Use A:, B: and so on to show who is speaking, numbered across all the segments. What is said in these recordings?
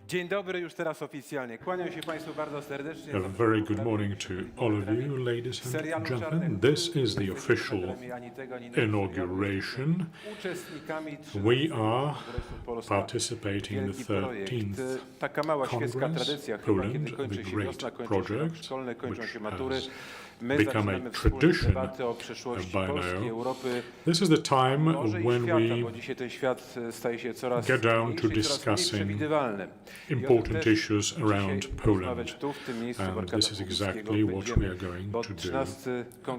A: Dzień dobry, już teraz oficjalnie. Kłaniam się Państwu bardzo serdecznie.
B: A very good morning to all of you, ladies and gentlemen. This is the official inauguration. We are participating in the 13th Congress, Poland, the great project, which has become a tradition by now. This is the time when we get down to discussing important issues around Poland, and this is exactly what we are going to do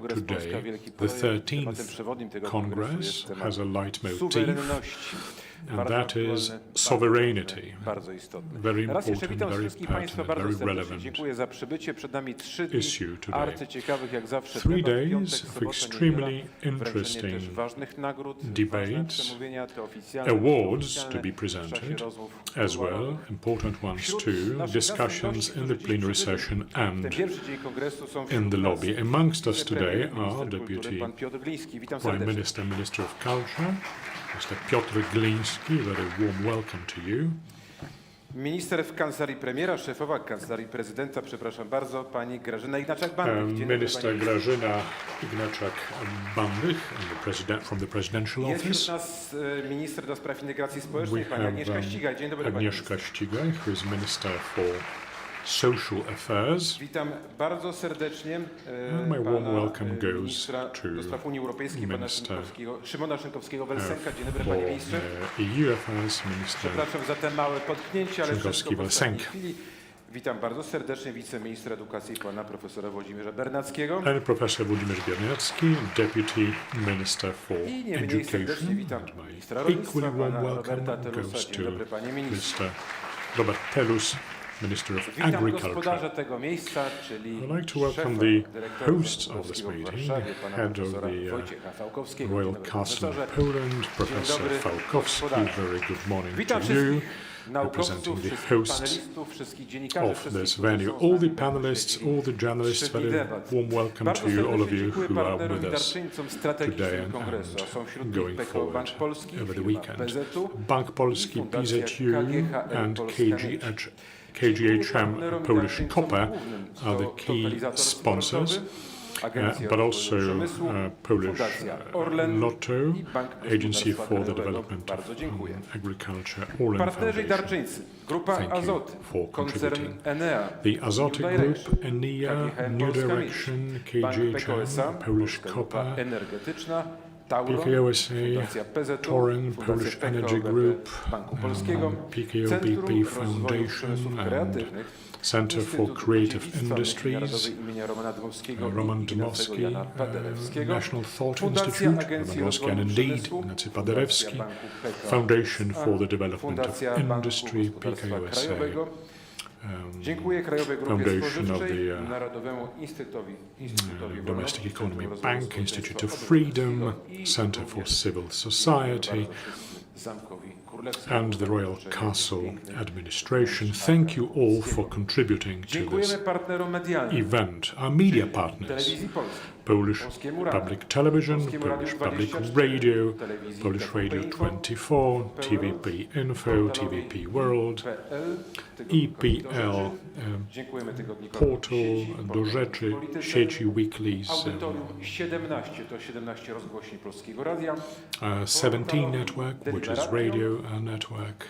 B: today. The 13th Congress has a leitmotif, and that is sovereignty. Very important, very pertinent, very relevant issue today. 3 days of extremely interesting debates, awards to be presented as well, important ones too, discussions in the plenary session and in the lobby. Amongst us today are Deputy Prime Minister, Minister of Culture, Mr. Piotr Gliński, very warm welcome to you.
A: Minister w kancelarii premiera, szefowa kancelarii prezydenta, przepraszam bardzo, pani Grażyna Ignaczak-Bandych.
B: Minister Grażyna Ignaczak-Bandych from the presidential
A: office. Jest
B: office.
A: wśród nas minister do spraw integracji społecznej, pani Agnieszka Ścigaj. Dzień dobry, pani
B: Agnieszka Ścigaj, who is Minister for Social Affairs.
A: Witam bardzo serdecznie
B: My warm
A: pana
B: welcome goes
A: ministra
B: to
A: do spraw Unii Europejskiej, pana Szymona Szynkowskiego-Welsenka. Dzień dobry,
B: for
A: panie ministrze.
B: EU Affairs Minister
A: Przepraszam za te małe potknięcie, ale wszystko w ostatniej
B: Szynkowski-Welsenk.
A: chwili. Witam bardzo serdecznie wiceministra edukacji pana profesora Włodzimierza Bernackiego.
B: And Professor Włodzimierz Bernacki, Deputy Minister for
A: I nie mniej serdecznie
B: Education.
A: witam
B: And my
A: ministra rolnictwa,
B: equally warm
A: pana
B: welcome
A: Roberta Telusa.
B: goes
A: Dzień
B: to
A: dobry, panie ministrze.
B: Mr. Robert Telus, Minister of
A: Witam
B: Agriculture.
A: gospodarza tego miejsca, czyli
B: I'd like to welcome the hosts of this meeting, head of the Royal Castle of Poland, Professor Fałkowski. Very good morning
A: Witam
B: to you,
A: wszystkich
B: representing
A: naukowców,
B: the
A: wszystkich
B: hosts
A: panelistów, wszystkich dziennikarzy,
B: of
A: wszystkich,
B: this
A: którzy
B: venue.
A: są z
B: All the
A: nami
B: panelists, all the journalists, very warm welcome
A: Bardzo
B: to you, all of
A: serdecznie
B: you
A: dziękuję
B: who are
A: partnerom i
B: with us
A: darczyńcom
B: today
A: strategicznym Kongresu, a są wśród nich
B: going
A: PKO
B: forward
A: Bank Polski,
B: over the
A: firma
B: weekend.
A: PZU,
B: Bank Polski,
A: Fundacja
B: PZU
A: KGHM
B: and
A: Polska
B: KGHM Polish Copper are the key sponsors, but also Polish Lotto, Agency for the Development of Agriculture, Orlen
A: partnerzy i
B: Foundation.
A: darczyńcy, grupa
B: Thank you
A: Azoty,
B: for
A: koncern
B: contributing.
A: Enea,
B: The Azoty
A: New
B: Group,
A: Direction,
B: ENEA,
A: KGHM
B: New
A: Polska
B: Direction,
A: Bank
B: KGHM,
A: PKO-SA,
B: Polish
A: Polska Grupa
B: Copper,
A: Energetyczna, Tauro,
B: PKO-SA,
A: Fundacja PZU,
B: Torin,
A: Fundacja
B: Polish
A: PKO
B: Energy
A: BP
B: Group,
A: Banku Polskiego,
B: PKO
A: Centrum
B: BP
A: Rozwoju
B: Foundation
A: Przemysłów
B: and
A: Kreatywnych,
B: Center for
A: Instytut
B: Creative
A: Dziedzictwa
B: Industries,
A: Międzynarodowej imienia Romana Dmowskiego
B: Roman
A: i Ignacego
B: Dmowski,
A: Jana Paderewskiego,
B: National Thought
A: Fundacja
B: Institute,
A: Agencji
B: Roman Dmowski and
A: Rozwoju
B: indeed
A: Przemysłu,
B: Ignacy
A: Fundacja
B: Paderewski,
A: Banku PKO,
B: Foundation for the Development of
A: Fundacja Banku
B: Industry,
A: Gospodarstwa
B: PKO-SA,
A: Krajowego. Dziękuję Krajowej Grupie
B: Foundation of
A: Spożywczej,
B: the
A: Narodowemu Instytutowi
B: Domestic Economy
A: Centrum
B: Bank,
A: Rozwoju
B: Institute of
A: Społeczeństwa
B: Freedom,
A: Obywatelskiego i
B: Center for
A: również
B: Civil Society,
A: Zamkowi Królewskiemu,
B: and the Royal
A: Zobaczenia
B: Castle
A: Pięknych
B: Administration. Thank you all for contributing to
A: Dziękujemy
B: this
A: partnerom medialnym,
B: event. Our media partners,
A: Telewizji Polskiej,
B: Polish
A: Polskiemu Radiu,
B: Public Television,
A: Polskiemu Radiu
B: Polish Public
A: 24,
B: Radio,
A: Telewizji
B: Polish
A: TVP
B: Radio
A: Info,
B: 24, TVP Info,
A: portalowi
B: TVP World,
A: PL, tygodnikowi do
B: EPL,
A: rzeczy. Dziękujemy tygodnikowi
B: Portal,
A: sieci,
B: do rzeczy,
A: Polityce,
B: sieci weeklies,
A: Audytorium 17 to 17 rozgłośni Polskiego Radia.
B: 17 Network, which is radio network.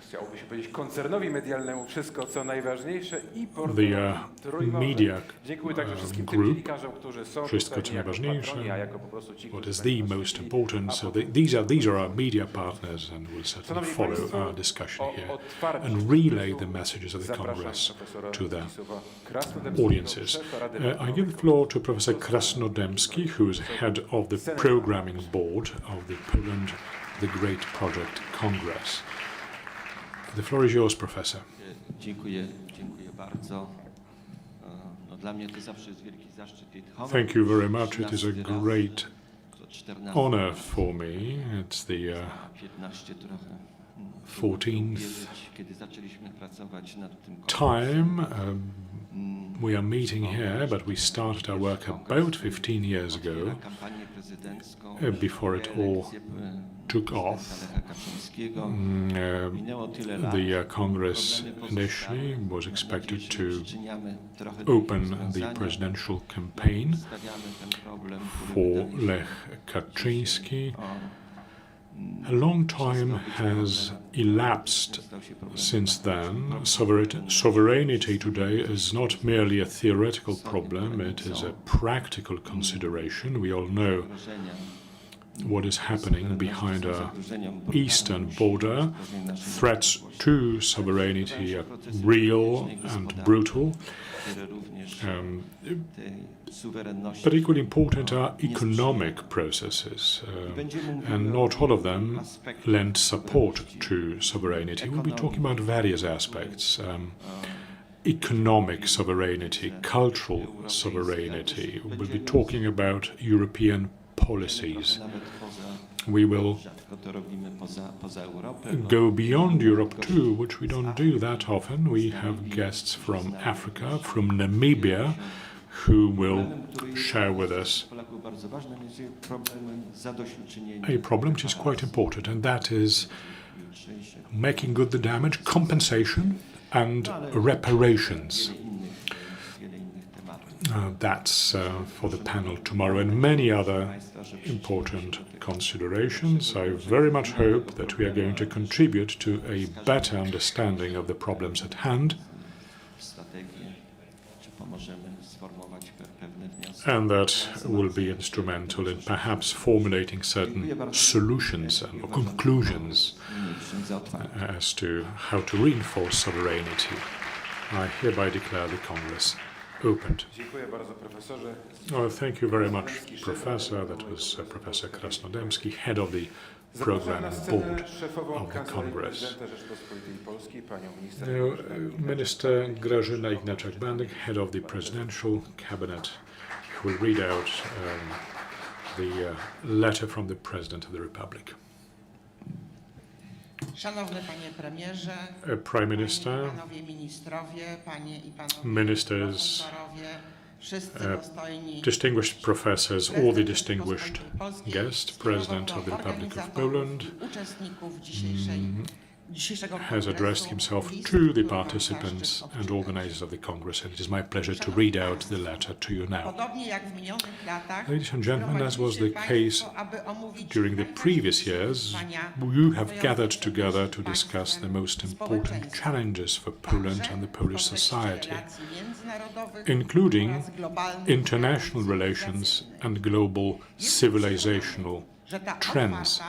A: Chciałoby się powiedzieć koncernowi medialnemu wszystko, co najważniejsze i portal
B: The media
A: Dziękuję także wszystkim tym
B: group,
A: dziennikarzom, którzy są
B: wszystko
A: tutaj
B: co
A: nie jako
B: najważniejsze,
A: patroni, a jako po prostu ci,
B: what
A: którzy
B: is
A: będą
B: the most
A: śledzili.
B: important. So these are our media partners, and we'll certainly
A: Szanowni
B: follow
A: Państwo,
B: our discussion here
A: Otwarcie
B: and relay the messages of the
A: zapraszam
B: Congress
A: profesora
B: to the
A: Zdzisława Krasnodębskiego,
B: audiences.
A: szefa Rady
B: I give the floor to Professor Krasnodębski, who is head of the programming board of the Poland, the Great Project Congress. The floor is yours, Professor.
C: Dziękuję bardzo. No, dla mnie to zawsze jest wielki zaszczyt i honor.
B: Thank you very much. It is a
C: 13
B: great
C: raz, to 14
B: honor for me. It's the
C: 15 trochę
B: 14th
C: kiedy zaczęliśmy pracować nad tym
B: time. We are meeting here, but we started our work about 15 years ago,
C: kampanię prezydencką,
B: before it all took off. The Congress initially was expected to open the presidential campaign for Lech Kaczyński. A long time has elapsed since then. Sovereignty today is not merely a theoretical problem, it is a practical consideration. We all know what is happening behind our eastern border. Threats to sovereignty are real and brutal. But equally important are economic processes, and not all of them lend support to sovereignty. We'll be talking about various aspects. Economic sovereignty, cultural sovereignty. We'll be talking about European policies. We will go beyond Europe too, which we don't do that often. We have guests from Africa, from Namibia, who will share with us a problem which is quite important, and that is making good the damage, compensation and reparations. That's for the panel tomorrow, and many other important considerations. I very much hope that we are going to contribute to a better understanding of the problems at hand, and that will be instrumental in perhaps formulating certain solutions or conclusions as to how to reinforce sovereignty. I hereby declare the Congress opened. Oh, thank you very much, Professor. That was Professor Krasnodębski, head of the program board of the Congress. Now, Minister Grażyna Ignaczak-Bandych, head of the presidential cabinet, who will read out the letter from the President of the Republic.
D: Szanowny Panie Premierze,
B: Prime Minister,
D: Panowie Ministrowie, Panie i Panowie
B: Ministers,
D: Profesorowie, wszyscy dostojni
B: distinguished professors, all the distinguished guests, President of the Republic of Poland
D: uczestników dzisiejszego
B: has addressed himself to the participants and organizers of the Congress, and it is my pleasure to read out the letter to you now.
D: Podobnie jak w minionych latach,
B: Ladies and gentlemen, as was the case during the previous years, you have gathered together to discuss the most important challenges for Poland and the Polish society, including international relations and global civilizational trends.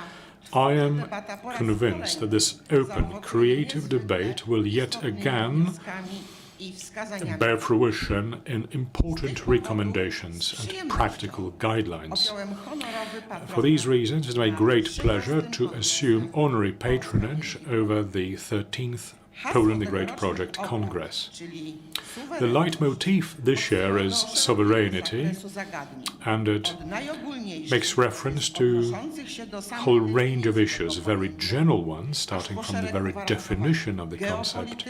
B: I am convinced that this open, creative debate will yet again bear fruition in important recommendations and practical guidelines. For these reasons, it is my great pleasure to assume honorary patronage over the 13th Poland the Great Project Congress. The leitmotif this year is sovereignty, and it makes reference to a whole range of issues, very general ones, starting from the very definition of the concept,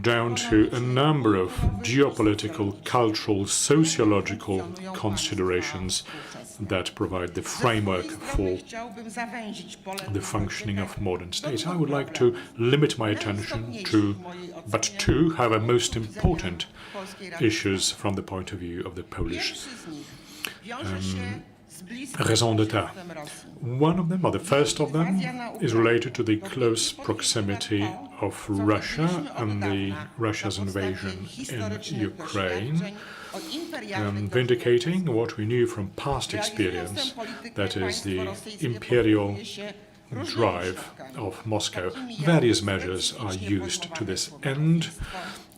B: down to a number of geopolitical, cultural, sociological considerations that provide the framework for the functioning of modern states. I would like to limit my attention to but two, however, most important issues from the point of view of the Polish raison d'etat. One of them, or the first of them, is related to the close proximity of Russia and Russia's invasion in Ukraine, vindicating what we knew from past experience, that is the imperial drive of Moscow. Various measures are used to this end,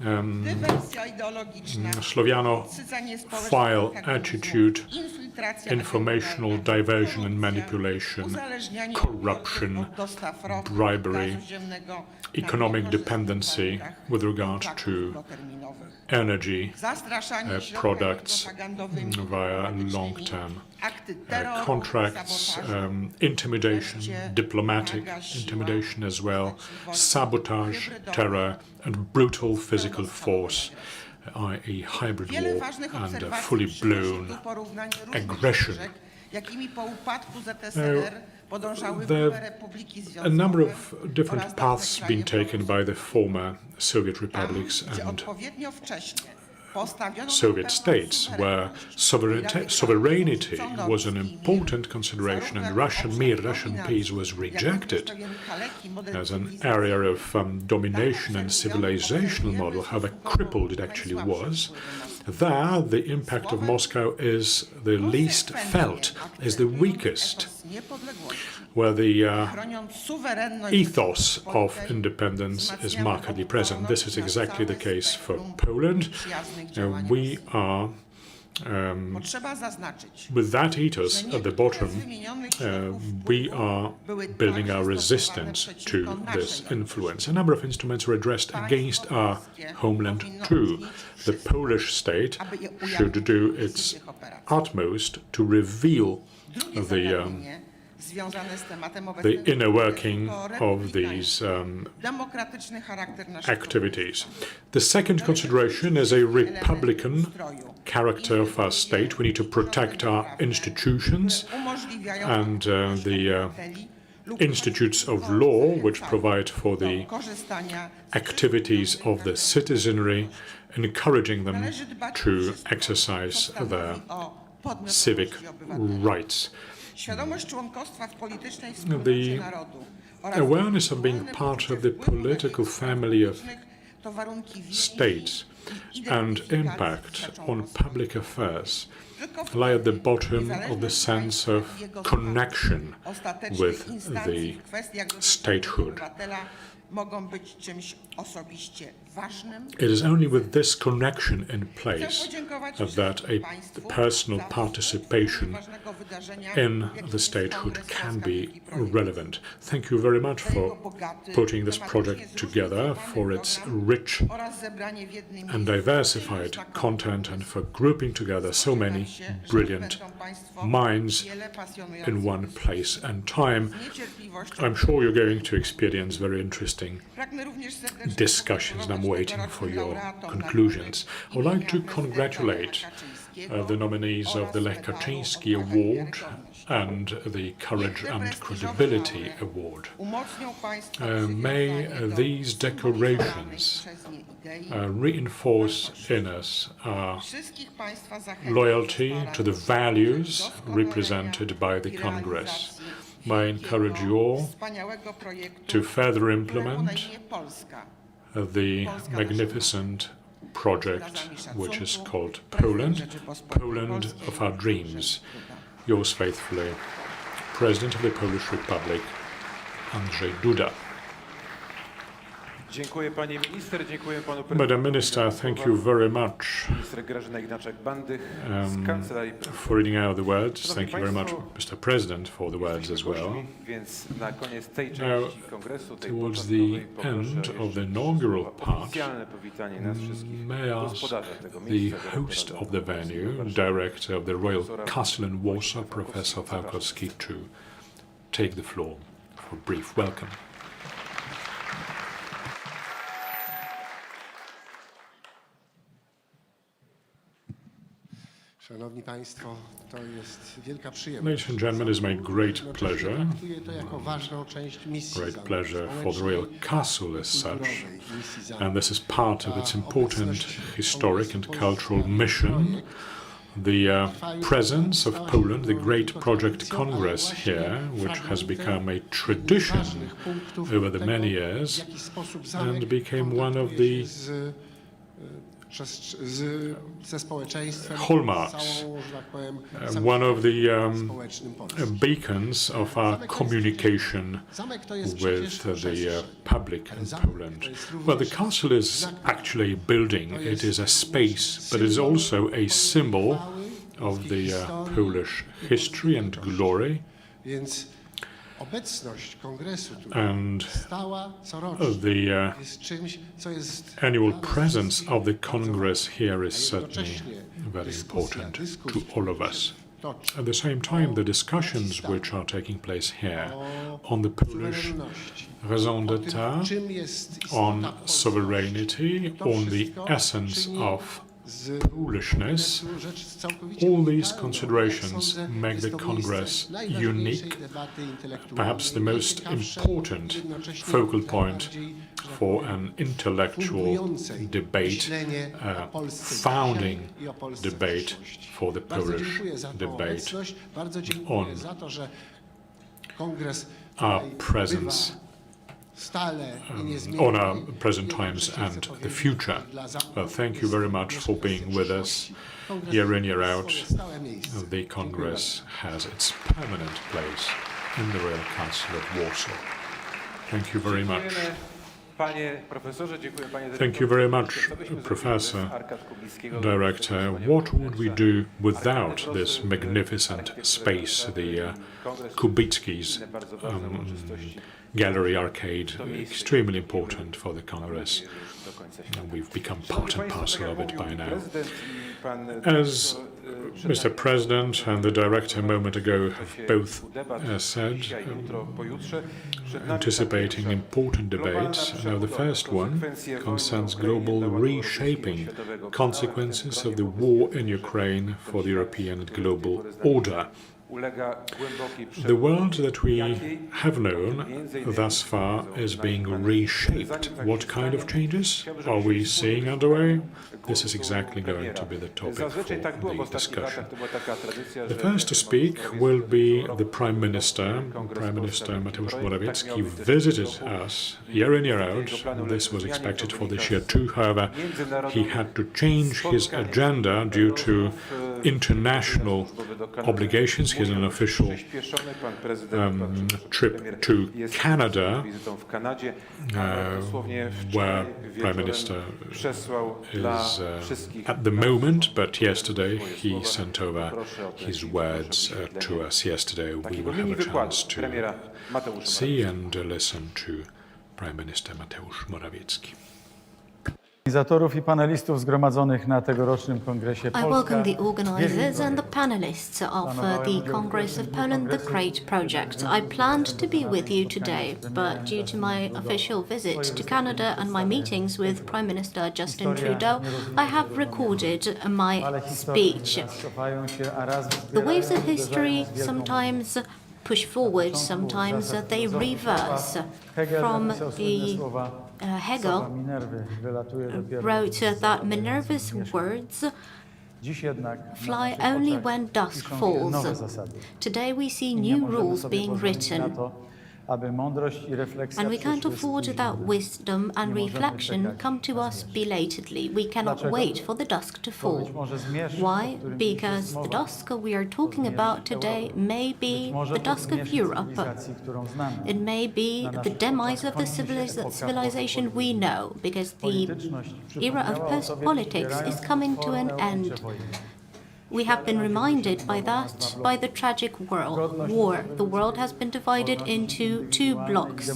D: dywersja ideologiczna,
B: Slavjanophile attitude, informational diversion and manipulation, corruption, bribery, economic dependency with regard to energy products via long-term contracts, intimidation, diplomatic intimidation as well, sabotage, terror, and brutal physical force, i.e. hybrid war and fully blown aggression. There have a number of different paths been taken by the former Soviet republics and Soviet states, where sovereignty was an important consideration and Russian mir, Russian peace, was rejected as an area of domination and civilizational model, however crippled it actually was. There, the impact of Moscow is the least felt, is the weakest, where the ethos of independence is markedly present. This is exactly the case for Poland. We are, with that ethos at the bottom, we are building our resistance to this influence. A number of instruments are addressed against our homeland too. The Polish state should do its utmost to reveal the inner working of these activities. The second consideration is a republican character of our state. We need to protect our institutions and the institutes of law, which provide for the activities of the citizenry, encouraging them to exercise their civic rights. The awareness of being part of the political family of states and impact on public affairs lie at the bottom of the sense of connection with the statehood. It is only with this connection in place that a personal participation in the statehood can be relevant. Thank you very much for putting this project together, for its rich and diversified content, and for grouping together so many brilliant minds in one place and time. I'm sure you're going to experience very interesting discussions, and I'm waiting for your conclusions. I would like to congratulate the nominees of the Lech Kaczyński Award and the Courage and Credibility Award. May these decorations reinforce in us our loyalty to the values represented by the Congress. I encourage you all to further implement the magnificent project which is called Poland, Poland of our dreams. Yours faithfully, President of the Polish Republic, Andrzej Duda. Madam Minister, thank you very much for reading out the words. Thank you very much, Mr. President, for the words as well. Now, towards the end of the inaugural part, may I ask the host of the venue, Director of the Royal Castle in Warsaw, Professor Falkowski, to take the floor for a brief welcome. Ladies and gentlemen, it is my great pleasure for the Royal Castle as such, and this is part of its important historic and cultural mission. The presence of Poland, the great project Congress here, which has become a tradition over the many years and became one of the
E: ze społeczeństwem,
B: hallmarks,
E: całą, że tak powiem,
B: one of the
E: społecznym Polski.
B: beacons of our communication
E: Zamek to jest
B: with
E: przecież
B: the
E: przestrzeń.
B: public in Poland. Well, the castle is actually a building, it is a space, but it is also a symbol of the Polish history and glory.
E: Więc obecność Kongresu tu
B: And
E: stała corocznie
B: the
E: jest czymś, co jest
B: annual
E: dla nas
B: presence of the
E: bardzo
B: Congress here is
E: a
B: certainly
E: jednocześnie
B: very
E: dyskusja,
B: important
E: dyskurs,
B: to all of us.
E: toczy
B: At the same time, the discussions which are taking place here on the Polish
E: suwerenności,
B: raison
E: o tym,
B: d'etat,
E: czym jest istota
B: on
E: polskości.
B: sovereignty,
E: To
B: on the
E: wszystko
B: essence
E: czyni
B: of
E: z
B: Polishness,
E: Kongresu rzecz całkowicie
B: all these
E: unikalną.
B: considerations
E: Jak sądzę,
B: make
E: jest
B: the
E: to
B: Congress
E: miejsce najważniejszej
B: unique,
E: debaty intelektualnej,
B: perhaps the most
E: najciekawszej,
B: important
E: jednocześnie
B: focal point
E: najbardziej, że tak
B: for
E: powiem,
B: an intellectual
E: fundującej
B: debate,
E: myślenie o Polsce
B: founding
E: dzisiaj i o Polsce w
B: debate
E: przyszłości.
B: for the
E: Bardzo
B: Polish
E: dziękuję za tę
B: debate
E: obecność, bardzo dziękuję
B: on
E: za to, że Kongres
B: our
E: tutaj
B: presence
E: bywa stale i niezmiennie
B: on our
E: i
B: present
E: jednocześnie
B: times
E: chcę
B: and the
E: powiedzieć,
B: future.
E: że dla
B: Well, thank you very much for being with us year in, year out.
E: stałe miejsce.
B: The Congress has its permanent place in the Royal Council of Warsaw. Thank you very much.
A: Dziękujemy, panie profesorze, dziękuję panie
B: Thank you very much, Professor, Director. What would we do without this magnificent space, the Kubicki's gallery arcade, extremely important for the Congress. We've become part and parcel of it by now. As Mr. President and the Director a moment ago have both said, anticipating important debates. Now the first one concerns global reshaping, consequences of the war in Ukraine for the European and global order. The world that we have known thus far is being reshaped. What kind of changes are we seeing underway? This is exactly going to be the topic for the discussion. The first to speak will be the Prime Minister. Prime Minister Mateusz Morawiecki visited us year in, year out. This was expected for this year too. However, he had to change his agenda due to international obligations. He has an official trip to Canada, where Prime Minister is at the moment, but yesterday he sent over his words to us. Yesterday we will have a chance to see and listen to Prime Minister Mateusz Morawiecki.
F: Organizatorów i panelistów zgromadzonych na tegorocznym Kongresie
G: I
F: Polska
G: welcome the
F: Wielki
G: organizers and the
F: Projekt.
G: panelists of the Congress of Poland, the Great Project. I planned to be with you today, but due to my official visit to Canada and my meetings with Prime Minister Justin Trudeau, I have recorded my
F: Ale historie
G: speech.
F: raz cofają się, a raz
G: The waves of
F: wystawiają
G: history
F: wielką
G: sometimes push forward, sometimes they reverse.
F: Hegel
G: From
F: napisał słynne
G: the
F: słowa,
G: Hegel
F: słowa Minerwy wylatuje dopiero
G: wrote that
F: z
G: Minerva's
F: zmierzchu.
G: words
F: Dziś jednak
G: fly
F: na naszych
G: only
F: oczach
G: when dusk
F: piszą się
G: falls.
F: nowe zasady.
G: Today we see
F: I nie
G: new
F: możemy
G: rules
F: sobie
G: being
F: pozwolić na
G: written,
F: to, aby mądrość i refleksja
G: and we can't
F: przyszły
G: afford
F: spóźnione.
G: that wisdom and
F: Nie możemy
G: reflection
F: czekać
G: come to
F: na
G: us
F: zmierzch.
G: belatedly. We cannot
F: Dlaczego?
G: wait for the dusk to
F: Bo
G: fall.
F: być może zmierzch,
G: Why?
F: o którym dziś jest
G: Because the
F: mowa,
G: dusk we are talking
F: zmierzch
G: about today
F: Europy.
G: may
F: Być
G: be
F: może
G: the
F: to
G: dusk of
F: zmierzch
G: Europe.
F: cywilizacji, którą znamy.
G: It may be
F: Na
G: the
F: naszych
G: demise
F: oczach
G: of the
F: kończy się epoka
G: civilization we
F: postpolityczna.
G: know, because the
F: Polityczność
G: era of
F: przypomniała o sobie,
G: post-politics is
F: wspierając
G: coming to an
F: potworne
G: end.
F: uczucie wojny.
G: We have been reminded by that, by the tragic war. The world has been divided into two blocks.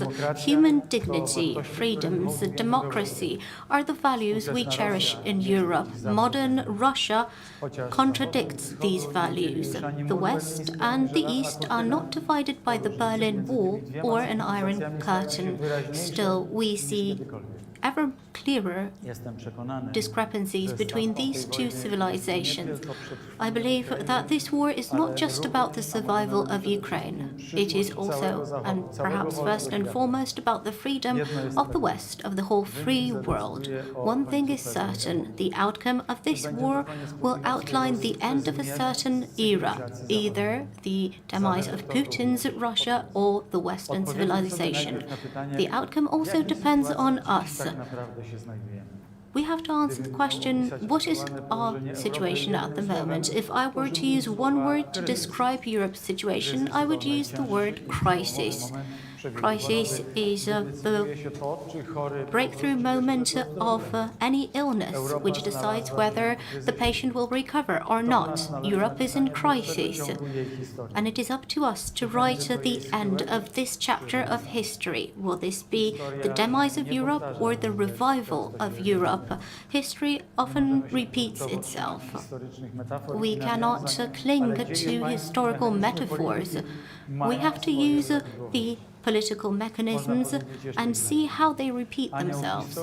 G: Human dignity, freedoms, democracy are the values we cherish in Europe. Modern Russia contradicts these values. The West and the East are not divided by the Berlin Wall or an Iron Curtain. Still, we see ever clearer
F: Jestem przekonany,
G: discrepancies
F: że
G: between
F: stan
G: these
F: tej
G: two
F: wojny nie
G: civilizations.
F: tylko przetrwa
G: I believe that this war is not just about the survival of Ukraine. It is also, and perhaps first and foremost, about the freedom of the West, of the whole free world. One thing is certain, the outcome of this war will outline the end of a certain era, either the demise of Putin's Russia or the Western civilization. The outcome also depends on us.
F: tak naprawdę się znajdujemy.
G: We have to answer the question, what is our situation at the moment? If I were to use one word to describe Europe's situation, I would use the word crisis. Crisis is the breakthrough moment of any illness which decides whether the patient will recover or not. Europe is in crisis, and it is up to us to write the end of this chapter of history. Will this be the demise of Europe or the revival of Europe? History often repeats itself. We cannot cling to historical metaphors. We have to use the political mechanisms and see how they repeat themselves.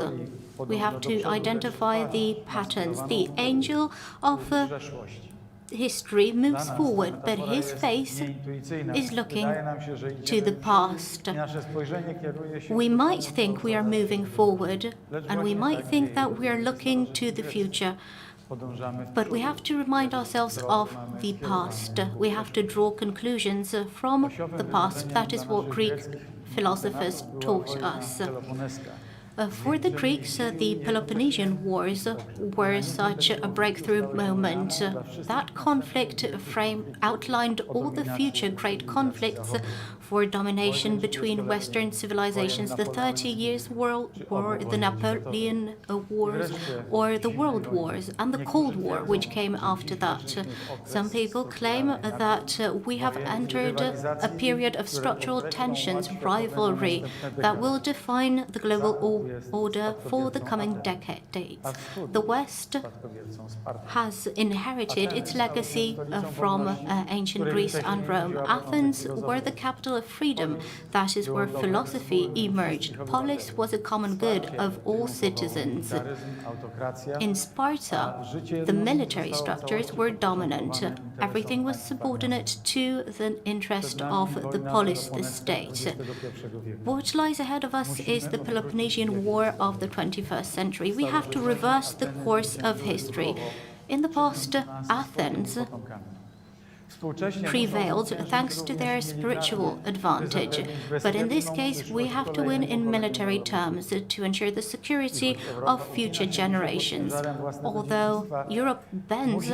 G: We have to identify the patterns. The angel of history moves forward, but his face is looking to the past. We might think we are moving forward, and we might think that we are looking to the future. But we have to remind ourselves of the past. We have to draw conclusions from the past. That is what Greek philosophers taught us. For the Greeks, the Peloponnesian Wars were such a breakthrough moment. That conflict outlined all the future great conflicts for domination between Western civilizations, the 30 Years' War, the Napoleon Wars, or the World Wars, and the Cold War, which came after that. Some people claim that we have entered a period of structural tensions, rivalry, that will define the global order for the coming decades. The West has inherited its legacy from ancient Greece and Rome. Athens were the capital of freedom. That is where philosophy emerged. Polis was a common good of all citizens. In Sparta, the military structures were dominant. Everything was subordinate to the interest of the polis, the state. What lies ahead of us is the Peloponnesian War of the 21st century. We have to reverse the course of history. In the past, Athens prevailed thanks to their spiritual advantage. But in this case, we have to win in military terms to ensure the security of future generations. Although Europe bends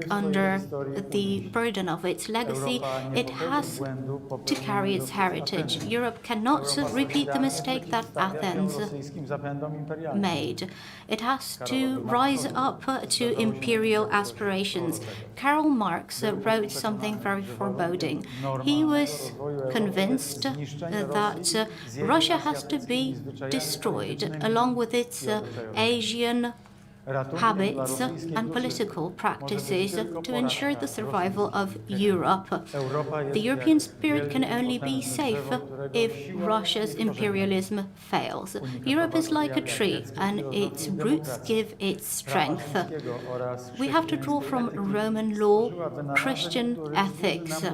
G: under the burden of its legacy, it has to carry its heritage. Europe cannot repeat the mistake that Athens made. It has to rise up to imperial aspirations. Karl Marx wrote something very foreboding. He was convinced that Russia has to be destroyed, along with its Asian habits and political practices to ensure the survival of Europe. The European spirit can only be safe if Russia's imperialism fails. Europe is like a tree, and its roots give it strength. We have to draw from Roman law, Christian ethics.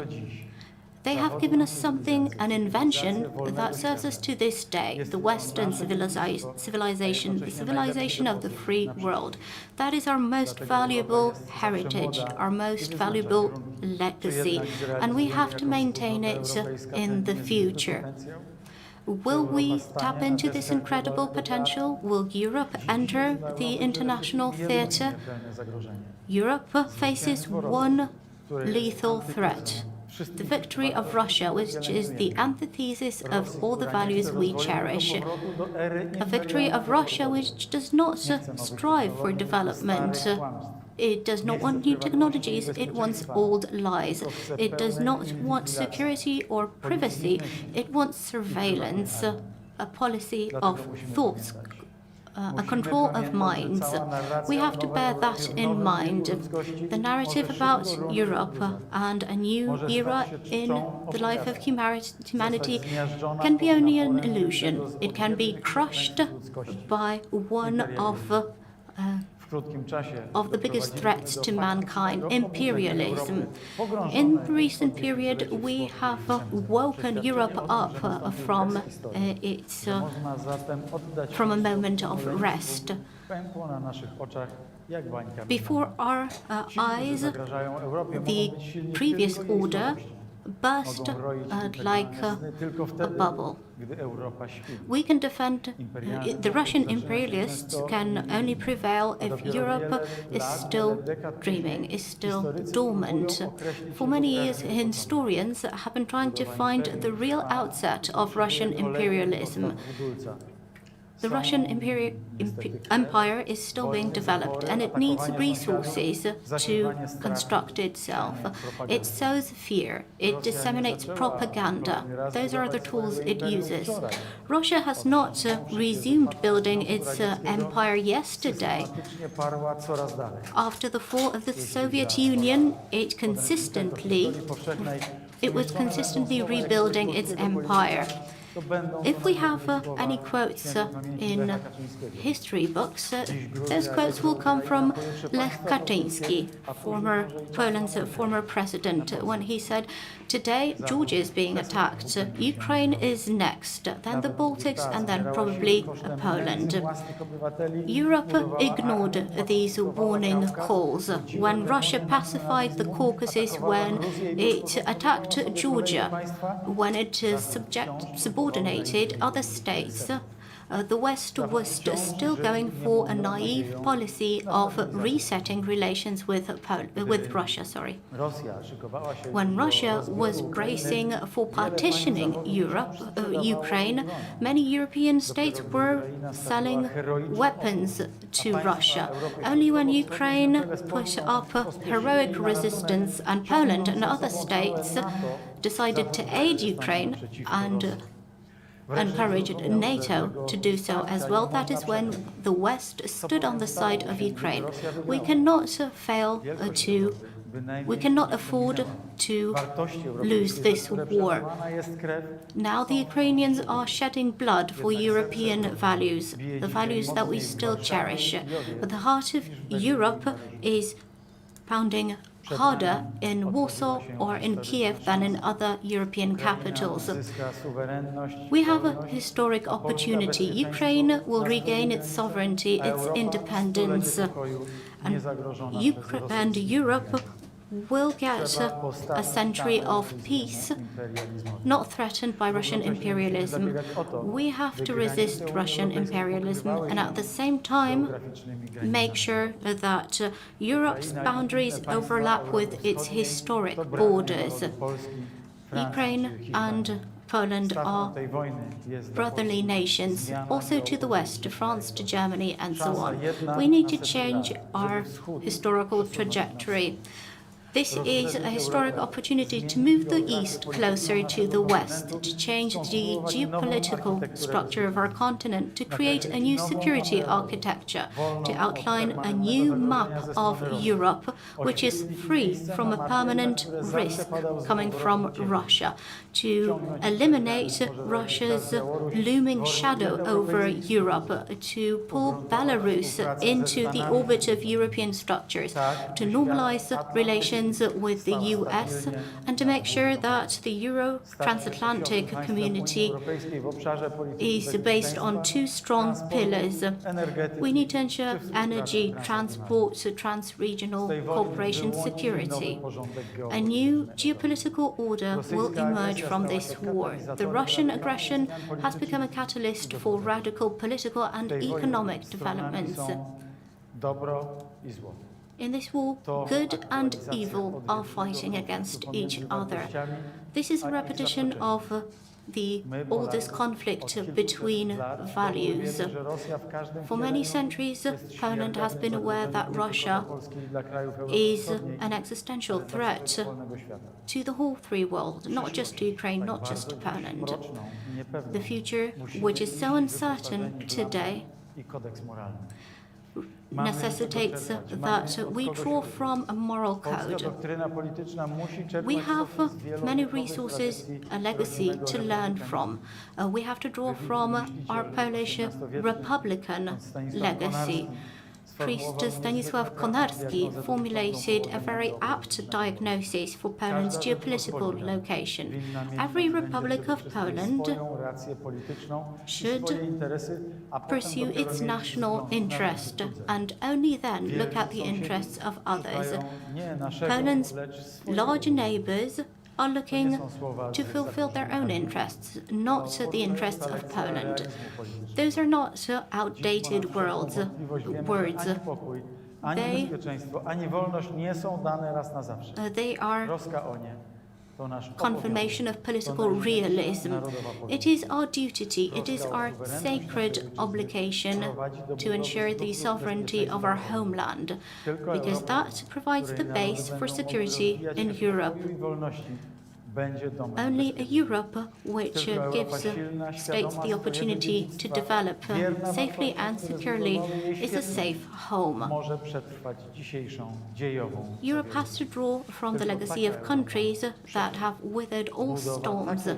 G: They have given us something, an invention that serves us to this day, the Western civilization, the civilization of the free world. That is our most valuable heritage, our most valuable legacy, and we have to maintain it in the future. Will we tap into this incredible potential? Will Europe enter the international theatre? Europe faces one lethal threat: the victory of Russia, which is the antithesis of all the values we cherish. A victory of Russia which does not strive for development. It does not want new technologies, it wants old lies. It does not want security or privacy, it wants surveillance, a policy of thoughts, a control of minds. We have to bear that in mind. The narrative about Europe and a new era in the life of humanity can be only an illusion. It can be crushed by one of the biggest threats to mankind, imperialism. In the recent period, we have woken Europe up from a moment of rest. Before our eyes, the previous order burst like a bubble. We can defend, the Russian imperialists can only prevail if Europe is still dreaming, is still dormant. For many years, historians have been trying to find the real outset of Russian imperialism. The Russian empire is still being developed, and it needs resources to construct itself. It sows fear, it disseminates propaganda. Those are the tools it uses. Russia has not resumed building its empire yesterday. After the fall of the Soviet Union, it was consistently rebuilding its empire. If we have any quotes in history books, those quotes will come from Lech Kaczyński, Poland's former president, when he said, "Today Georgia is being attacked, Ukraine is next, then the Baltics, and then probably Poland." Europe ignored these warning calls. When Russia pacified the Caucasus, when it attacked Georgia, when it subordinated other states, the West was still going for a naive policy of resetting relations with Russia. When Russia was bracing for partitioning Ukraine, many European states were selling weapons to Russia. Only when Ukraine put up heroic resistance and Poland and other states decided to aid Ukraine and encouraged NATO to do so as well, that is when the West stood on the side of Ukraine. We cannot afford to lose this war. Now the Ukrainians are shedding blood for European values, the values that we still cherish. But the heart of Europe is pounding harder in Warsaw or in Kiev than in other European capitals. We have a historic opportunity. Ukraine will regain its sovereignty, its independence, and Europe will get a century of peace, not threatened by Russian imperialism. We have to resist Russian imperialism and at the same time make sure that Europe's boundaries overlap with its historic borders. Ukraine and Poland are brotherly nations, also to the west, to France, to Germany, and so on. We need to change our historical trajectory. This is a historic opportunity to move the East closer to the West, to change the geopolitical structure of our continent, to create a new security architecture, to outline a new map of Europe, which is free from a permanent risk coming from Russia, to eliminate Russia's looming shadow over Europe, to pull Belarus into the orbit of European structures, to normalize relations with the US, and to make sure that the Euro-transatlantic community is based on two strong pillars. We need to ensure energy, transport, trans-regional cooperation, security. A new geopolitical order will emerge from this war. The Russian aggression has become a catalyst for radical political and economic developments. In this war, good and evil are fighting against each other. This is a repetition of the oldest conflict between values. For many centuries, Poland has been aware that Russia is an existential threat to the whole free world, not just to Ukraine, not just to Poland. The future, which is so uncertain today, necessitates that we draw from a moral code. We have many resources, a legacy to learn from. We have to draw from our Polish Republican legacy. Priest Stanisław Konarski formulated a very apt diagnosis for Poland's geopolitical location. Every Republic of Poland should pursue its national interest and only then look at the interests of others. Poland's large neighbors are looking to fulfill their own interests, not the interests of Poland. Those are not outdated words.
F: Ani bezpieczeństwo, ani wolność nie są dane raz na zawsze.
G: They are
F: Troska o nie to nasz
G: confirmation of political realism. It is our duty, it is our sacred obligation to ensure the sovereignty of our homeland, because that provides the base for security in Europe. Only a Europe which gives states the opportunity to develop safely and securely is a safe home. Europe has to draw from the legacy of countries that have withered all storms.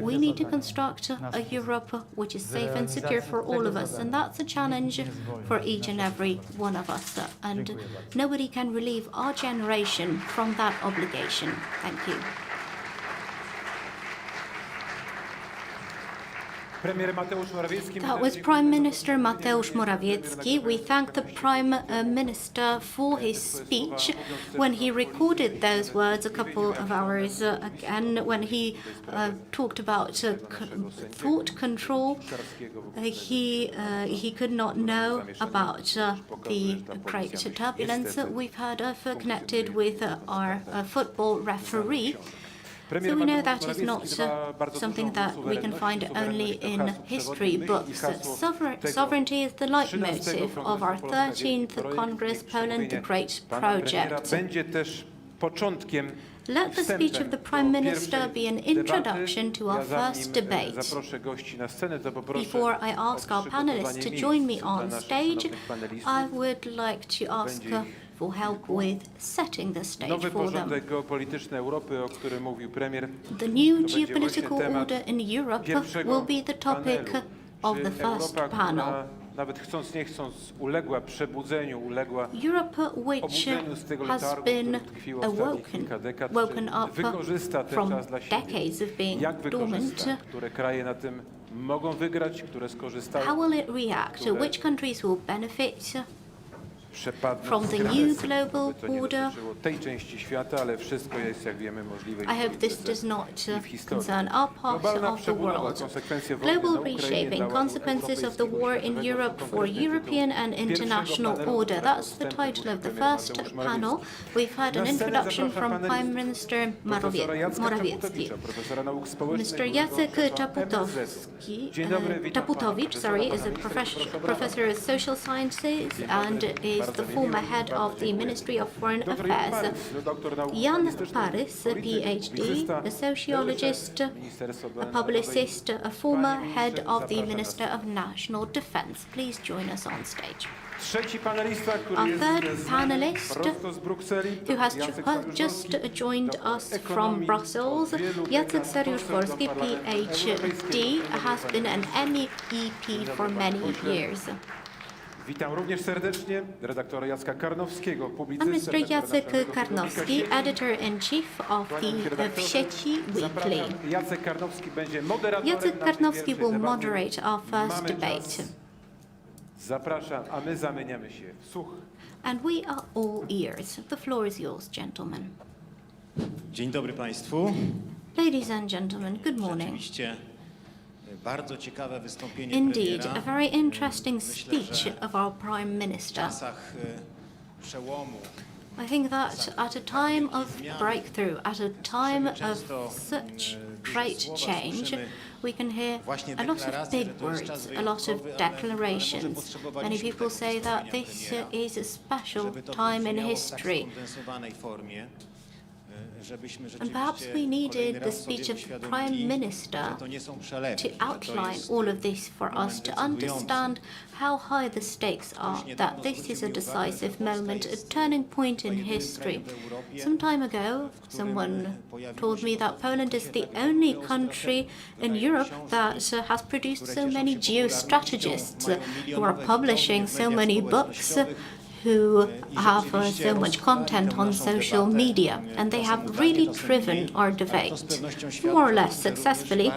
G: We need to construct a Europe which is safe and secure for all of us, and that's a challenge for each and every one of us. And nobody can relieve our generation from that obligation. Thank you. That was Prime Minister Mateusz Morawiecki. We thank the Prime Minister for his speech when he recorded those words a couple of hours again, when he talked about thought control. He could not know about the great turbulence we've heard of connected with our football referee. So we know that is not something that we can find only in history books. Sovereignty is the leitmotif of our 13th Congress, Poland the Great Project. Let the speech of the Prime Minister be an introduction to our first debate. Before I ask our panelists to join me on stage, I would like to ask for help with setting the stage for them. The new geopolitical order in Europe will be the topic of the first panel. Europe, which has been woken up from decades of being dormant, how will it react? Which countries will benefit from the new global order? I hope this does not concern our part of the world. Global reshaping, consequences of the war in Europe for European and international order. That's the title of the first panel. We've had an introduction from Prime Minister Morawiecki. Mr. Jacek Czaputowicz, is a professor of social sciences and is the former head of the Ministry of Foreign Affairs. Jan Parys, a PhD, a sociologist, a publicist, a former head of the Minister of National Defense. Please join us on stage. Our third panelist, who has just joined us from Brussels, Jacek Saryusz-Wolski, PhD, has been an MEP for many years.
A: Witam również serdecznie redaktora Jacka Karnowskiego,
G: I'm Mr. Jacek Karnowski, editor-in-chief of the W sieci Weekly. Jacek Karnowski will moderate our first debate.
A: Zapraszam, a my zamieniamy się w słuch.
G: And we are all ears. The floor is yours, gentlemen.
H: Dzień dobry Państwu.
G: Ladies and gentlemen, good morning.
H: Rzeczywiście bardzo ciekawe wystąpienie
G: Indeed,
H: premiera.
G: a very interesting speech of our Prime Minister.
H: W czasach przełomu.
G: I think that at a time of breakthrough, at a time of such great change, we can hear a lot of big words, a lot of declarations. Many people say that this is a special time in history. And perhaps we needed the speech of the Prime Minister to outline all of this for us, to understand how high the stakes are, that this is a decisive moment, a turning point in history. Some time ago, someone told me that Poland is the only country in Europe that has produced so many geostrategists who are publishing so many books, who have so much content on social media, and they have really driven our debate, more or less successfully.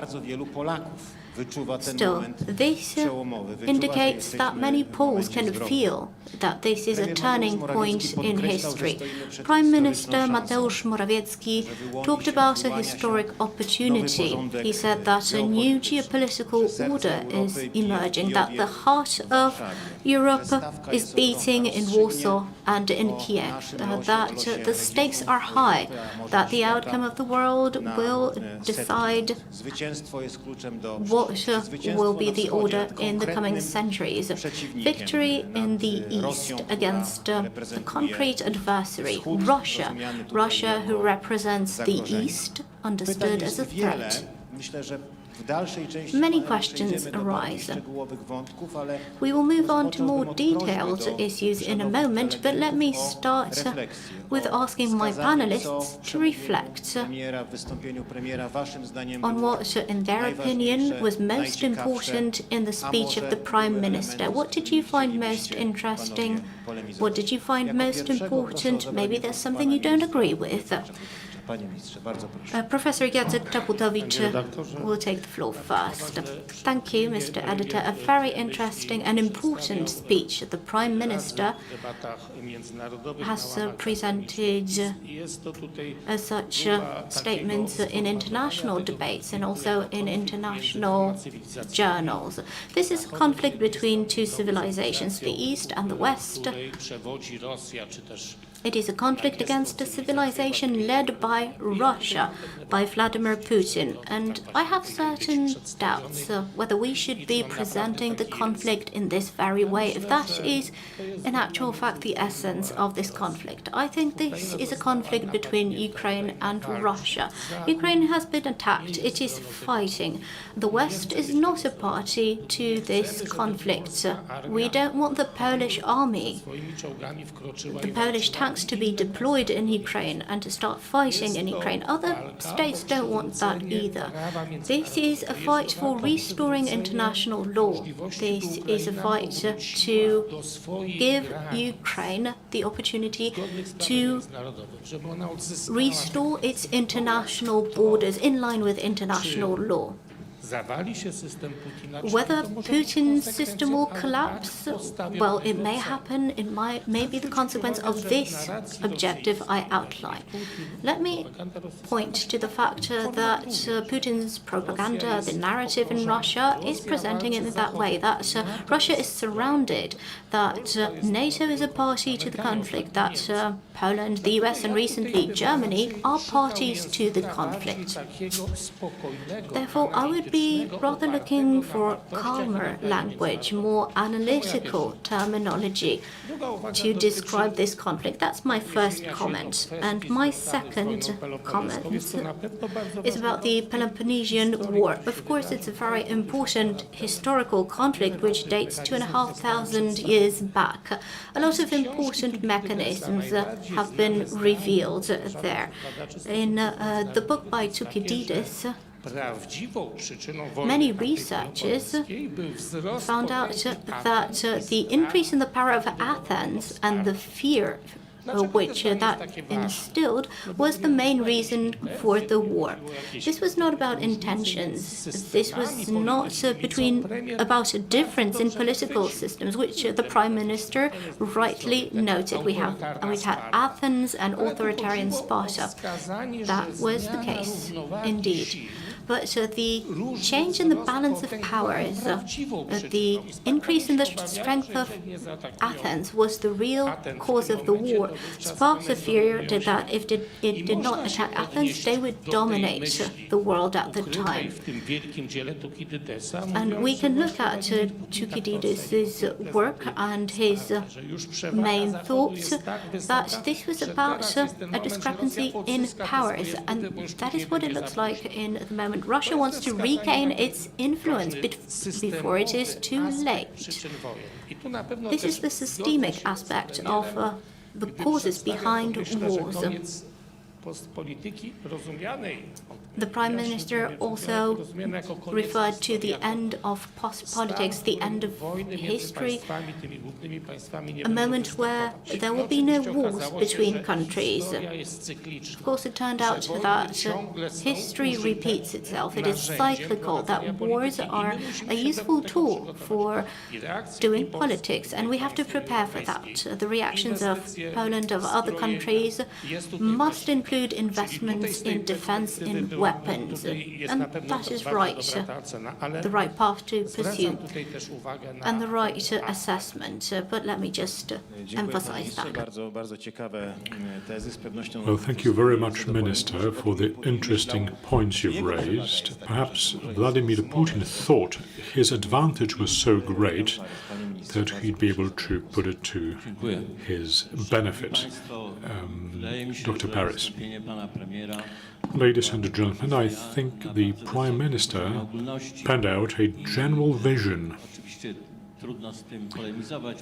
H: wyczuwa ten
G: Still,
H: moment
G: this
H: przełomowy. Wyczuwa, że
G: indicates that
H: jesteśmy
G: many
H: w
G: Poles can
H: momencie zwrotu.
G: feel that this is a
H: Premier
G: turning
H: Mateusz
G: point
H: Morawiecki
G: in
H: podkreślał, że
G: history.
H: stoimy przed
G: Prime Minister
H: historyczną
G: Mateusz Morawiecki talked about a historic opportunity. He said that a new geopolitical order is emerging, that the heart of Europe is beating in Warsaw and in Kiev, that the stakes are high, that the outcome of the world will decide
H: Zwycięstwo jest kluczem do
G: what
H: przyszłości.
G: will be the
H: Zwycięstwo na
G: order
H: wschodzie
G: in the coming
H: konkretnym
G: centuries.
H: przeciwnikiem
G: Victory in
H: nad
G: the East
H: Rosją, która
G: against a
H: reprezentuje
G: concrete adversary,
H: wschód,
G: Russia.
H: rozumiany tutaj
G: Russia, who
H: jako
G: represents the
H: zagrożenie.
G: East,
H: Pytań
G: understood as
H: jest
G: a
H: wiele.
G: threat.
H: Myślę, że w dalszej części
G: Many
H: panelu
G: questions
H: przejdziemy do bardziej
G: arise.
H: szczegółowych wątków, ale
G: We will move on to
H: rozpocząłbym
G: more
H: od prośby
G: detailed
H: do
G: issues in a
H: szanownych
G: moment, but let me
H: prelegentów o
G: start
H: refleksję,
G: with
H: o
G: asking my
H: wskazanie,
G: panelists
H: co
G: to
H: przemówieniu
G: reflect
H: premiera, w wystąpieniu premiera waszym zdaniem
G: on
H: było
G: what, in their opinion,
H: najważniejsze,
G: was most
H: najciekawsze,
G: important in the
H: a
G: speech of
H: może
G: the Prime
H: były
G: Minister.
H: elementy,
G: What
H: z
G: did you
H: którymi
G: find most
H: chcielibyście
G: interesting?
H: panowie polemizować?
G: What did you find
H: Jako
G: most
H: pierwszego
G: important?
H: proszę o
G: Maybe
H: zabranie
G: there's
H: głosu
G: something you
H: pana
G: don't agree
H: ministra.
G: with.
H: Panie ministrze, bardzo proszę.
G: Professor Jacek Czaputowicz will take the floor first. Thank you, Mr. Editor. A very interesting and important speech. The Prime Minister has presented such statements in international debates and also in international journals. This is a conflict between two civilizations, the East and the West. It is a conflict against a civilization led by Russia, by Vladimir Putin, and I have certain doubts whether we should be presenting the conflict in this very way, if that is in actual fact the essence of this conflict. I think this is a conflict between Ukraine and Russia. Ukraine has been attacked, it is fighting. The West is not a party to this conflict. We don't want the Polish army, the Polish tanks to be deployed in Ukraine and to start fighting in Ukraine. Other states don't want that either. This is a fight for restoring international law. This is a fight to give Ukraine the opportunity to restore its international borders in line with international law. Whether Putin's system will collapse, well, it may happen. It may be the consequence of this objective I outline. Let me point to the fact that Putin's propaganda, the narrative in Russia, is presenting it in that way, that Russia is surrounded, that NATO is a party to the conflict, that Poland, the US, and recently Germany are parties to the conflict. Therefore, I would be rather looking for calmer language, more analytical terminology to describe this conflict. That's my first comment. And my second comment is about the Peloponnesian War. Of course, it's a very important historical conflict which dates 2,500 years back. A lot of important mechanisms have been revealed there. In the book by Thucydides, many researchers found out that the increase in the power of Athens and the fear which that instilled was the main reason for the war. This was not about intentions. This was not about a difference in political systems, which the Prime Minister rightly noted. We had Athens and authoritarian Sparta. That was the case, indeed. But the change in the balance of powers, the increase in the strength of Athens was the real cause of the war. Sparta feared that if it did not attack Athens, they would dominate the world at the time. And we can look at Thucydides' work and his main thoughts that this was about a discrepancy in powers, and that is what it looks like in the moment. Russia wants to regain its influence before it is too late. This is the systemic aspect of the causes behind wars. The Prime Minister also referred to the end of post-politics, the end of history, a moment where there will be no wars between countries. Of course, it turned out that history repeats itself. It is cyclical, that wars are a useful tool for doing politics, and we have to prepare for that. The reactions of Poland, of other countries, must include investments in defense, in weapons, and that is right, the right path to pursue, and the right assessment. But let me just emphasize that.
B: Well, thank you very much, Minister, for the interesting points you've raised. Perhaps Vladimir Putin thought his advantage was so great that he'd be able to put it to his benefit. Dr. Paris. Ladies and gentlemen, I think the Prime Minister penned out a general vision,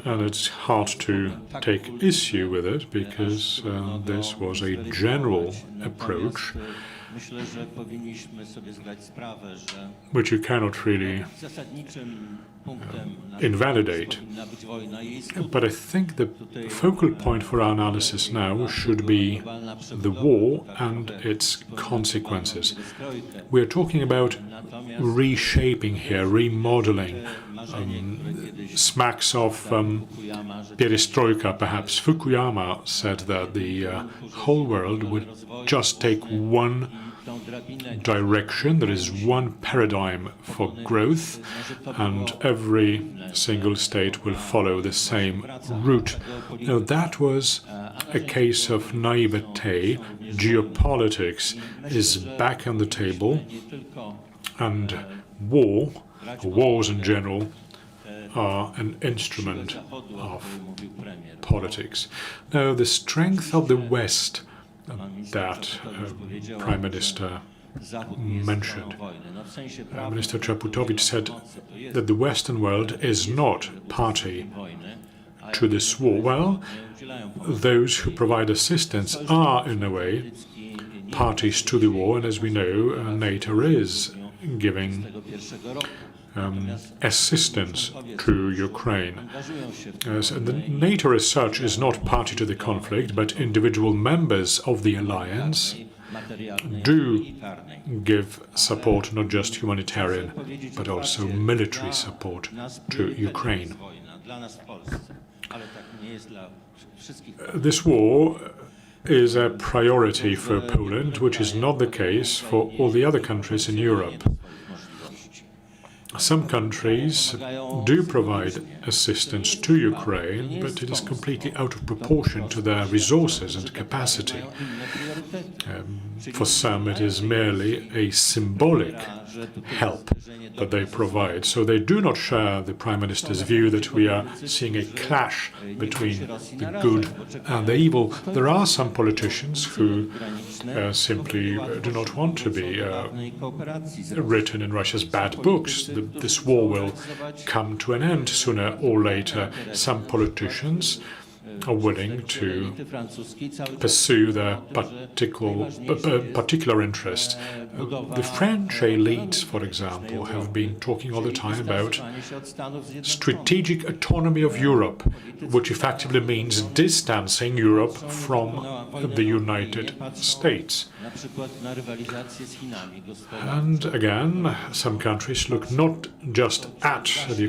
B: and it's hard to take issue with it because this was a general approach which you cannot really invalidate. But I think the focal point for our analysis now should be the war and its consequences. We're talking about reshaping here, remodeling, smacks of perestroika perhaps. Fukuyama said that the whole world would just take one direction, there is one paradigm for growth, and every single state will follow the same route. Now, that was a case of naivete. Geopolitics is back on the table, and wars in general, are an instrument of politics. Now, the strength of the West that Prime Minister mentioned. Minister Czaputowicz said that the Western world is not party to this war. Well, those who provide assistance are, in a way, parties to the war, and as we know, NATO is giving assistance to Ukraine. The NATO as such is not party to the conflict, but individual members of the alliance do give support, not just humanitarian, but also military support to Ukraine. This war is a priority for Poland, which is not the case for all the other countries in Europe. Some countries do provide assistance to Ukraine, but it is completely out of proportion to their resources and capacity. For some, it is merely a symbolic help that they provide. So they do not share the Prime Minister's view that we are seeing a clash between the good and the evil. There are some politicians who simply do not want to be written in Russia's bad books. This war will come to an end sooner or later. Some politicians are willing to pursue their particular interest. The French elites, for example, have been talking all the time about strategic autonomy of Europe, which effectively means distancing Europe from the United States. And again, some countries look not just at the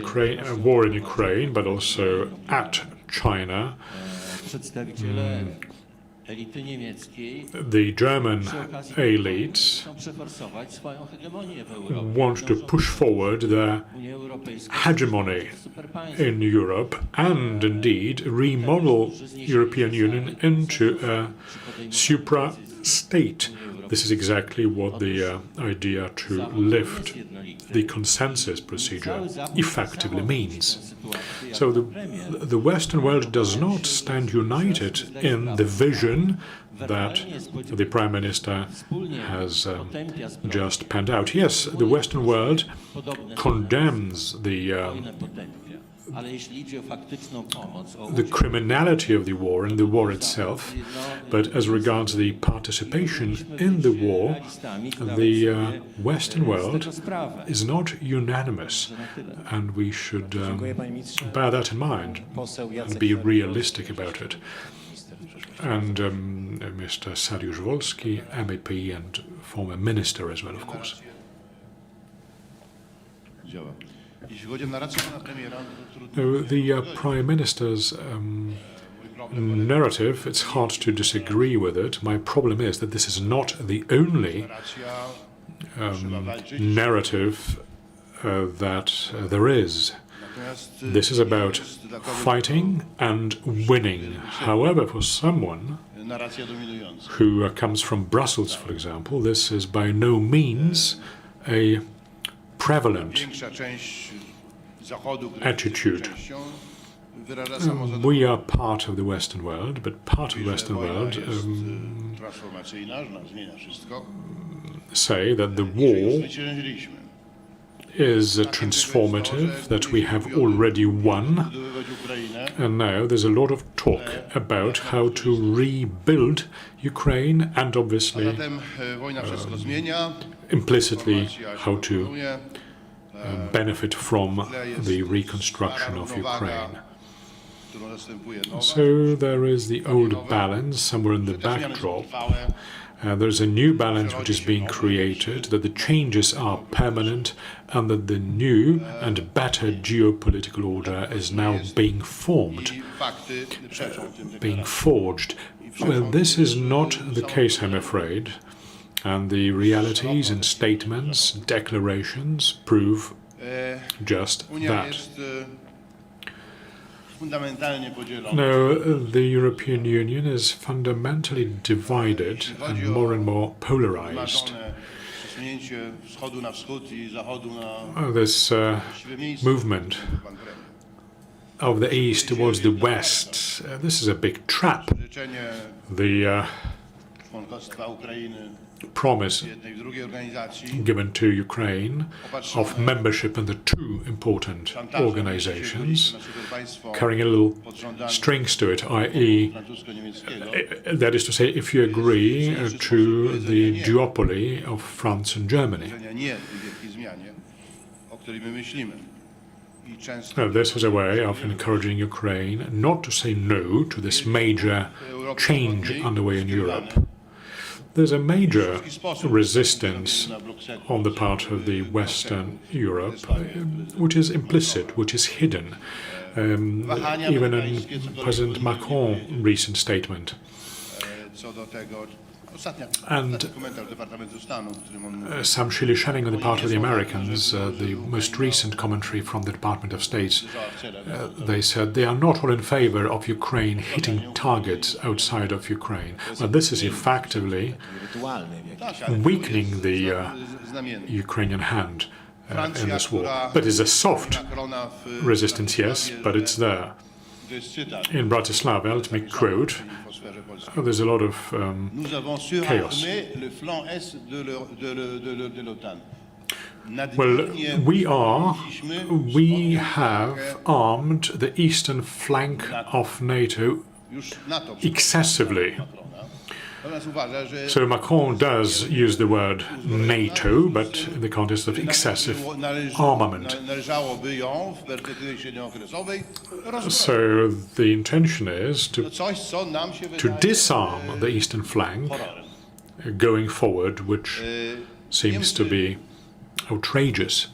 B: war in Ukraine, but also at China. The German elites want to push forward their hegemony in Europe and indeed remodel European Union into a supra-state. This is exactly what the idea to lift the consensus procedure effectively means. So the Western world does not stand united in the vision that the Prime Minister has just penned out. Yes, the Western world condemns the
C: Ale jeśli idzie o faktyczną pomoc, o
B: the criminality of the war and the war itself, but as regards the participation in the war, the Western world is not unanimous, and we should bear that in mind and be realistic about it. And Mr. Saryusz-Wolski, MEP and former minister as well, of course. The Prime Minister's narrative, it's hard to disagree with it. My problem is that this is not the only narrative that there is. This is about fighting and winning. However, for someone who comes from Brussels, for example, this is by no means a prevalent attitude. We are part of the Western world, but part of the Western world say that the war is transformative, that we have already won, and now there's a lot of talk about how to rebuild Ukraine and obviously implicitly how to benefit from the reconstruction of Ukraine. So there is the old balance somewhere in the backdrop. There's a new balance which is being created, that the changes are permanent and that the new and better geopolitical order is now being formed, being forged. Well, this is not the case, I'm afraid, and the realities and statements, declarations prove just that. No, the European Union is fundamentally divided and more polarized. This movement of the East towards the West, this is a big trap. The promise given to Ukraine of membership in the two important organizations, carrying a little strings to it, i.e., that is to say, if you agree to the duopoly of France and Germany. This is a way of encouraging Ukraine not to say no to this major change underway in Europe. There's a major resistance on the part of the Western Europe, which is implicit, which is hidden, even in President Macron's recent statement. And some shilly-shelling on the part of the Americans, the most recent commentary from the Department of State, they said they are not all in favor of Ukraine hitting targets outside of Ukraine. But this is effectively weakening the Ukrainian hand in this war. But it's a soft resistance, yes, but it's there. In Bratislava, let me quote, there's a lot of chaos. Well, we have armed the eastern flank of NATO excessively. So Macron does use the word NATO, but in the context of excessive armament. So the intention is to disarm the eastern flank going forward, which seems to be outrageous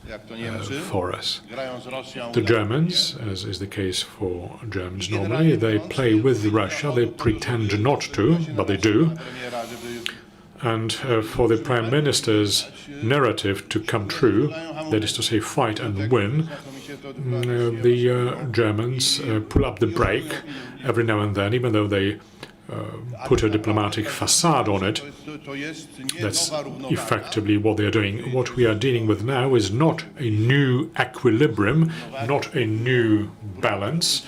B: for us. The Germans, as is the case for Germans normally, they play with Russia, they pretend not to, but they do. And for the Prime Minister's narrative to come true, that is to say fight and win, the Germans pull up the brake every now and then, even though they put a diplomatic facade on it. That's effectively what they're doing. What we are dealing with now is not a new equilibrium, not a new balance.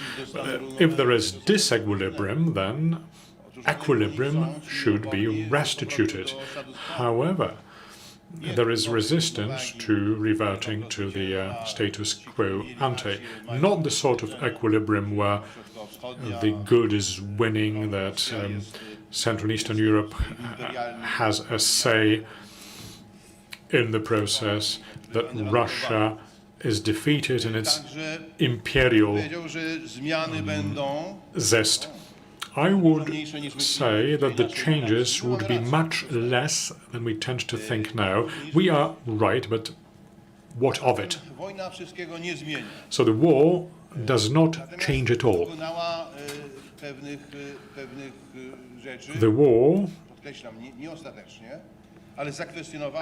B: If there is disequilibrium, then equilibrium should be restituted. However, there is resistance to reverting to the status quo ante, not the sort of equilibrium where the good is winning, that Central and Eastern Europe has a say in the process, that Russia is defeated in its imperial zest. I would say that the changes would be much less than we tend to think now. We are right, but what of it? So the war does not change at all. The war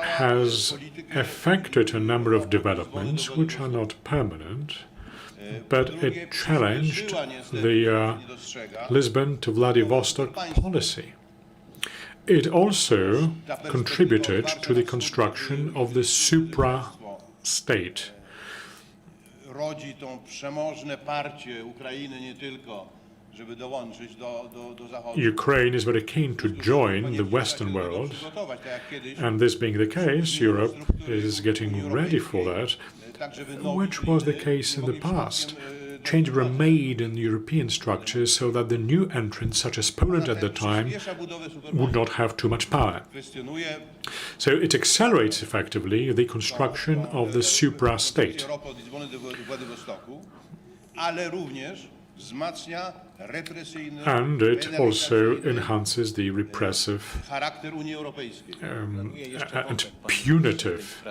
B: has affected a number of developments which are not permanent, but it challenged the Lisbon to Vladivostok policy. It also contributed to the construction of the supra-state. Ukraine is very keen to join the Western world, and this being the case, Europe is getting ready for that, which was the case in the past. Changes were made in European structures so that the new entrants, such as Poland at the time, would not have too much power. So it accelerates effectively the construction of the supra-state. And it also enhances the repressive and punitive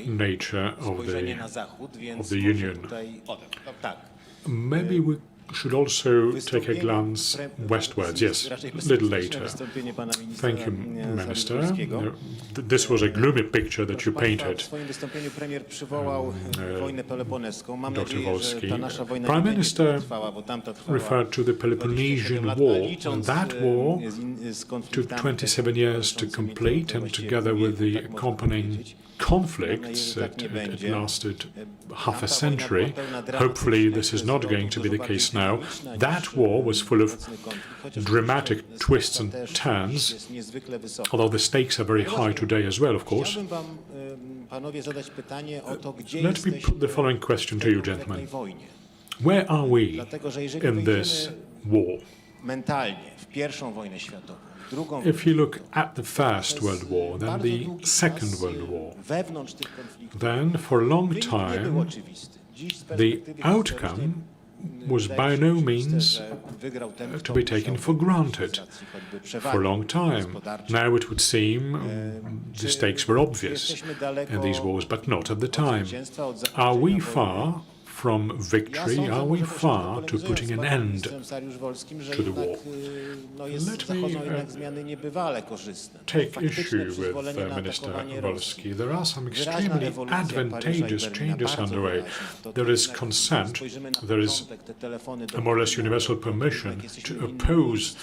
B: nature of the Union. Maybe we should also take a glance westwards. Yes, a little later. Thank you, Minister. This was a gloomy picture that you painted, Dr. Wolski. Prime Minister referred to the Peloponnesian War, and that war took 27 years to complete, and together with the accompanying conflicts, it lasted half a century. Hopefully this is not going to be the case now. That war was full of dramatic twists and turns, although the stakes are very high today as well, of course. Let me put the following question to you, gentlemen. Where are we in this war? If you look at the First World War, then the Second World War, then for a long time the outcome was by no means to be taken for granted. For a long time. Now it would seem the stakes were obvious in these wars, but not at the time. Are we far from victory? Are we far to putting an end to the war? Let me take issue with Minister Wolski. There are some extremely advantageous changes underway. There is consent, there is a more or less universal permission to oppose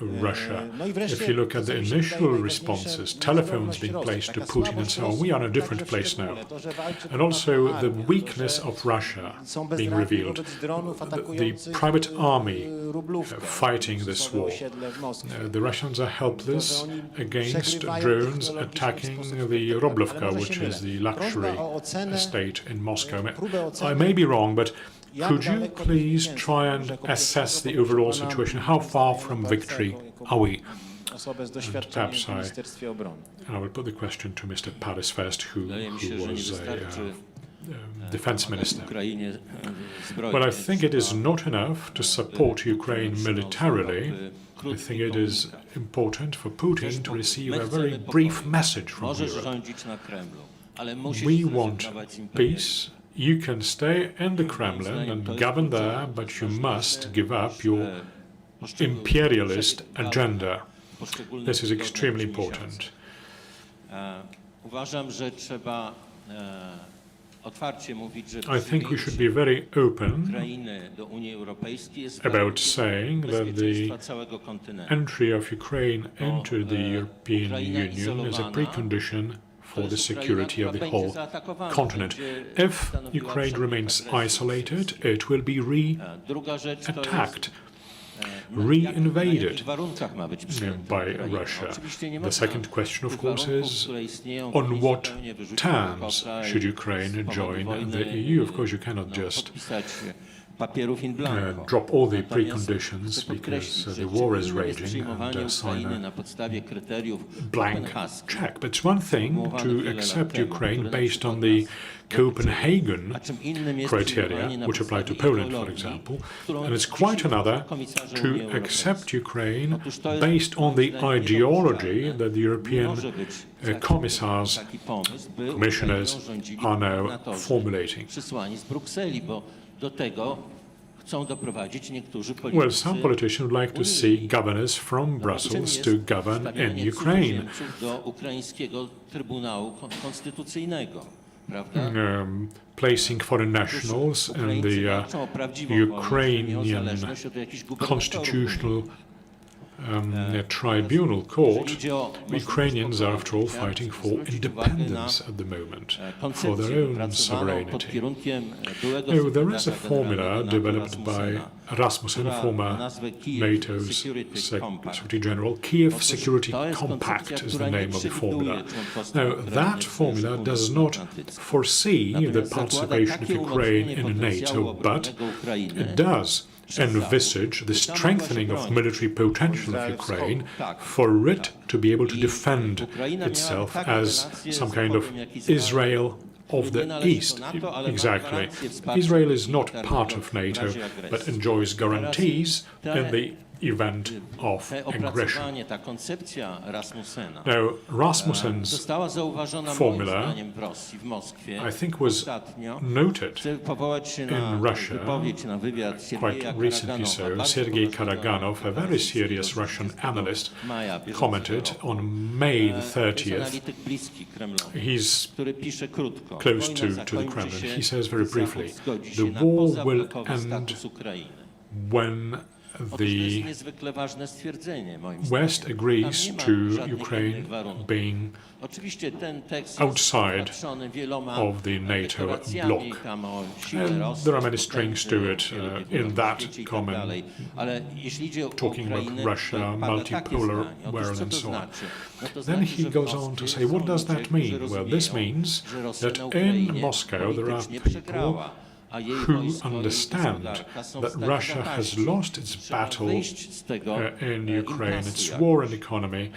B: Russia. If you look at the initial responses, telephones being placed to Putin and so on, we are in a different place now. And also the weakness of Russia being revealed. The private army fighting this war. The Russians are helpless against drones attacking the Roblovka, which is the luxury estate in Moscow. I may be wrong, but could you please try and assess the overall situation? How far from victory are we? And perhaps I will put the question to Mr. Paris first, who was a defense minister. Well, I think it is not enough to support Ukraine militarily. I think it is important for Putin to receive a very brief message from Europe. We want peace. You can stay in the Kremlin and govern there, but you must give up your imperialist agenda. This is extremely important. I think we should be very open about saying that the entry of Ukraine into the European Union is a precondition for the security of the whole continent. If Ukraine remains isolated, it will be re-attacked. re-invaded
C: warunkach ma być przyjęta
B: by
C: Ukraina?
B: Russia.
C: Oczywiście nie
B: The
C: można
B: second question, of
C: tych
B: course,
C: warunków,
B: is
C: które istnieją,
B: on
C: Komisja
B: what
C: zupełnie wyrzuciła do
B: terms
C: kosza
B: should
C: i
B: Ukraine
C: z powodu
B: join
C: wojny,
B: the EU? Of course, you cannot just
C: podpisać papierów in blanco.
B: drop all the
C: Natomiast
B: preconditions
C: chcę podkreślić,
B: because
C: że
B: the war is
C: innym jest
B: raging
C: przyjmowanie
B: and sign
C: Ukrainy
B: a
C: na podstawie kryteriów
B: blank
C: kopenhaskich,
B: check. But it's one thing to accept Ukraine based on the Copenhagen
C: a czym innym jest
B: criteria,
C: przyjmowanie na
B: which apply to
C: podstawie
B: Poland, for
C: ideologii,
B: example,
C: którą
B: and it's quite
C: dzisiaj
B: another
C: komisarze
B: to
C: Unii
B: accept
C: Europejskiej.
B: Ukraine
C: Otóż to jest
B: based on the
C: moim zdaniem
B: ideology
C: niedopuszczalne.
B: that the
C: Nie
B: European
C: może być
B: commissars,
C: taki pomysł, by
B: commissioners
C: Ukrainą rządzili
B: are now
C: gubernatorzy
B: formulating.
C: przysłani z Brukseli, bo do tego chcą doprowadzić niektórzy
B: Well,
C: politycy
B: some politicians would like to see governors from Brussels to govern in Ukraine,
C: do ukraińskiego Trybunału Konstytucyjnego, prawda?
B: placing foreign nationals in
C: Ukraińcy
B: the
C: walczą o prawdziwą wolność, nie o
B: Ukrainian
C: zależność od jakichś gubernatorów
B: constitutional
C: unijnych.
B: tribunal court.
C: Jeżeli chodzi o
B: Ukrainians are, after all,
C: chciałem
B: fighting for
C: zwrócić uwagę na
B: independence at the moment, for
C: koncepcję
B: their own
C: wypracowaną pod
B: sovereignty.
C: kierunkiem byłego
B: No, there is a
C: sekretarza
B: formula
C: generalnego
B: developed by
C: Rasmussena,
B: Rasmussen,
C: która
B: former
C: nazwę Kiev
B: NATO's
C: Security Compact.
B: Secretary General. Kiev
C: Otóż
B: Security
C: to jest
B: Compact
C: koncepcja,
B: is the
C: która nie
B: name of the
C: przewiduje
B: formula.
C: członkostwa
B: Now,
C: Ukrainy
B: that
C: w
B: formula
C: Związku
B: does not
C: Północnoatlantyckim.
B: foresee the
C: Natomiast zakłada
B: participation of
C: takie
B: Ukraine
C: umocnienie
B: in
C: potencjału
B: NATO, but
C: obronnego Ukrainy
B: it does envisage the strengthening of military potential of Ukraine for it to be able to defend itself as some kind of Israel of the East. Exactly. Israel is not part of NATO, but enjoys guarantees in the event of aggression.
C: Opracowanie, ta koncepcja Rasmussena
B: Now, Rasmussen's
C: została zauważona
B: formula,
C: moim zdaniem w Rosji, w Moskwie.
B: I think, was
C: Ostatnio
B: noted
C: chcę powołać się
B: in
C: na
B: Russia
C: wypowiedź, na wywiad Siergieja
B: quite recently. So,
C: Karaganowa,
B: Sergei
C: bardzo
B: Karaganov, a very serious Russian analyst,
C: maja bieżącego
B: commented
C: roku.
B: on May the
C: To jest
B: 30th.
C: analityk bliski Kremlowi,
B: He's
C: który pisze krótko.
B: close
C: Wojna
B: to the
C: zakończy
B: Kremlin.
C: się,
B: He says very briefly,
C: Zachód zgodzi
B: the
C: się na
B: war will
C: pozablokowy
B: end
C: status Ukrainy.
B: when
C: Otóż to jest
B: the
C: niezwykle ważne stwierdzenie, moim
B: West
C: zdaniem.
B: agrees
C: Tam nie ma
B: to
C: żadnych
B: Ukraine
C: innych warunków.
B: being
C: Oczywiście ten tekst
B: outside
C: jest opatrzony wieloma
B: of the NATO
C: deklaracjami
B: bloc.
C: tam o sile
B: And
C: Rosji,
B: there are many
C: potędzy,
B: strings to it,
C: wielkiej
B: in that
C: świecie i tak
B: common
C: dalej. Ale jeśli idzie o
B: talking about
C: Ukrainę,
B: Russia,
C: to pada
B: multipolar
C: takie zdanie.
B: world
C: Otóż co
B: and
C: to
B: so on.
C: znaczy? No to
B: Then
C: znaczy,
B: he
C: że w
B: goes on
C: Moskwie
B: to say, what
C: są
B: does that
C: ludzie, którzy
B: mean? Well, this
C: rozumieją,
B: means
C: że Rosja
B: that
C: na
B: in
C: Ukrainie
B: Moscow there are
C: politycznie
B: people
C: przegrała, a jej
B: who
C: wojsko i
B: understand
C: gospodarka są w
B: that
C: stanie
B: Russia has
C: zapaści.
B: lost its
C: Trzeba
B: battle
C: wyjść z tego
B: in Ukraine,
C: impasu
B: its
C: jakby.
B: war and economy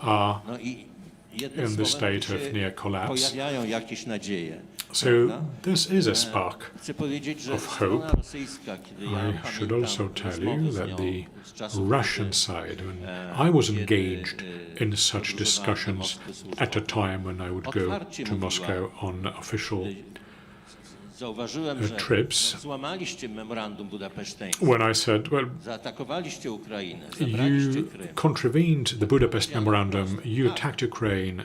B: are
C: No i jednym
B: in the
C: słowem,
B: state
C: tu
B: of
C: się
B: near collapse.
C: pojawiają jakieś nadzieje.
B: So
C: prawda?
B: this is a spark.
C: Chcę powiedzieć, że
B: of
C: strona
B: hope.
C: rosyjska, kiedy ja
B: I should
C: pamiętam
B: also tell
C: rozmowy
B: you
C: z
B: that
C: nią
B: the
C: z czasów,
B: Russian
C: kiedy,
B: side, when I was engaged in such
C: podróżowałem do
B: discussions
C: Moskwy służbowo,
B: at a time when I would go
C: Otwarcie
B: to
C: mówiła,
B: Moscow on official
C: zauważyłem, że
B: trips,
C: złamaliście memorandum budapeszteńskie,
B: when I said, well,
C: zaatakowaliście Ukrainę, zabraliście
B: you
C: Krym.
B: contravened the Budapest Memorandum, you attacked Ukraine,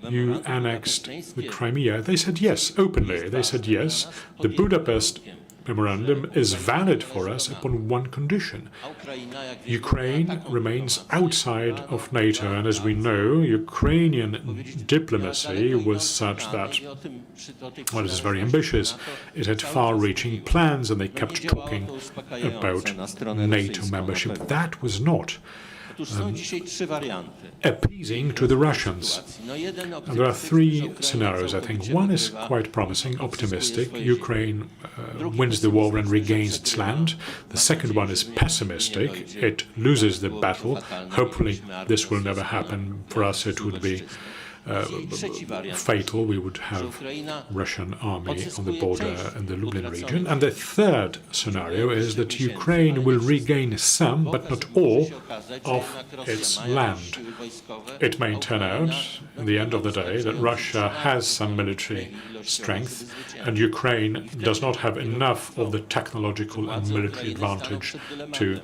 B: you annexed the Crimea. They said yes, openly. They said yes, the Budapest Memorandum is valid for us upon one condition.
C: A Ukraina, jak wiemy,
B: Ukraine
C: taką
B: remains
C: dyplomację
B: outside
C: miała,
B: of NATO, and as we know, Ukrainian diplomacy was such that, well, it is very ambitious. It had far-reaching plans, and they kept talking about NATO membership. That was not
C: Otóż są dzisiaj trzy warianty.
B: appeasing to the Russians.
C: No jeden
B: And there are
C: optymistyczny,
B: three
C: że Ukraina
B: scenarios, I think.
C: całkowicie
B: One is
C: wygrywa,
B: quite promising, optimistic. Ukraine
C: Drugi
B: wins the war and
C: pesymistyczny, że
B: regains its
C: przegrywa.
B: land. The second one is pessimistic. It loses the battle. Hopefully this will never happen. For us it would be fatal. We would have Russian army on the border in the Lublin region. And the third scenario is that Ukraine will regain some, but not all, of its land. It may turn out, in the end of the day, that Russia has some military strength, and Ukraine does not have enough of the technological and military advantage to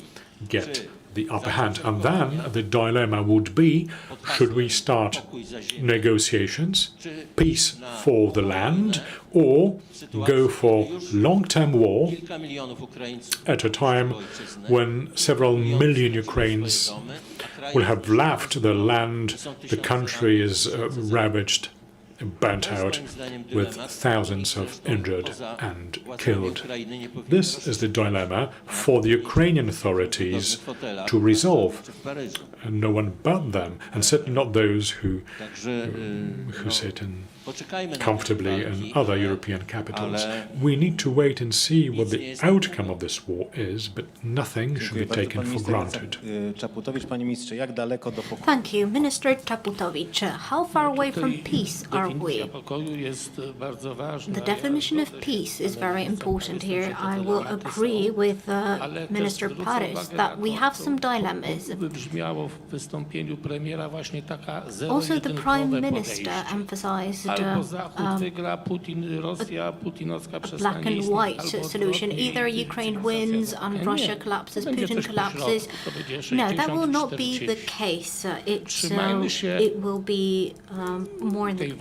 B: get the upper hand. And then the dilemma would be, should we start negotiations, peace for the land, or go for long-term war at a time when several million Ukrainians will have left the land, the country is ravaged burnt out with thousands of injured and killed. This is the dilemma for the Ukrainian authorities to resolve, and no one but them, and certainly not those who sit comfortably in other European capitals. We need to wait and see what the outcome of this war is, but nothing should be taken for granted.
H: Czaputowicz, panie ministrze, jak daleko do pokoju?
G: Thank you. Minister Czaputowicz, how far away from peace are we? The definition of peace is very important here. I will agree with Minister Paris that we have some dilemmas. Also, the Prime Minister emphasized a black and white solution. Either Ukraine wins and Russia collapses, Putin collapses. No, that will not be the case. It will be more than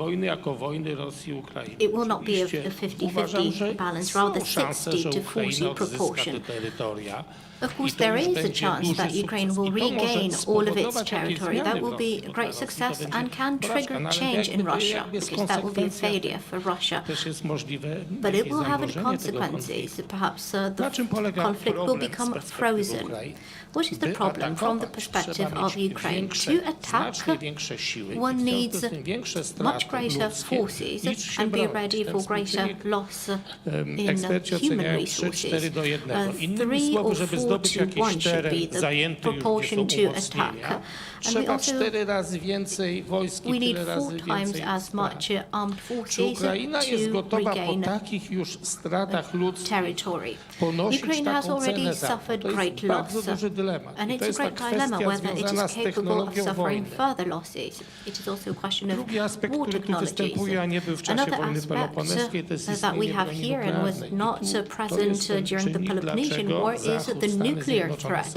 G: it will not be a 50-50 balance, rather 60 to 40 proportion. Of course, there is a chance that Ukraine will regain all of its territory. That will be a great success and can trigger change in Russia, because that will be a failure for Russia. But it will have consequences. Perhaps the conflict will become frozen. What is the problem from the perspective of Ukraine? To attack, one needs much greater forces and be ready for greater loss in human resources. 3 or 4 to 1 should be the proportion to attack. And we need 4 times as much armed forces to regain territory. Ukraine has already suffered great loss, and it's a great dilemma whether it is capable of suffering further losses. It is also a question of war technologies. Another aspect that we have here and was not present during the Peloponnesian War is the nuclear threat.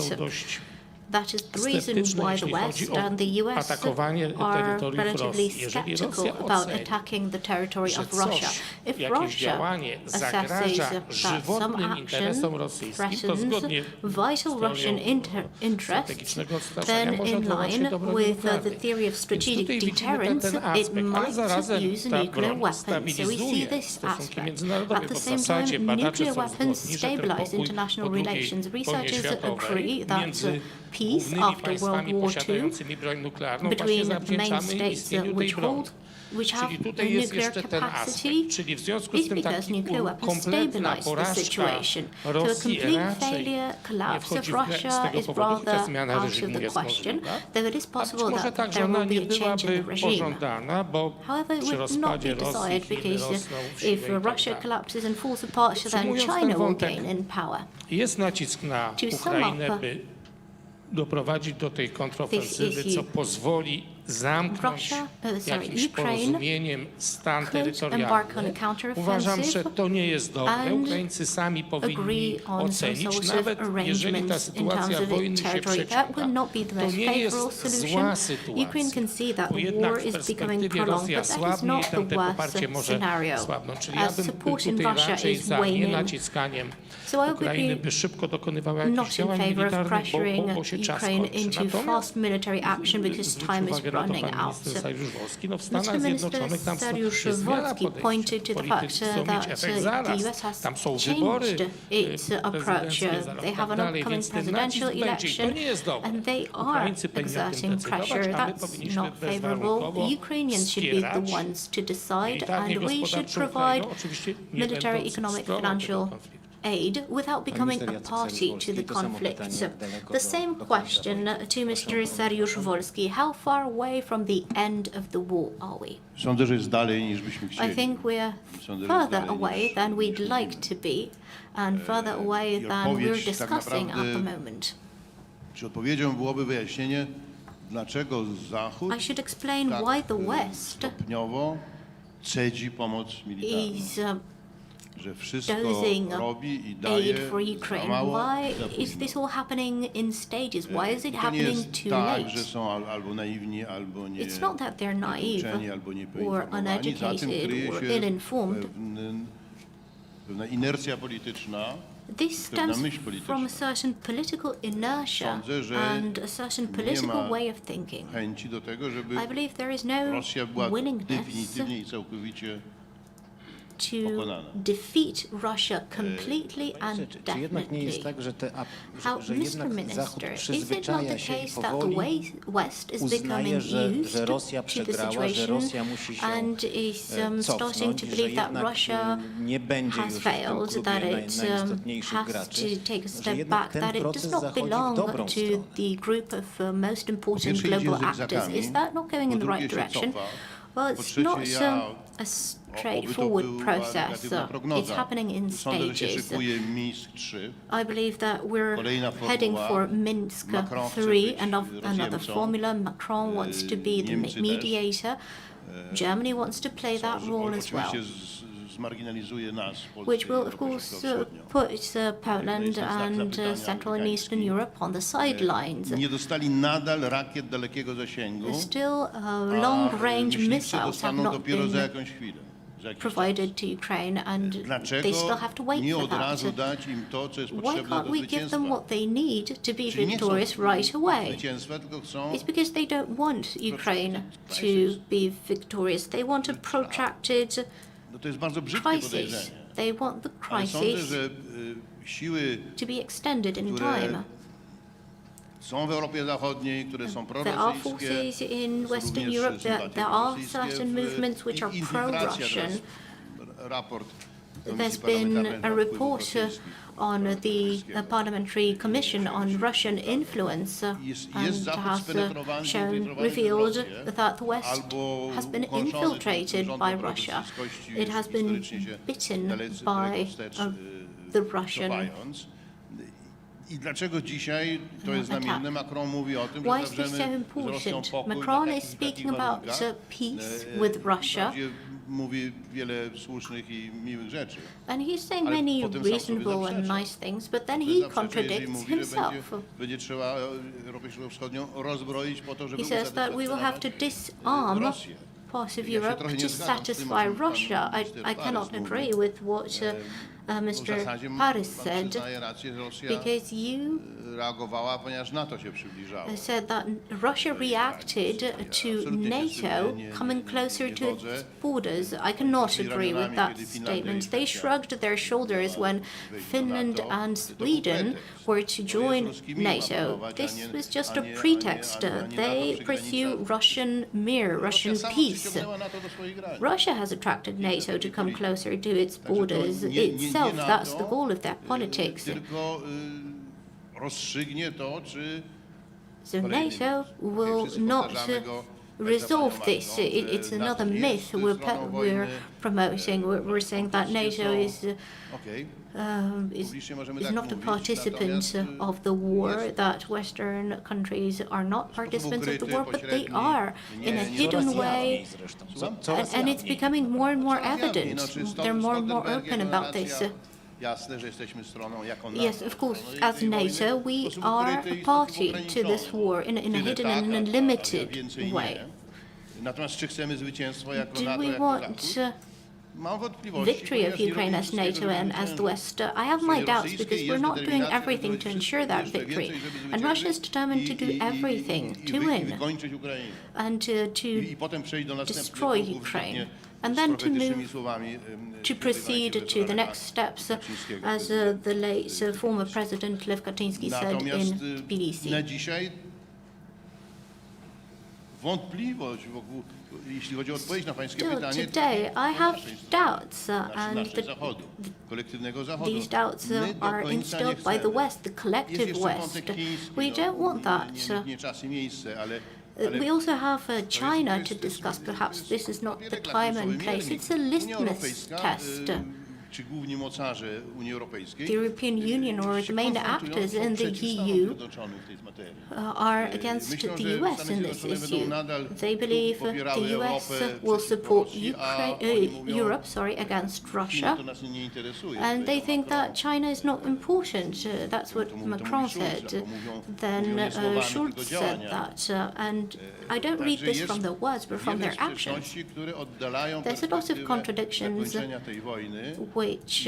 G: That is the reason why the West and the US are relatively skeptical about attacking the territory of Russia. If Russia assesses that some action threatens vital Russian interests, then in line with the theory of strategic deterrence, it might use nuclear weapons. So we see this aspect. At the same time, nuclear weapons stabilize international relations. Researchers agree that peace after World War II between the main states which have nuclear capacity is because nuclear weapons stabilize the situation. So a complete failure, collapse of Russia is rather out of the question, though it is possible that there will be a change in the regime. However, it would not be desired because if Russia collapses and falls apart, then China will gain in power. To sum up,
I: doprowadzić do tej kontrofensywy, co pozwoli zamknąć jakimś porozumieniem stan terytorialny. Uważam, że to nie jest dobre. Ukraińcy sami powinni ocenić, nawet jeżeli ta sytuacja wojny się przeciąga. To nie jest zła sytuacja, bo jednak w perspektywie Rosja słabnie i tam te poparcie może słabnąć. Czyli ja bym tutaj raczej za nienaciskaniem Ukrainy, by szybko dokonywała jakichś działań militarnych, bo się czas kończy. Natomiast
G: running out. Mr. Minister Saryusz-Wolski pointed to the fact that the US has changed its approach. They have an upcoming presidential election and they are exerting pressure. That's not favorable. The Ukrainians should be the ones to decide, and we should provide military, economic, financial aid without becoming a party to the conflict. The same question to Mr. Saryusz-Wolski. How far away from the end of the war are we? I think we're further away than we'd like to be and further away than we're discussing at the moment. I should explain why the West is dosing aid for Ukraine. Why is this all happening in stages? Why is it happening too late? It's not that they're naive or uneducated or ill-informed. This
J: pewna
G: stems
J: myśl
G: from a
J: polityczna.
G: certain political inertia
J: Sądzę, że
G: and a certain
J: nie
G: political
J: ma
G: way of thinking.
J: chęci do tego, żeby
G: I believe there is no
J: Rosja była
G: willingness
J: definitywnie i całkowicie
G: to
J: pokonana.
G: defeat Russia completely and
H: Czy jednak nie jest
G: definitely.
H: tak, że,
G: How,
H: że
G: Mr.
H: jednak Zachód
G: Minister, is it not
H: przyzwyczaja
G: the
H: się i
G: case that the
H: powoli
G: West is
H: uznaje,
G: becoming
H: że
G: used
H: Rosja
G: to the
H: przegrała, że
G: situation
H: Rosja musi się
G: and is starting
H: cofnąć,
G: to
H: że
G: believe that
H: jednak
G: Russia
H: nie będzie
G: has
H: już w tym
G: failed,
H: klubie
G: that it
H: najistotniejszych
G: has
H: graczy,
G: to take a
H: że
G: step
H: jednak
G: back,
H: ten
G: that it does
H: proces
G: not
H: zachodzi w
G: belong
H: dobrą
G: to
H: stronę.
G: the group of most important
J: pierwsze
G: global
J: idzie z
G: actors.
J: egzakami,
G: Is that not going in
J: po
G: the
J: drugie
G: right
J: się
G: direction?
J: cofa,
G: Well,
J: po
G: it's
J: trzecie
G: not a straightforward
J: była
G: process.
J: negatywna prognoza.
G: It's happening in
J: Sądzę, że się
G: stages.
J: szykuje Minsk 3.
G: I believe that we're
J: Kolejna formuła.
G: heading for Minsk
J: Macron chce
G: 3
J: być
G: and another
J: rozjemcą.
G: formula. Macron wants to be the
J: Niemcy też.
G: mediator. Germany wants to play that role as well,
J: Oczywiście zmarginalizuje nas, Polskę,
G: which will, of
J: Europę
G: course,
J: Środkowo-Wschodnią.
G: put Poland and Central and Eastern Europe on the sidelines.
J: Nie dostali nadal rakiet dalekiego zasięgu,
G: Still, long-range
J: myśliwcy
G: missiles have
J: dostaną
G: not
J: dopiero za
G: been
J: jakąś chwilę. za jakiś czas.
G: provided to Ukraine, and
J: Dlaczego
G: they still have to wait
J: nie
G: for
J: od
G: that.
J: razu dać im to, co jest
G: Why
J: potrzebne
G: can't
J: do
G: we give them
J: zwycięstwa?
G: what they need to be
J: Czyli nie chcą
G: victorious right away?
J: zwycięstwa, tylko chcą
G: It's because they don't want Ukraine to be victorious. They want a protracted
J: no to jest bardzo brzydkie
G: crisis.
J: podejrzenie.
G: They want the
J: Ale sądzę,
G: crisis
J: że siły,
G: to be extended in
J: które
G: time.
J: są w Europie Zachodniej, które są
G: There are
J: prorosyjskie,
G: forces in Western
J: również
G: Europe,
J: sympatie
G: there are
J: rosyjskie,
G: certain movements which are
J: infiltracja
G: pro-Russian.
J: teraz, raport
G: There's
J: Komisji
G: been
J: Parlamentarnej
G: a
J: do Wpływów
G: report
J: Rosyjskich.
G: on the Parliamentary Commission on Russian influence
J: Jest
G: and
J: Zachód
G: has
J: spenetrowany,
G: shown,
J: infiltrowany przez
G: revealed
J: Rosję,
G: that the West
J: albo
G: has been
J: ukończony tym
G: infiltrated
J: rządem
G: by Russia.
J: prorosyjskości
G: It has been
J: historycznie się
G: bitten
J: dalece
G: by
J: wstecz,
G: the Russian.
J: cofając. I dlaczego dzisiaj to jest
G: attack.
J: znamienne? Macron mówi o tym,
G: Why
J: że
G: is this
J: zawrzemy
G: so
J: z Rosją
G: important?
J: pokój
G: Macron
J: na
G: is
J: takich
G: speaking about
J: warunkach.
G: peace with Russia,
J: Wprawdzie mówi wiele słusznych i miłych rzeczy.
G: and he's saying
J: Ale
G: many
J: potem sam sobie
G: reasonable and
J: zaprzecza.
G: nice things, but then
J: To
G: he
J: jest zawsze, jeżeli
G: contradicts
J: mówi, że
G: himself.
J: będzie trzeba Europę Środkowo-Wschodnią rozbroić po to, żeby
G: He says that we will have to disarm
J: Rosję.
G: parts of
J: Ja się
G: Europe
J: trochę nie
G: to
J: zgadzam z tym, o
G: satisfy
J: czym pan
G: Russia.
J: minister
G: I cannot
J: Paris
G: agree
J: mówił.
G: with what
J: W
G: Mr.
J: zasadzie
G: Paris
J: pan
G: said,
J: przyznaje rację, że Rosja
G: because you
J: reagowała, ponieważ NATO się przybliżało.
G: said that Russia reacted to NATO coming closer to its borders. I cannot agree with that statement. They shrugged their shoulders when Finland and Sweden were to join NATO. This was just a pretext. They pursue Russian
J: Rosja sama
G: peace.
J: przyciągnęła NATO do swoich granic.
G: Russia has attracted NATO to come closer to its borders itself. That's the goal of their politics.
J: Tylko rozstrzygnie to, czy
G: So NATO will not resolve this. It's another myth we're promoting. We're saying that NATO is not a participant of the war, that Western countries are not participants of the war, but they are in a hidden way, and it's becoming more and more evident. They're more and more open about this.
J: Jasne, że jesteśmy stroną jako NATO.
G: Yes, of course, as NATO, we are a party to this war in a hidden and in a limited way.
J: Natomiast czy chcemy zwycięstwa jako
G: Do
J: NATO,
G: we
J: jako
G: want
J: Zachód? Mam wątpliwości,
G: victory of
J: ponieważ nie
G: Ukraine
J: robimy
G: as
J: wszystkiego,
G: NATO
J: żeby
G: and as the
J: zwyciężyć.
G: West? I have my doubts because we're not doing everything to ensure that victory. And Russia is determined to do everything to win
J: wykończyć Ukrainę.
G: and to
J: I potem przejść do następnych
G: destroy
J: kroków,
G: Ukraine,
J: zgodnie
G: and
J: z
G: then to
J: profetycznymi
G: move
J: słowami,
G: to proceed to the next steps, as the late former President Lew Kaczyński said
J: Natomiast
G: in Tbilisi.
J: na dzisiaj wątpliwość wokół, jeśli chodzi o odpowiedź na pańskie
G: Still,
J: pytanie,
G: today I have doubts, and
J: naszej Zachodu, kolektywnego Zachodu.
G: these doubts
J: My do
G: are
J: końca nie
G: instilled by the
J: chcemy.
G: West, the
J: Jest
G: collective
J: jeszcze
G: West.
J: wątek chiński,
G: We don't want that.
J: Nie czas i miejsce, ale
G: We also have China to discuss. Perhaps this is not the time and place. It's a litmus test.
J: Czy główni mocarze Unii Europejskiej
G: The European Union or the main actors in the EU are against the US in this issue. They believe the US will support Europe against Russia, and they think that China is not important. That's what Macron said. Then Schulz said that, and I don't read this from their words, but from their actions. There's a lot of contradictions which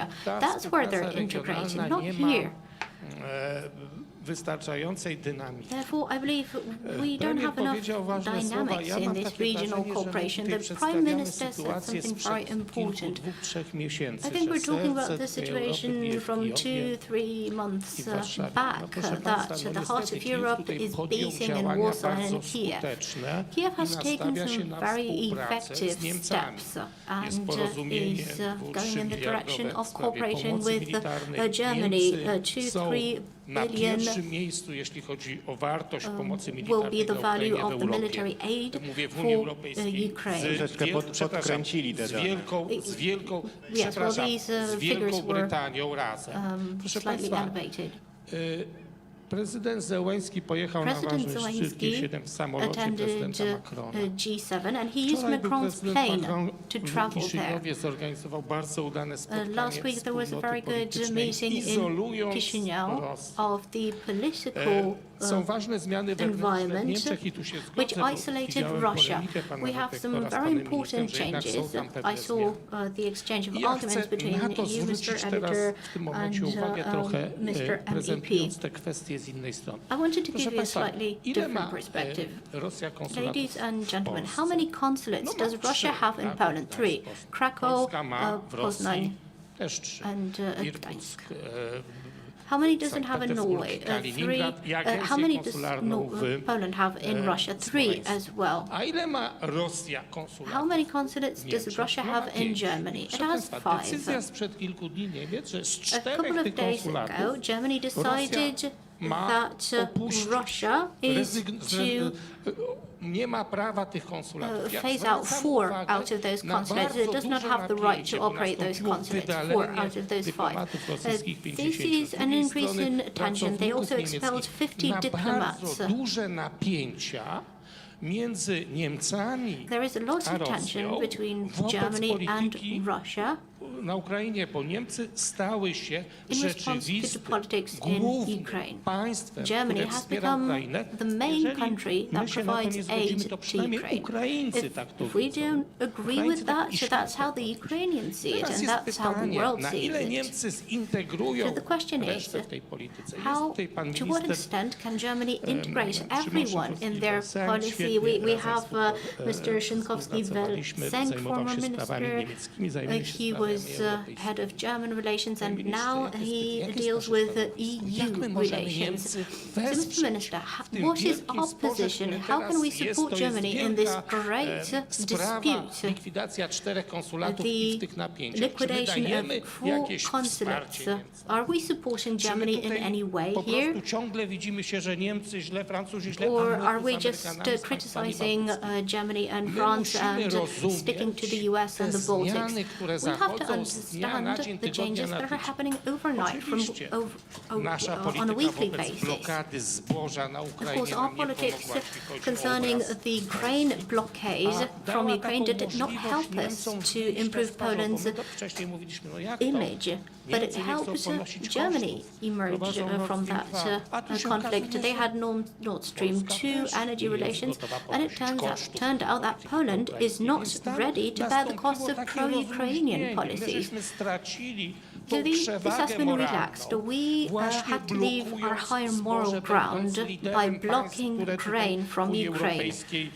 G: Austria. That's where they're integrating, not here.
I: wystarczającej dynamiki.
G: Therefore, I believe we don't
I: Premier
G: have enough
I: powiedział ważne słowa.
G: dynamics
I: Ja
G: in
I: mam
G: this
I: takie
G: regional
I: wrażenie, że my
G: cooperation.
I: tutaj
G: The Prime
I: przedstawiamy
G: Minister said
I: sytuację
G: something very
I: sprzed
G: important.
I: kilku, 2-3 miesięcy,
G: I think
I: że
G: we're talking about
I: serce
G: the
I: tej Europy
G: situation
I: bije w
G: from
I: Kijowie
G: 2-3 months
I: i w Warszawie.
G: back,
I: proszę
G: that
I: państwa,
G: the heart
I: niestety
G: of
I: Kijów
G: Europe
I: tutaj
G: is
I: podjął
G: beating in
I: działania
G: Warsaw
I: bardzo
G: and Kiev.
I: skuteczne
G: Kiev
I: i
G: has taken
I: nastawia się
G: some
I: na
G: very
I: współpracę
G: effective
I: z Niemcami.
G: steps
I: Jest
G: and
I: porozumienie
G: is going in the direction
I: dwutrzyliardowe w
G: of
I: sprawie
G: cooperation
I: pomocy
G: with
I: militarnej.
G: Germany,
I: Niemcy są
G: 2-3
I: na
G: billion
I: pierwszym miejscu, jeśli chodzi o wartość pomocy
G: will
I: militarnej
G: be the
I: dla
G: value
I: Ukrainy w
G: of the
I: Europie.
G: military aid
I: Mówię w Unii
G: for
I: Europejskiej.
G: Ukraine.
H: Troszeczkę podkręcili te dane.
I: Z wielką,
G: Yes, well,
I: przepraszam,
G: these
I: z
G: figures
I: Wielką
G: were
I: Brytanią razem. Proszę
G: slightly
I: państwa,
G: elevated.
I: prezydent Zełenski pojechał na
G: President
I: ważny szczyt
G: Zelensky
I: G7 w samolocie
G: attended
I: prezydenta Macrona.
G: G7 and he used
I: Wczoraj był
G: Macron's
I: prezydent
G: plane
I: Macron
G: to
I: w
G: travel there.
I: Kiszyniewie, zorganizował bardzo udane spotkanie
G: Last week there was a
I: wspólnoty
G: very good
I: politycznej,
G: meeting in
I: izolując
G: Chisinau
I: Rosję.
G: of the political
I: Są ważne zmiany wewnętrzne w
G: environment
I: Niemczech i tu się
G: which
I: zgodzę, bo
G: isolated
I: widziałem
G: Russia.
I: polemikę pana
G: We have some
I: redaktora z
G: very
I: panem
G: important
I: ministrem, że jednak
G: changes.
I: są tam pewne
G: I saw
I: zmiany.
G: the exchange of
I: I ja
G: arguments
I: chcę
G: between
I: na to
G: you,
I: zwrócić
G: Mr.
I: teraz
G: Editor,
I: w tym momencie
G: and
I: uwagę trochę,
G: Mr.
I: prezentując
G: MEP.
I: te kwestie z innej strony.
G: I wanted to
I: Proszę
G: give you a
I: państwa,
G: slightly
I: ile ma
G: different perspective.
I: Rosja konsulatów
G: Ladies and
I: w
G: gentlemen,
I: Polsce?
G: how many consulates
I: No, ma
G: does Russia
I: 3,
G: have in
I: tak,
G: Poland?
I: tak,
G: 3.
I: sposób.
G: Krakow,
I: Polska ma w
G: Poznań,
I: Rosji też 3.
G: and
I: Irkutsk,
G: Gdańsk. How many does it
I: Sankt
G: have in
I: Petersburg,
G: Norway? 3.
I: Kaliningrad i agencję
G: How many does
I: konsularną w
G: Poland have in Russia? 3
I: Smoleńsku.
G: as well.
I: A ile ma Rosja konsulatów?
G: How many consulates does
I: Niemczech?
G: Russia
I: No,
G: have
I: ma
G: in
I: 5.
G: Germany? It
I: Proszę
G: has
I: państwa,
G: 5.
I: decyzja sprzed kilku dni Niemiec, że z
G: A couple
I: 4
G: of
I: tych
G: days ago,
I: konsulatów
G: Germany decided
I: ma
G: that
I: opuścić,
G: Russia is
I: nie ma prawa tych konsulatów. Ja
G: phase out
I: zwracam
G: 4
I: uwagę
G: out of those
I: na
G: consulates. It
I: bardzo
G: does not
I: duże
G: have the right
I: napięcie,
G: to
I: bo
G: operate those
I: nastąpiło
G: consulates. 4
I: wydalenie
G: out of those 5.
I: dyplomatów rosyjskich
G: This
I: 50.
G: is
I: Z
G: an
I: drugiej
G: increase
I: strony
G: in tension. They also
I: pracowników
G: expelled
I: niemieckich.
G: 50
I: Na
G: diplomats.
I: bardzo duże napięcia między Niemcami
G: There is a lot
I: a
G: of tension
I: Rosją
G: between
I: wobec
G: Germany and
I: polityki
G: Russia
I: na Ukrainie, bo Niemcy stały się
G: in response to the
I: rzeczywistym
G: politics in
I: głównym
G: Ukraine.
I: państwem,
G: Germany
I: które
G: has
I: wspiera
G: become
I: Ukrainę.
G: the main
I: Jeżeli
G: country that
I: my się na to nie
G: provides
I: zgodzimy,
G: aid
I: to
G: to
I: przynajmniej
G: Ukraine.
I: Ukraińcy tak to
G: If we
I: widzą.
G: don't agree
I: Ukraińcy
G: with
I: tak
G: that, so that's
I: myślą.
G: how the Ukrainians see it,
I: Teraz
G: and
I: jest
G: that's how the
I: pytanie,
G: world
I: na
G: sees
I: ile
G: it.
I: Niemcy zintegrują
G: So the question is,
I: resztę w tej polityce. Jest
G: How,
I: tutaj pan
G: to what
I: minister
G: extent can Germany integrate
I: Szymon
G: everyone in
I: Szynkowski
G: their
I: Welsenk,
G: policy?
I: świetnie
G: We
I: razem
G: have Mr. Szynkowski
I: współpracowaliśmy,
G: Welsenk,
I: zajmował
G: former
I: się sprawami
G: minister.
I: niemieckimi, zajmuje się
G: He
I: sprawami
G: was
I: europejskimi.
G: head of German relations, and
I: Panie
G: now
I: ministrze, jakie
G: he
I: jest
G: deals
I: nasze
G: with
I: stanowisko? Jak my
G: EU
I: możemy
G: relations.
I: Niemcy
G: So, Mr.
I: wesprzeć
G: Minister,
I: w tym
G: what is
I: wielkim
G: our
I: sporze,
G: position?
I: który
G: How can we
I: teraz jest?
G: support
I: To jest
G: Germany in this
I: wielka,
G: great
I: sprawa,
G: dispute?
I: likwidacja 4 konsulatów i w tych napięciach. Czy my
G: Liquidation
I: dajemy
G: of 4
I: jakieś
G: consulates.
I: wsparcie Niemcom?
G: Are we supporting
I: Czy my
G: Germany in
I: tutaj
G: any way
I: po
G: here?
I: prostu ciągle widzimy się, że Niemcy źle, Francuzi źle,
G: Or
I: a my
G: are
I: tu
G: we
I: z
G: just
I: Amerykanami, z państwami
G: criticizing
I: bałtyckimi?
G: Germany and
I: My
G: France
I: musimy
G: and
I: rozumieć
G: sticking to the US and
I: te
G: the Baltics?
I: zmiany, które
G: We have to
I: zachodzą z dnia na
G: understand
I: dzień,
G: the
I: tygodnia
G: changes
I: na
G: that are
I: tydzień.
G: happening overnight
I: Oczywiście nasza
G: on a
I: polityka
G: weekly
I: wobec
G: basis.
I: blokady zboża na
G: Of
I: Ukrainie
G: course,
I: nam
G: our
I: nie
G: politics
I: pomogła, jeśli chodzi o
G: concerning
I: obraz.
G: the grain blockade
I: A
G: from
I: dała
G: Ukraine
I: taką
G: did not
I: możliwość
G: help us
I: Niemcom
G: to
I: wyjść
G: improve
I: z twarzą, bo
G: Poland's
I: my to wcześniej mówiliśmy, no jak to?
G: image, but it
I: Niemcy nie chcą
G: helped
I: ponosić
G: Germany
I: kosztów,
G: emerge
I: prowadzą Nord
G: from
I: Stream
G: that
I: 2. A tu się
G: conflict.
I: okazuje,
G: They
I: że
G: had Nord Stream
I: Polska
G: 2
I: też
G: energy
I: nie jest
G: relations,
I: gotowa
G: and it
I: ponosić
G: turned out that
I: kosztów
G: Poland
I: polityki
G: is not
I: ukraińskiej. Więc tam
G: ready to bear the cost of
I: nastąpiło takie
G: pro-Ukrainian
I: rozluźnienie.
G: policies.
I: My żeśmy stracili
G: So
I: tą
G: this has
I: przewagę
G: been
I: moralną,
G: relaxed. We
I: właśnie
G: had to leave our
I: blokując
G: higher
I: zboże,
G: moral
I: będąc
G: ground
I: liderem
G: by
I: państw,
G: blocking
I: które tutaj
G: grain
I: w
G: from
I: Unii
G: Ukraine.
I: Europejskiej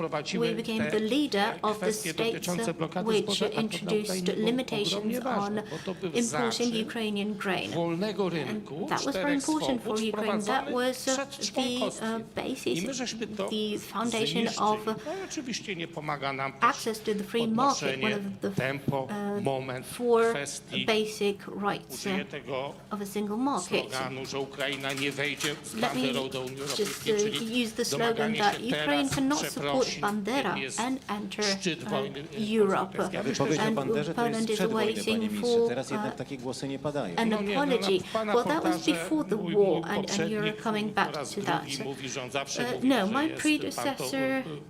G: We
I: wprowadziły
G: became
I: te
G: the leader of the
I: kwestie
G: states
I: dotyczące blokady
G: which
I: zboża, a to dla
G: introduced
I: Ukrainy było
G: limitations
I: ogromnie
G: on
I: ważne, bo to był
G: importing
I: zaczyn
G: Ukrainian grain.
I: wolnego rynku,
G: That was very
I: 4
G: important
I: swobód
G: for Ukraine. That
I: wprowadzony
G: was
I: przed
G: the
I: członkostwem.
G: basis,
I: I my żeśmy to
G: the foundation
I: zniszczyli.
G: of
I: No i oczywiście nie pomaga nam też
G: access to the free market, one
I: podnoszenie
G: of the
I: tempo, moment
G: four
I: kwestii.
G: basic rights
I: Użyję tego
G: of a single market.
I: sloganu, że Ukraina nie wejdzie z
G: Let me
I: banderą do Unii
G: just
I: Europejskiej, czyli
G: use the slogan
I: domaganie
G: that
I: się
G: Ukraine
I: teraz
G: cannot support
I: przeprosin,
G: Bandera
I: kiedy jest
G: and enter
I: szczyt wojny
G: Europe.
H: Wypowiedź o
G: And
H: banderze to jest
G: Poland is
H: przed wojną, panie
G: waiting
H: ministrze.
G: for
H: Teraz jednak takie głosy nie padają.
G: an
I: No nie, no,
G: apology.
I: na pana
G: Well, that was
I: portarze
G: before the
I: mój
G: war, and
I: poprzednik
G: you're coming back
I: po raz
G: to that.
I: drugi mówi, że on zawsze mówi,
G: No,
I: że
G: my
I: jest, pan to
G: predecessor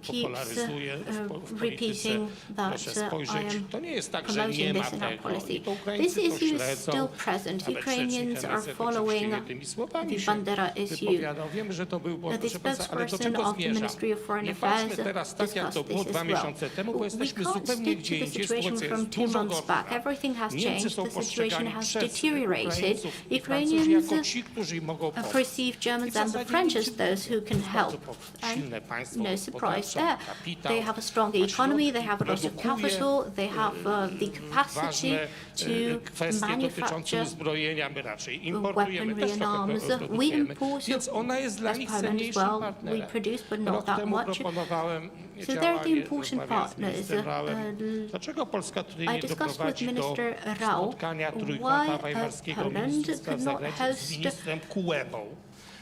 G: keeps
I: popularyzuje w polityce.
G: repeating that
I: Proszę
G: I
I: spojrzeć,
G: am
I: to nie jest tak, że nie
G: promoting
I: ma
G: this in our
I: tego.
G: policy.
I: I to
G: This
I: Ukraińcy to
G: issue is
I: śledzą,
G: still present.
I: ale
G: Ukrainians
I: rzecznik
G: are
I: NSZ
G: following
I: oczywiście nie tymi słowami
G: the
I: się
G: Bandera issue.
I: wypowiadał. Wiemy, że to był,
G: The
I: proszę państwa, ale do
G: spokesperson
I: czego
G: of the
I: zmierzam?
G: Ministry of Foreign
I: Nie
G: Affairs
I: patrzmy teraz tak, jak to było 2 miesiące temu, bo jesteśmy
G: We can't
I: zupełnie
G: stick to
I: gdzie
G: the
I: indziej.
G: situation
I: Sytuacja
G: from
I: jest
G: 2
I: dużo
G: months back.
I: gorsza.
G: Everything has
I: Niemcy
G: changed.
I: są
G: The situation
I: postrzegani
G: has
I: przez
G: deteriorated.
I: Ukraińców i Francuzów
G: Ukrainians
I: jako ci, którzy mogą pomóc.
G: perceive Germans and the French as those who can help.
I: Silne
G: And
I: państwo
G: no surprise
I: gospodarcze,
G: there.
I: kapitał,
G: They have a strong economy, they have a lot of capital, they have the capacity
I: ważne
G: to
I: kwestie dotyczące
G: manufacture
I: uzbrojenia, my raczej importujemy,
G: weaponry
I: też
G: and
I: trochę
G: arms. We
I: produkujemy,
G: import
I: więc ona jest dla
G: as
I: nich
G: Poland as
I: cenniejszym
G: well. We
I: partnerem.
G: produce, but not
I: Rok
G: that
I: temu
G: much.
I: proponowałem
G: So they're the
I: działanie,
G: important
I: rozmawiałem z
G: partners.
I: ministrem Rauem. Dlaczego Polska tutaj
G: I
I: nie
G: discussed with
I: doprowadzi do
G: Minister Rau
I: spotkania trójkąta
G: why
I: weimarskiego
G: Poland
I: ministra spraw
G: could not
I: zagranicznych z
G: host
I: ministrem Kulebą?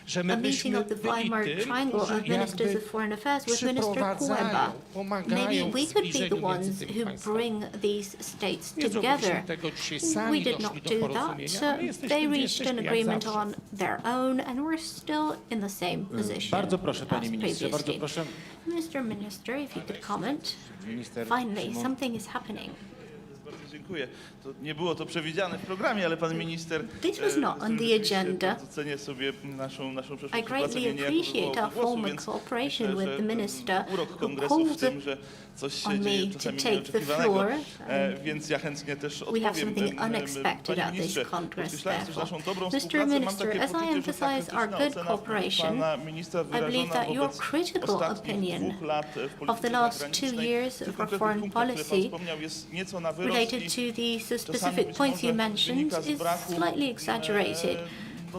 I: Że
G: a
I: my
G: meeting
I: byśmy
G: of the
I: byli
G: Weimar
I: tym,
G: Triangle
I: którzy
G: of Ministers
I: jakby
G: of Foreign Affairs with Minister
I: przyprowadzają,
G: Kuleba.
I: pomagają
G: Maybe
I: w
G: we could be the
I: zbliżeniu
G: ones
I: między tymi
G: who
I: państwami.
G: bring these states
I: Nie
G: together.
I: zrobiliśmy tego dzisiaj
G: We
I: sami,
G: did
I: doszli
G: not
I: do
G: do
I: porozumienia,
G: that.
I: a my jesteśmy
G: They
I: gdzie
G: reached an
I: jesteśmy, jak
G: agreement
I: zawsze.
G: on their own, and we're still in the same position
H: Bardzo proszę,
G: as
H: panie ministrze, bardzo
G: previously.
H: proszę.
G: Mr. Minister, if you could comment.
H: Minister
G: Finally, something is happening.
K: Bardzo dziękuję. To nie było to przewidziane w programie, ale pan minister...
G: This was not on the agenda.
K: Cenię sobie naszą przyszłą
G: I greatly
K: współpracę, nie
G: appreciate our
K: głosu,
G: former
K: więc
G: cooperation
K: myślę,
G: with the
K: że
G: minister
K: urok
G: who
K: Kongresu w
G: called
K: tym, że coś się
G: on
K: dzieje
G: me to
K: czasami
G: take the
K: nieoczekiwanego,
G: floor.
K: więc ja chętnie też
G: We have
K: odpowiem.
G: something unexpected
K: Panie
G: at this
K: ministrze,
G: Congress,
K: podkreślając też naszą dobrą
G: Mr.
K: współpracę, mam
G: Minister,
K: takie
G: as I
K: poczucie, że ta
G: emphasize our
K: krytyczna
G: good
K: ocena
G: cooperation,
K: pana ministra
G: I believe
K: wyrażona
G: that your
K: wobec
G: critical
K: ostatnich
G: opinion
K: 2 lat w
G: of the
K: polityce
G: last 2
K: zagranicznej,
G: years
K: w tych
G: of
K: konkretnych
G: foreign
K: punktach, które pan
G: policy
K: wspomniał, jest nieco na wyrost
G: related
K: i
G: to these
K: czasami
G: specific
K: być
G: points you
K: może
G: mentioned
K: wynika z
G: is
K: braku,
G: slightly exaggerated.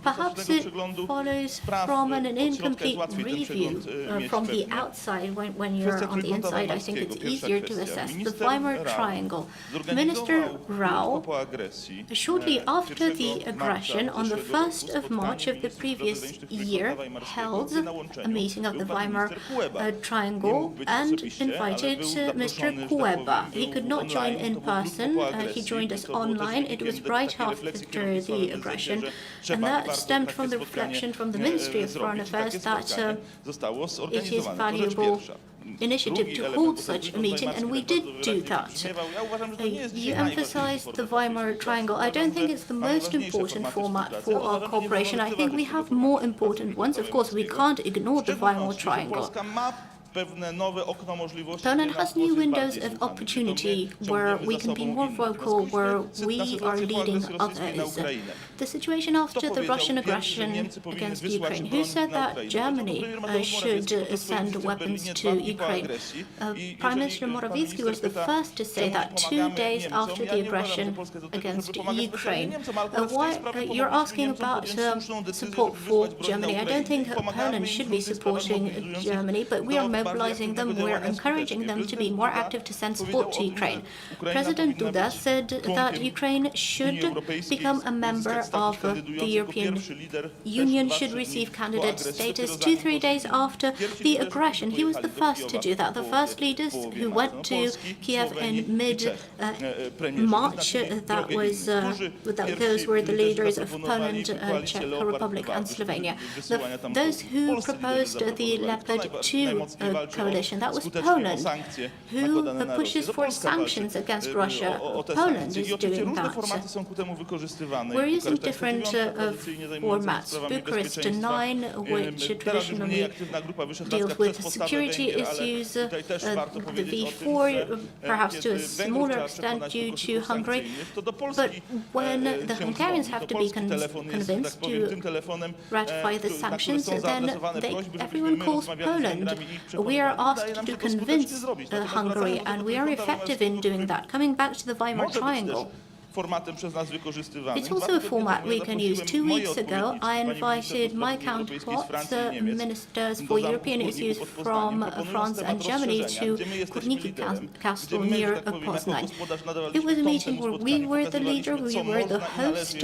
G: Perhaps
K: dostatecznego
G: it
K: przeglądu
G: follows
K: spraw
G: from an
K: od środka. Jest
G: incomplete
K: łatwiej ten
G: review
K: przegląd mieć
G: from the
K: pewnie.
G: outside when you're
K: Kwestia
G: on the
K: trójkąta
G: inside. I think
K: weimarskiego,
G: it's
K: pierwsza
G: easier to
K: kwestia.
G: assess. The
K: Minister
G: Weimar
K: Rau
G: Triangle.
K: zorganizował
G: Minister
K: krótko
G: Rau,
K: po agresji,
G: shortly after
K: 1
G: the
K: marca
G: aggression on the
K: zeszłego roku
G: 1st of March of the
K: spotkanie
G: previous
K: ministrów spraw
G: year,
K: zagranicznych trójkąta
G: held
K: weimarskiego, gdzie na łączeniu
G: a meeting of
K: był
G: the
K: pan
G: Weimar
K: minister Kuleba. Nie
G: Triangle
K: mógł być
G: and
K: osobiście, ale
G: invited
K: był
G: Mr.
K: zaproszony, że tak
G: Kuleba.
K: powiem,
G: He could
K: był
G: not join
K: online,
G: in
K: to było krótko
G: person.
K: po
G: He
K: agresji.
G: joined us
K: To było też
G: online. It was
K: wynikiem
G: right
K: takiej refleksji
G: after
K: kierownictwa
G: the
K: w
G: aggression,
K: że
G: and
K: trzeba i
G: that
K: warto
G: stemmed
K: takie
G: from the
K: spotkanie
G: reflection from the Ministry of Foreign
K: zrobić.
G: Affairs
K: Takie
G: that
K: spotkanie zostało
G: it is
K: zorganizowane. To rzecz
G: valuable
K: pierwsza.
G: initiative
K: Drugi
G: to
K: element,
G: hold
K: bo
G: such a
K: trójkąt
G: meeting, and we
K: weimarski
G: did
K: bardzo wyraźnie
G: do that.
K: wybrzmiewał. Ja uważam, że to nie jest
G: You
K: dzisiaj najważniejszy
G: emphasized the
K: format
G: Weimar
K: współpracy.
G: Triangle. I don't think it's the
K: Mamy
G: most
K: ważniejsze
G: important
K: formaty
G: format
K: współpracy,
G: for
K: ale
G: our
K: uważam, że nie
G: cooperation.
K: wolno
G: I think we
K: lekceważyć
G: have
K: tego
G: more
K: formatu
G: important ones. Of course, we
K: weimarskiego.
G: can't ignore the
K: W
G: Weimar
K: szczególności, że
G: Triangle.
K: Polska ma pewne nowe okno możliwości.
G: Poland
K: gdzie
G: has
K: nasz
G: new
K: głos jest
G: windows
K: bardziej
G: of
K: słuchany.
G: opportunity
K: Czy to my
G: where
K: ciągniemy
G: we
K: za
G: can be
K: sobą
G: more
K: innych.
G: vocal, where
K: Spójrzmy
G: we
K: na
G: are
K: sytuację po
G: leading
K: agresji rosyjskiej na
G: others.
K: Ukrainę.
G: The situation after the
K: powiedział
G: Russian
K: pierwszy, że
G: aggression
K: Niemcy powinny
G: against
K: wysłać
G: Ukraine?
K: broń
G: Who said
K: na
G: that
K: Ukrainę?
G: Germany
K: Premier Mateusz
G: should
K: Morawiecki po swojej
G: send
K: wizycie w
G: weapons
K: Berlinie
G: to
K: 2 dni po
G: Ukraine?
K: agresji. I
G: Prime
K: jeżeli
G: Minister
K: pan
G: Morawiecki was the
K: minister
G: first to say
K: czemu
G: that 2
K: pomagamy
G: days
K: Niemcom?
G: after
K: Ja
G: the
K: nie uważam, że
G: aggression
K: Polska jest do tego, żeby
G: against
K: pomagać specjalnie
G: Ukraine.
K: Niemcom, ale w tej
G: Why
K: sprawie
G: you're
K: pomogliśmy
G: asking
K: Niemcom
G: about
K: podjąć słuszną decyzję,
G: support
K: żeby
G: for
K: wysłać broń na
G: Germany? I don't
K: Ukrainę.
G: think
K: Pomagamy
G: Poland
K: im
G: should
K: w
G: be
K: różnych sprawach
G: supporting
K: mobilizujących
G: Germany, but we are
K: do bardziej
G: mobilizing them.
K: aktywnego
G: We're
K: działania
G: encouraging them to be
K: skutecznie.
G: more active to send support to
K: Powiedział o tym,
G: Ukraine.
K: że Ukraina
G: President
K: powinna
G: Duda
K: być
G: said that
K: członkiem
G: Ukraine
K: Unii
G: should
K: Europejskiej,
G: become a member
K: uzyskać status
G: of the
K: kandydujący jako
G: European
K: pierwszy lider
G: Union
K: też
G: should
K: 2-3 dni
G: receive
K: po
G: candidate
K: agresji.
G: status
K: Dopiero
G: 2-3 days after
K: Pierwsi
G: the
K: liderzy,
G: aggression. He was the
K: pojechali do
G: first to
K: Kijowa
G: do that. The
K: w
G: first leaders
K: połowie
G: who
K: marca
G: went
K: do
G: to
K: Polski,
G: Kiev
K: Słowenii
G: in
K: i Czech, premierzy.
G: mid-March.
K: Wyznaczyli
G: That
K: drogę
G: was
K: innych, którzy
G: those
K: pierwsi
G: were the
K: liderzy
G: leaders of
K: zaproponowali
G: Poland,
K: koalicję
G: Czech
K: Leopard
G: Republic
K: 2,
G: and Slovenia.
K: wysyłania tam
G: Those who
K: polscy liderzy
G: proposed the
K: zaproponowali.
G: Leopard
K: Kto
G: 2
K: najmocniej walczy o
G: coalition, that was
K: skutecznie o
G: Poland.
K: sankcje
G: Who
K: nakładane na Rosję.
G: pushes
K: To
G: for
K: Polska walczy,
G: sanctions against Russia?
K: o te
G: Poland
K: sankcje.
G: is
K: I oczywiście
G: doing
K: różne
G: that.
K: formaty są ku temu wykorzystywane.
G: We're
K: I
G: using
K: Bukareszta
G: different
K: jest tradycyjnie zajmująca się
G: formats.
K: sprawami
G: Bucharest
K: bezpieczeństwa.
G: 9, which
K: Teraz już
G: traditionally
K: mniej aktywna Grupa Wyszehradzka
G: deals
K: przez
G: with
K: postawę
G: security
K: Węgier, ale
G: issues,
K: tutaj też warto
G: the
K: powiedzieć o tym,
G: V4
K: że
G: perhaps to a
K: kiedy Węgrów
G: smaller
K: trzeba
G: extent
K: przekonać do
G: due
K: kosztów
G: to Hungary,
K: sankcyjnych, to do
G: but
K: Polski
G: when the
K: się
G: Hungarians
K: dzwoni.
G: have
K: To
G: to be
K: polski telefon jest, że tak
G: convinced
K: powiem,
G: to
K: tym telefonem,
G: ratify the
K: na który
G: sanctions,
K: są
G: then
K: zaadresowane prośby, żebyśmy
G: everyone
K: my
G: calls
K: rozmawiali z
G: Poland.
K: Węgrami i ich
G: We are
K: przekonywali. Udaje
G: asked
K: nam
G: to
K: się to skutecznie
G: convince
K: zrobić. Natomiast
G: Hungary,
K: wracając do
G: and
K: tego
G: we are
K: trójkąta
G: effective in
K: weimarskiego,
G: doing that. Coming back to the Weimar
K: może być też
G: Triangle.
K: formatem przez nas wykorzystywanym.
G: It's also a format we can use. 2 weeks ago, I invited my counterparts, ministers for European issues from France and Germany to Kurniki Castle near Poznan. It was a meeting where we were the leader, we were the host,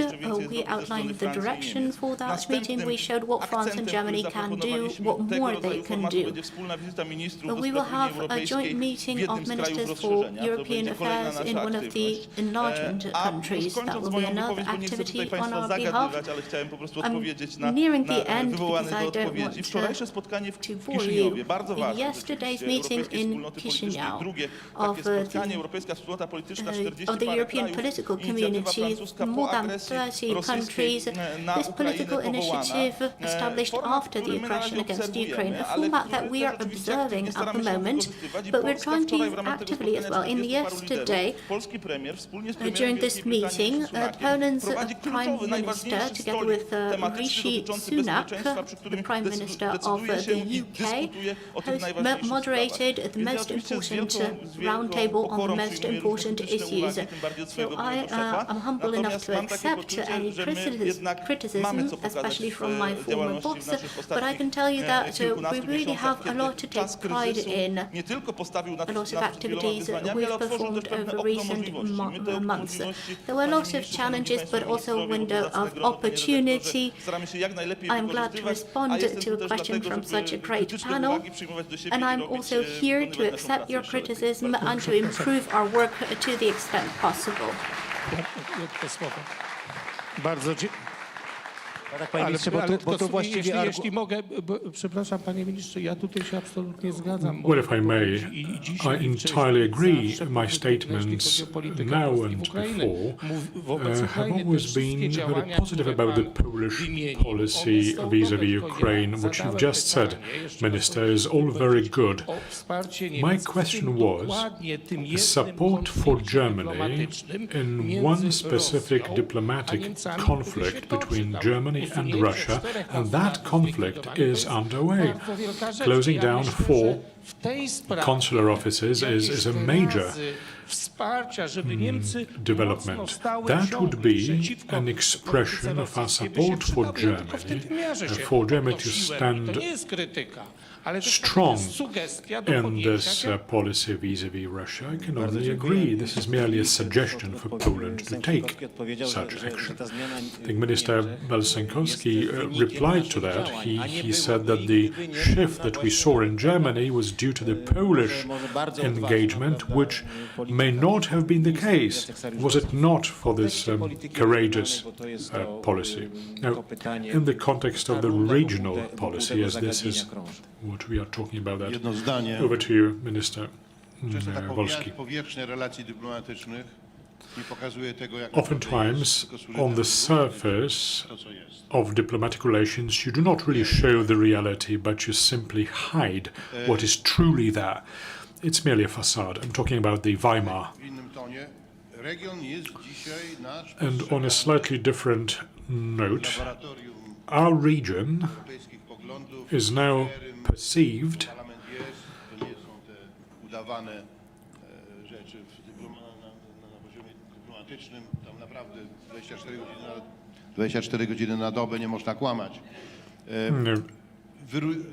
G: we outlined the direction for that meeting, we showed what France and Germany can do, what more they can do. We will have a joint meeting of ministers for European affairs in one of the enlargement countries. That
K: kończąc
G: will be
K: moją
G: another
K: wypowiedź, bo nie chcę tutaj
G: activity on
K: Państwa
G: our behalf.
K: zagadywać, ale chciałem po prostu
G: I'm
K: odpowiedzieć na
G: nearing the end
K: wywołane
G: because I
K: do
G: don't
K: odpowiedzi.
G: want
K: Wczorajsze spotkanie w
G: to bore
K: Kiszyniowie,
G: you.
K: bardzo
G: In
K: ważne.
G: yesterday's
K: rzeczywiście,
G: meeting
K: Europejskiej
G: in
K: Wspólnoty Politycznej,
G: Chisinau
K: drugie
G: of
K: takie spotkanie, Europejska Wspólnota Polityczna, 40
G: of the
K: parę
G: European
K: krajów,
G: political
K: inicjatywa
G: community,
K: francuska po
G: more than
K: agresji
G: 30
K: rosyjskiej
G: countries.
K: na
G: This
K: Ukrainę
G: political
K: powołana.
G: initiative established
K: Format,
G: after the
K: który my na
G: aggression
K: razie
G: against Ukraine,
K: obserwujemy,
G: a
K: ale
G: format
K: który
G: that we are
K: też oczywiście
G: observing
K: aktywnie
G: at the
K: staramy się
G: moment,
K: wykorzystywać. I
G: but we're
K: Polska
G: trying to
K: wczoraj w
G: use
K: ramach tego
G: actively as well.
K: spotkania
G: In
K: 40 paru
G: yesterday,
K: liderów, polski premier wspólnie z premierem
G: during this
K: Wielkiej Brytanii
G: meeting,
K: Rishi Sunakiem
G: Poland's
K: prowadzi
G: Prime
K: kluczowy,
G: Minister,
K: najważniejszy
G: together
K: stolik
G: with
K: tematyczny
G: Rishi
K: dotyczący
G: Sunak,
K: bezpieczeństwa, przy
G: the
K: którym
G: Prime Minister of
K: decyduje się
G: the
K: i
G: UK,
K: dyskutuje o tych
G: has
K: najważniejszych
G: moderated
K: sprawach.
G: the
K: Więc ja
G: most
K: oczywiście
G: important
K: z wielką
G: roundtable on
K: pokorą
G: the most
K: przyjmuję
G: important
K: różne krytyczne
G: issues.
K: uwagi, tym bardziej od
G: So
K: swojego
G: I
K: byłego szefa.
G: am humble enough
K: Natomiast
G: to
K: mam takie
G: accept
K: poczucie,
G: any
K: że my jednak
G: criticism,
K: mamy co pokazać
G: especially from
K: w
G: my former
K: działalności
G: boss,
K: w naszych
G: but I can
K: ostatnich
G: tell you that we
K: kilkunastu
G: really
K: miesiącach,
G: have a lot to
K: kiedy
G: take
K: czas
G: pride
K: kryzysu
G: in.
K: nie tylko postawił nad
G: A lot of
K: wieloma
G: activities
K: wyzwaniami, ale
G: we've
K: otworzył też
G: performed
K: pewne
G: over
K: okno
G: recent
K: możliwości. My te
G: months.
K: możliwości,
G: There were
K: panie
G: lots of
K: ministrze,
G: challenges,
K: szanowni
G: but
K: państwo,
G: also a
K: ministrowie,
G: window
K: zacne
G: of
K: grono, panie
G: opportunity.
K: redaktorze, staramy się jak najlepiej
G: I'm glad to
K: wykorzystywać,
G: respond
K: a jestem
G: to
K: tu
G: a
K: też
G: question
K: dlatego,
G: from
K: żeby
G: such a great
K: krytyczne
G: panel,
K: uwagi przyjmować do siebie
G: and
K: i
G: I'm
K: robić,
G: also here to
K: wykonywać naszą
G: accept
K: pracę
G: your
K: jeszcze lepiej.
G: criticism and to improve our work to the extent possible.
I: To słowo. Bardzo dziękuję.
H: Tak, panie ministrze, bo to właściwie
I: jeśli mogę, przepraszam panie ministrze, ja tutaj się absolutnie zgadzam.
B: Well, if I may, I entirely agree. My statements now and before have always been very positive about the Polish policy vis-à-vis Ukraine. What you've just said, Minister, is all very good. My question was support for Germany in one specific diplomatic conflict between Germany and Russia, and that conflict is underway. Closing down 4 consular offices is a major development. That would be an expression of our support for Germany to stand strong in this policy vis-à-vis Russia. I can only agree. This is merely a suggestion for Poland to take such action. I think Minister Belsenkowski replied to that. He said that the shift that we saw in Germany was due to the Polish engagement, which may not have been the case, was it not for this courageous policy. Now, in the context of the regional policy, as this is what we are talking about, that.
J: Jedno zdanie.
B: Over to you, Minister
J: Często tak
B: Wolski.
J: powierzchnia relacji dyplomatycznych nie pokazuje tego, jak
B: Oftentimes, on the surface of diplomatic relations, you do not really show the reality, but you simply hide what is truly there. It's merely a facade. I'm talking about the Weimar.
J: w innym tonie. Region jest dzisiaj nasz
B: And on a slightly different note,
J: laboratorium
B: our region
J: europejskich poglądów.
B: is now perceived
J: Parlament jest, to nie są te udawane rzeczy na poziomie dyplomatycznym. Tam naprawdę 24 godziny na dobę nie można kłamać.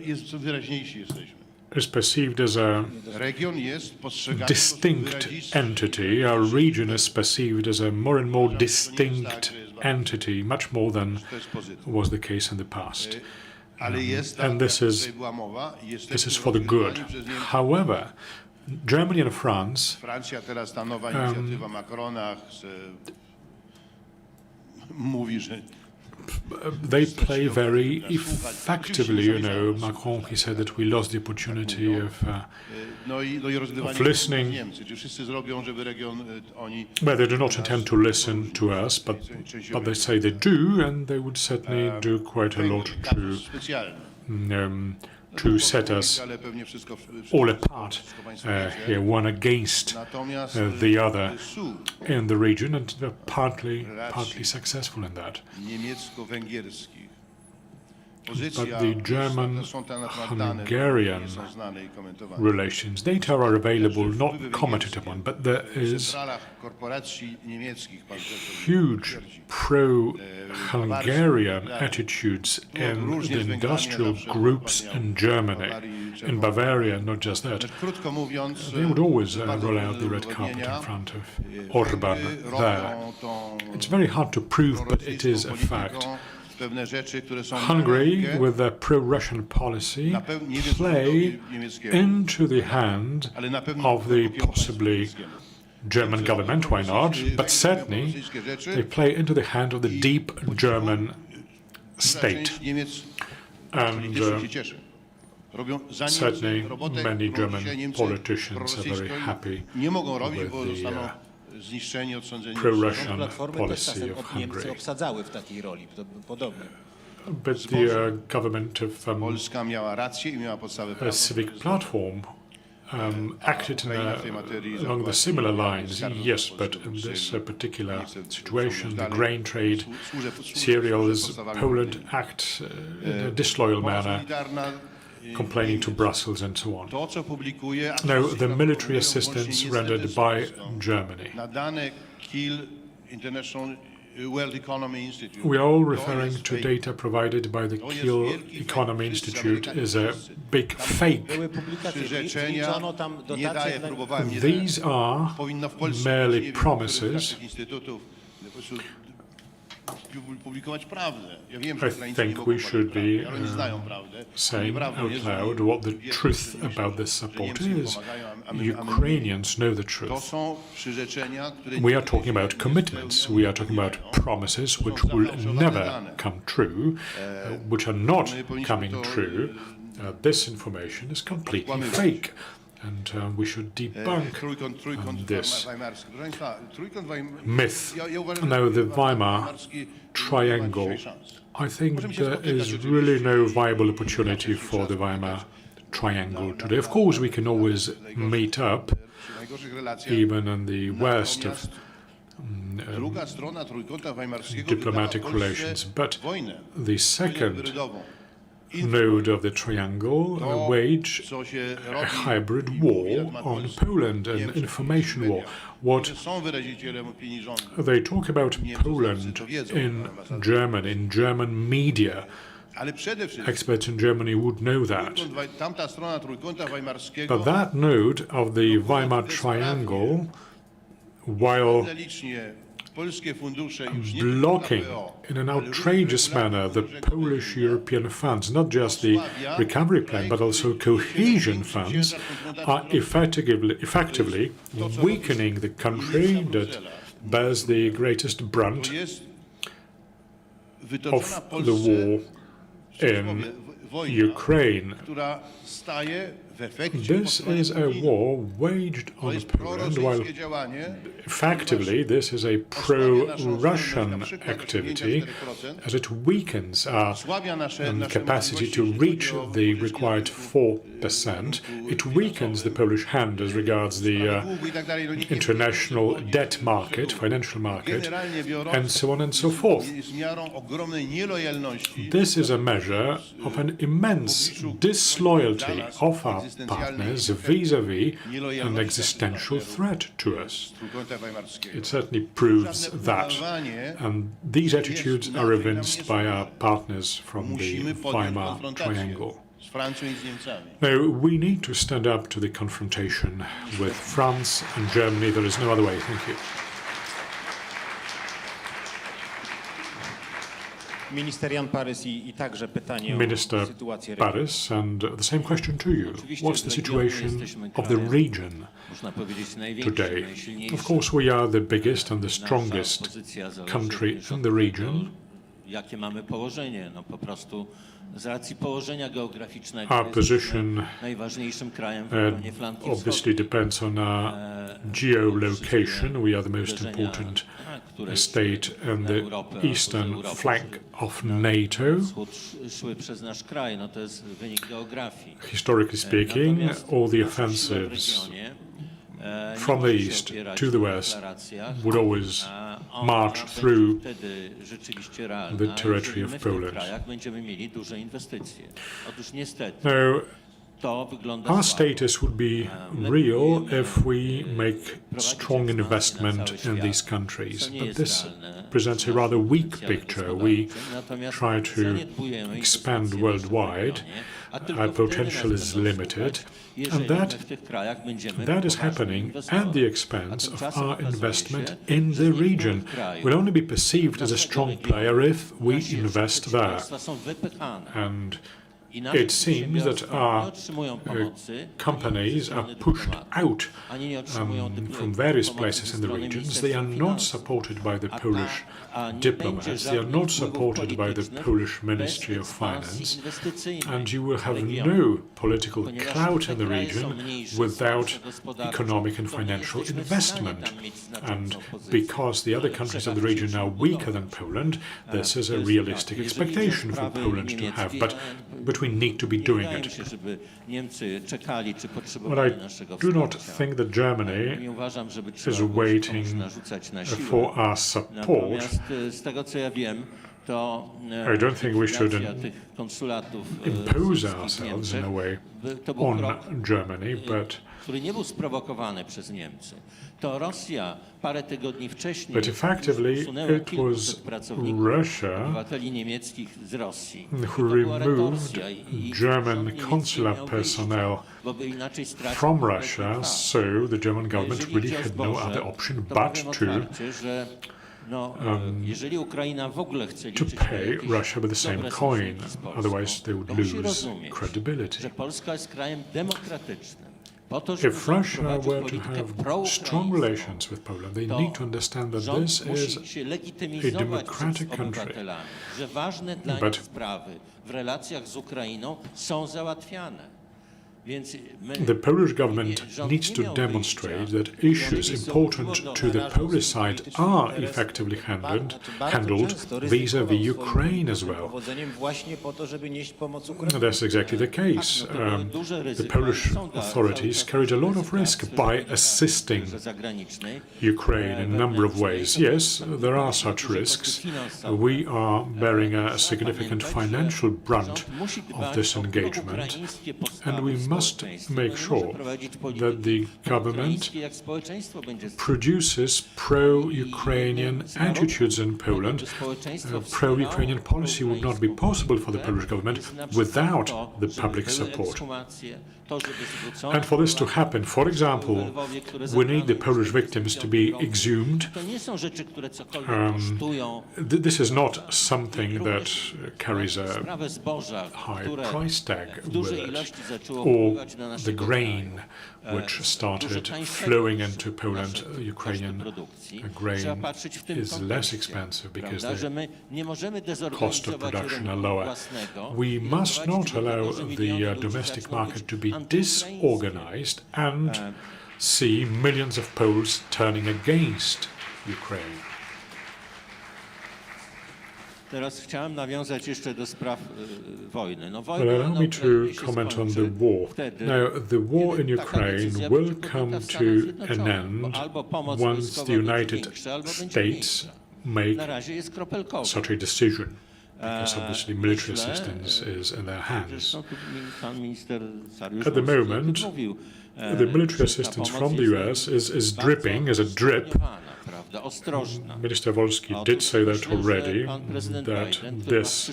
J: Jest wyraźniejsi jesteśmy.
B: is perceived as a
J: Region jest postrzegany
B: distinct entity. Our region is perceived as a more and more distinct entity, much more than was the case in the past. And this is for the good. However, Germany and France
J: Francja teraz ta nowa inicjatywa Macrona mówi, że
B: they play very effectively, you know. Macron, he said that we lost the opportunity of listening.
J: Niemcy, czy wszyscy zrobią, żeby region oni
B: Well, they do not intend to listen to us, but they say they do, and they would certainly do quite a lot to set us all apart here, one against the other in the region, and they're partly successful in that.
J: niemiecko-węgierskich.
B: But the German-Hungarian relations, data are available, not commented upon, but there is huge pro-Hungarian attitudes in the industrial groups in Germany, in Bavaria, not just that. They would always roll out the red carpet in front of Orban there. It's very hard to prove, but it is a fact. Hungary, with their pro-Russian policy, play into the hand of the possibly German government, why not? But certainly they play into the hand of the deep German state. And certainly many German politicians are very happy with the pro-Russian policy of Hungary. But the government of a civic platform acted along the similar lines, yes, but in this particular situation, the grain trade, cereals, Poland acts in a disloyal manner, complaining to Brussels and so on. Now, the military assistance rendered by Germany. We are all referring to data provided by the Kiel Economy Institute as a big fake. These are merely promises. I think we should be saying out loud what the truth about this support is. Ukrainians know the truth. We are talking about commitments. We are talking about promises which will never come true, which are not coming true. This information is completely fake. And we should debunk this myth. Now, the Weimar Triangle, I think there is really no viable opportunity for the Weimar Triangle today. Of course, we can always meet up, even in the worst of diplomatic relations, but the second node of the triangle wage a hybrid war on Poland, an information war. What they talk about Poland in German media, experts in Germany would know that. But that node of the Weimar Triangle, while blocking in an outrageous manner the Polish European funds, not just the recovery plan, but also cohesion funds, are effectively weakening the country that bears the greatest brunt of the war in Ukraine. This is a war waged on Poland, while effectively this is a pro-Russian activity, as it weakens our capacity to reach the required 4%. It weakens the Polish hand as regards the international debt market, financial market, and so on and so forth. This is a measure of an immense disloyalty of our partners vis-à-vis an existential threat to us. It certainly proves that, and these attitudes are evinced by our partners from the Weimar Triangle. Now, we need to stand up to the confrontation with France and Germany. There is no other way. Thank you.
H: Minister
B: Paris, and the same question to you. What's the situation of the region today? Of course, we are the biggest and the strongest country in the region. Our position obviously depends on our geolocation. We are the most important state in the eastern flank of NATO. Historically speaking, all the offensives from the east to the west would always march through the territory of Poland. Now, our status would be real if we make strong investment in these countries, but this presents a rather weak picture. We try to expand worldwide. Our potential is limited, and that is happening at the expense of our investment in the region. We'll only be perceived as a strong player if we invest there. And it seems that our companies are pushed out from various places in the regions. They are not supported by the Polish diplomats. They are not supported by the Polish Ministry of Finance. And you will have no political clout in the region without economic and financial investment. And because the other countries of the region are weaker than Poland, this is a realistic expectation for Poland to have. But we need to be doing it. But I do not think that Germany is waiting for our support. I don't think we should impose ourselves in a way on Germany, but effectively it was Russia who removed German consular personnel from Russia, so the German government really had no other option but to pay Russia with the same coin, otherwise they would lose credibility. If Russia were to have strong relations with Poland, they need to understand that this is a democratic country. But the Polish government needs to demonstrate that issues important to the Polish side are effectively handled vis-à-vis Ukraine as well. That's exactly the case. The Polish authorities carried a lot of risk by assisting Ukraine in a number of ways. Yes, there are such risks. We are bearing a significant financial brunt of this engagement, and we must make sure that the government produces pro-Ukrainian attitudes in Poland. Pro-Ukrainian policy would not be possible for the Polish government without the public support. And for this to happen, for example, we need the Polish victims to be exhumed. This is not something that carries a high price tag with it, or the grain which started flowing into Poland. Ukrainian grain is less expensive because the cost of production are lower. We must not allow the domestic market to be disorganized and see millions of Poles turning against Ukraine. Well, allow me to comment on the war. Now, the war in Ukraine will come to an end once the United States make such a decision, because obviously military assistance is in their hands. At the moment, the military assistance from the US is dripping as a drip. Minister Wolski did say that already, that this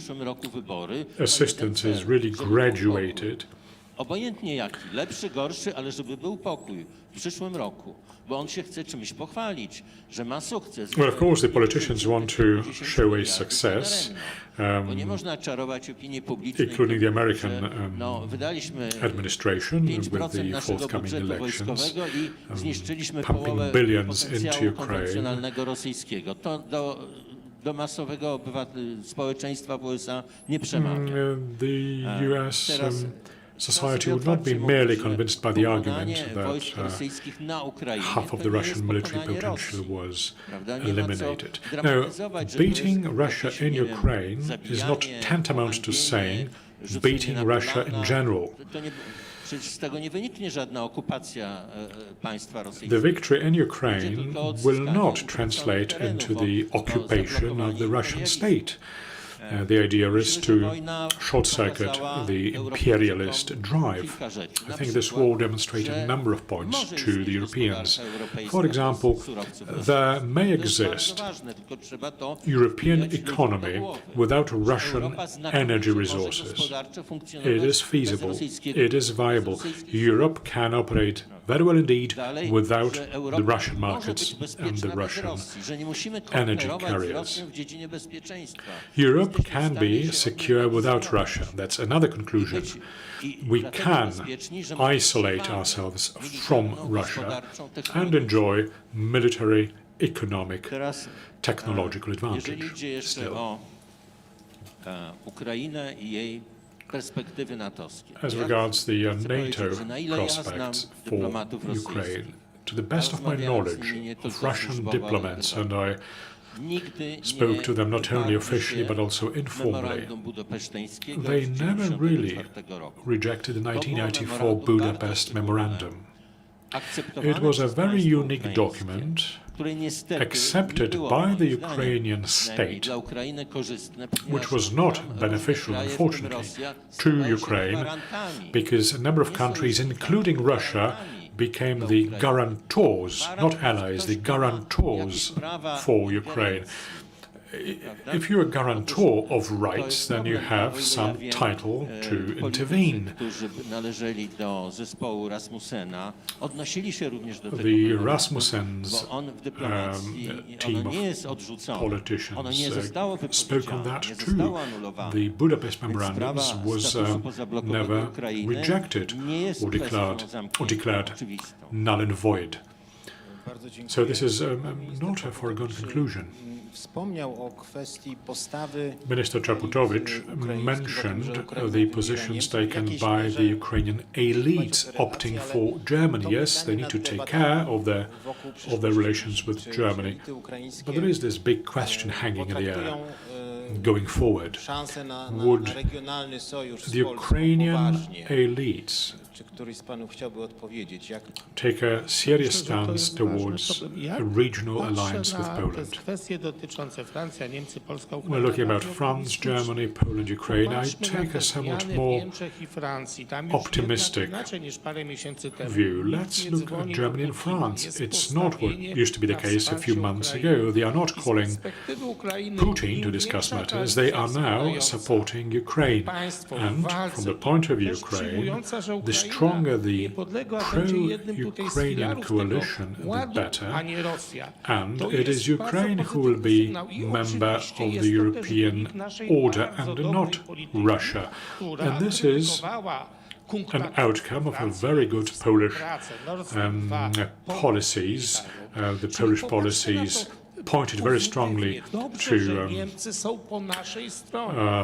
B: assistance is really graduated. Well, of course, the politicians want to show a success, including the American administration with the forthcoming elections, pumping billions into Ukraine. The US society would not be merely convinced by the argument that half of the Russian military potential was eliminated. Now, beating Russia in Ukraine is not tantamount to saying beating Russia in general. The victory in Ukraine will not translate into the occupation of the Russian state. The idea is to short-circuit the imperialist drive. I think this war demonstrated a number of points to the Europeans. For example, there may exist European economy without Russian energy resources. It is feasible. It is viable. Europe can operate very well indeed without the Russian markets and the Russian energy carriers. Europe can be secure without Russia. That's another conclusion. We can isolate ourselves from Russia and enjoy military, economic, technological advantage still. As regards the NATO prospects for Ukraine, to the best of my knowledge of Russian diplomats, and I spoke to them not only officially but also informally, they never really rejected the 1994 Budapest Memorandum. It was a very unique document accepted by the Ukrainian state, which was not beneficial, unfortunately, to Ukraine, because a number of countries, including Russia, became the guarantors, not allies, the guarantors for Ukraine. If you're a guarantor of rights, then you have some title to intervene. The Rasmussen's team of politicians spoke on that too. The Budapest Memorandums was never rejected or declared null and void. So this is not a foregone conclusion. Minister Czaputowicz mentioned the positions taken by the Ukrainian elites opting for Germany. Yes, they need to take care of their relations with Germany. But there is this big question hanging in the air going forward. Would the Ukrainian elites take a serious stance towards a regional alliance with Poland? We're looking about France, Germany, Poland, Ukraine. I take a somewhat more optimistic view. Let's look at Germany and France. It's not what used to be the case a few months ago. They are not calling Putin to discuss matters. They are now supporting Ukraine. And from the point of view of Ukraine, the stronger the pro-Ukrainian coalition, the better. And it is Ukraine who will be member of the European order and not Russia. And this is an outcome of a very good Polish policies. The Polish policies pointed very strongly to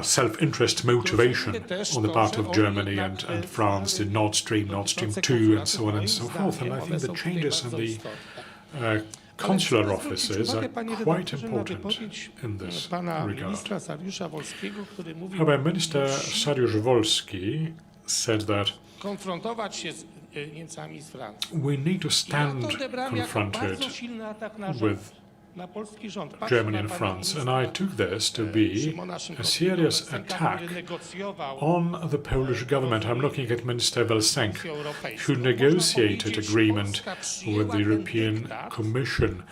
B: self-interest motivation on the part of Germany and France, the Nord Stream 2, and so on and so forth. And I think the changes in the consular offices are quite important in this regard. However, Minister Saryusz-Wolski said that we need to stand confronted with Germany and France, and I took this to be a serious attack on the Polish government. I'm looking at Minister Welsenk, who negotiated agreement with the European Commission.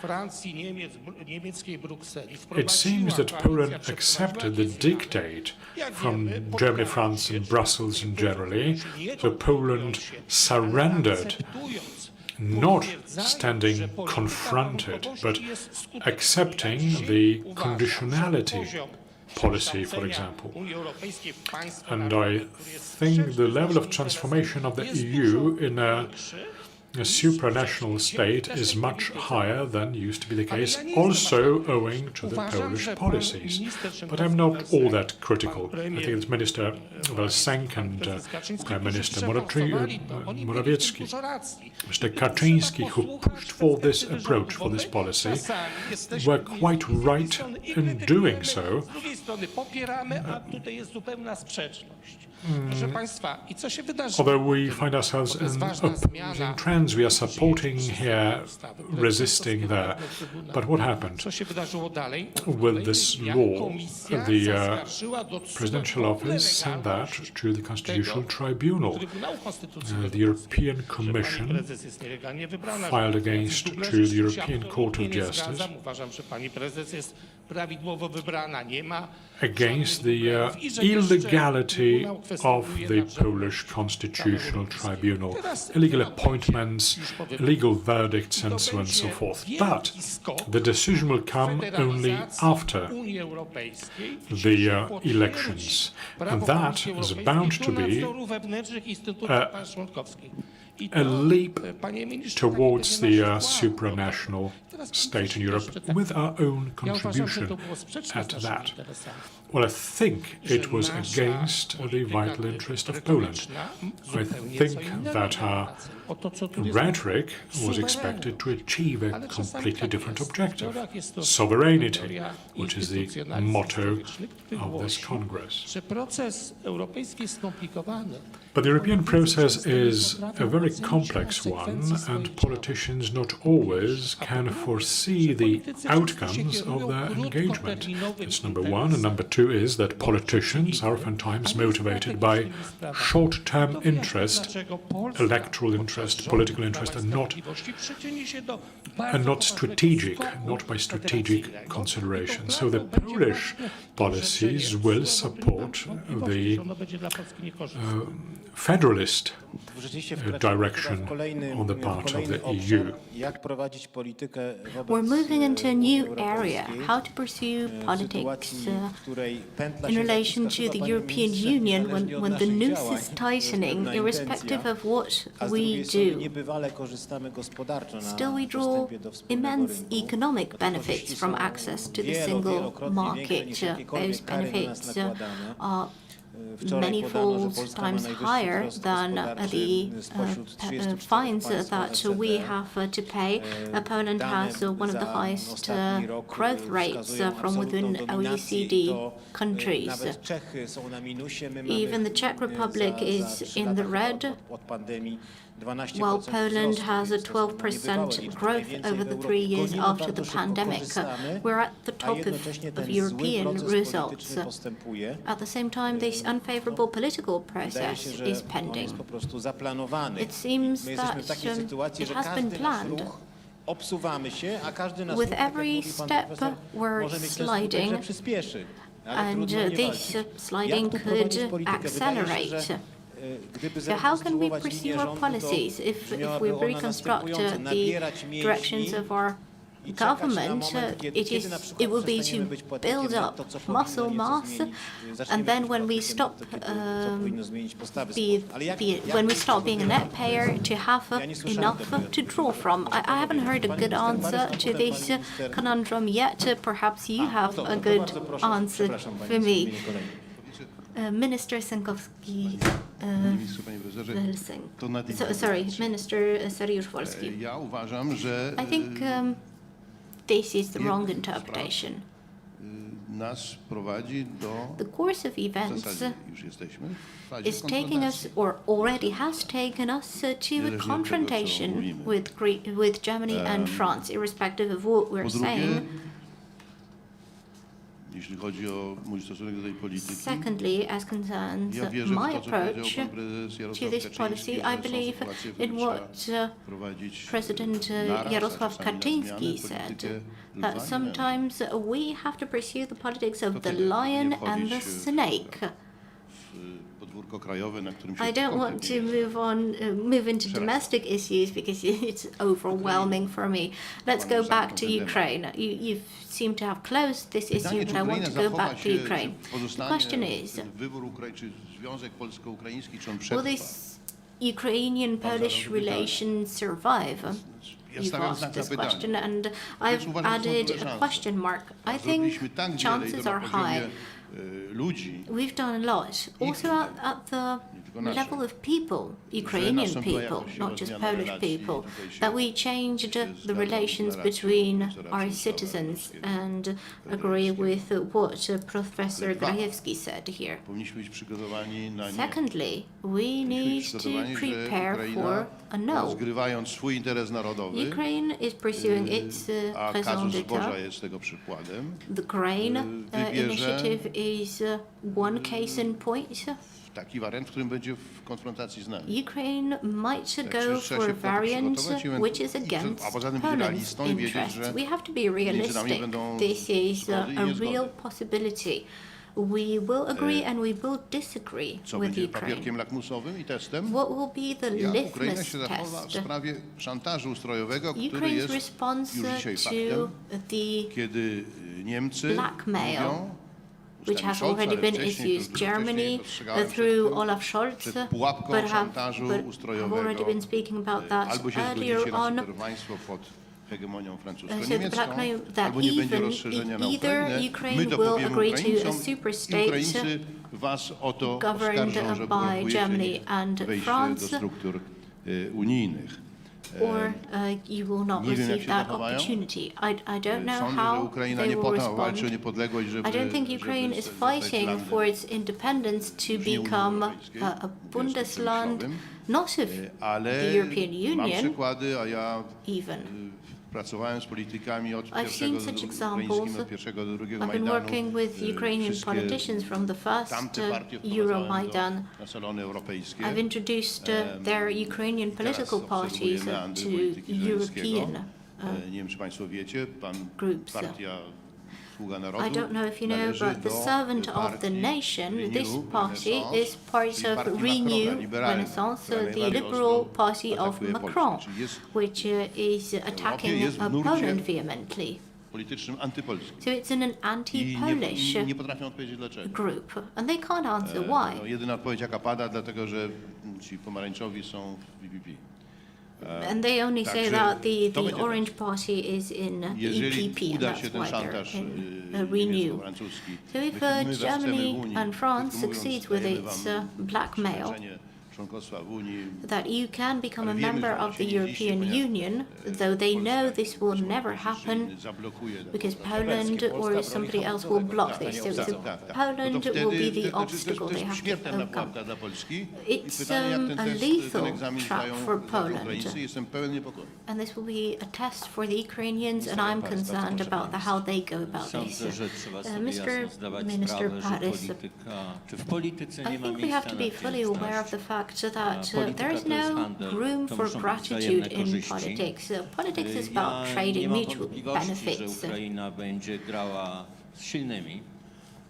B: It seems that Poland accepted the dictate from Germany, France, and Brussels in generally, so Poland surrendered, not standing confronted, but accepting the conditionality policy, for example. And I think the level of transformation of the EU in a supranational state is much higher than used to be the case, also owing to the Polish policies. But I'm not all that critical. I think it's Minister Welsenk and Prime Minister Morawiecki, Mr. Kaczyński, who pushed for this approach, for this policy, were quite right in doing so. Although we find ourselves in opposing trends, we are supporting here, resisting there. But what happened with this law? The presidential office sent that to the Constitutional Tribunal. The European Commission filed against to the European Court of Justice.
I: prawidłowo wybrana, nie ma
B: against the illegality of the Polish Constitutional Tribunal, illegal appointments, illegal verdicts, and so on and so forth. But the decision will come only after the elections, and that is bound to be a leap towards the supranational state in Europe with our own contribution at that. Well, I think it was against the vital interest of Poland. I think that our rhetoric was expected to achieve a completely different objective, sovereignty, which is the motto of this Congress. But the European process is a very complex one, and politicians not always can foresee the outcomes of their engagement. That's number one. And number two is that politicians are oftentimes motivated by short-term interest, electoral interest, political interest, and not strategic, not by strategic consideration. So the Polish policies will support the federalist direction on the part of the EU.
G: We're moving into a new area, how to pursue politics in relation to the European Union when the noose is tightening, irrespective of what we do. Still, we draw immense economic benefits from access to the single market. Those benefits are many-fold times higher than the fines that we have to pay. Poland has one of the highest growth rates from within OECD countries. Even the Czech Republic is in the red, while Poland has a 12% growth over the 3 years after the pandemic. We're at the top of European results. At the same time, this unfavorable political process is pending. It seems that it has been planned. With every step we're sliding, and this sliding could accelerate. So how can we pursue our policies if we reconstruct the directions of our government? It will be to build up muscle mass, and then when we stop being a net payer, to have enough to draw from. I haven't heard a good answer to this conundrum yet. Perhaps you have a good answer for me. Minister Sękowski, Minister Saryusz-Wolski. I think this is the wrong interpretation. The course of events is taking us, or already has taken us, to a confrontation with Germany and France, irrespective of what we're saying. Secondly, as concerns my approach to this policy, I believe in what President Jarosław Kaczyński said, that sometimes we have to pursue the politics of the lion and the snake. I don't want to move into domestic issues because it's overwhelming for me. Let's go back to Ukraine. You seem to have closed this issue, but I want to go back to Ukraine. The question is, will this Ukrainian-Polish relation survive? You've asked this question, and I've added a question mark. I think chances are high. We've done a lot, also at the level of people, Ukrainian people, not just Polish people, that we changed the relations between our citizens, and agree with what Professor Grigoris said here. Secondly, we need to prepare for a no. Ukraine is pursuing its raison d'etat. The grain initiative is one case in point.
J: taki wariant, w którym będzie w konfrontacji z nami.
G: Ukraine might
J: Także
G: go
J: trzeba
G: for
J: się
G: a
J: po to
G: variant
J: przygotować
G: which is against
J: a poza tym być
G: Poland's
J: realistą i wiedzieć,
G: interests.
J: że
G: We have to be
J: między nami
G: realistic.
J: będą
G: This is
J: zgody i
G: a
J: niezgody.
G: real possibility. We will agree and we will disagree
J: Co
G: with
J: będzie
G: Ukraine.
J: papierkiem lakmusowym i testem?
G: What will be the
J: Jak Ukraina
G: litmus
J: się zachowa w
G: test?
J: sprawie szantażu ustrojowego, który
G: Ukraine's
J: jest
G: response
J: już dzisiaj
G: to
J: faktem,
G: the
J: kiedy Niemcy
G: blackmail,
J: mówią,
G: which has already been issued Germany through Olaf Scholz,
J: przed pułapką
G: but have
J: szantażu
G: already
J: ustrojowego,
G: been speaking about that
J: albo się
G: earlier
J: zgodzicie na
G: on.
J: superpaństwo pod hegemonią
G: So the
J: francusko-niemiecką,
G: blackmail that
J: albo nie będzie
G: even
J: rozszerzenia na
G: either
J: Ukrainę.
G: Ukraine
J: My to
G: will
J: powiemy
G: agree to a
J: Ukraińcom i
G: superstate
J: Ukraińcy was o to
G: governed
J: oskarżą, że
G: by
J: próbujecie
G: Germany and
J: wejść
G: France,
J: do struktur unijnych.
G: or you will not
J: Nie wiem, jak
G: receive
J: się
G: that
J: zachowają.
G: opportunity. I don't know
J: Sądzę, że
G: how
J: Ukraina
G: they
J: nie
G: will
J: po to walczy o
G: respond.
J: niepodległość, żeby
G: I don't think Ukraine is fighting for its independence to become a Bundesland, not of
J: ale
G: the European
J: mam
G: Union
J: przykłady, a ja
G: even.
J: pracowałem z politykami od
G: I've
J: pierwszego
G: seen
J: do
G: such
J: ukraińskim,
G: examples.
J: od pierwszego do drugiego
G: I've been
J: Majdanu.
G: working with Ukrainian
J: Wszystkie
G: politicians from the first
J: tamte partie
G: Euromaidan.
J: na salony europejskie.
G: I've introduced their Ukrainian political
J: Teraz
G: parties
J: obserwujemy
G: to
J: Andry polityki żeńskiego.
G: European
J: Nie wiem, czy Państwo wiecie,
G: groups.
J: partia Sługa Narodu
G: I don't know if you know,
J: należy
G: but the
J: do
G: servant of the
J: partii
G: nation, this
J: Renew,
G: party
J: Renaissance,
G: is part
J: czyli
G: of
J: partii
G: Renew
J: Macrona, liberalnej,
G: Renaissance,
J: która
G: the
J: najbardziej
G: liberal
J: ostro
G: party of
J: atakuje Polskę.
G: Macron,
J: Czyli jest
G: which is attacking
J: jest w nurcie
G: Poland vehemently.
J: politycznym antypolskim.
G: So it's in an
J: I
G: anti-Polish
J: nie potrafią odpowiedzieć dlaczego.
G: group, and they can't answer
J: No,
G: why.
J: jedyna odpowiedź jaka pada, dlatego że ci pomarańczowi są w PPP.
G: And they only say
J: Także
G: that
J: to
G: the
J: będzie
G: Orange Party is in
J: Jeżeli
G: EPP, and
J: uda
G: that's
J: się ten
G: why
J: szantaż
G: they're in Renew.
J: niemiecko-francuski,
G: So if
J: my was chcemy
G: Germany
J: w Unii,
G: and France
J: krótko mówiąc,
G: succeeds with
J: dajemy
G: its
J: wam
G: blackmail,
J: przyrzeczenie członkostwa w Unii,
G: that you can become a
J: ale wiemy,
G: member
J: że
G: of the
J: się nie dzieje,
G: European
J: ponieważ,
G: Union, though they know
J: Polska
G: this will never happen
J: zablokuje taką
G: because
J: sprawę.
G: Poland or somebody else will block this. So Poland
J: No to
G: will be
J: wtedy
G: the
J: to
G: obstacle they
J: jest
G: have to
J: śmiertelna
G: overcome.
J: pułapka dla Polski. I
G: It's
J: pytanie, jak ten
G: a
J: test,
G: lethal
J: ten egzamin
G: trap
J: zdają
G: for Poland.
J: Ukraińcy. Jestem pełen niepokoju.
G: And this will be a test for the Ukrainians, and I'm concerned about how they go about this.
C: Sądzę, że trzeba sobie
G: Mr.
C: jasno zdawać
G: Minister
C: sprawę, że
G: Paris,
C: w polityce
G: I
C: nie ma
G: think we have
C: miejsca
G: to
C: na
G: be fully aware of the
C: wdzięczność.
G: fact that
C: Polityka
G: there is
C: to jest
G: no
C: handel,
G: room
C: to
G: for
C: muszą być
G: gratitude
C: wzajemne
G: in
C: korzyści.
G: politics. Politics is about
C: Ja
G: trading
C: nie mam
G: mutual
C: wątpliwości, że
G: benefits.
C: Ukraina będzie grała z silnymi,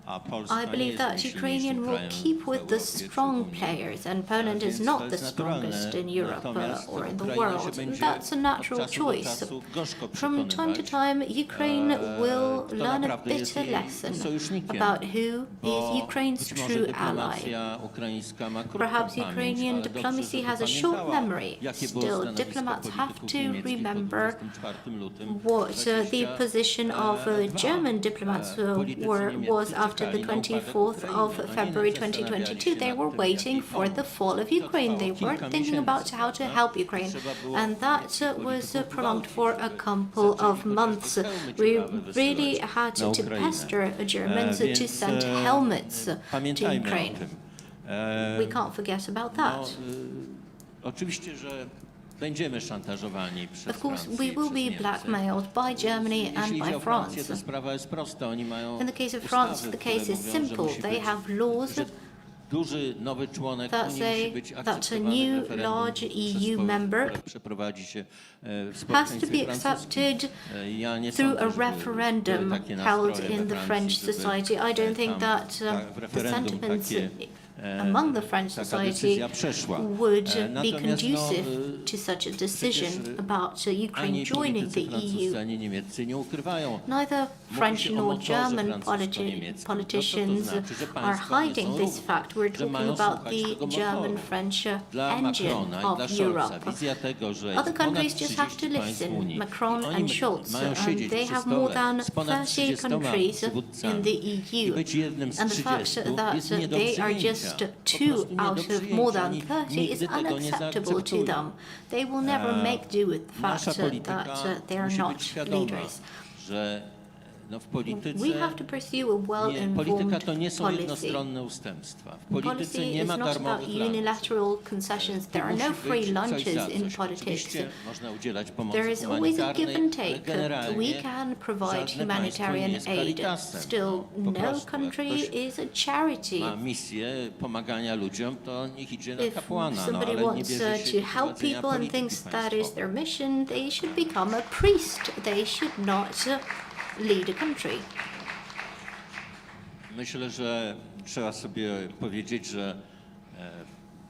C: a Polska
G: I
C: nie
G: believe
C: jest
G: that
C: najsilniejszym
G: Ukrainian will
C: krajem
G: keep
C: w
G: with the
C: Europie czy w
G: strong
C: Unii.
G: players, and Poland is
C: Więc
G: not
C: to
G: the
C: jest naturalne.
G: strongest in Europe
C: Natomiast
G: or in the
C: Ukraina się
G: world.
C: będzie
G: That's a natural
C: od czasu do
G: choice.
C: czasu gorzko
G: From time to
C: przekonywać,
G: time, Ukraine will
C: kto
G: learn a
C: naprawdę jest
G: bitter
C: jej
G: lesson
C: sojusznikiem,
G: about who
C: bo
G: is Ukraine's
C: być może
G: true ally.
C: dyplomacja ukraińska ma krótką
G: Perhaps
C: pamięć,
G: Ukrainian
C: ale dobrze,
G: diplomacy
C: żeby
G: has a short
C: pamiętała,
G: memory.
C: jakie było
G: Still,
C: stanowisko
G: diplomats have
C: polityków
G: to
C: niemieckich po
G: remember
C: 24 lutym
G: what the position of
C: 22.
G: German diplomats was after the 24th of February 2022. They were waiting for the fall of Ukraine. They weren't thinking about how to help Ukraine. And that was prolonged for a couple of months. We really had to pester Germans to send helmets to
C: Pamiętajmy o
G: Ukraine.
C: tym.
G: We can't forget about that.
C: Oczywiście, że będziemy szantażowani przez
G: Of course,
C: Francję
G: we
C: i
G: will
C: przez
G: be
C: Niemcy.
G: blackmailed by Germany and
C: Jeśli chodzi
G: by
C: o Francję,
G: France.
C: to sprawa jest prosta. Oni mają
G: In the case of
C: ustawy,
G: France, the
C: które
G: case is
C: mówią, że
G: simple.
C: musi
G: They
C: być-
G: have laws
C: że duży nowy członek
G: that
C: Unii
G: say
C: musi być
G: that a
C: akceptowany
G: new
C: referendum
G: large
C: przez
G: EU
C: społeczeństwo,
G: member
C: które przeprowadzi się w
G: has to
C: społeczeństwie
G: be
C: francuskim.
G: accepted
C: Ja nie
G: through
C: sądzę,
G: a
C: żeby
G: referendum
C: były takie
G: held
C: nastroje
G: in
C: we
G: the
C: Francji,
G: French
C: żeby
G: society. I don't think
C: tam
G: that
C: w
G: the
C: referendum
G: sentiments
C: takie,
G: among the French
C: taka
G: society
C: decyzja przeszła.
G: would be
C: Natomiast,
G: conducive to such a decision
C: przecież,
G: about Ukraine
C: ani
G: joining the
C: politycy francuscy,
G: EU.
C: ani niemieccy nie ukrywają.
G: Neither French
C: się o
G: nor
C: motorze
G: German
C: francusko-niemieckim.
G: politicians
C: No co to znaczy, że
G: are
C: państwa nie
G: hiding
C: są
G: this
C: równe,
G: fact. We're
C: że
G: talking
C: mają
G: about
C: słuchać
G: the
C: tego
G: German-French
C: Dla
G: engine
C: Macrona i
G: of
C: dla Scholza
G: Europe.
C: wizja tego, że
G: Other
C: jest
G: countries
C: ponad
G: just have to
C: 30 państw
G: listen.
C: Unii
G: Macron
C: i
G: and
C: oni
G: Scholz,
C: mają
G: and
C: siedzieć
G: they
C: przy
G: have
C: stole
G: more than
C: z ponad
G: 30 countries
C: przywódcami
G: in the
C: i
G: EU.
C: być jednym z
G: And the fact
C: 30
G: that
C: jest nie do
G: they are
C: przyjęcia.
G: just
C: Po
G: two
C: prostu nie do
G: out of
C: przyjęcia.
G: more than
C: Oni
G: 30 is
C: nigdy tego nie
G: unacceptable to
C: zaakceptują.
G: them. They will never make do with the
C: Nasza
G: fact
C: polityka
G: that they are
C: musi
G: not
C: być świadoma,
G: leaders.
C: że No w polityce
G: We have to pursue a well-informed
C: polityka to nie są
G: policy.
C: jednostronne ustępstwa. W
G: Policy
C: polityce nie
G: is
C: ma
G: not about
C: darmowych lat.
G: unilateral concessions. There are no free lunches in politics.
C: Oczywiście można udzielać pomocy
G: There is always a give and
C: humanitarnej, ale
G: take.
C: generalnie
G: We can provide
C: żadne państwo nie
G: humanitarian
C: jest
G: aid.
C: Caritasem.
G: Still,
C: Po
G: no
C: prostu,
G: country
C: jak ktoś
G: is a charity.
C: ma misję pomagania ludziom, to niech idzie na
G: If
C: kapłana, no,
G: somebody
C: ale nie
G: wants
C: bierze się
G: to help
C: prowadzenia
G: people and
C: polityki
G: thinks that is their
C: państwowej.
G: mission, they should become a priest. They should not lead a country.
C: Myślę, że trzeba sobie powiedzieć, że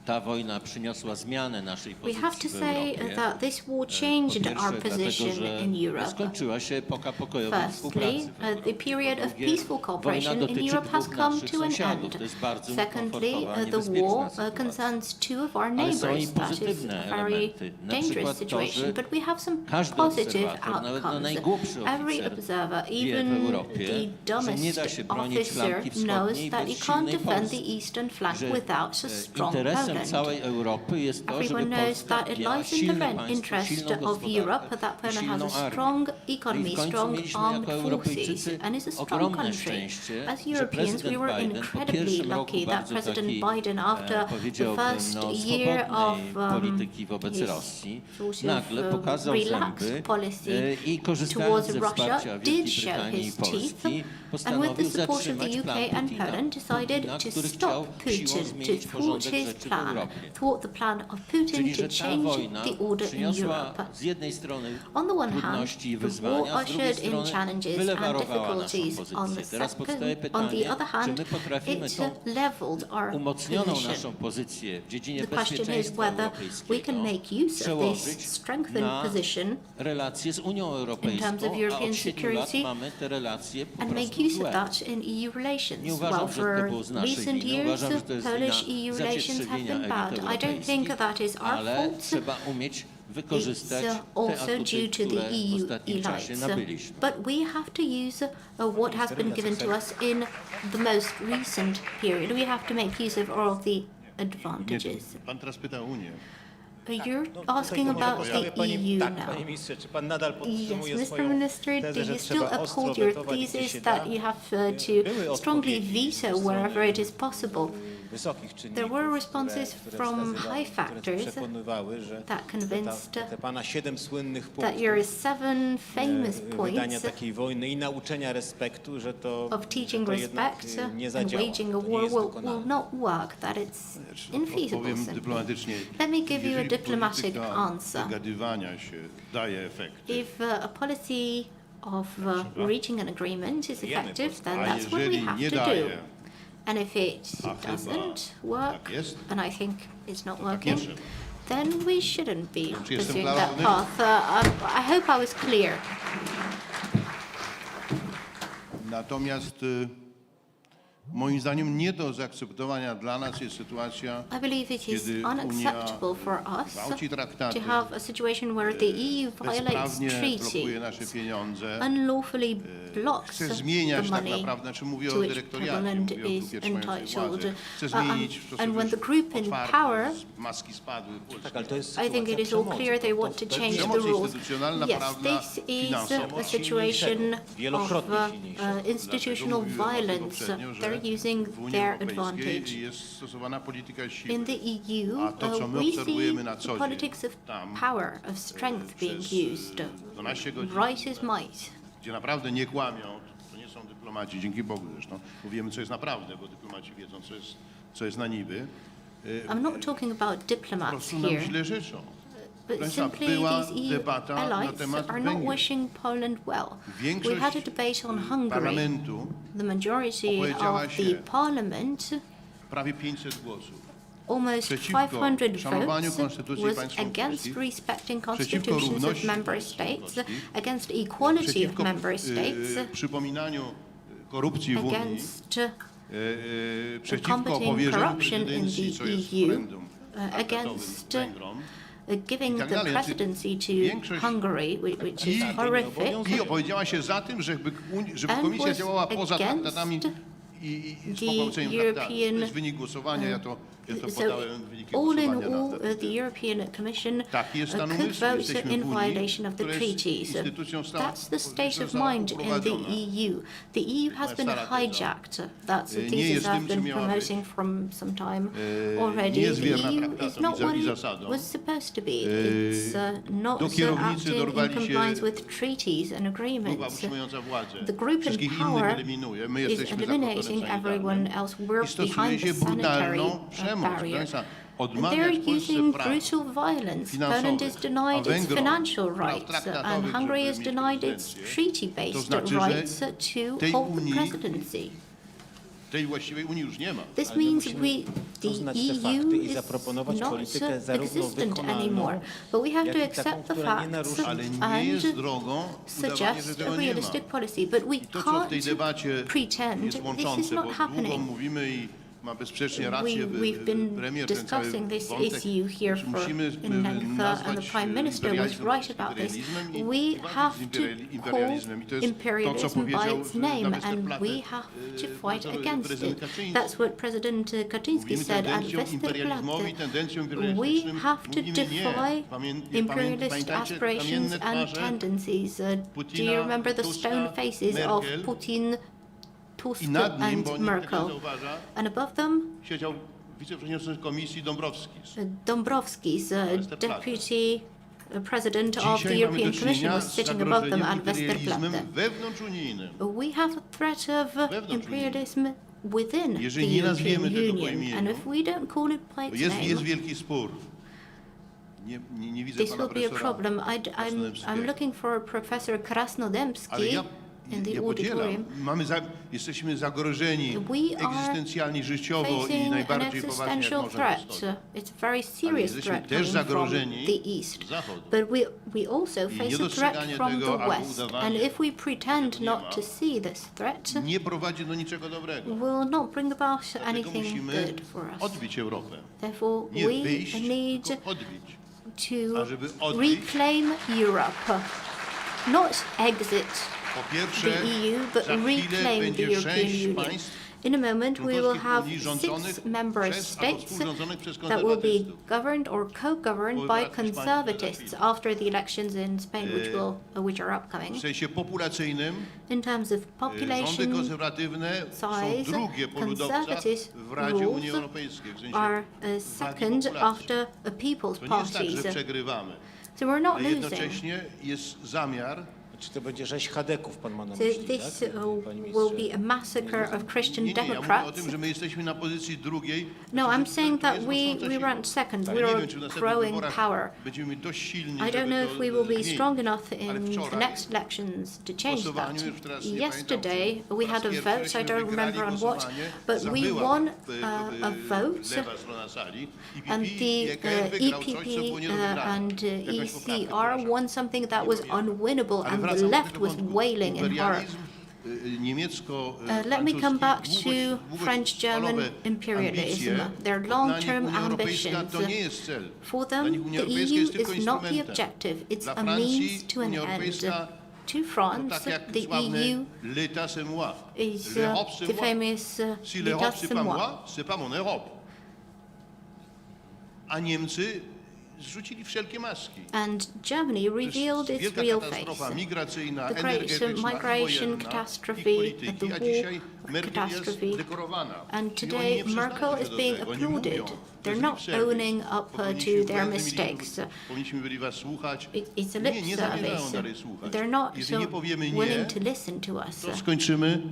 C: ta wojna przyniosła zmianę naszej
G: We
C: pozycji
G: have to
C: w
G: say
C: Europie.
G: that this war
C: Po
G: changed
C: pierwsze,
G: our
C: dlatego,
G: position
C: że
G: in Europe.
C: skończyła się epoka pokojowej
G: Firstly,
C: współpracy w Europie.
G: the period
C: Po
G: of
C: drugie,
G: peaceful
C: wojna
G: cooperation
C: dotyczy
G: in Europe has
C: dwóch
G: come
C: naszych
G: to an
C: sąsiadów.
G: end.
C: To jest bardzo
G: Secondly,
C: niekomfortowa,
G: the
C: niebezpieczna
G: war
C: sytuacja.
G: concerns two of our
C: Ale są i
G: neighbors. That is
C: pozytywne
G: a very
C: elementy. Na
G: dangerous
C: przykład to,
G: situation,
C: że
G: but we have some
C: każdy
G: positive
C: obserwator, nawet
G: outcomes.
C: najgłupszy
G: Every
C: oficer
G: observer,
C: wie w
G: even
C: Europie,
G: the
C: że nie da
G: dumbest
C: się bronić
G: officer
C: flanki
G: knows
C: wschodniej
G: that
C: bez
G: you can't
C: silnej
G: defend the
C: Polski.
G: eastern flank
C: Że
G: without a strong
C: interesem
G: Poland.
C: całej Europy jest to, żeby
G: Everyone knows
C: Polska
G: that it
C: miała
G: lies in the
C: silne państwo,
G: interest
C: silną
G: of
C: gospodarkę
G: Europe that
C: i
G: Poland has
C: silną
G: a
C: armię.
G: strong
C: I
G: economy,
C: w końcu
G: strong
C: mieliśmy
G: armed
C: jako
G: forces,
C: Europejczycy
G: and is a strong
C: ogromne
G: country.
C: szczęście,
G: As
C: że
G: Europeans, we
C: prezydent
G: were
C: Biden po
G: incredibly
C: pierwszym roku
G: lucky that
C: bardzo
G: President
C: takiej,
G: Biden, after the
C: powiedziałbym,
G: first
C: no,
G: year of
C: swobodnej polityki wobec
G: his
C: Rosji,
G: sort of,
C: nagle pokazał
G: relaxed
C: zęby
G: policy
C: i korzystając
G: towards
C: ze
G: Russia
C: wsparcia
G: did
C: Wielkiej
G: show
C: Brytanii i
G: his teeth,
C: Polski
G: and with the
C: postanowił
G: support of
C: zatrzymać
G: the
C: plan
G: UK and
C: Putina,
G: Poland, decided to
C: który
G: stop
C: chciał siłą
G: Putin,
C: zmienić
G: to thwart
C: porządek
G: his
C: rzeczy w
G: plan,
C: Europie.
G: thwart the plan of Putin
C: Czyli,
G: to
C: że ta
G: change
C: wojna
G: the order in
C: przyniosła
G: Europe.
C: z jednej strony
G: On the one hand,
C: trudności i
G: the war
C: wyzwania, z drugiej
G: ushered in
C: strony
G: challenges and
C: wylewarowała naszą
G: difficulties. On the
C: pozycję. Teraz powstaje
G: second, on
C: pytanie,
G: the other
C: czy
G: hand,
C: my potrafimy
G: it
C: tą
G: leveled our
C: umocnioną
G: position.
C: naszą pozycję w dziedzinie
G: The question is
C: bezpieczeństwa
G: whether we can
C: europejskiego
G: make use of this
C: przełożyć
G: strengthened
C: na
G: position
C: relacje z Unią Europejską,
G: terms of
C: a
G: European
C: od 7 lat
G: security
C: mamy te relacje po
G: and make
C: prostu
G: use of
C: złe.
G: that in EU relations.
C: Nie uważam,
G: Well,
C: że to
G: for
C: było z naszej
G: recent
C: winy.
G: years,
C: Uważam, że to jest
G: Polish
C: wina
G: EU relations have been bad.
C: zacietrzewienia
G: I don't think that is our
C: ale
G: fault.
C: trzeba umieć wykorzystać
G: It's
C: te
G: also
C: atuty,
G: due to
C: które
G: the
C: w
G: EU
C: ostatnim czasie
G: elites.
C: nabyliśmy.
G: But we have to use what has been given to us in the most recent period. We have to make use of all of the advantages.
J: Pan teraz pyta o Unię.
G: You're asking about the EU
H: Tak,
G: now.
H: panie ministrze, czy pan nadal
G: Yes,
H: podtrzymuje
G: Mr.
H: swoją
G: Minister, do
H: tezę, że
G: you still
H: trzeba ostro
G: uphold your
H: wetować, gdzie
G: thesis
H: się
G: that
H: da?
G: you have
H: Były
G: to strongly
H: odpowiedzi ze
G: veto
H: strony
G: wherever it is possible?
H: wysokich czynników,
G: There were responses
H: które
G: from
H: wskazywały,
G: high
H: które
G: factors
H: przekonywały, że
G: that convinced
H: te pana 7 słynnych
G: that
H: punktów
G: your 7 famous
H: wydania
G: points
H: takiej wojny i nauczenia respektu, że to,
G: of teaching
H: to jednak
G: respect
H: nie
G: and
H: zadziała.
G: waging a
H: To nie
G: war
H: jest
G: will
H: wykonalne.
G: not work, that it's infeasible.
J: Powiem
G: simply.
J: dyplomatycznie.
G: Let me give you a
J: Jeżeli
G: diplomatic
J: polityka
G: answer.
J: dogadywania się daje efekty,
G: If a policy of reaching an agreement is effective, then
J: A
G: that's what we
J: jeżeli
G: have
J: nie
G: to do.
J: daje,
G: And if it
J: a chyba
G: doesn't work,
J: tak jest,
G: and I think it's not
J: tak
G: working,
J: nie trzeba.
G: then we shouldn't be
J: Czy jestem
G: pursuing that
J: klarowny?
G: path. I hope I was clear.
J: Natomiast moim zdaniem nie do zaakceptowania dla nas jest sytuacja,
G: I believe it is
J: kiedy
G: unacceptable for us
J: gwałci traktaty,
G: to have a situation where the EU violates
J: bezprawnie
G: treaty,
J: blokuje nasze pieniądze,
G: unlawfully blocks
J: chce
G: the
J: zmieniać tak
G: money
J: naprawdę, znaczy mówię
G: to
J: o
G: which
J: dyrektoriacie,
G: Poland
J: mówię o
G: is
J: grupie trzymającej
G: entitled.
J: władzę, chce zmienić w
G: And when the
J: sposób
G: group in
J: otwarty,
G: power,
J: maski spadły,
H: Tak, ale to jest
G: I think it is all clear they want to change the
J: przemoc
G: rules.
J: instytucjonalna,
G: Yes,
J: prawna,
G: this is
J: finansowa.
G: a situation of
H: Wielokrotnie silniejszego.
G: institutional
J: Dlatego mówiłem o tym
G: violence.
J: poprzednio, że
G: They're using
J: w Unii
G: their
J: Europejskiej
G: advantage.
J: jest stosowana polityka siły.
G: In the EU,
J: A to, co my
G: we see
J: obserwujemy na co
G: the
J: dzień,
G: politics of
J: tam,
G: power, of strength being
J: przez
G: used.
J: 12 godzin,
G: Right is might.
J: gdzie naprawdę nie kłamią, to nie są dyplomaci, dzięki Bogu zresztą, bo wiemy, co jest naprawdę, bo dyplomaci wiedzą, co jest na niby.
G: I'm not talking about
J: Po
G: diplomats
J: prostu nam
G: here,
J: źle życzą.
G: but
J: Państwa,
G: simply
J: była
G: these EU
J: debata na
G: allies
J: temat
G: are not
J: Węgier.
G: wishing Poland well. We
J: Większość
G: had a debate on Hungary.
J: parlamentu,
G: The majority
J: opowiedziała
G: of the
J: się
G: parliament,
J: prawie 500 głosów,
G: almost
J: przeciwko
G: 500
J: szanowaniu
G: votes,
J: konstytucji
G: was
J: państw
G: against
J: członkowskich,
G: respecting
J: przeciwko
G: constitutions of
J: równości
G: member
J: państw
G: states,
J: członkowskich,
G: against equality of
J: przeciwko
G: member states,
J: przypominaniu korupcji w Unii,
G: against
J: przeciwko
G: combating
J: powierzeniu
G: corruption in
J: prezydencji, co
G: the
J: jest
G: EU,
J: referendum
G: against
J: Węgrom,
G: giving
J: i tak
G: the
J: dalej. Znaczy,
G: presidency to
J: większość-
G: Hungary, which is horrific.
J: i opowiedziała się za tym, żeby
G: And
J: komisja
G: was
J: działała poza
G: against
J: traktatami i z
G: the
J: pogwałceniem traktatów. To
G: European
J: jest wynik głosowania, ja to Ja to
G: So
J: podałem wyniki
G: all in
J: głosowania
G: all,
J: na ten
G: the European Commission
J: Taki jest stan
G: could
J: umysłu.
G: vote
J: Jesteśmy
G: in
J: w Unii,
G: violation of the
J: która jest
G: treaties.
J: instytucją
G: That's the state of
J: została
G: mind in the
J: uprowadzona.
G: EU. The EU has been
J: stara teza.
G: hijacked. That's a
J: Nie
G: thesis
J: jest
G: I've
J: tym, co
G: been
J: miała
G: promoting
J: być.
G: from some time
J: Nie
G: already.
J: jest
G: The
J: wierna
G: EU
J: traktatom
G: is not
J: i
G: what it
J: zasadom.
G: was supposed to be. It's not
J: Do kierownicy
G: acting in
J: dorwali się
G: compliance with treaties and
J: Grupa
G: agreements.
J: utrzymująca władzę.
G: The group in
J: Wszystkich innych
G: power
J: eliminuje. My
G: is
J: jesteśmy za
G: eliminating
J: kordonem
G: everyone
J: sanitarnym.
G: else. We're
J: I stosuje
G: behind the
J: się
G: sanitary
J: brutalną przemoc. Proszę
G: barrier.
J: Państwa,
G: They're
J: odmawiać Polsce
G: using
J: praw
G: brutal violence.
J: finansowych,
G: Poland is
J: a
G: denied its
J: Węgrom
G: financial
J: praw
G: rights,
J: traktatowych,
G: and Hungary
J: żeby
G: is
J: mieć
G: denied its
J: prezydencję.
G: treaty-based
J: To znaczy, że
G: rights to
J: tej
G: hold the
J: Unii
G: presidency.
J: Tej właściwej Unii już nie ma.
G: This
H: Ale my
G: means
H: musimy
G: the
H: uznać te
G: EU
H: fakty i
G: is
H: zaproponować
G: not
H: politykę zarówno
G: existent
H: wykonalną,
G: anymore. But we have to
H: jak i taką,
G: accept the
H: która nie
G: facts
H: narusza.
J: Ale nie
G: and
J: jest drogą udawanie, że
G: suggest a
J: tego nie ma.
G: realistic policy. But we
J: To, co w tej
G: can't
J: debacie
G: pretend
J: jest
G: this is
J: łączące,
G: not
J: bo długo
G: happening.
J: mówimy i ma bezsprzecznie rację
G: We've been
J: premier ten cały
G: discussing this
J: wątek,
G: issue here
J: że
G: for
J: musimy
G: in length, and the
J: nazwać
G: Prime Minister was
J: imperializm
G: right about this.
J: imperializmem i
G: We
J: walczyć
G: have
J: z
G: to
J: imperializmem. I to
G: call
J: jest to, co
G: imperialism by
J: powiedział
G: its
J: na
G: name, and
J: Westerplatte
G: we have to fight
J: prezydent
G: against it.
J: Kaczyński.
G: That's what President Kaczynski
J: Mówimy
G: said at
J: tendencją imperializmowi,
G: Westerplatte.
J: tendencją
G: We
J: imperialistycznym.
G: have to
J: Mówimy nie.
G: defy imperialist
J: Pamiętajcie
G: aspirations
J: kamienne
G: and
J: twarze
G: tendencies. Do
J: Putina,
G: you remember the
J: Tuska,
G: stone faces of
J: Merkel?
G: Putin, Tusk,
J: I nad nim, bo
G: and
J: nikt tego nie
G: Merkel?
J: zauważa,
G: And above them,
J: siedział wiceprzewodniczący komisji Dombrovskis.
G: Dombrovskis,
J: Westerplatte.
G: deputy president of the
J: Dzisiaj mamy
G: European
J: do
G: Commission,
J: czynienia
G: was
J: z
G: sitting above them
J: zagrożeniem
G: at Westerplatte.
J: imperializmem wewnątrzunijnym.
G: We have a threat of
J: Wewnątrzunijnym.
G: imperialism within the
J: Jeżeli nie nazwiemy
G: European
J: tego po
G: Union,
J: imieniu,
G: and if we don't call it by its
J: Jest
G: name,
J: wielki spór. Nie widzę
G: this
J: pana
G: will be a
J: profesora
G: problem. I'm
J: Krasnodębskiego.
G: looking for Professor
J: Ale
G: Krasnodębski
J: ja
G: in the
J: podzielam.
G: auditorium.
J: Jesteśmy zagrożeni
G: We are
J: egzystencjalnie, życiowo i
G: facing an
J: najbardziej poważnie, jak
G: existential
J: można
G: threat.
J: dostać.
G: It's a very
J: Ale
G: serious
J: jesteśmy
G: threat
J: też
G: coming from
J: zagrożeni
G: the east.
J: z zachodu.
G: But we also
J: I
G: face a threat
J: niedostrzeganie
G: from
J: tego
G: the
J: albo
G: west.
J: udawanie,
G: And if we pretend
J: że tego nie
G: not
J: ma,
G: to see this threat,
J: Nie prowadzi do niczego dobrego.
G: will not bring about
J: Dlatego
G: anything
J: musimy
G: good for us.
J: odbić Europę.
G: Therefore,
J: Nie
G: we
J: wyjść,
G: need
J: tylko odbić.
G: to
J: A żeby odbić,
G: reclaim Europe, not exit
J: po
G: the
J: pierwsze,
G: EU, but
J: za chwilę
G: reclaim the
J: będzie
G: European
J: 6
G: Union.
J: państw
G: In a moment, we will
J: członkowskich
G: have
J: Unii rządzonych
G: 6 member
J: przez albo
G: states
J: współrządzonych przez
G: that will be
J: konserwatystów.
G: governed or co-governed
J: Po
G: by
J: wyborach w Hiszpanii
G: conservatists
J: za
G: after the elections in Spain, which are upcoming.
J: W sensie populacyjnym
G: In terms of
J: rządy
G: population
J: konserwatywne są
G: size,
J: drugie po ludowcach
G: conservative
J: w Radzie Unii
G: rules
J: Europejskiej. W sensie
G: are
J: wagi
G: second
J: populacji.
G: after a People's
J: To nie jest tak,
G: Parties.
J: że przegrywamy,
G: So we're not
J: ale
G: losing.
J: jednocześnie jest zamiar
H: Czy to będzie rzeź chadeków, pan ma na
G: So
H: myśli,
G: this
H: tak? Panie
G: will
H: ministrze?
G: be a massacre of Christian
J: ja mówię o
G: Democrats.
J: tym, że my jesteśmy na pozycji drugiej.
G: No, I'm saying that
J: jest
G: we
J: rosnąca siła.
G: ranked second.
J: Ale nie
G: We're
J: wiem, czy w następnych
G: growing
J: wyborach
G: power.
J: będziemy dość silni,
G: I don't
J: żeby
G: know
J: to
G: if we will be
J: zmienić.
G: strong enough
J: Ale
G: in the
J: wczoraj
G: next elections to change
J: głosowaniu,
G: that.
J: już teraz nie
G: Yesterday
J: pamiętam,
G: we had a
J: po raz
G: vote,
J: pierwszy
G: I don't
J: żeśmy
G: remember on
J: wygrali
G: what,
J: głosowanie,
G: but we
J: zabyła
G: won a
J: lewa
G: vote,
J: strona sali. I
G: and
J: PP
G: the
J: i EKR wygrał coś,
G: EPP
J: co było nie do wygrania.
G: and
J: Jakąś poprawkę,
G: ECR
J: przepraszam.
G: won something that was unwinnable,
J: Ale
G: and the
J: wracam do
G: left
J: tego
G: was
J: wątku.
G: wailing in horror.
J: Imperializm niemiecko
G: Let me come back to French-German
J: długofalowe
G: imperialism,
J: ambicje,
G: their
J: dla nich
G: long-term
J: Unia Europejska
G: ambitions.
J: to nie jest cel.
G: For
J: Dla
G: them,
J: nich Unia
G: the
J: Europejska
G: EU
J: jest tylko
G: is not the
J: instrumentem.
G: objective, it's
J: Dla
G: a
J: Francji
G: means to an
J: Unia
G: end.
J: Europejska
G: To
J: to
G: France,
J: tak jak
G: the
J: sławne
G: EU
J: l'état c'est moi.
G: is
J: L'Europe c'est
G: the
J: moi.
G: famous
J: Si
G: l'état
J: l'Europe c'est
G: c'est
J: pas
G: moi.
J: moi, c'est pas mon Europe. A Niemcy zrzucili wszelkie maski.
G: And Germany revealed its
J: Wielka
G: real
J: katastrofa
G: face.
J: migracyjna,
G: The great
J: energetyczna,
G: migration
J: wojenna,
G: catastrophe,
J: i polityki,
G: the
J: a
G: war
J: dzisiaj Merkel
G: catastrophe.
J: jest dekorowana.
G: And
J: I oni
G: today
J: nie przyznają
G: Merkel
J: się
G: is
J: do
G: being
J: tego, nie
G: applauded.
J: mówią. To
G: They're
J: jest
G: not
J: lip service.
G: owning up
J: Powinniśmy
G: to their
J: bardzo
G: mistakes.
J: Powinniśmy byli was słuchać.
G: It's a
J: Nie,
G: lip
J: nie zamierzają
G: service.
J: dalej słuchać.
G: They're not
J: Jeżeli nie powiemy nie,
G: willing to listen to us.
J: to skończymy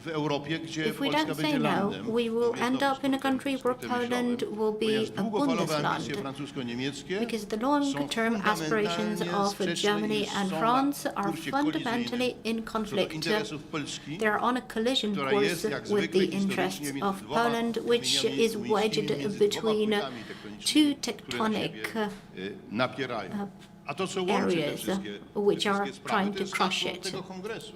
J: w Europie, gdzie
G: If we
J: Polska
G: don't say
J: będzie
G: no,
J: landem.
G: we will end up in a country where Poland will
J: Ponieważ
G: be a
J: długofalowe ambicje
G: Bundesland.
J: francusko-niemieckie
G: Because the long-term
J: są
G: aspirations
J: fundamentalnie
G: of
J: sprzeczne
G: Germany
J: i
G: and
J: są
G: France
J: na
G: are
J: kursie
G: fundamentally
J: kolizyjnym
G: in
J: co do
G: conflict.
J: interesów Polski,
G: They're on a collision
J: która
G: course
J: jest jak
G: with
J: zwykle
G: the
J: historycznie
G: interests
J: między
G: of
J: dwoma
G: Poland, which
J: kamieniami
G: is
J: miejskimi,
G: wedged
J: między
G: between
J: dwoma płytami
G: two
J: tektonicznymi, które
G: tectonic
J: na siebie, napierają. A to, co łączy te
G: areas,
J: wszystkie,
G: which
J: te
G: are
J: wszystkie sprawy,
G: trying
J: to
G: to
J: jest
G: crush
J: hasło
G: it.
J: tego kongresu.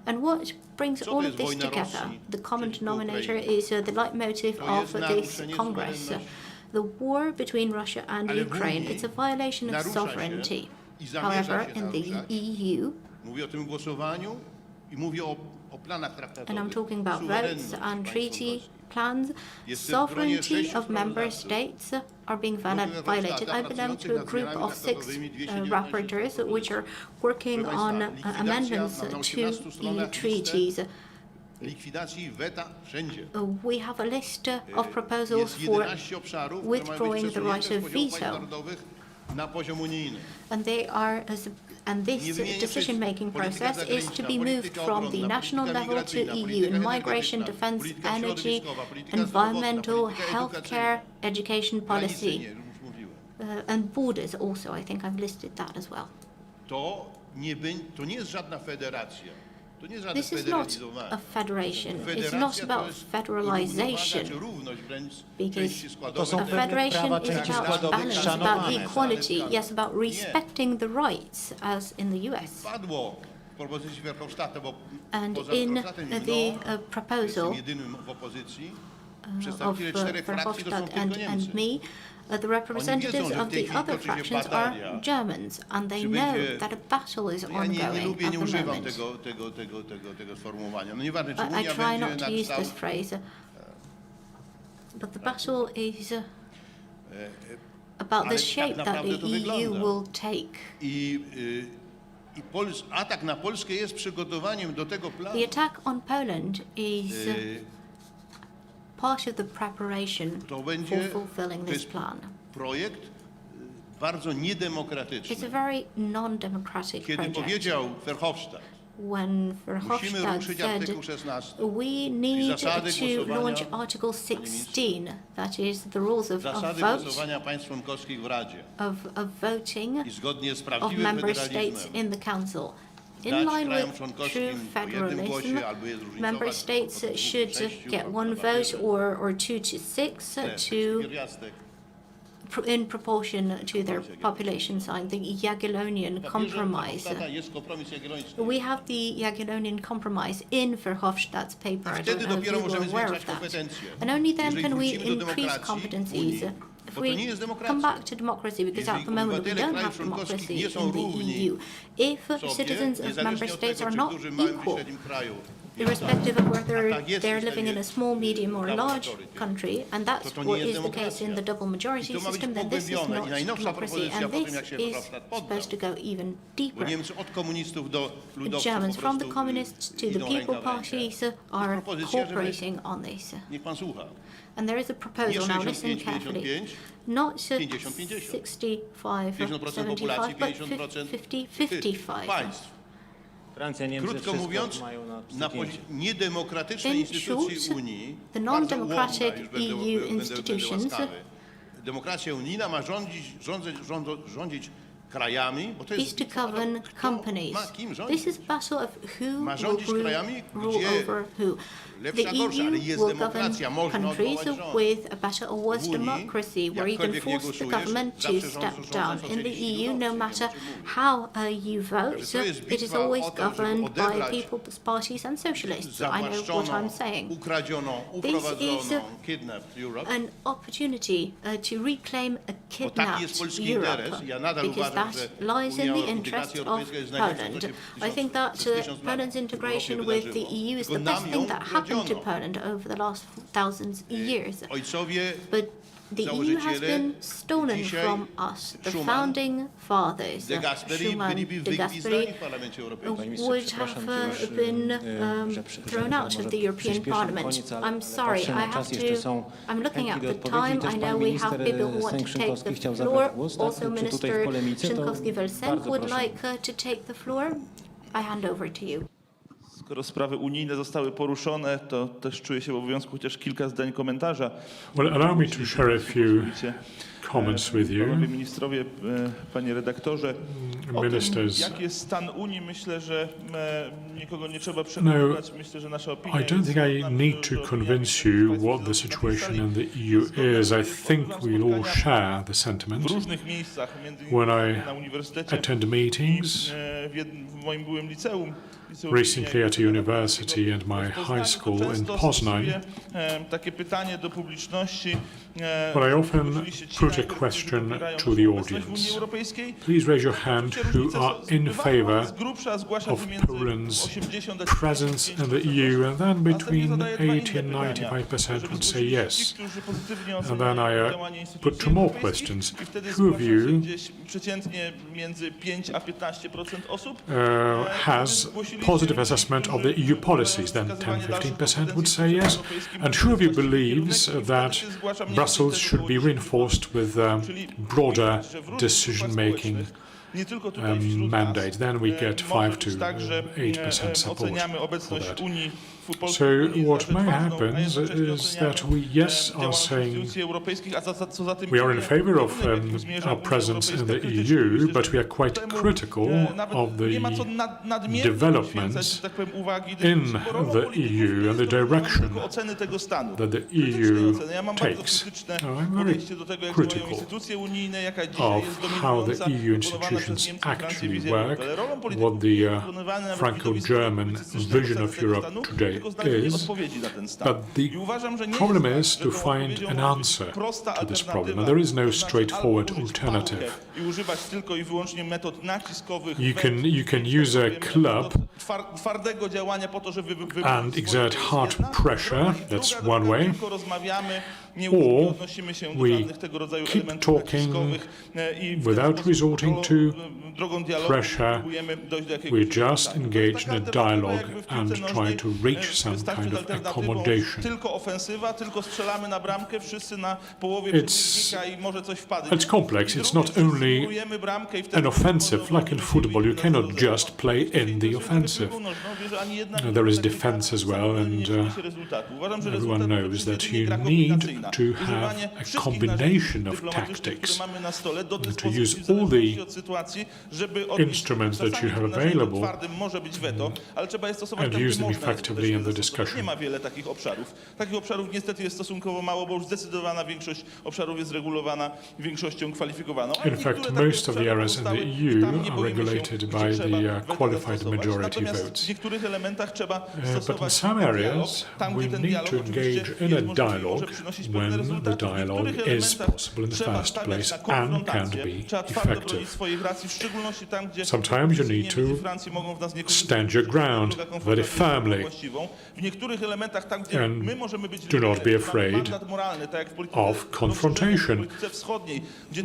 G: And what brings
J: Co to
G: all of
J: jest
G: this
J: wojna
G: together?
J: Rosji
G: The common
J: przeciwko
G: denominator
J: Ukrainie?
G: is the leitmotiv
J: To
G: of
J: jest
G: this
J: naruszenie
G: Congress.
J: suwerenności.
G: The war between Russia and
J: Ale w
G: Ukraine,
J: Unii
G: it's a violation of
J: narusza się
G: sovereignty.
J: i zamierza
G: However,
J: się
G: in the
J: naruszać.
G: EU,
J: Mówię o tym głosowaniu i mówię o planach traktatowych.
G: and I'm talking about votes
J: Suwerenność
G: and
J: państw
G: treaty
J: członkowskich.
G: plans, sovereignty of member states are being violated. I belong to a group of 6 rapporteurs which are working on amendments to the treaties.
J: Likwidacji weta wszędzie.
G: We have a list of proposals for
J: 11 obszarów,
G: withdrawing the right of veto.
J: Na poziom unijny.
G: And this decision-making process is to be moved from the national level to EU in migration, defense, energy, environmental, healthcare, education policy, and borders also. I think I've listed that as well.
J: To nie jest żadna federacja. To nie jest żadne
G: This is not a federation. It's not about federalization, because a federation is about balance, about equality, yes, about respecting the rights, as in the US.
J: Padło w propozycji Verhofstadta, bo
G: And
J: poza
G: in
J: Verhofstadtem
G: the
J: jestem
G: proposal
J: jedynym w opozycji.
G: of
J: Przedstawiciele 4 frakcji to są
G: Verhofstadt
J: tylko
G: and
J: Niemcy.
G: me, the representatives of the other fractions are Germans, and they know that a battle is
J: Ja
G: ongoing
J: nie lubię,
G: at
J: nie
G: the
J: używam
G: moment.
J: tego sformułowania. No nieważne, czy
G: I
J: Unia
G: try
J: będzie
G: not to use this phrase, but the battle is about the shape that the EU will take.
J: Atak na Polskę jest przygotowaniem do tego planu.
G: The attack on Poland is part of the preparation for fulfilling this plan.
J: Projekt bardzo niedemokratyczny.
G: It's a very non-democratic
J: Kiedy
G: project.
J: powiedział Verhofstadt,
G: When
J: musimy
G: Verhofstadt
J: ruszyć
G: said
J: artykuł 16
G: we need
J: zasady
G: to launch
J: głosowania-
G: Article 16, that is the rules of
J: zasady
G: vote,
J: głosowania państw członkowskich w Radzie
G: of voting
J: i zgodnie z
G: of
J: prawdziwym
G: member states
J: federalizmem
G: in the council. In
J: dać
G: line
J: krajom
G: with
J: członkowskim
G: true
J: po jednym
G: federalism,
J: głosie albo je zróżnicować
G: member
J: od
G: states
J: 2 do
G: should
J: 6,
G: get one vote or 2 to 6 to
J: pierwiastek.
G: in proportion to their population size, the Jagiellonian Compromise.
J: Jest kompromis jagielloński.
G: We have the Jagiellonian Compromise in Verhofstadt's paper. I
J: Wtedy
G: don't know if
J: dopiero
G: you were
J: możemy
G: aware
J: zwiększać
G: of that.
J: kompetencje.
G: And only then
J: Jeżeli
G: can we
J: wrócimy do
G: increase
J: demokracji
G: competencies.
J: Unii,
G: If
J: bo to
G: we
J: nie jest demokracja.
G: come back to democracy, because at the
J: Jeżeli
G: moment we
J: obywatele
G: don't
J: krajów
G: have democracy
J: członkowskich nie
G: in
J: są
G: the
J: równi
G: EU, if
J: sobie,
G: citizens of member
J: niezależnie od
G: states
J: tego,
G: are
J: czy
G: not
J: w dużym, małym, czy
G: equal,
J: średnim kraju,
G: irrespective of whether
J: tak jest
G: they're
J: w
G: living in a small, medium, or a large country, and that's
J: to nie
G: what
J: jest
G: is the case
J: demokracja.
G: in the double majority
J: I to ma być
G: system, then this is
J: pogłębione.
G: not
J: I najnowsza
G: democracy,
J: propozycja
G: and
J: po tym,
G: this
J: jak się
G: is
J: Verhofstadt poddał.
G: supposed to go even
J: bo
G: deeper.
J: Niemcy od komunistów do
G: The
J: ludowców
G: Germans,
J: po
G: from the
J: prostu
G: communists to the
J: idą
G: people
J: ręka w rękę.
G: parties, are
J: propozycja, żeby-
G: cooperating on this.
J: Niech pan słucha.
G: And there is a
J: Nie
G: proposal, now listen
J: 65,
G: carefully,
J: 55,
G: not
J: 50-50.
G: 65,
J: 50% populacji,
G: 75, but
J: 50%
G: 50-55.
J: państw.
H: Francja, Niemcy,
J: Krótko
H: wszystko
J: mówiąc,
H: mają
J: na niedemokratyczne
G: In
J: instytucje
G: short,
J: Unii,
G: the
J: bardzo
G: non-democratic
J: ułomna, już
G: EU
J: będę
G: institutions
J: łaskawy. Demokracja unijna ma rządzić krajami, bo to
G: is
J: jest
G: to govern
J: kto
G: companies.
J: ma kim
G: This
J: rządzić.
G: is battle of who
J: Ma
G: will
J: rządzić krajami,
G: rule
J: gdzie
G: over who. The
J: lepsza, gorsza, ale
G: EU
J: jest
G: will govern
J: demokracja, można
G: countries
J: odwołać rząd.
G: with a better or worse
J: W Unii,
G: democracy, where you can
J: jakkolwiek nie
G: force the
J: głosujesz,
G: government to
J: zawsze
G: step
J: rządzą
G: down. In the
J: socjaliści
G: EU, no
J: ludowcy,
G: matter
J: wiem, o czym mówię.
G: how you vote,
J: Że to jest
G: it is
J: bitwa
G: always
J: o to, żeby
G: governed by
J: odebrać
G: people's parties and socialists. I know what
J: zawłaszczoną,
G: I'm saying.
J: ukradzioną,
G: This is
J: uprowadzoną, kidnapped Europe.
G: An opportunity to reclaim a
J: Bo taki jest
G: kidnapped
J: polski
G: Europe,
J: interes. Ja nadal
G: because
J: uważam,
G: that
J: że
G: lies in
J: Unia
G: the
J: Integracja
G: interest of
J: Europejska jest najlepsze, co
G: Poland.
J: się
G: I think that
J: przez 1000 lat
G: Poland's
J: w
G: integration
J: Europie
G: with the
J: wydarzyło.
G: EU is the
J: Tylko
G: best
J: nam
G: thing
J: ją
G: that happened to
J: ukradziono.
G: Poland over the last thousands years.
J: Ojcowie
G: But the EU has
J: założyciele
G: been stolen
J: dzisiaj
G: from us, the
J: Schuman,
G: founding fathers,
J: De Gasperi
G: Schuman,
J: byliby
G: De
J: wygwizdani
G: Gasperi,
J: w Parlamencie Europejskim.
G: would have been thrown out of the European Parliament. I'm sorry, I have to, I'm looking at the time, I know we have people who want to take the floor. Also Minister Szynkowski-Welsenk would like to take the floor. I hand over to you.
K: Skoro sprawy unijne zostały poruszone, to też czuję się w obowiązku chociaż kilka zdań komentarza.
B: Well, allow me to share a few comments with you.
K: Panowie ministrowie, panie redaktorze, o tym,
B: Ministers.
K: jaki jest stan Unii, myślę, że nikogo nie trzeba przekonywać. Myślę, że nasza opinia
B: I don't think I need to convince you what the situation in the EU is. I think we'll all share the sentiment.
K: w różnych miejscach, między
B: When
K: innymi
B: I
K: na uniwersytecie
B: attend meetings,
K: w moim byłym liceum,
B: recently at a university and my high school in Poznań.
K: Takie pytanie do publiczności.
B: Well, I often put a question to the audience. Please raise your hand who are in favor of Poland's presence in the EU, and then between 80 and 95% would say yes. And then I put two more questions. Who of you has positive assessment of the EU policies? Then 10-15% would say yes. And who of you believes that Brussels should be reinforced with broader decision-making mandate? Then we get 5 to 8% support for that. So what may happen is that we, yes, are saying we are in favor of our presence in the EU, but we are quite critical of the developments in the EU and the direction that the EU takes. I'm very critical of how the EU institutions actually work, what the Franco-German vision of Europe today is, but the problem is to find an answer to this problem, and there is no straightforward alternative. You can use a club and exert hard pressure, that's one way, or we keep talking without resorting to pressure, we just engage in a dialogue and try to reach some kind of accommodation. It's complex. It's not only an offensive, like in football. You cannot just play in the offensive. There is defense as well, and everyone knows that you need to have a combination of tactics, to use all the instruments that you have available and use them effectively in the discussion. In fact, most of the areas in the EU are regulated by the qualified majority votes. But in some areas, we need to engage in a dialogue when the dialogue is possible in the first place and can be effective. Sometimes you need to stand your ground very firmly and do not be afraid of confrontation.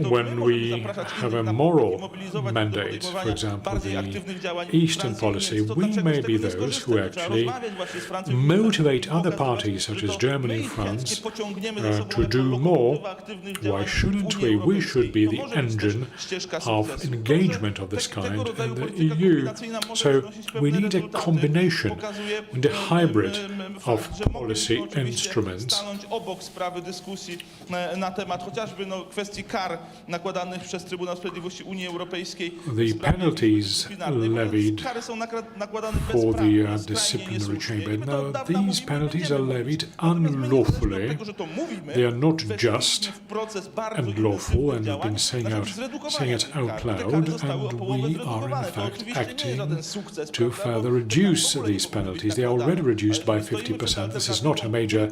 B: When we have a moral mandate, for example, the Eastern policy, we may be those who actually motivate other parties, such as Germany and France, to do more. Why shouldn't we? We should be the engine of engagement of this kind in the EU. So we need a combination, and a hybrid of policy instruments. The penalties levied for the disciplinary chamber, now these penalties are levied unlawfully. They are not just and lawful, and we've been saying it out loud, and we are in fact acting to further reduce these penalties. They are already reduced by 50%. This is not a major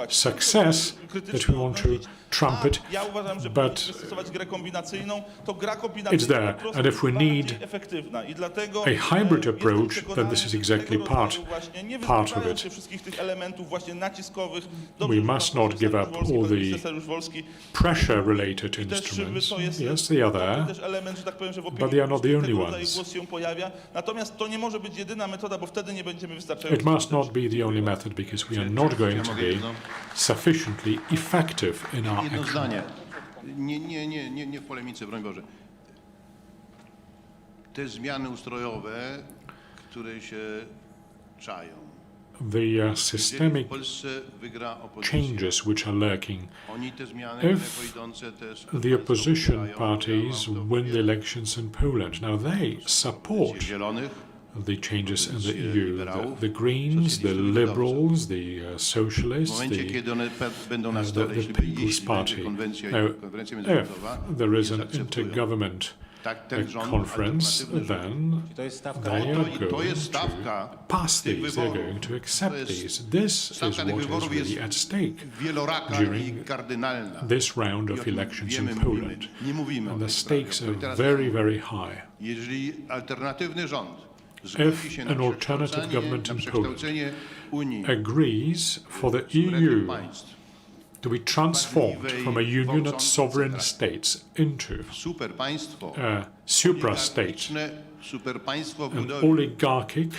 B: success that we want to trumpet, but it's there. And if we need a hybrid approach, then this is exactly part of it. We must not give up all the pressure-related instruments. Yes, they are there, but they are not the only ones. It must not be the only method, because we are not going to be sufficiently effective in our
J: Jedno
B: action.
J: zdanie. Nie w polemice, broń Boże. Te zmiany ustrojowe, które się czają.
B: The systemic changes which are lurking. If the opposition parties win the elections in Poland, now they support the changes in the EU. The Greens, the Liberals, the Socialists, the People's Party. Now, if there is an intergovernment
J: ten rząd
B: conference,
J: alternatywny rząd.
B: then
H: To jest stawka.
B: they are
J: To
B: going
J: jest stawka
B: to pass
J: tych
B: these, they're
J: wyborów.
B: going to
J: To
B: accept
J: jest
B: these. This is
J: stawka tych
B: what is
J: wyborów jest
B: really at stake
J: wieloraka i
B: during
J: kardynalna.
B: this round
J: I o
B: of
J: tym
B: elections
J: wiemy,
B: in
J: mówimy.
B: Poland.
J: Nie mówimy o
B: And the
J: tej sprawie.
B: stakes
J: I
B: are
J: teraz
B: very, very high.
J: jeżeli alternatywny rząd zgodzi się na
B: an alternative
J: przekształcenie,
B: government
J: na
B: in
J: przekształcenie Unii
B: agrees for the
J: suwerennych
B: EU
J: państw
B: to be transformed from a union of sovereign states into
J: superpaństwo,
B: a supra-state,
J: oligarchiczne superpaństwo w
B: an
J: budowie,
B: oligarchic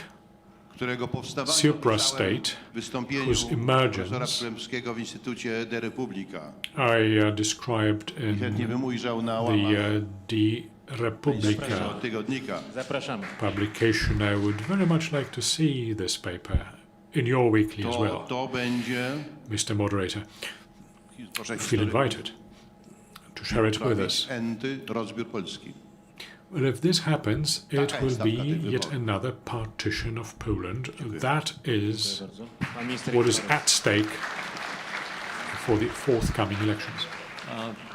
J: którego powstawanie
B: supra-state
J: opisałem w wystąpieniu
B: whose emergence
J: profesora Kremskiego w Instytucie de Republika.
B: I described
J: I chętnie
B: in
J: bym ujrzał na
B: the
J: łamach
B: Die Republika
J: tygodnika.
H: Zapraszamy.
B: publication. I would very much like to see this paper in your weekly as well,
J: To będzie
B: Mr. Moderator.
J: proszę
B: Feel invited to share it with us.
J: Enty, rozbiór Polski.
B: Well, if this happens, it
J: Taka
B: will
J: jest
B: be
J: stawka tych
B: yet
J: wyborów.
B: another partition of Poland. That is
H: Pan minister
B: what is at stake for the forthcoming elections.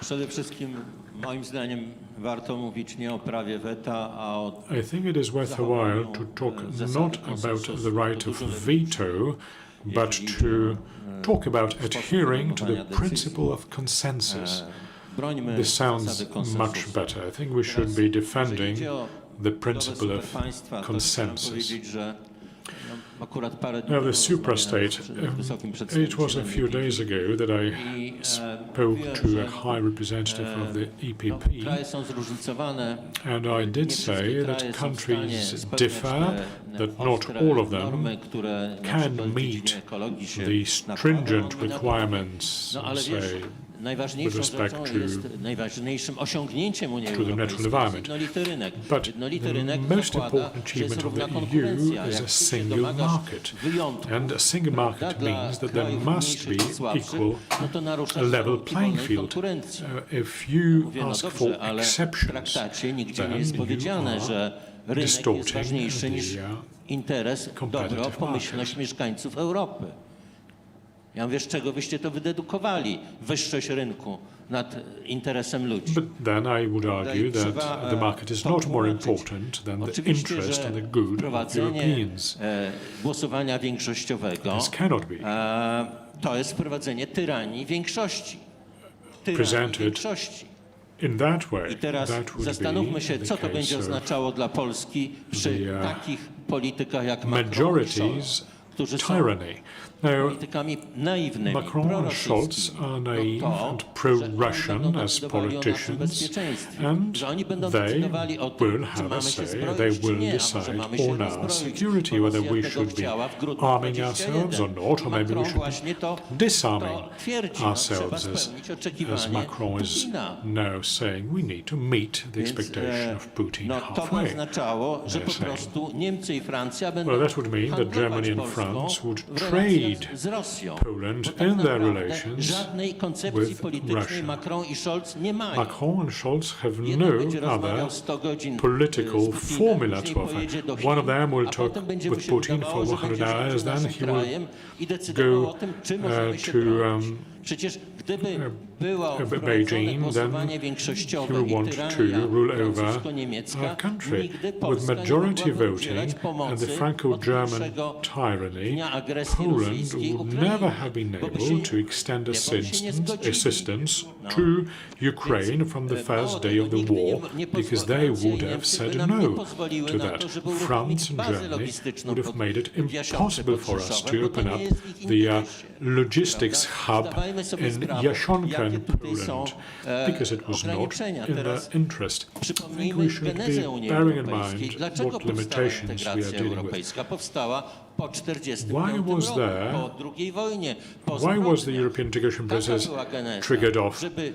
C: Przede wszystkim moim zdaniem warto mówić nie o prawie weta, a o
B: I think it is worth a while to talk not about the right of veto, but to talk about adhering to the principle of consensus.
C: brońmy
B: This sounds
C: zasady
B: much
C: konsensusu.
B: better. I think we should be defending
C: Jeżeli idzie o
B: the
C: budowę
B: principle of
C: superpaństwa, to
B: consensus.
C: chciałem powiedzieć, że akurat parę dni
B: Now, the
C: temu
B: suprastate,
C: rozmawiałem z wysokim
B: it was a
C: przedstawicielem
B: few days ago that I
C: i
B: spoke
C: mówiłem,
B: to
C: że
B: a high representative of the EPP,
C: kraje są zróżnicowane.
B: and I did
C: Nie
B: say
C: wszystkie
B: that
C: kraje są w
B: countries
C: stanie spełniać
B: differ,
C: te
B: that not
C: ostre
B: all of them
C: normy, które na
B: can
C: przykład w dziedzinie
B: meet
C: ekologii się
B: the
C: nakładają
B: stringent
C: i na to-
B: requirements,
C: No ale wiesz,
B: say,
C: najważniejszą
B: with respect
C: rzeczą
B: to-
C: jest, najważniejszym osiągnięciem Unii
B: to the natural
C: Europejskiej jest
B: environment.
C: jednolity rynek.
B: But
C: Jednolity rynek
B: the most
C: zakłada,
B: important
C: że jest
B: achievement of
C: równa
B: the
C: konkurencja.
B: EU is
C: Jak
B: a
C: ty się
B: single
C: domagasz
B: market.
C: wyjątku,
B: And a single market
C: dla
B: means that there
C: krajów
B: must
C: mniejszych i
B: be
C: słabszych,
B: equal,
C: no to naruszasz
B: a level
C: warunki
B: playing
C: wolnej
B: field.
C: konkurencji.
B: If you
C: Mówię, no
B: ask
C: dobrze,
B: for
C: ale w
B: exceptions,
C: traktacie nigdzie nie
B: then
C: jest
B: you
C: powiedziane,
B: are
C: że rynek jest
B: distorting
C: ważniejszy niż
B: the
C: interes,
B: competitive
C: dobro, pomyślność mieszkańców Europy. Ja mówię, z czego wyście to wydedukowali? Wyższość rynku nad interesem ludzi.
B: But then I would argue that
C: trzeba,
B: the market is not more important than the
C: Oczywiście,
B: interest
C: że
B: and the good of
C: wprowadzenie
B: Europeans.
C: głosowania większościowego
B: This cannot be
C: to jest wprowadzenie tyranii większości. Tyranii
B: presented
C: większości.
B: in that way.
C: I teraz
B: That would
C: zastanówmy
B: be
C: się,
B: the
C: co to
B: case
C: będzie
B: of
C: oznaczało dla Polski przy
B: the,
C: takich politykach jak Macron i Scholz,
B: majority's
C: którzy są
B: tyranny. Now,
C: politykami naiwnymi,
B: Macron and Scholz are naive and pro-Russian as politicians, and they will have a say, they will decide on our security, whether we should be arming ourselves or not, or maybe we should be disarming ourselves, as Macron is now saying we need to meet the expectation of Putin
C: No to by
B: halfway.
C: oznaczało, że po
B: they're saying.
C: prostu Niemcy i Francja będą
B: Well, that would mean that
C: handlować
B: Germany and
C: Polską
B: France would
C: w relacjach
B: trade
C: z Rosją.
B: Poland
C: Bo tak
B: in their
C: naprawdę
B: relations
C: żadnej koncepcji
B: with
C: politycznej
B: Russia.
C: Macron i Scholz nie mają.
B: Macron and Scholz have
C: Jeden będzie
B: no
C: rozmawiał
B: other
C: 100 godzin
B: political
C: z Putinem,
B: formula
C: później
B: to offer.
C: pojedzie do
B: One
C: Chin,
B: of them will
C: a
B: talk
C: potem będzie
B: with
C: mu się
B: Putin
C: wydawało,
B: for
C: że
B: 100
C: będzie rządził
B: hours, then
C: naszym
B: he will
C: krajem i decydował o tym, czym możemy się
B: to
C: bronić. Przecież gdyby było wprowadzone
B: Beijing,
C: głosowanie
B: then
C: większościowe
B: he will
C: i
B: want
C: tyrania
B: to rule over
C: francusko-niemiecka,
B: our country.
C: nigdy
B: With
C: Polska
B: majority
C: nie mogłaby
B: voting
C: udzielać
B: and
C: pomocy
B: the
C: od
B: Franco-German
C: pierwszego
B: tyranny,
C: dnia agresji
B: Poland
C: rosyjskiej
B: would
C: Ukrainy.
B: never have been
C: Bo by
B: able
C: się-
B: to extend
C: bo by się nie zgodzili.
B: assistance
C: No.
B: to Ukraine from the first day of the war, because they would have said no to that. France and Germany would have made it impossible for us to open up the logistics hub in Jasionka in Poland, because it was not in their interest. I think
C: Przypomnijmy
B: we should
C: genezę
B: be
C: Unii
B: bearing in
C: Europejskiej.
B: mind
C: Dlaczego
B: what
C: powstała
B: limitations we are
C: integracja
B: dealing with.
C: europejska? Powstała po 1945
B: Why was
C: roku,
B: there-
C: po II wojnie, po
B: Why was the
C: zbrodniach.
B: European integration
C: Taka
B: process
C: była geneza,
B: triggered off
C: żeby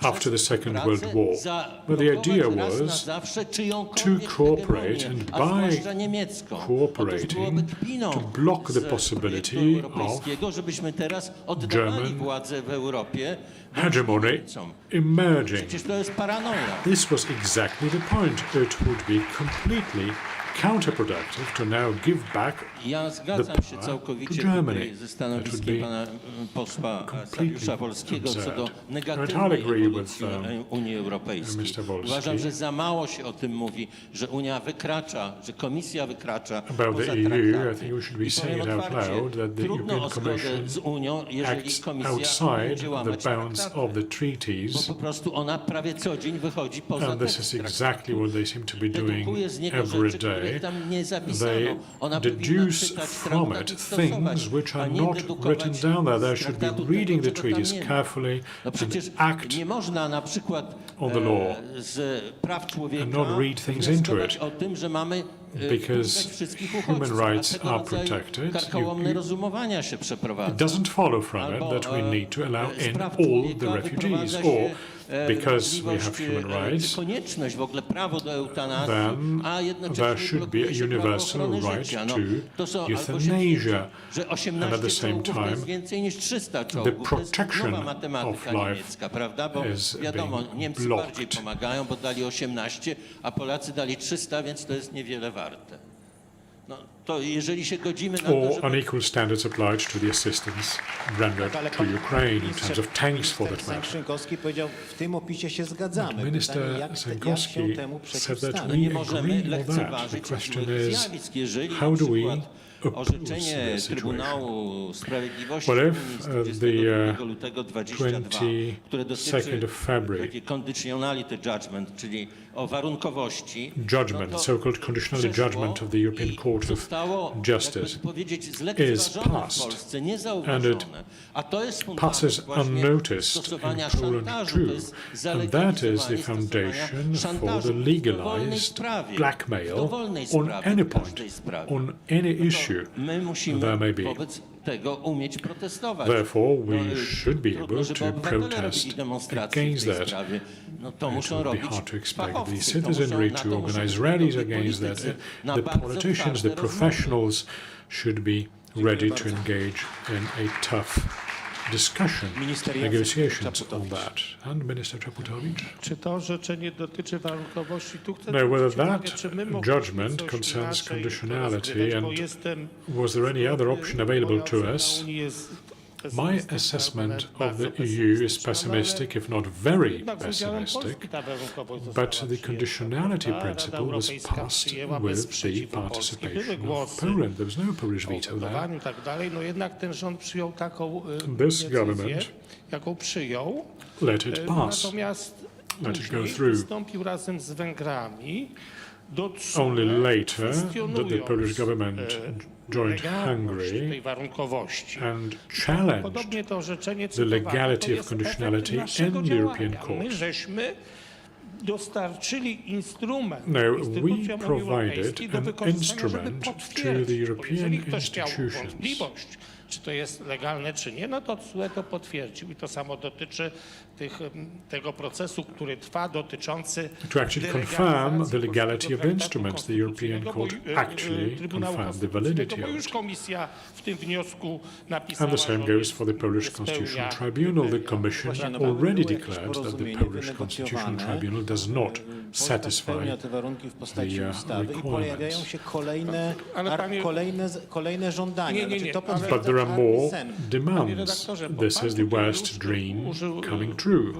B: after the Second
C: pracę
B: World War? Well, the idea
C: zablokować raz na
B: was
C: zawsze czyjąkolwiek
B: to cooperate,
C: hegemonię,
B: and
C: a
B: by
C: zwłaszcza niemiecką. Otóż
B: cooperating
C: byłoby kpiną
B: to block the
C: z
B: possibility
C: projektu
B: of
C: europejskiego, żebyśmy teraz oddawali
B: German
C: władzę w Europie
B: hegemony
C: Niemcom.
B: emerging.
C: Przecież to jest paranoja.
B: This was exactly the point. It would be completely counterproductive to now give back
C: Ja zgadzam się całkowicie tutaj ze stanowiskiem pana posła Saryusza-Wolskiego co do negatywnej ewolucji Unii Europejskiej. Uważam, że za mało się o tym mówi, że Unia wykracza, że Komisja wykracza poza traktaty. I powiem otwarcie, trudno o zgodę z Unią, jeżeli Komisja będzie łamać traktaty, bo po prostu ona prawie co dzień wychodzi poza tekst traktatu. Dedukuje z niego rzeczy, których tam nie zapisano. Ona powinna czytać traktat i stosować, a nie dedukować z traktatu tego, co tam nie ma. No przecież nie można na przykład z praw człowieka wnioskować o tym, że mamy
B: because human rights are protected.
C: karkołomne rozumowania się przeprowadza.
B: It doesn't follow from it that we need to allow in all the refugees, or because we have human rights,
C: konieczność w ogóle prawo do eutanazji, a
B: then
C: jednocześnie
B: there should be a universal right to euthanasia, and at the same time the protection of life
C: prawda? Bo wiadomo,
B: being
C: Niemcy bardziej
B: blocked.
C: pomagają, bo dali 18, a Polacy dali 300, więc to jest niewiele warte. No, to jeżeli się godzimy na to,
B: or
C: żeby...
B: unequal standards applied to the assistance rendered to Ukraine in terms of tanks for that matter.
H: Sękowski powiedział, w tym opisie się zgadzamy.
B: Minister
H: Pytanie, jak
B: Sękowski
H: się temu
B: said that
H: przeciwstawić?
B: we
C: Nie możemy
B: agree on that. The
C: lekceważyć
B: question
C: złych
B: is,
C: zjawisk, jeżeli
B: how
C: na
B: do we
C: przykład
B: oppose
C: orzeczenie
B: the situation?
C: Trybunału Sprawiedliwości
B: Well,
C: Unii
B: if
C: z
B: the
C: 22 lutego 22, które
B: 22nd
C: dotyczy
B: of February
C: takie conditionality judgment, czyli o warunkowości,
B: judgment,
C: no to
B: so-called conditionality judgment of the European Court of
C: zostało,
B: Justice
C: jakby powiedzieć, zlekceważone w
B: passed,
C: Polsce,
B: and
C: niezauważone.
B: it
C: A to jest
B: passes
C: fundament właśnie
B: unnoticed
C: stosowania
B: in Poland
C: szantażu,
B: too,
C: to jest
B: and that is the
C: zalegalizowanie
B: foundation
C: stosowania
B: for the
C: szantażu w dowolnej
B: legalized
C: sprawie,
B: blackmail
C: w dowolnej
B: on
C: sprawie,
B: any
C: w
B: point,
C: każdej sprawie.
B: on any issue
C: My musimy
B: there may be.
C: wobec tego umieć protestować.
B: Therefore, we
C: No,
B: should be
C: trudno,
B: able
C: żeby
B: to
C: obywatele
B: protest
C: robili demonstracje w
B: against
C: tej
B: that.
C: sprawie. No to
B: It
C: muszą
B: would be
C: robić
B: hard to expect the
C: fachowcy,
B: citizenry
C: na
B: to
C: to muszą
B: organize
C: być
B: rallies
C: gotowi
B: against that.
C: politycy na
B: The
C: bardzo
B: politicians,
C: twarde
B: the
C: rozmowy.
B: professionals should be ready to engage in a tough discussion, negotiations on that. And Minister Czaputowicz?
I: Czy to orzeczenie dotyczy warunkowości? Tu chcę
B: No, whether
I: zwrócić uwagę,
B: that
I: czy my mogliśmy
B: judgment
I: coś
B: concerns
I: inaczej
B: conditionality,
I: rozgrywać,
B: and
I: bo jestem,
B: was there any other option available to
I: moja
B: us?
I: ocena Unii jest
B: My
I: pesymistyczna,
B: assessment
I: nawet
B: of
I: bardzo
B: the EU is
I: pesymistyczna,
B: pessimistic, if not very
I: jednak z udziałem
B: pessimistic,
I: Polski ta warunkowość została
B: but the
I: przyjęta,
B: conditionality
I: prawda?
B: principle
I: Rada
B: was
I: Europejska
B: passed
I: przyjęła bez
B: with the
I: sprzeciwu Polski. Były
B: participation of
I: głosy
B: Poland. There was no Polish
I: o
B: veto there.
I: budowaniu i tak dalej. No jednak ten rząd przyjął taką
B: This
I: decyzję,
B: government
I: jaką przyjął.
B: let it pass.
I: Natomiast
B: Let it go
I: później
B: through.
I: wystąpił razem z Węgrami do
B: Only later that the
I: kwestionując,
B: Polish government joined
I: legalność tej
B: Hungary
I: warunkowości.
B: and challenged
I: Podobnie to orzeczenie
B: the
I: cytowane,
B: legality
I: to
B: of
I: jest
B: conditionality
I: efekt naszego
B: in the European
I: działania.
B: Court.
I: My żeśmy dostarczyli instrument
B: No, we
I: instytucjom Unii
B: provided
I: Europejskiej do
B: an
I: wykorzystania, żeby
B: instrument to
I: potwierdzić.
B: the
I: Bo
B: European
I: jeżeli ktoś miał
B: institutions.
I: wątpliwość, czy to jest legalne, czy nie, no to TSUE to potwierdził. I to samo dotyczy tego procesu, który trwa, dotyczący
B: To actually confirm the legality of the instruments, the European Court actually confirmed the validity
I: bo
B: of
I: już
B: it.
I: komisja w tym wniosku napisała,
B: And the same
I: że
B: goes for the Polish Constitutional Tribunal. The Commission already declared that the Polish Constitutional Tribunal does not satisfy
H: spełnia te warunki w postaci
B: the
H: ustawy i pojawiają
B: requirements.
H: się kolejne żądania.
I: Nie,
H: Znaczy, to
I: ale-
B: But there are more demands.
I: redaktorze, bo
B: This
I: pan
B: is the
I: tutaj
B: worst
I: już
B: dream
I: użył,
B: coming true.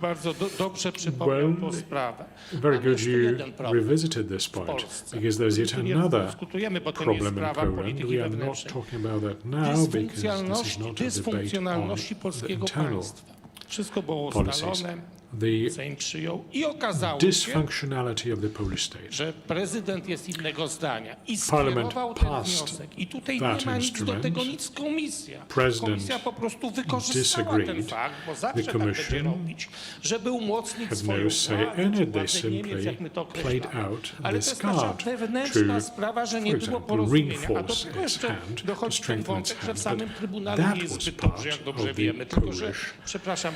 I: Bardzo dobrze przypomniał
B: Well,
I: tę sprawę.
B: Very
I: Mam
B: good
I: jeszcze
B: you
I: jeden problem
B: revisited this
I: w
B: point,
I: Polsce.
B: because there's yet
I: Tu nie
B: another
I: dyskutujemy, bo to nie jest
B: problem in
I: sprawa
B: Poland.
I: polityki
B: We are not
I: wewnętrznej.
B: talking about that now, because this is
I: Dysfunkcjonalności,
B: not a debate on
I: dysfunkcjonalności
B: the
I: polskiego
B: internal
I: państwa. Wszystko było
B: policies.
I: ustalone,
B: The
I: Sejm przyjął i okazało się,
B: dysfunctionality of the Polish state.
I: że prezydent jest innego zdania i
B: Parliament
I: skierował ten
B: passed
I: wniosek. I tutaj
B: that
I: nie ma nic do
B: instrument.
I: tego, nic komisja.
B: President
I: Komisja po prostu wykorzystała ten
B: disagreed.
I: fakt, bo zawsze
B: The
I: tak będzie
B: Commission
I: robić, żeby umocnić
B: had
I: swoją
B: no say
I: władzę,
B: in
I: czy
B: it. They
I: władzę Niemiec,
B: simply
I: jak my to
B: played
I: określamy.
B: out
I: Ale to
B: this
I: jest nasza
B: card
I: wewnętrzna
B: to,
I: sprawa, że nie
B: for
I: było
B: example,
I: porozumienia. A do
B: reinforce
I: tego
B: its
I: jeszcze
B: hand, to
I: dochodzi ten
B: strengthen
I: wątek,
B: its
I: że w
B: hand.
I: samym
B: But
I: Trybunale
B: that
I: nie jest
B: was
I: zbyt
B: part
I: dobrze, jak
B: of
I: dobrze
B: the
I: wiemy. Tylko, że,
B: Polish
I: przepraszam,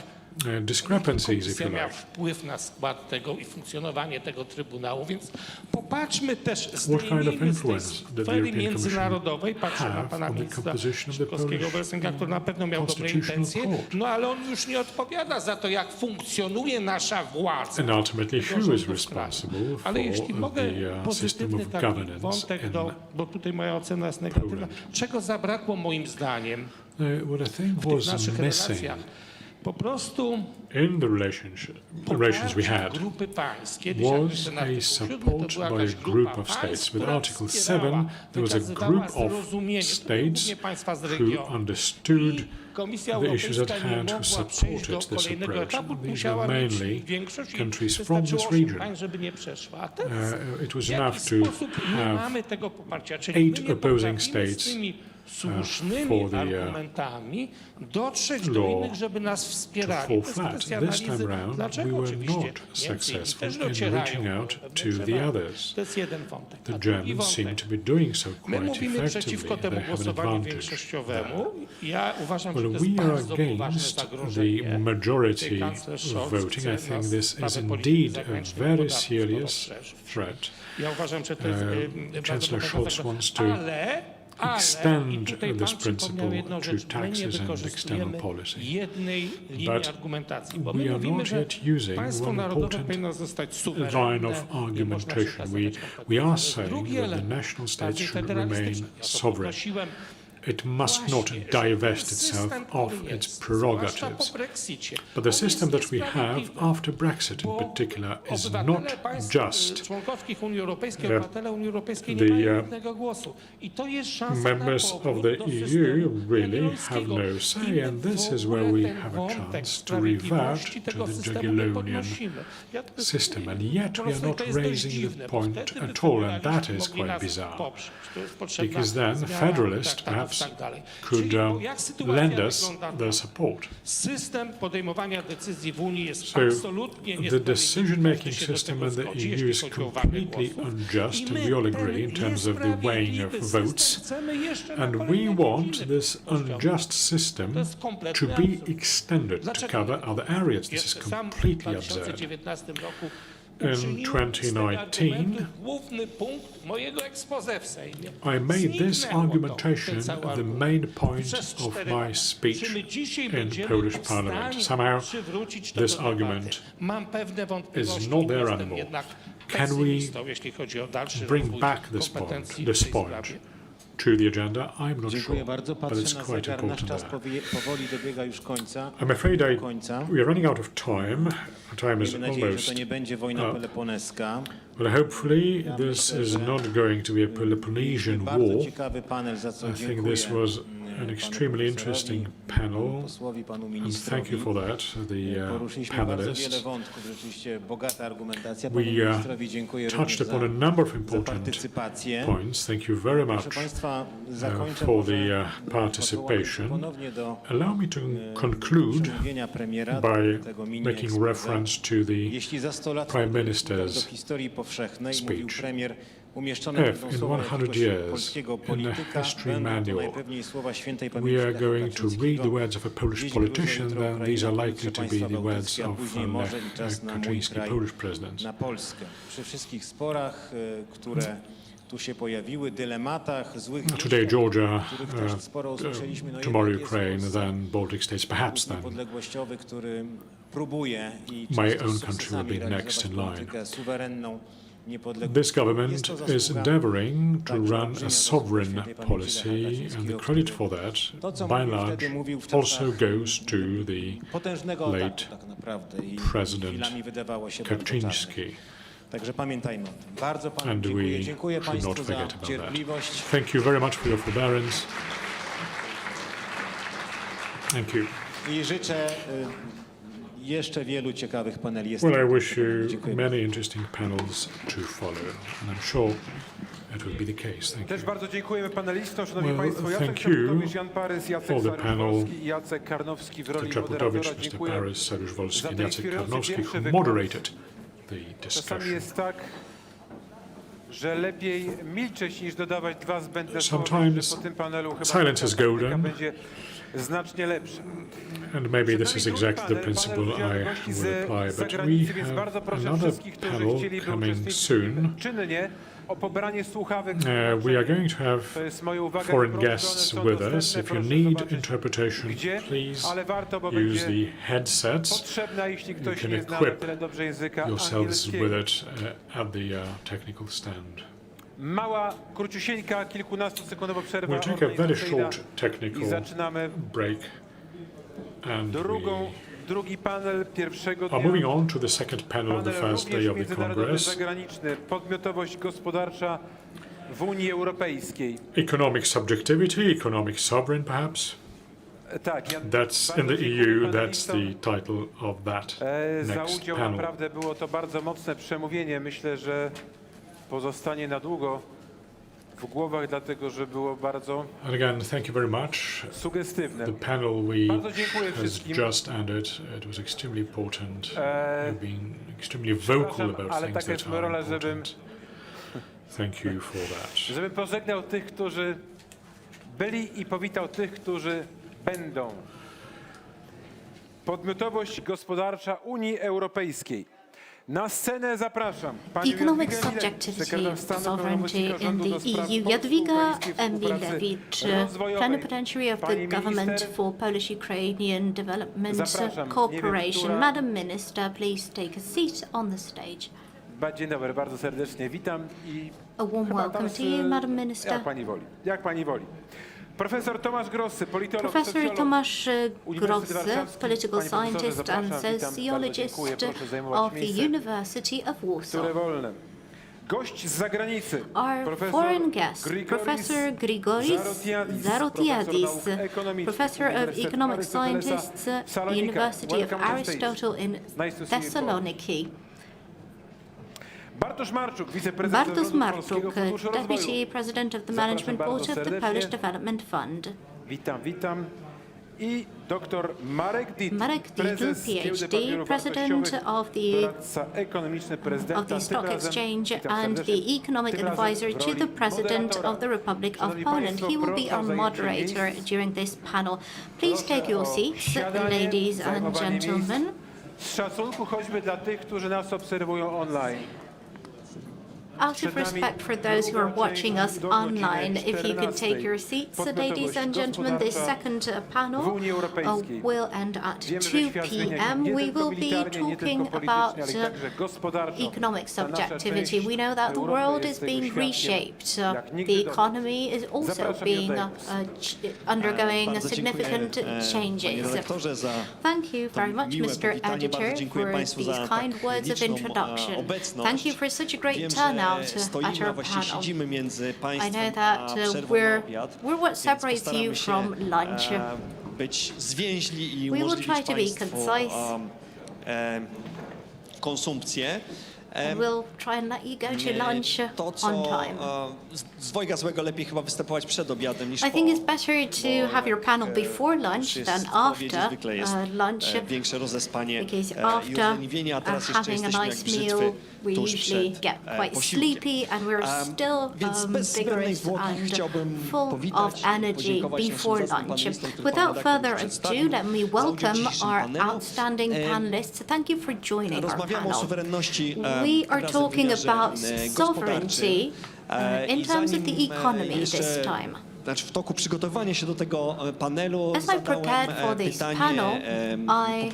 B: discrepancies, if you
I: miał
B: like.
I: wpływ na skład tego i funkcjonowanie tego Trybunału, więc popatrzmy też,
B: What kind of
I: zdejmijmy z tej
B: influence did the
I: sfery
B: European
I: międzynarodowej,
B: Commission
I: patrzę na
B: have
I: pana
B: on the
I: ministra
B: composition of the
I: Szybkowskiego,
B: Polish
I: który na pewno miał dobre
B: Constitutional
I: intencje,
B: Court?
I: no ale on już nie odpowiada za to, jak funkcjonuje nasza władza.
B: And ultimately,
I: tego
B: who is
I: rządów kraju.
B: responsible
I: Ale jeśli
B: for
I: mogę,
B: the system
I: pozytywny
B: of
I: taki
B: governance
I: wątek,
B: in
I: bo tutaj moja ocena jest negatywna.
B: Poland?
I: Czego zabrakło moim zdaniem
B: what I think
I: w tych
B: was
I: naszych
B: missing
I: relacjach? Po prostu
B: in the relations we had
I: grupy państw. Kiedyś, jak
B: was
I: ten
B: a
I: artykuł 7, to
B: support
I: była
B: by
I: jakaś
B: a group
I: grupa
B: of states.
I: państw,
B: With
I: która
B: Article
I: wspierała,
B: 7, there was a
I: wykazywała
B: group of
I: zrozumienie,
B: states
I: głównie państwa z
B: who
I: regionu.
B: understood
I: I Komisja
B: the issues at
I: Europejska nie
B: hand, who
I: mogła przejść do
B: supported this
I: kolejnego
B: approach.
I: etapu,
B: These
I: musiała
B: were
I: mieć
B: mainly
I: większość i
B: countries from
I: wystarczyło
B: this
I: 8
B: region.
I: państw, żeby nie przeszła. A teraz
B: It was
I: w
B: enough
I: jaki
B: to
I: sposób nie
B: have
I: mamy tego poparcia, czyli
B: 8
I: my nie
B: opposing
I: potrafimy z
B: states
I: tymi słusznymi
B: for the,
I: argumentami dotrzeć do
B: law
I: innych, żeby nas
B: to
I: wspierali.
B: fall
I: To jest
B: flat.
I: kwestia
B: This time
I: analizy,
B: round, we
I: dlaczego
B: were
I: oczywiście
B: not
I: Niemcy
B: successful
I: też
B: in
I: docierają
B: reaching
I: do
B: out to
I: wewnętrznej
B: the
I: walki.
B: others.
I: To jest jeden wątek.
B: The
I: A drugi
B: Germans seem
I: wątek.
B: to be doing so
I: My
B: quite
I: mówimy
B: effectively.
I: przeciwko temu
B: They have an
I: głosowaniu
B: advantage
I: większościowemu. Ja uważam,
B: Well,
I: że to jest
B: we are
I: bardzo poważne
B: against the
I: zagrożenie.
B: majority
I: Kanclerz Scholz
B: voting. I
I: chce
B: think
I: nas
B: this
I: sprawę
B: is
I: polityki
B: indeed a
I: zagranicznej
B: very
I: gospodarczej
B: serious
I: rozszerzyć.
B: threat.
I: Ja uważam, że to jest bardzo
B: Chancellor
I: poważne
B: Scholz
I: zagrożenie.
B: wants to
I: Ale
B: extend
I: i tutaj
B: this
I: pan przypomniał
B: principle
I: jedną
B: to
I: rzecz, my nie
B: taxes and
I: wykorzystujemy
B: external policy.
I: jednej linii
B: But
I: argumentacji, bo
B: we
I: my
B: are
I: mówimy,
B: not
I: że
B: yet using
I: państwo
B: one
I: narodowe
B: important
I: powinno zostać
B: line
I: suwerenne,
B: of
I: nie można się
B: argumentation.
I: kasować
B: We are
I: kompetencji.
B: saying
I: Drugi
B: that the
I: element,
B: national states
I: bardziej
B: should
I: federalistyczny.
B: remain
I: Ja to
B: sovereign.
I: podnosiłem.
B: It must not
I: Właśnie,
B: divest
I: że
B: itself
I: system,
B: of
I: który
B: its
I: jest, zwłaszcza
B: prerogatives.
I: po Brexicie,
B: But the
I: on
B: system
I: jest
B: that we have
I: niesprawiedliwy,
B: after Brexit in
I: bo
B: particular is
I: obywatele
B: not
I: państw
B: just
I: członkowskich Unii Europejskiej,
B: the-
I: obywatele Unii Europejskiej
B: the,
I: nie mają jednego głosu. I to jest szansa
B: members
I: na
B: of
I: powrót
B: the
I: do
B: EU
I: systemu
B: really have
I: jagiellońskiego.
B: no
I: I
B: say,
I: my
B: and this
I: w
B: is
I: ogóle
B: where we
I: ten
B: have a
I: wątek
B: chance to revert
I: sprawiedliwości
B: to
I: tego
B: the
I: systemu nie
B: Jagiellonian
I: podnosimy. Ja to-
B: system, and yet
I: po
B: we are
I: prostu
B: not
I: to jest dość
B: raising
I: dziwne,
B: the
I: bo
B: point
I: wtedy
B: at all, and that
I: federaliści
B: is
I: mogli
B: quite
I: nas
B: bizarre.
I: poprzeć. To jest potrzebna
B: Because then
I: zmiana
B: federalists
I: traktatów i
B: perhaps
I: tak dalej.
B: could
I: Czyli, bo jak sytuacja
B: lend us
I: wygląda
B: their
I: teraz?
B: support.
I: System podejmowania decyzji w Unii jest
B: So
I: absolutnie
B: the
I: niesprawiedliwy.
B: decision-making
I: Każdy się do
B: system
I: tego
B: in the
I: zgodzi,
B: EU
I: jeśli
B: is
I: chodzi o wagę
B: completely
I: głosów.
B: unjust,
I: I
B: and
I: my
B: we all
I: ten
B: agree in terms of the weighing of
I: niesprawiedliwy
B: votes.
I: system chcemy jeszcze na
B: And
I: kolejne
B: we want
I: godziny
B: this
I: podnościć.
B: unjust system
I: To jest
B: to
I: kompletny
B: be
I: absurd.
B: extended to
I: Dlaczego
B: cover
I: nie?
B: other areas. This is
I: Jeszcze sam w
B: completely absurd.
I: 2019 roku
B: In
I: uczyniłem z tego
B: 2019,
I: argumentu główny punkt mojego expose w Sejmie.
B: I made this
I: Zniknęło
B: argumentation
I: ten cały
B: the
I: argument.
B: main point
I: Przez
B: of
I: 4
B: my
I: lata.
B: speech
I: Czy my dzisiaj
B: in
I: będziemy
B: Polish
I: w
B: Parliament.
I: stanie
B: Somehow
I: przywrócić to
B: this
I: do debaty?
B: argument
I: Mam pewne wątpliwości,
B: is not there
I: jestem
B: anymore.
I: jednak
B: Can we
I: pesymistą, jeśli chodzi o dalszy
B: bring
I: rozwój
B: back this
I: kompetencji
B: point,
I: w tej sprawie.
B: to the agenda? I'm not
H: Dziękuję
B: sure,
H: bardzo.
B: but
H: Patrzę
B: it's
H: na
B: quite
H: zegar. Nasz
B: important
H: czas
B: there.
H: powoli dobiega już końca.
B: I'm afraid
H: Do końca.
B: we are running out of time. Time is
H: Miejmy nadzieję, że
B: almost
H: to nie będzie wojna
B: up.
H: peloponeska.
B: Well, hopefully
H: Ja
B: this
H: myślę,
B: is
H: że
B: not going to be a Peloponnesian
H: Bardzo
B: war.
H: ciekawy panel, za co
B: I think
H: dziękuję
B: this was an
H: panu
B: extremely
H: profesorowi,
B: interesting panel,
H: posłowi, panu
B: and
H: ministrowi.
B: thank you for that, the
H: Poruszyliśmy bardzo wiele
B: panelists.
H: wątków, rzeczywiście bogata argumentacja.
B: We
H: Panu ministrowi dziękuję również
B: touched upon a
H: za,
B: number of
H: za
B: important
H: partycypację.
B: points. Thank you very much
H: Proszę Państwa, zakończę
B: for
H: może
B: the participation.
H: ponownie do
B: Allow me to conclude
H: przemówienia premiera,
B: by
H: tego mini
B: making
H: exposé.
B: reference to the
H: Jeśli za 100 lat
B: Prime
H: do
B: Minister's
H: historii powszechnej,
B: speech.
H: mówił premier, umieszczone
B: If
H: będą
B: in
H: słowa
B: 100
H: jakiegoś
B: years
H: polskiego
B: in the
H: polityka,
B: history
H: będą to
B: manual
H: najpewniej słowa świętej
B: we
H: pamięci
B: are
H: Lecha
B: going to read the
H: Kaczyńskiego.
B: words of a Polish
H: Dziś
B: politician,
H: Gruzja, jutro
B: then these are
H: Ukraina,
B: likely to be
H: państwa
B: the words
H: bałtyckie, a
B: of
H: później morze i czas na mój
B: Kaczyński,
H: kraj,
B: Polish president.
H: na Polskę. Przy wszystkich sporach, które tu się pojawiły, dylematach, złych
B: Today
H: wieściach,
B: Georgia,
H: których też sporo usłyszeliśmy, no
B: tomorrow
H: jednak jest
B: Ukraine,
H: Polska.
B: then Baltic States, perhaps then
H: Niepodległościowy, który próbuje i
B: my
H: często
B: own
H: z
B: country
H: sukcesami
B: will be next
H: realizować
B: in line.
H: politykę suwerenną, niepodległą.
B: This government
H: Jest to
B: is
H: zasługa
B: endeavoring to
H: także
B: run
H: olbrzymia
B: a
H: zasługa
B: sovereign
H: świętej pamięci
B: policy,
H: Lecha
B: and the
H: Kaczyńskiego,
B: credit
H: który
B: for that,
H: to, co
B: by and
H: mówił
B: large,
H: wtedy, mówił w
B: also
H: czasach
B: goes to the
H: potężnego
B: late
H: ataku tak naprawdę i
B: President
H: chwilami wydawało się bardzo czarne.
B: Kaczynski.
H: Także pamiętajmy o tym. Bardzo Panu
B: And
H: dziękuję.
B: we
H: Dziękuję
B: should
H: Państwu
B: not
H: za
B: forget about that.
H: cierpliwość.
B: Thank you very much for your forbearance. Thank you.
H: I życzę jeszcze wielu ciekawych paneli.
B: Well, I wish you
H: Dziękuję.
B: many interesting panels to follow, and I'm sure it will be the case. Thank
A: Też
B: you.
A: bardzo dziękujemy panelistom. Szanowni
B: Well,
A: Państwo, Jacek
B: thank you
A: Czaputowicz, Jan Parys, Jacek
B: for the panel.
A: Saryusz-Wolski i Jacek Karnowski w
B: Mr.
A: roli
B: Czaputowicz,
A: moderatora.
B: Mr.
A: Dziękuję.
B: Parys, Saryusz-Wolski,
A: za
B: and
A: ten
B: Jacek
A: inspirujący
B: Karnowski,
A: pierwszy
B: who
A: wykład.
B: moderated the
A: Czasami
B: discussion.
A: jest tak, że lepiej milczeć niż dodawać dwa zbędne słowa.
B: Sometimes
A: Po tym panelu chyba
B: silence is
A: taka taktyka
B: golden.
A: będzie znacznie lepsza.
B: And maybe this is exactly the principle I would apply, but we have another panel coming soon.
A: Czynnie o pobranie słuchawek.
B: We are going to have
A: To jest moja uwaga.
B: foreign guests with us. If you need interpretation, please use the headsets.
A: Potrzebna, jeśli
B: You
A: ktoś
B: can
A: nie zna
B: equip
A: tyle dobrze języka
B: yourselves with
A: angielskiego.
B: it at the technical stand.
A: Mała, króciusieńka, kilkunastosekundowa przerwa
B: We'll take a very
A: organizacyjna
B: short technical
A: i zaczynamy
B: break, and
A: drugi panel pierwszego
B: we are
A: dnia.
B: moving on to the second panel of the
A: Panel
B: first day
A: również
B: of the
A: międzynarodowy,
B: Congress.
A: zagraniczny, podmiotowość gospodarcza w Unii Europejskiej.
B: Economic subjectivity, economic sovereign, perhaps.
A: Tak, ja
B: That's in the
A: bardzo dziękuję
B: EU. That's the
A: panelistom,
B: title of that
A: za
B: next
A: udział.
B: panel.
A: Naprawdę było to bardzo mocne przemówienie. Myślę, że pozostanie na długo w głowach, dlatego że było bardzo
B: And again, thank you very much.
A: sugestywne.
B: The panel
A: Bardzo dziękuję
B: has
A: wszystkim.
B: just ended. It was extremely important. You've been extremely vocal
A: Przepraszam,
B: about
A: ale
B: things
A: taka jest
B: that
A: moja
B: are
A: rola, żebym
B: important. Thank you for that.
A: żebym pożegnał tych, którzy byli i powitał tych, którzy będą. Podmiotowość gospodarcza Unii Europejskiej. Na scenę zapraszam panią
G: Economic
A: Jadwigę
G: subjectivity,
A: sekretarz stanu
G: sovereignty
A: pełnomocnika
G: in
A: rządu do
G: the
A: spraw
G: EU. Jadwiga
A: polsko-ukraińskiej współpracy
G: Emilewicz,
A: rozwojowej.
G: Plenipotentiary of the
A: Pani
G: Government
A: minister,
G: for Polish-Ukrainian Development
A: zapraszam. Nie wiem,
G: Cooperation.
A: która-
G: Madam Minister, please take a seat on the stage.
A: Dzień dobry, bardzo serdecznie witam i
G: A warm
A: chyba
G: welcome
A: tam
G: to you, Madam Minister.
A: Jak pani woli, jak pani woli. Profesor Tomasz Grossy, politolog,
G: Professor
A: socjolog,
G: Tomasz
A: Uniwersytet
G: Grossy,
A: Warszawski.
G: political
A: Panie profesorze,
G: scientist and
A: zapraszam, witam,
G: sociologist
A: bardzo dziękuję, proszę zajmować
G: of the
A: miejsce,
G: University of Warsaw.
A: które wolne. Gość z zagranicy,
G: Our
A: profesor
G: foreign guest, Professor Grigoris Zarotiadis, Professor of Economic Scientists, University of Aristotle in Thessaloniki.
A: Bartosz Marczuk, wiceprezydent
G: Bartosz
A: Zarządu Polskiego
G: Marczuk,
A: Funduszu
G: Deputy
A: Rozwoju.
G: President of the
A: Zapraszam
G: Management
A: bardzo
G: Board of the
A: serdecznie.
G: Polish Development Fund.
A: Witam. I dr Marek Dietl,
G: Marek Dietl,
A: prezes Giełdy
G: PhD,
A: Papierów
G: President
A: Wartościowych,
G: of the
A: doradca ekonomiczny prezydenta.
G: of the
A: Tym
G: Stock
A: razem,
G: Exchange
A: witam
G: and
A: serdecznie,
G: the Economic
A: tym razem
G: Advisor
A: w
G: to
A: roli
G: the President
A: moderatora.
G: of the Republic of
A: Szanowni
G: Poland.
A: państwo,
G: He will be
A: proszę o
G: our
A: zajęcie
G: moderator
A: miejsc.
G: during this panel. Please take your
A: Proszę o
G: seats,
A: siadanie,
G: ladies and
A: zajmowanie miejsc.
G: gentlemen.
A: Z szacunku choćby dla tych, którzy nas obserwują online.
G: Out of respect for those who are watching us online, if you could take your seats, ladies and gentlemen, this second panel will end at 2 p.m. We will be talking about economic subjectivity. We know that the world is being reshaped. The economy is also being undergoing significant changes. Thank you very much, Mr. Editor, for these kind words of introduction. Thank you for such a great turnout at our panel. I know that we're what separates you from lunch. We will try to be concise. And we'll try and let you go to lunch on time. I think it's better to have your panel before lunch than after lunch, because after having a nice meal, we usually get quite sleepy and we're still vigorous and full of energy before lunch. Without further ado, let me welcome our outstanding panelists. Thank you for joining our panel. We are talking about sovereignty in terms of the economy this time.
L: W toku przygotowywania się do tego panelu
G: As I prepared for this panel, I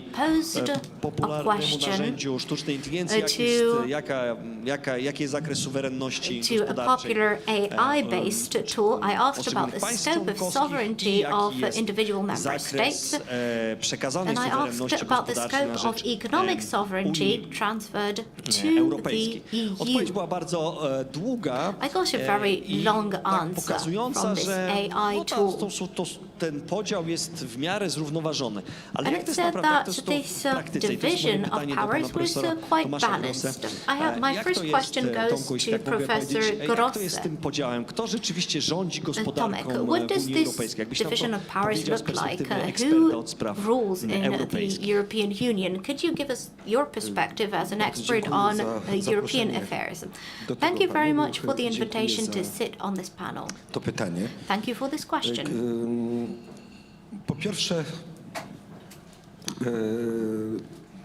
G: posed a question
L: narzędziu sztucznej inteligencji, jaki jest zakres suwerenności
G: to a popular AI-based tool. I asked about the scope of sovereignty of individual member states, and I asked about the scope of economic sovereignty transferred to the EU. I got a very long answer from this AI tool.
L: Ten podział jest w miarę zrównoważony. Ale jak to jest
G: said
L: naprawdę,
G: that this division of powers was quite balanced. My first question goes to Professor
L: Jak to jest z tym podziałem? Kto rzeczywiście rządzi gospodarką
G: what does
L: Unii
G: this
L: Europejskiej? Jakbyś nam
G: division
L: to
G: of powers
L: powiedział z
G: look like?
L: perspektywy eksperta
G: Who
L: od spraw
G: rules in the
L: europejskich?
G: European Union? Could you give us your perspective as an expert on European affairs? Thank you very much for the invitation to sit on this panel.
M: To pytanie.
G: Thank you for this question.
L: Po pierwsze,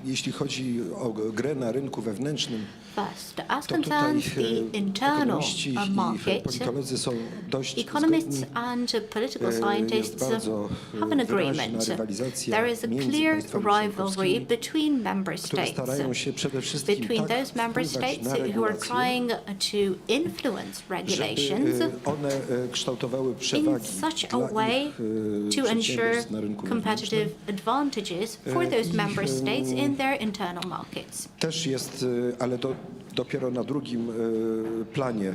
L: jeśli chodzi o grę na rynku wewnętrznym,
G: First, as
L: to tutaj
G: concerns the internal
L: ekonomiści i
G: market,
L: politolodzy są dość
G: economists
L: zgodni.
G: and political
L: Jest
G: scientists
L: bardzo
G: have an
L: wyraźna
G: agreement.
L: rywalizacja
G: There is a
L: między
G: clear
L: państwami
G: rivalry
L: członkowskimi,
G: between member
L: które
G: states,
L: starają się przede wszystkim
G: between
L: tak
G: those member
L: wpływać
G: states
L: na
G: who are
L: regulacje,
G: trying to influence regulations
L: żeby one kształtowały
G: in
L: przewagi
G: such a
L: dla
G: way
L: ich
G: to ensure
L: przedsiębiorstw na rynku
G: competitive advantages for those member states in their internal markets.
L: Też jest, ale dopiero na drugim planie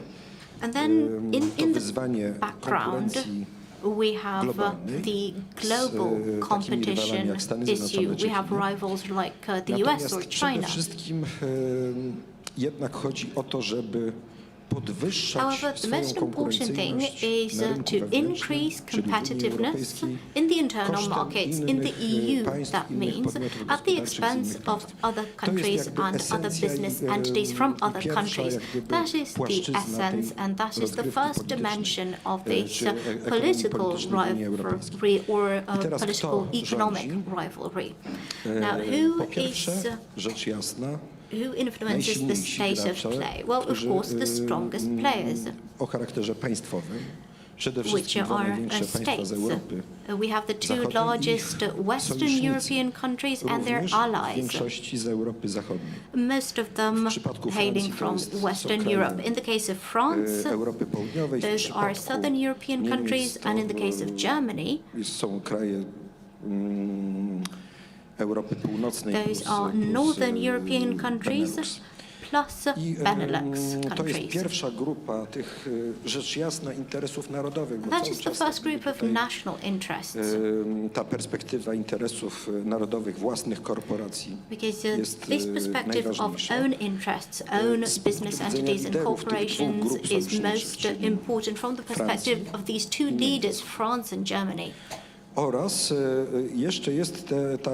G: And then
L: to
G: in the
L: wyzwanie
G: background,
L: konkurencji
G: we have
L: globalnej
G: the global
L: z takimi rywalami
G: competition
L: jak Stany
G: issue.
L: Zjednoczone czy
G: We have
L: Chiny.
G: rivals like the US
L: Natomiast
G: or
L: przede
G: China.
L: wszystkim jednak chodzi o to, żeby podwyższać
G: However, the
L: swoją
G: most important thing
L: konkurencyjność
G: is
L: na rynku
G: to
L: wewnętrznym,
G: increase
L: czyli w Unii
G: competitiveness
L: Europejskiej,
G: in the internal
L: kosztem
G: markets in the
L: innych
G: EU.
L: państw,
G: That
L: innych
G: means
L: podmiotów
G: at the
L: gospodarczych z
G: expense
L: innych
G: of
L: państw.
G: other
L: To jest
G: countries
L: jakby
G: and other
L: esencja
G: business
L: i,
G: entities from other
L: pierwsza,
G: countries.
L: jak gdyby,
G: That is the
L: płaszczyzna tej
G: essence, and that is the
L: rozgrywki
G: first
L: politycznej,
G: dimension of this
L: czy ekonomii
G: political
L: politycznej Unii Europejskiej.
G: rivalry or
L: I teraz
G: political
L: kto
G: economic
L: rządzi?
G: rivalry. Now,
L: Po
G: who
L: pierwsze,
G: is
L: rzecz jasna,
G: who influences the
L: najsilniejsi
G: state of
L: gracze,
G: play? Well, of
L: którzy,
G: course, the strongest players,
L: o charakterze państwowym, przede
G: which
L: wszystkim dwa
G: are
L: największe państwa
G: states.
L: z Europy
G: We have the two
L: Zachodniej i
G: largest Western
L: sojusznicy,
G: European countries and their
L: również w
G: allies,
L: większości z Europy Zachodniej.
G: most of them
L: przypadku
G: hailing
L: Francji to
G: from
L: są
G: Western
L: kraje,
G: Europe. In the case of France,
L: Europy Południowej, w
G: those are
L: przypadku
G: Southern European
L: Niemiec
G: countries,
L: to,
G: and in the case of Germany,
L: są kraje Europy Północnej
G: those are Northern European countries
L: Benelux.
G: plus
L: I
G: Benelux
L: to jest
G: countries.
L: pierwsza grupa tych rzecz jasna interesów narodowych. Bo
G: That
L: cały
G: is the
L: czas
G: first group of
L: tutaj,
G: national interests,
L: ta perspektywa interesów narodowych, własnych korporacji
G: because
L: jest
G: this perspective of
L: najważniejsza.
G: own interests, own
L: Z punktu
G: business
L: widzenia
G: entities and
L: liderów tych dwóch
G: corporations
L: grup
G: is
L: sojuszniczych,
G: most
L: czyli
G: important from the perspective of these two leaders, France and Germany.
L: Oraz jeszcze jest ta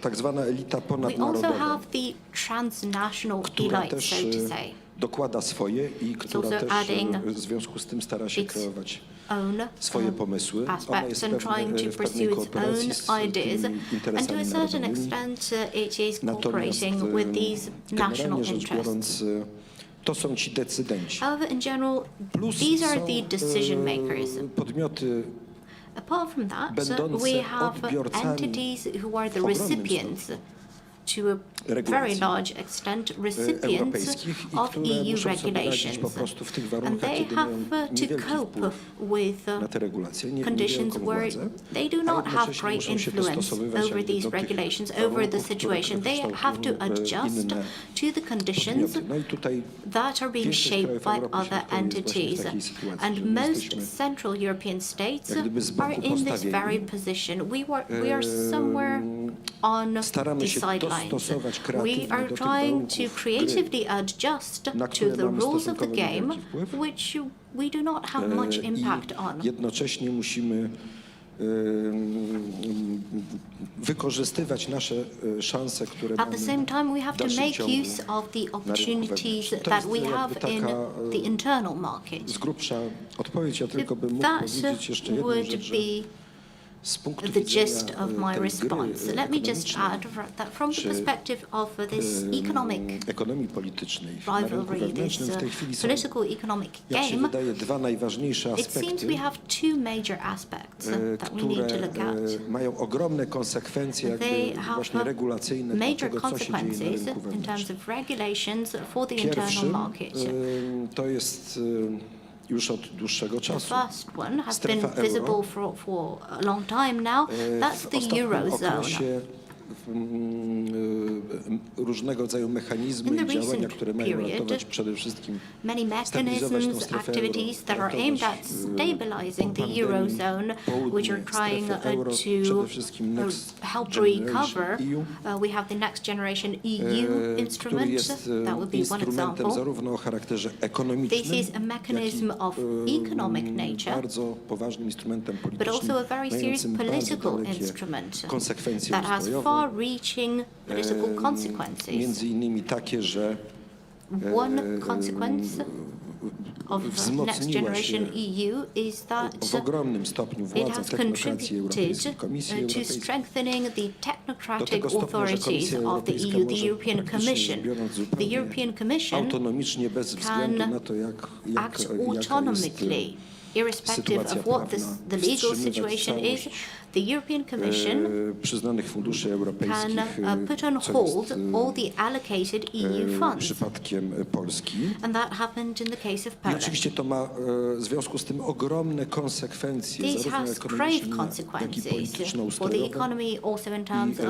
L: tak zwana elita
G: We also
L: ponadnarodowa,
G: have the transnational
L: która
G: elite,
L: też
G: so to say,
L: dokłada swoje i która
G: also
L: też
G: adding
L: w związku z tym stara się
G: its
L: kreować
G: own
L: swoje pomysły. Ona
G: aspects
L: jest
G: and trying to
L: w
G: pursue
L: pewnej
G: its
L: kooperacji z
G: own ideas,
L: tymi
G: and to a
L: interesami
G: certain
L: narodowymi.
G: extent it is
L: Natomiast
G: cooperating with these national
L: generalnie rzecz
G: interests.
L: biorąc, to są ci decydenci.
G: However, in general,
L: Plus
G: these are
L: są
G: the decision makers.
L: podmioty
G: Apart from that,
L: będące
G: we have
L: odbiorcami
G: entities who are the
L: ogromnym
G: recipients, to a very
L: regulacji
G: large extent, recipients
L: europejskich i
G: of
L: które
G: EU
L: muszą sobie radzić
G: regulations.
L: po prostu w tych
G: And
L: warunkach,
G: they
L: kiedy
G: have
L: mają
G: to
L: niewielki
G: cope
L: wpływ
G: with
L: na te regulacje,
G: conditions
L: niewielką
G: where
L: władzę,
G: they do
L: a
G: not have
L: jednocześnie
G: great
L: muszą się
G: influence
L: dostosowywać
G: over
L: jakby
G: these
L: do tych
G: regulations, over the
L: warunków, które
G: situation. They have to
L: kształtują,
G: adjust
L: inne
G: to the conditions
L: podmioty. No i tutaj
G: that are being
L: większość
G: shaped
L: krajów
G: by
L: Europy
G: other
L: Środkowej jest właśnie w
G: entities.
L: takiej sytuacji,
G: And
L: że my
G: most
L: jesteśmy
G: Central European states
L: jak gdyby z boku
G: are in this
L: postawieni.
G: very position. We are somewhere on the
L: staramy się
G: sidelines.
L: dostosować
G: We
L: kreatywnie
G: are
L: do tych
G: trying
L: warunków
G: to
L: gry,
G: creatively adjust
L: na
G: to
L: które
G: the
L: mamy
G: rules of the
L: stosunkowo
G: game,
L: niewielki wpływ.
G: which we do not have much impact on.
L: I jednocześnie musimy wykorzystywać nasze szanse, które
G: At the
L: mamy
G: same time, we have
L: w
G: to
L: dalszym
G: make
L: ciągu
G: use of the opportunities
L: wewnętrznym. To
G: that
L: jest
G: we
L: jakby
G: have in
L: taka,
G: the internal market.
L: z grubsza odpowiedź. Ja tylko bym mógł
G: That
L: powiedzieć jeszcze jedną
G: would
L: rzecz, że
G: be
L: z punktu
G: the
L: widzenia
G: gist of my
L: tej
G: response.
L: gry
G: Let me just
L: ekonomicznej,
G: add that from the
L: czy,
G: perspective of this economic
L: ekonomii politycznej na rynku
G: rivalry, this
L: wewnętrznym w tej chwili są,
G: political economic
L: jak się
G: game,
L: wydaje, dwa najważniejsze
G: it seems
L: aspekty,
G: we have two major aspects that we need to
L: które
G: look at.
L: mają ogromne konsekwencje
G: They
L: jakby
G: have
L: właśnie regulacyjne dla
G: major
L: tego, co się dzieje na
G: consequences
L: rynku
G: in terms
L: wewnętrznym.
G: of regulations for the internal
L: Pierwszym
G: market.
L: to jest już od dłuższego
G: The
L: czasu
G: first one has been
L: strefa
G: visible
L: euro.
G: for a long time now. That's
L: w
G: the
L: ostatnim
G: Eurozone.
L: okresie różnego rodzaju mechanizmy
G: In the
L: i działania,
G: recent
L: które mają
G: period,
L: ratować przede wszystkim
G: Many
L: stabilizować tą
G: mechanisms,
L: strefę
G: activities that are
L: ratować,
G: aimed at stabilizing the
L: pandemii,
G: Eurozone, which are
L: południe,
G: trying
L: strefę euro, przede
G: to
L: wszystkim Next
G: help
L: Generation
G: recover.
L: EU,
G: We have the Next Generation EU
L: który
G: instrument.
L: jest
G: That would be one
L: instrumentem
G: example.
L: zarówno o charakterze ekonomicznym,
G: This is a mechanism
L: jak i,
G: of economic nature,
L: bardzo poważnym instrumentem
G: but
L: politycznym,
G: also a very serious
L: mającym bardzo
G: political
L: dalekie
G: instrument
L: konsekwencje
G: that has
L: ustrojowe,
G: far-reaching political consequences.
L: między innymi takie, że
G: One consequence of Next
L: wzmocniła
G: Generation
L: się
G: EU is that
L: w ogromnym stopniu
G: it
L: władza
G: has
L: technokracji Europejskiej,
G: contributed
L: Komisji
G: to
L: Europejskiej.
G: strengthening the
L: Do
G: technocratic
L: tego stopnia, że
G: authorities
L: Komisja
G: of the
L: Europejska
G: EU, the
L: może
G: European
L: praktycznie
G: Commission.
L: biorąc
G: The
L: zupełnie
G: European Commission
L: autonomicznie, bez względu na to,
G: act
L: jaka jest
G: autonomically, irrespective of what the legal situation is. The European Commission
L: przyznanych funduszy europejskich,
G: can put on
L: co
G: hold
L: jest
G: all the allocated EU funds.
L: przypadkiem Polski.
G: And that happened in the case of
L: I
G: Poland.
L: oczywiście to ma w związku z tym ogromne konsekwencje,
G: This
L: zarówno
G: has grave
L: ekonomiczne, jak i
G: consequences for the
L: polityczno-ustrojowe
G: economy, also in terms of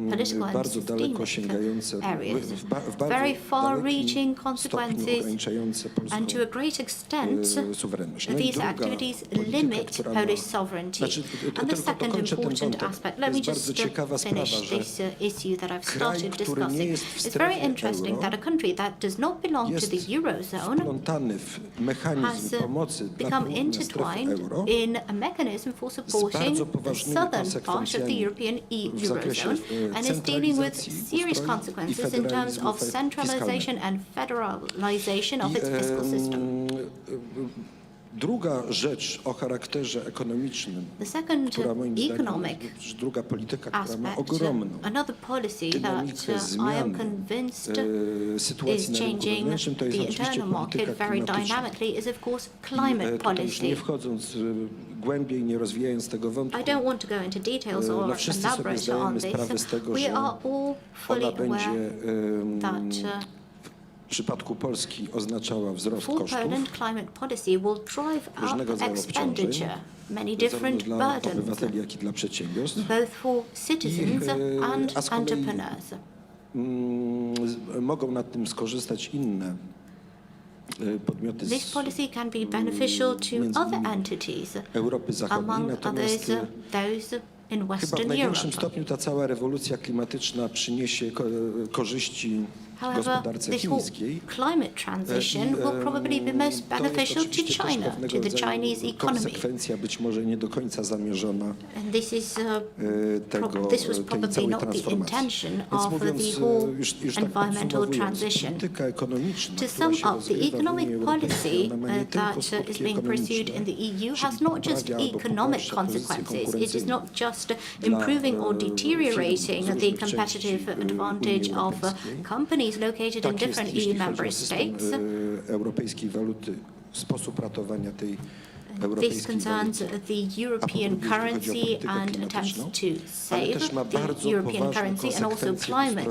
G: political and
L: bardzo daleko
G: systemic
L: sięgające,
G: areas.
L: w bardzo
G: Very far-reaching
L: dalekim
G: consequences,
L: stopniu ograniczające polską
G: and to a great extent,
L: suwerenność. No i
G: these
L: druga
G: activities
L: polityka,
G: limit
L: która ma-
G: Polish sovereignty.
L: Znaczy,
G: And the
L: tylko
G: second
L: dokończę ten
G: important
L: wątek.
G: aspect,
L: To
G: let me
L: jest
G: just
L: bardzo ciekawa
G: finish
L: sprawa, że
G: this issue that I've
L: kraj,
G: started
L: który nie
G: discussing.
L: jest w
G: It's very
L: strefie
G: interesting
L: euro,
G: that a country that does not belong to
L: jest
G: the Eurozone
L: wplątany w mechanizm
G: has
L: pomocy dla
G: become
L: południa strefy
G: intertwined
L: euro
G: in a mechanism for supporting
L: bardzo
G: the
L: poważnymi
G: southern part of the
L: konsekwencjami
G: European
L: w zakresie
G: Eurozone and is dealing with
L: centralizacji
G: serious
L: ustroju i
G: consequences in terms
L: federalizmu
G: of centralization and federalization of its fiscal system.
L: Druga rzecz o charakterze ekonomicznym,
G: The second
L: która moim zdaniem,
G: economic
L: druga polityka, która ma
G: aspect,
L: ogromną
G: another policy that
L: dynamikę
G: I am
L: zmiany
G: convinced
L: sytuacji
G: is
L: na rynku
G: changing
L: wewnętrznym, to jest
G: the
L: oczywiście
G: internal market
L: polityka
G: very
L: klimatyczna.
G: dynamically is of course climate
L: Tutaj już
G: policy.
L: nie wchodząc głębiej, nie rozwijając tego wątku,
G: I don't want to go into details or
L: no wszyscy sobie
G: elaborate
L: zdajemy
G: on
L: sprawę z
G: this.
L: tego,
G: We
L: że
G: are all fully
L: ona będzie
G: aware that
L: w przypadku Polski oznaczała wzrost
G: for
L: kosztów,
G: Poland, climate policy will drive
L: różnego
G: up
L: rodzaju obciążeń,
G: expenditure, many
L: zarówno
G: different
L: dla
G: burdens,
L: obywateli, jak i dla przedsiębiorstw.
G: both for citizens
L: a
G: and
L: z kolei
G: entrepreneurs.
L: Mogą nad tym skorzystać inne podmioty
G: This policy can be beneficial to
L: między
G: other
L: innymi
G: entities,
L: Europy Zachodniej,
G: among
L: natomiast
G: others those in
L: chyba w
G: Western
L: największym
G: Europe.
L: stopniu ta cała rewolucja klimatyczna przyniesie korzyści
G: However,
L: gospodarce
G: this whole
L: chińskiej.
G: climate transition will probably be most
L: To jest
G: beneficial to
L: oczywiście też
G: China,
L: pewnego
G: to the
L: rodzaju
G: Chinese economy.
L: konsekwencja, być może nie do końca zamierzona
G: And this is this was
L: tej
G: probably
L: całej
G: not the
L: transformacji.
G: intention
L: Więc
G: of
L: mówiąc,
G: the whole
L: już tak
G: environmental
L: podsumowując,
G: transition.
L: polityka ekonomiczna,
G: To
L: która
G: sum
L: się
G: up, the
L: rozgrywa w
G: economic
L: Unii
G: policy
L: Europejskiej, ona ma nie tylko
G: that is
L: skutki
G: being pursued in the
L: ekonomiczne,
G: EU has
L: czyli
G: not just
L: poprawia albo
G: economic
L: pogarsza pozycję
G: consequences. It is not just
L: dla,
G: improving or
L: firm
G: deteriorating
L: z
G: the
L: różnych
G: competitive
L: części
G: advantage
L: Unii
G: of
L: Europejskiej.
G: companies located in
L: Tak jest,
G: different
L: jeśli
G: EU
L: chodzi
G: member
L: o system
G: states.
L: europejskiej waluty, sposób ratowania tej
G: This
L: europejskiej
G: concerns
L: waluty.
G: the European currency and attempts to save the European currency and also climate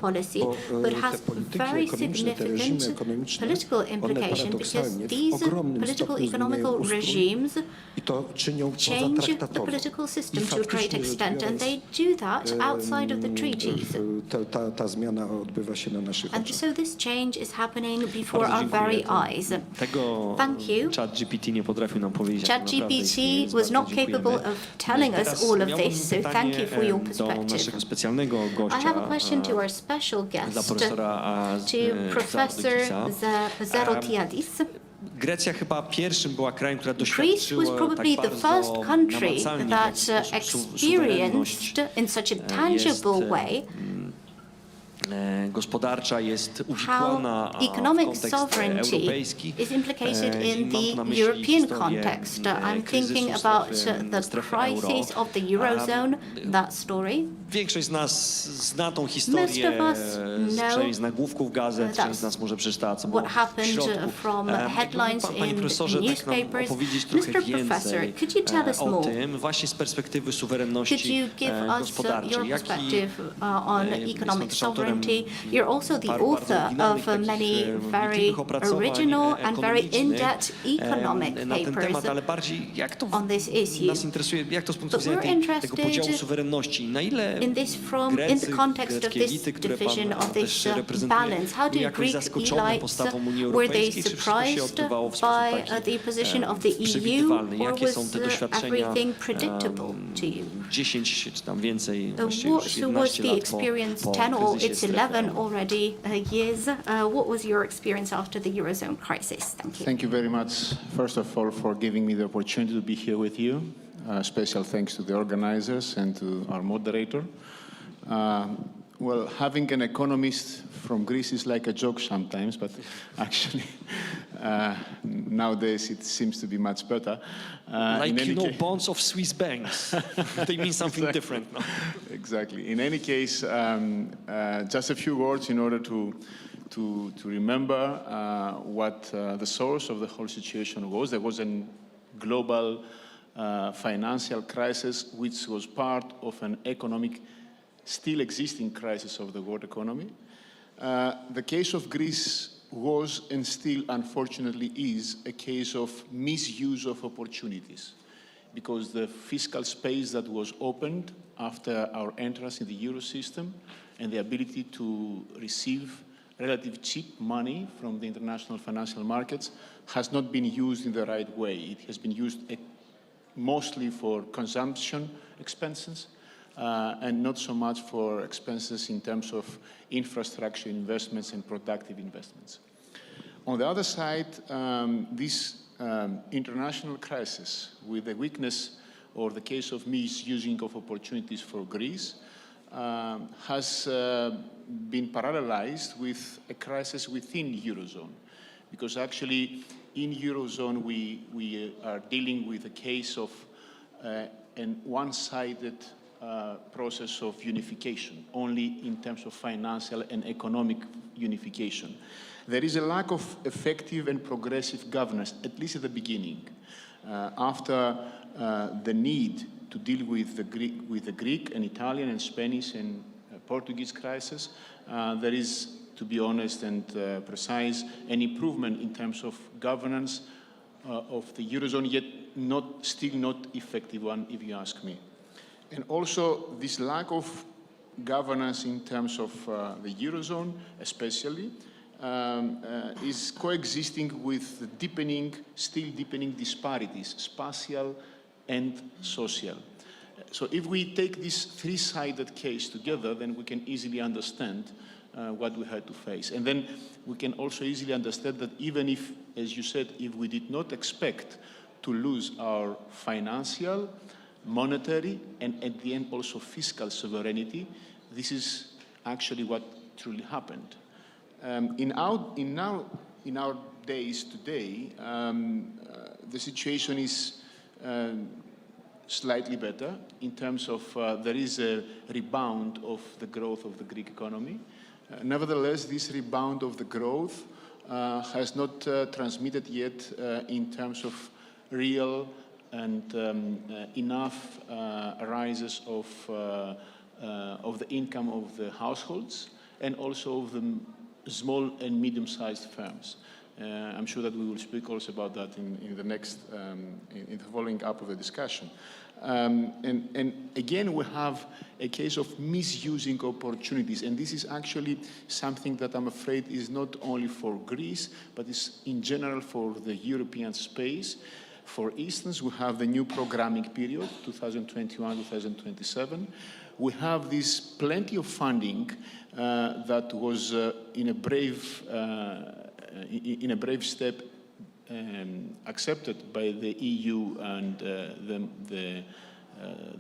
G: policy, but has very significant political implication because these political economical regimes
L: I to czynią
G: change the
L: pozatraktatowo.
G: political system
L: I
G: to a great
L: faktycznie rzecz
G: extent, and
L: biorąc,
G: they do that outside of the treaties.
L: ta zmiana odbywa się na naszych
G: And
L: oczach.
G: so this change is happening before
L: Bardzo
G: our very
L: dziękuję.
G: eyes.
L: Tego
G: Thank you.
L: ChatGPT nie potrafił nam powiedzieć.
G: ChatGPT was not capable of telling us all of this, so thank you for your perspective. I have a question to our special guest, to Professor Zarotiadis.
L: Grecja chyba pierwszym była krajem, która
G: Greece
L: doświadczyła
G: was probably
L: tak
G: the first
L: bardzo
G: country
L: namacalnie
G: that
L: w sposób
G: experienced in such a tangible way
L: gospodarcza jest
G: how
L: uwikłana w
G: economic
L: kontekst
G: sovereignty
L: europejski.
G: is implicated in
L: Mam tu
G: the
L: na myśli
G: European
L: historię
G: context. I'm
L: kryzysu
G: thinking
L: w
G: about the
L: strefie euro.
G: crisis of the Eurozone, that story.
L: Większość z nas zna tą
G: Most
L: historię,
G: of us
L: przynajmniej
G: know
L: z nagłówków gazet, część z nas może przeczytała, co było
G: what
L: w
G: happened
L: środku.
G: from headlines
L: Panie
G: in
L: profesorze, tak nam
G: newspapers.
L: opowiedzieć trochę
G: Mr. Professor,
L: więcej
G: could you tell us
L: o
G: more?
L: tym, właśnie z perspektywy
G: Could
L: suwerenności
G: you give us
L: gospodarczej.
G: your
L: Jaki
G: perspective on economic
L: też autorem
G: sovereignty? You're also the
L: paru bardzo
G: author
L: oryginalnych,
G: of
L: takich,
G: many very
L: wnikliwych opracowań
G: original and very
L: ekonomicznych,
G: in-depth economic
L: na ten temat,
G: papers
L: ale bardziej jak to
G: on this issue.
L: nas interesuje, jak to z punktu
G: But
L: widzenia
G: we're
L: tego
G: interested
L: podziału suwerenności, na ile
G: in this in the context of
L: greckie
G: this
L: elity, które
G: division
L: pan
G: of this
L: też reprezentuje,
G: balance. How do
L: były jakoś
G: Greek
L: zaskoczone
G: elites
L: postawą Unii
G: were they
L: Europejskiej, czy wszystko się
G: surprised
L: odbywało w sposób
G: by
L: taki
G: the position of the EU,
L: przewidywalny?
G: or
L: Jakie są
G: was
L: te doświadczenia
G: everything predictable to you?
L: 10 czy tam więcej, właściwie już
G: So was
L: 11
G: the
L: lat
G: experience
L: po
G: 10 or
L: kryzysie
G: it's
L: strefy
G: 11
L: euro?
G: already years? What was your experience after the Eurozone crisis? Thank you.
M: Thank you very much, first of all, for giving me the opportunity to be here with you. Special thanks to the organizers and to our moderator. well, having an economist from Greece is like a joke sometimes, but actually nowadays it seems to be much better.
L: Bonds of Swiss banks. They mean something different now.
M: Exactly. In any case, just a few words in order to remember what the source of the whole situation was. There was a global financial crisis, which was part of an economic, still existing crisis of the world economy. The case of Greece was and still, unfortunately, is a case of misuse of opportunities, because the fiscal space that was opened after our entrance in the euro system and the ability to receive relatively cheap money from the international financial markets has not been used in the right way. It has been used mostly for consumption expenses and not so much for expenses in terms of infrastructure investments and productive investments. On the other side, this international crisis with the weakness or the case of misusing of opportunities for Greece has been parallelized with a crisis within Eurozone, because actually in Eurozone we are dealing with a case of an one-sided process of unification, only in terms of financial and economic unification. There is a lack of effective and progressive governance, at least at the beginning. After the need to deal with the Greek and Italian and Spanish and Portuguese crisis, there is, to be honest and precise, an improvement in terms of governance of the Eurozone, yet still not effective one, if you ask me. And also this lack of governance in terms of the Eurozone, especially, is coexisting with the still deepening disparities, spatial and social. So if we take this three-sided case together, then we can easily understand what we had to face. And then we can also easily understand that even if, as you said, if we did not expect to lose our financial, monetary, and at the end also fiscal sovereignty, this is actually what truly happened. In our days today, the situation is slightly better in terms of there is a rebound of the growth of the Greek economy. Nevertheless, this rebound of the growth has not transmitted yet in terms of real and enough rises of the income of the households and also of the small and medium-sized firms. I'm sure that we will speak also about that in the next, in the following up of the discussion. And again, we have a case of misusing opportunities, and this is actually something that I'm afraid is not only for Greece, but is in general for the European space. For instance, we have the new programming period, 2021-2027. We have this plenty of funding that was in a brave step accepted by the EU and the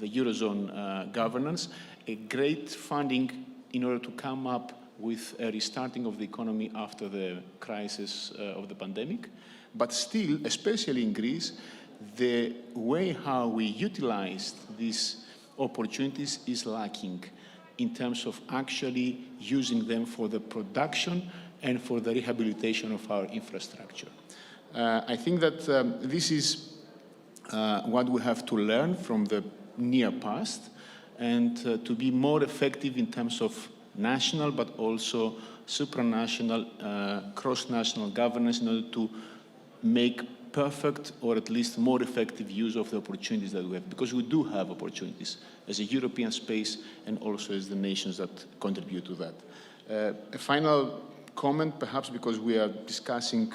M: Eurozone governance, a great funding in order to come up with a restarting of the economy after the crisis of the pandemic. But still, especially in Greece, the way how we utilized these opportunities is lacking in terms of actually using them for the production and for the rehabilitation of our infrastructure. I think that this is what we have to learn from the near past and to be more effective in terms of national but also supranational, cross-national governance in order to make perfect or at least more effective use of the opportunities that we have, because we do have opportunities as a European space and also as the nations that contribute to that. A final comment, perhaps because we are discussing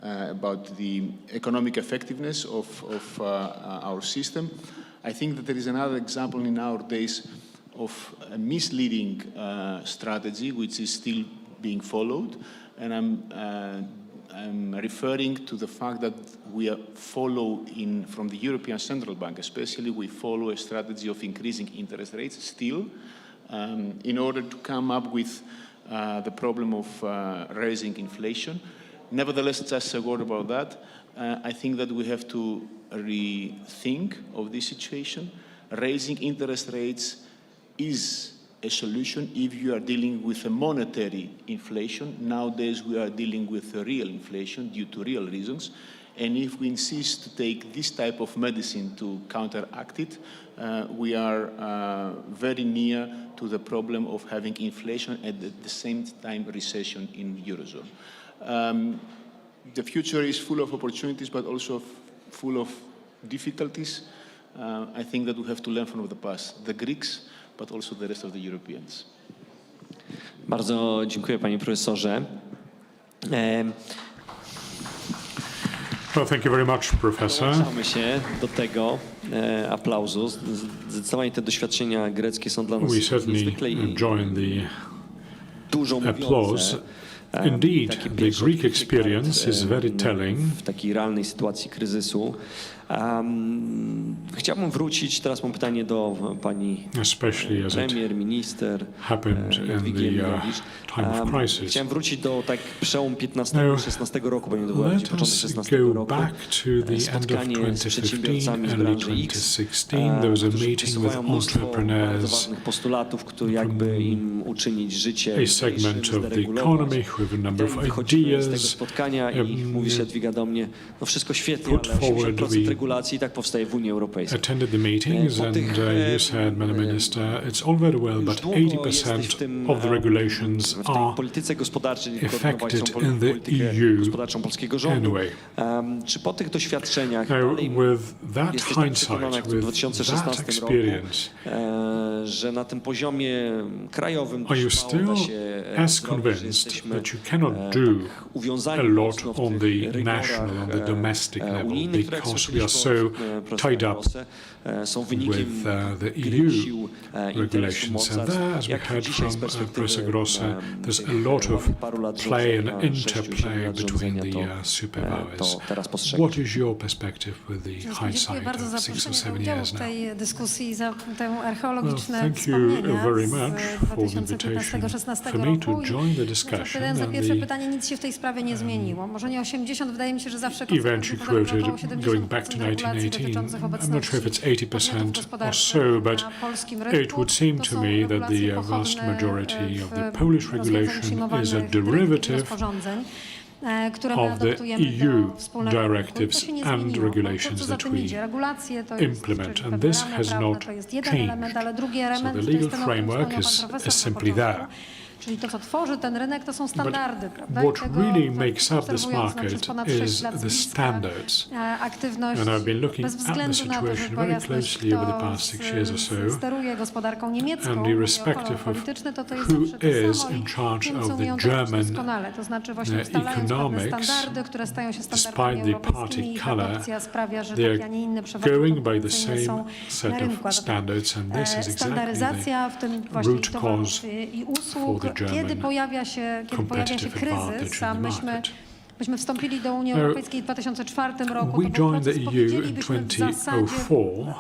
M: about the economic effectiveness of our system. I think that there is another example in our days of a misleading strategy which is still being followed, and I'm referring to the fact that we follow from the European Central Bank, especially we follow a strategy of increasing interest rates still, in order to come up with the problem of raising inflation. Nevertheless, just a word about that. I think that we have to rethink of this situation. Raising interest rates is a solution if you are dealing with a monetary inflation. Nowadays, we are dealing with a real inflation due to real reasons. And if we insist to take this type of medicine to counteract it, we are very near to the problem of having inflation and at the same time recession in the Eurozone. The future is full of opportunities, but also full of difficulties. I think that we have to learn from the past, the Greeks, but also the rest of the Europeans.
L: Bardzo dziękuję, panie profesorze.
B: Well, thank you very much, Professor.
L: Dołączamy się do tego aplauzu. Zdecydowanie te doświadczenia greckie są dla nas
B: We certainly
L: niezwykle
B: join the
L: dużo
B: applause.
L: mówiące.
B: Indeed, the Greek experience is very telling.
L: W takiej realnej sytuacji kryzysu. Chciałbym wrócić, teraz mam pytanie do pani premier, minister Jadwigi. Chciałem wrócić do przełom 15-16 roku, bo nie to było początek 16 roku. Spotkanie z przedsiębiorcami z branży X, którzy przesuwają mnóstwo bardzo ważnych postulatów, które jakby im uczynić życie zderegulować. Wychodzimy z tego spotkania i mówi się Jadwiga do mnie, no wszystko świetnie, ale 80% regulacji i tak powstaje w Unii Europejskiej.
B: Attended the meetings and you said, Madam Minister, it's all very well, but 80% of the regulations are
L: polityce gospodarczej
B: affected in the EU
L: gospodarczą polskiego rządu.
B: anyway.
L: Czy po tych doświadczeniach
B: With that hindsight,
L: jak w
B: with
L: 2016
B: that experience,
L: roku, że na tym poziomie krajowym
B: are you still as convinced that you cannot do a lot on the national, on the domestic level, because we are so tied up with the EU regulations? And there, as we heard from Professor Grosse, there's a lot of play and interplay between the superpowers. What is your perspective with the hindsight of 6 or 7 years now? Thank you very much for the invitation for me to join the discussion. And the event you quoted, going back to 1918, I'm not sure if it's 80% or so, but it would seem to me that the vast majority of the Polish regulation is a derivative of the EU directives and regulations that we implement, and this has not changed. So the legal framework is simply there. But what really makes up this market is the standards. And I've been looking at the situation very closely over the past 6 years or so, and irrespective of who is in charge of the German economics, despite the party color, they are going by the same set of standards, and this is exactly the root cause for the
N: Kiedy pojawia się kryzys, a myśmy wstąpili do Unii Europejskiej w 2004 roku,
B: we joined the EU in 2004.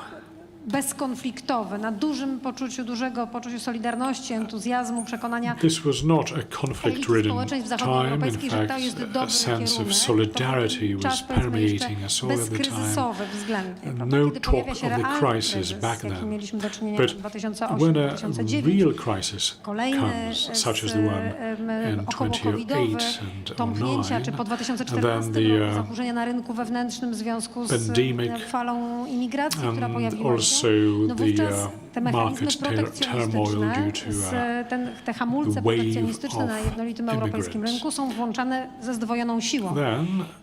N: Bezkonfliktowy, na dużym dużego poczuciu solidarności, entuzjazmu, przekonania
B: This was not a conflict-ridden time. In fact, a sense of solidarity was permeating us all of the time. No talk of the crisis back then. But when a real crisis comes, such as the one in 2008 and 2009,
N: czy po 2014
B: and then
N: roku zaburzenia na rynku wewnętrznym w związku z falą imigracji, która pojawiła się,
B: also the market turmoil due to
N: te hamulce protekcjonistyczne na jednolitym europejskim rynku są włączane ze zdwojoną siłą.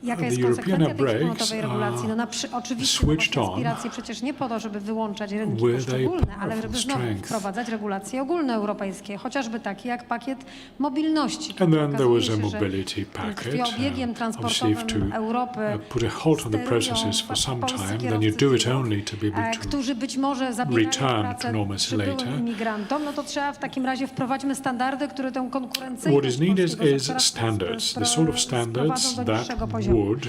N: Jaka jest konsekwencja tej wspólnotowej regulacji? No oczywiście inspiracje przecież nie po to, żeby wyłączać rynki poszczególne, ale żeby znowu wprowadzać regulacje ogólnoeuropejskie, chociażby takie jak pakiet mobilności.
B: And then there was a mobility package,
N: krwiobiegiem transportowym Europy
B: put a halt on the processes for some time, then you do it only to be able to
N: którzy być może zabierają pracę
B: later.
N: imigrantom, no to trzeba w takim razie wprowadźmy standardy, które tę konkurencyjność
B: What is needed is standards, the sort of standards that would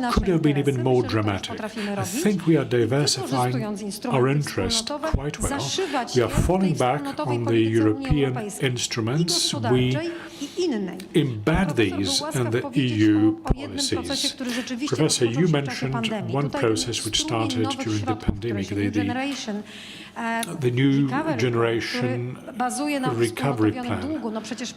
N: nasze
B: could have been
N: interesy.
B: even more
N: Myślę, że to już
B: dramatic.
N: potrafimy
B: I
N: robić.
B: think we are
N: I
B: diversifying
N: wykorzystując
B: our
N: instrumenty
B: interest
N: wspólnotowe,
B: quite well.
N: zaszywać
B: We
N: je
B: are
N: w tej
B: falling back
N: wspólnotowej
B: on the
N: polityce Unii
B: European
N: Europejskiej i
B: instruments. We
N: gospodarczej, i innej.
B: embed these in the EU policies. Professor, you mentioned one process which started during the pandemic, the New Generation Recovery Plan.
N: No przecież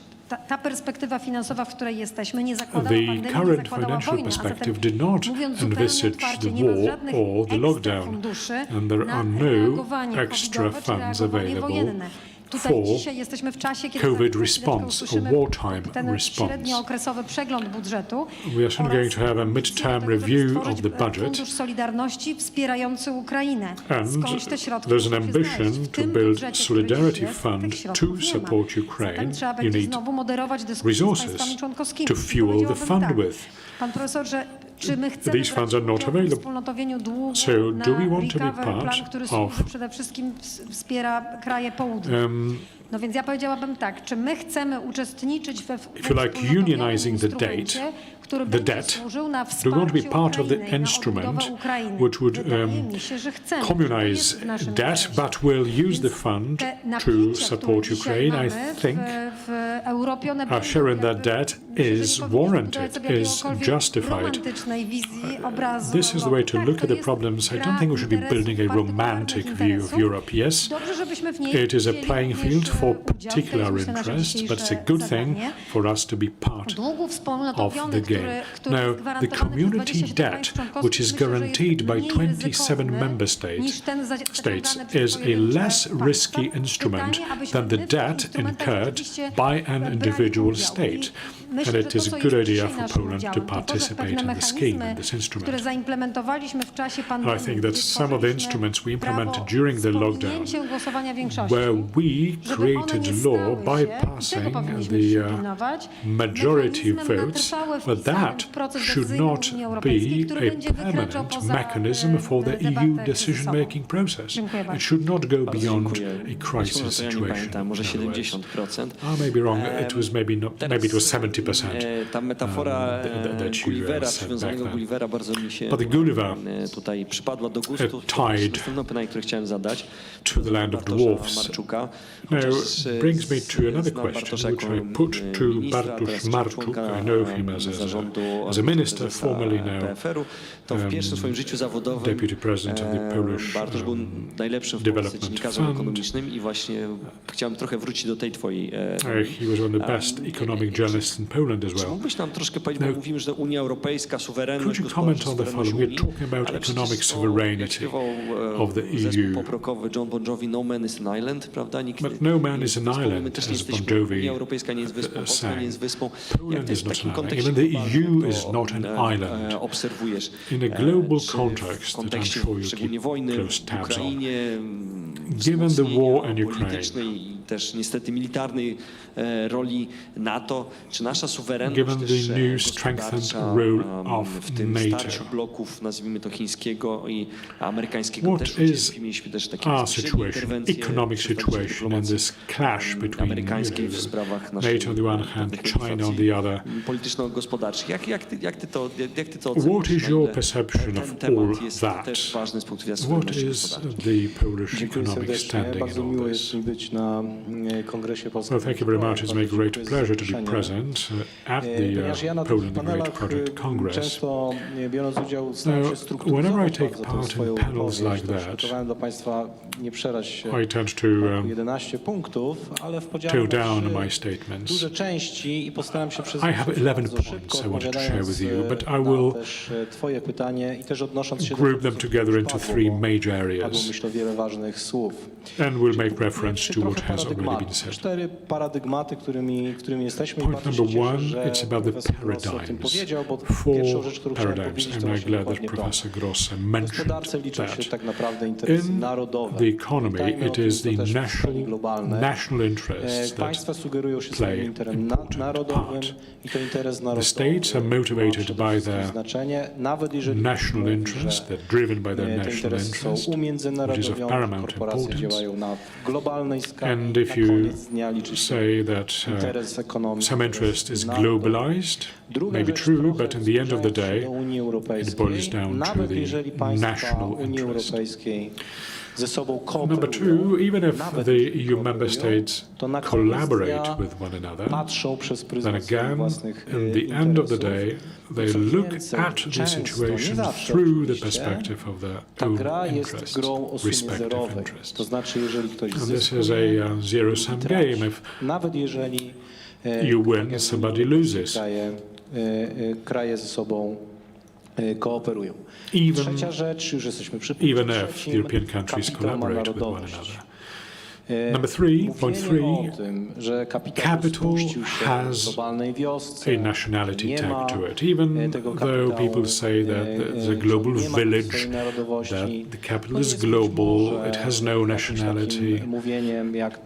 N: ta perspektywa finansowa, w której jesteśmy, nie zakładała pandemii,
B: The
N: nie
B: current
N: zakładała
B: financial
N: wojny, a
B: perspective
N: zatem,
B: did not
N: mówiąc zupełnie
B: envisage
N: otwarcie,
B: the
N: nie ma
B: war
N: żadnych
B: or the
N: ekstra
B: lockdown,
N: funduszy
B: and there
N: na
B: are no
N: reagowanie
B: extra
N: covidowe czy
B: funds
N: reagowanie
B: available
N: wojenne. Tutaj
B: for
N: dzisiaj jesteśmy w czasie, kiedy
B: COVID response or wartime
N: ten
B: response.
N: średniookresowy przegląd budżetu
B: We are soon going to have a midterm review of the budget,
N: Fundusz Solidarności wspierający Ukrainę.
B: and
N: Skądś te środki
B: there's an
N: muszą się znaleźć.
B: ambition
N: W
B: to
N: tym
B: build
N: budżecie, który
B: Solidarity
N: dziś jest,
B: Fund
N: tych
B: to
N: środków nie ma.
B: support
N: Zatem
B: Ukraine.
N: trzeba
B: You
N: będzie
B: need
N: znowu moderować dyskusję z
B: resources
N: państwami członkowskimi.
B: to fuel the
N: Powiedziałabym
B: fund
N: tak.
B: with.
N: Pan profesor, że czy my chcemy
B: These funds are not
N: brać udział w
B: available.
N: wspólnotowieniu długu
B: So
N: na
B: do we want to be
N: recovery plan,
B: part
N: który
B: of
N: służy przede wszystkim wspiera kraje południa? No więc ja powiedziałabym tak, czy my chcemy uczestniczyć we
B: If you like unionizing the debt,
N: który
B: the
N: będzie
B: debt,
N: służył na
B: do you want to be
N: wsparciu
B: part of the
N: Ukrainy, na
B: instrument
N: odbudowę Ukrainy?
B: which would
N: Wydaje mi się, że chcemy. To
B: communize
N: jest w naszym
B: debt,
N: interesie.
B: but will use the fund
N: Te
B: to
N: napięcia,
B: support
N: które dzisiaj
B: Ukraine. I
N: mamy
B: think
N: w Europie, one
B: our share in that debt is warranted, is justified.
N: romantycznej wizji obrazu
B: This is the way to look at the problems. I don't think we should be building a romantic view of Europe. Yes,
N: Dobrze, żebyśmy w niej
B: it is a
N: wzięli
B: playing
N: również
B: field for
N: udział. To jest,
B: particular
N: myślę, nasze
B: interests, but it's a
N: dzisiejsze
B: good thing
N: zadanie.
B: for us to be part
N: Długu
B: of
N: wspólnotowiony,
B: the game.
N: który
B: Now,
N: jest
B: the
N: gwarantowany przez
B: community
N: 27
B: debt,
N: państw członkowskich,
B: which is
N: myślę, że jest
B: guaranteed by
N: mniej
B: 27
N: ryzykowny
B: member
N: niż ten
B: states,
N: zaciągany
B: is
N: przez
B: a
N: pojedyncze
B: less
N: państwa.
B: risky instrument
N: Pytanie, abyśmy
B: than the
N: my w tych
B: debt
N: instrumentach
B: incurred
N: rzeczywiście
B: by an
N: brali
B: individual
N: udział.
B: state.
N: I myślę,
B: And
N: że
B: it is
N: to,
B: a
N: co
B: good
N: jest
B: idea
N: dzisiaj
B: for
N: naszym
B: Poland to
N: udziałem, to
B: participate
N: pewne
B: in the scheme, in
N: mechanizmy,
B: this instrument.
N: które zaimplementowaliśmy w czasie
B: And
N: pandemii.
B: I think that some of the instruments we implemented during the lockdown,
N: Głosowania większości,
B: where we created law bypassing the majority votes, but that should not be a permanent mechanism for the EU decision-making process. It should not go beyond a crisis situation.
L: Może 70%.
B: I may be wrong. It was maybe it was 70%.
L: Ta metafora
B: that you
L: Gullivera,
B: said
L: przywiązanego
B: back then.
L: Gullivera bardzo mi się
B: But the Gulliver
L: tutaj przypadła do gustu.
B: tied
L: Następne pytanie, które chciałem zadać
B: to the land of dwarfs
L: Marczuka.
B: now brings me to another question, which I put to Bartosz Marczuk. I know him as a minister, formerly now
L: to w pierwszym swoim życiu zawodowym
B: deputy president of the Polish
L: Bartosz był najlepszym w Polsce dziennikarzem ekonomicznym i właśnie chciałem trochę wrócić do tej twojej
B: he was one of the best economic journalists in Poland as
L: Czy
B: well.
L: mógłbyś nam troszkę powiedzieć, bo mówimy, że Unia Europejska, suwerenność
B: Could you comment
L: gospodarcza,
B: on the following?
L: suwerenność
B: We're
L: Unii,
B: talking about
L: ale
B: economic
L: przecież to,
B: sovereignty
L: jak śpiewał,
B: of the
L: zespół
B: EU.
L: poprokowy John Bon Jovi, No Man is an Island, prawda? Nikt
B: But no man is an
L: wyspą, my
B: island,
L: też nie
B: as Bon
L: jesteśmy,
B: Jovi
L: Unia Europejska nie jest wyspą, Polska
B: sang.
L: nie jest wyspą. Jak
B: Poland
L: ty
B: is
L: w
B: not
L: takim
B: an island.
L: kontekście
B: Even the
L: globalnym
B: EU
L: to,
B: is not an island.
L: obserwujesz?
B: In a global
L: Czy
B: context
L: w
B: that I'm
L: kontekście
B: sure you
L: szczególnie
B: keep
L: wojny
B: close
L: w
B: tabs on.
L: Ukrainie,
B: Given the war in Ukraine,
L: politycznej i też niestety militarnej roli NATO, czy nasza suwerenność
B: given
L: też
B: the new strengthened
L: gospodarcza,
B: role of
L: w tym
B: NATO,
L: starciu bloków, nazwijmy to chińskiego i amerykańskiego
B: what
L: też
B: is
L: mieliśmy też takie
B: our
L: bezpośrednie
B: situation,
L: interwencje
B: economic
L: przedstawicieli
B: situation in
L: dyplomacji
B: this clash between
L: amerykańskiej w sprawach naszej
B: NATO on the one hand, China on the other?
L: polityczno-gospodarczych. Jak ty to
B: What
L: oceniasz?
B: is your perception of
L: ten temat
B: all
L: jest
B: that?
L: też ważny z punktu widzenia
B: What
L: suwerenności
B: is
L: gospodarczej?
B: the Polish
O: Dziękuję
B: economic
O: serdecznie.
B: standing
O: Bardzo
B: in
O: miło
B: all
O: jest
B: this?
O: mi być na Kongresie Polski.
B: Well, thank you very much. It's my great
O: Dziękuję za
B: pleasure to be
O: zaproszenie.
B: present at
O: Ponieważ ja
B: the
O: na tych
B: Poland the Great
O: panelach
B: Project Congress.
O: często biorąc udział staram się
B: Now,
O: strukturyzować
B: whenever I take
O: bardzo tę
B: part in
O: swoją
B: panels
O: wypowiedź.
B: like
O: To
B: that,
O: przygotowałem do Państwa nie przerać się
B: I tend to
O: 11 punktów, ale w
B: tone
O: podziale
B: down
O: na
B: my
O: trzy
B: statements.
O: duże części i postaram się przez
B: I have 11
O: bardzo
B: points
O: szybko
B: I wanted to share
O: odpowiadając
B: with you, but I
O: na
B: will
O: też Twoje pytanie i też odnosząc się
B: group
O: do
B: them
O: tego, co
B: together into
O: padło,
B: three
O: bo
B: major
O: padło,
B: areas,
O: myślę, wiele ważnych słów.
B: and we'll make reference to what
O: Trochę
B: has already been
O: paradygmatów.
B: said.
O: 4 paradygmaty, którymi jesteśmy. I
B: Point
O: bardzo się
B: number
O: cieszę,
B: one,
O: że
B: it's about the
O: profesor Gross o tym
B: paradigms.
O: powiedział, bo
B: Four
O: pierwszą rzecz, którą chciałem
B: paradigms,
O: powiedzieć, to
B: and I'm
O: właśnie
B: glad that
O: dokładnie to.
B: Professor Gross
O: W
B: mentioned
O: gospodarce liczą się
B: that.
O: tak naprawdę interesy
B: In
O: narodowe.
B: the economy,
O: Pamiętajmy o
B: it
O: tym,
B: is
O: to
B: the
O: też w skali globalnej.
B: national interests that
O: Państwa sugerują się swoim
B: play
O: interesem
B: important
O: narodowym
B: part.
O: i to interes
B: The
O: narodowy
B: states are
O: ma
B: motivated
O: przede
B: by
O: wszystkim
B: their
O: znaczenie, nawet jeżeli
B: national
O: mówi,
B: interest,
O: że
B: they're driven by their
O: te
B: national
O: interesy są
B: interest, which is of
O: umiędzynarodowione,
B: paramount
O: korporacje
B: importance.
O: działają na globalnej skali,
B: And
O: na
B: if you
O: koniec dnia liczy się
B: say that
O: interes ekonomiczny.
B: some interest is
O: narodowy.
B: globalized,
O: Druga
B: may be
O: rzecz,
B: true,
O: trochę
B: but in the end of the
O: zbliżając się
B: day,
O: do Unii Europejskiej,
B: it boils down to
O: nawet
B: the
O: jeżeli państwa
B: national
O: Unii
B: interest.
O: Europejskiej ze sobą
B: Number
O: kooperują,
B: two, even if
O: nawet
B: the
O: jeśli
B: EU member
O: kooperują,
B: states
O: to na koniec dnia
B: collaborate with one another,
O: patrzą przez
B: then
O: pryzmat swoich
B: again,
O: własnych
B: in the end of the
O: interesów.
B: day, they
O: Co
B: look
O: więcej,
B: at the
O: często, nie
B: situation
O: zawsze
B: through the
O: oczywiście,
B: perspective of their
O: ta
B: own
O: gra jest
B: interests,
O: grą o sumie
B: respective
O: zerowej.
B: interests.
O: To znaczy, jeżeli ktoś
B: And this is
O: zyskuje,
B: a zero-sum
O: traci.
B: game. If
O: Nawet jeżeli
B: you
O: tak
B: win,
O: jak
B: somebody loses.
O: kraje ze sobą kooperują.
B: Even,
O: Trzecia rzecz, już jesteśmy przy
B: even if the
O: trzecim,
B: European countries
O: kapitał ma
B: collaborate with one
O: narodowość.
B: another. Number three, point
O: Mówienie
B: three,
O: o tym, że kapitał
B: capital
O: spuścił się
B: has
O: w globalnej wiosce,
B: a nationality
O: nie ma
B: tag to it, even
O: tego
B: though
O: kapitału,
B: people say that there's a global
O: nie ma
B: village,
O: tej narodowości.
B: that the capital
O: To
B: is
O: jest być
B: global,
O: może
B: it has no
O: jakimś
B: nationality.
O: takim mówieniem, jak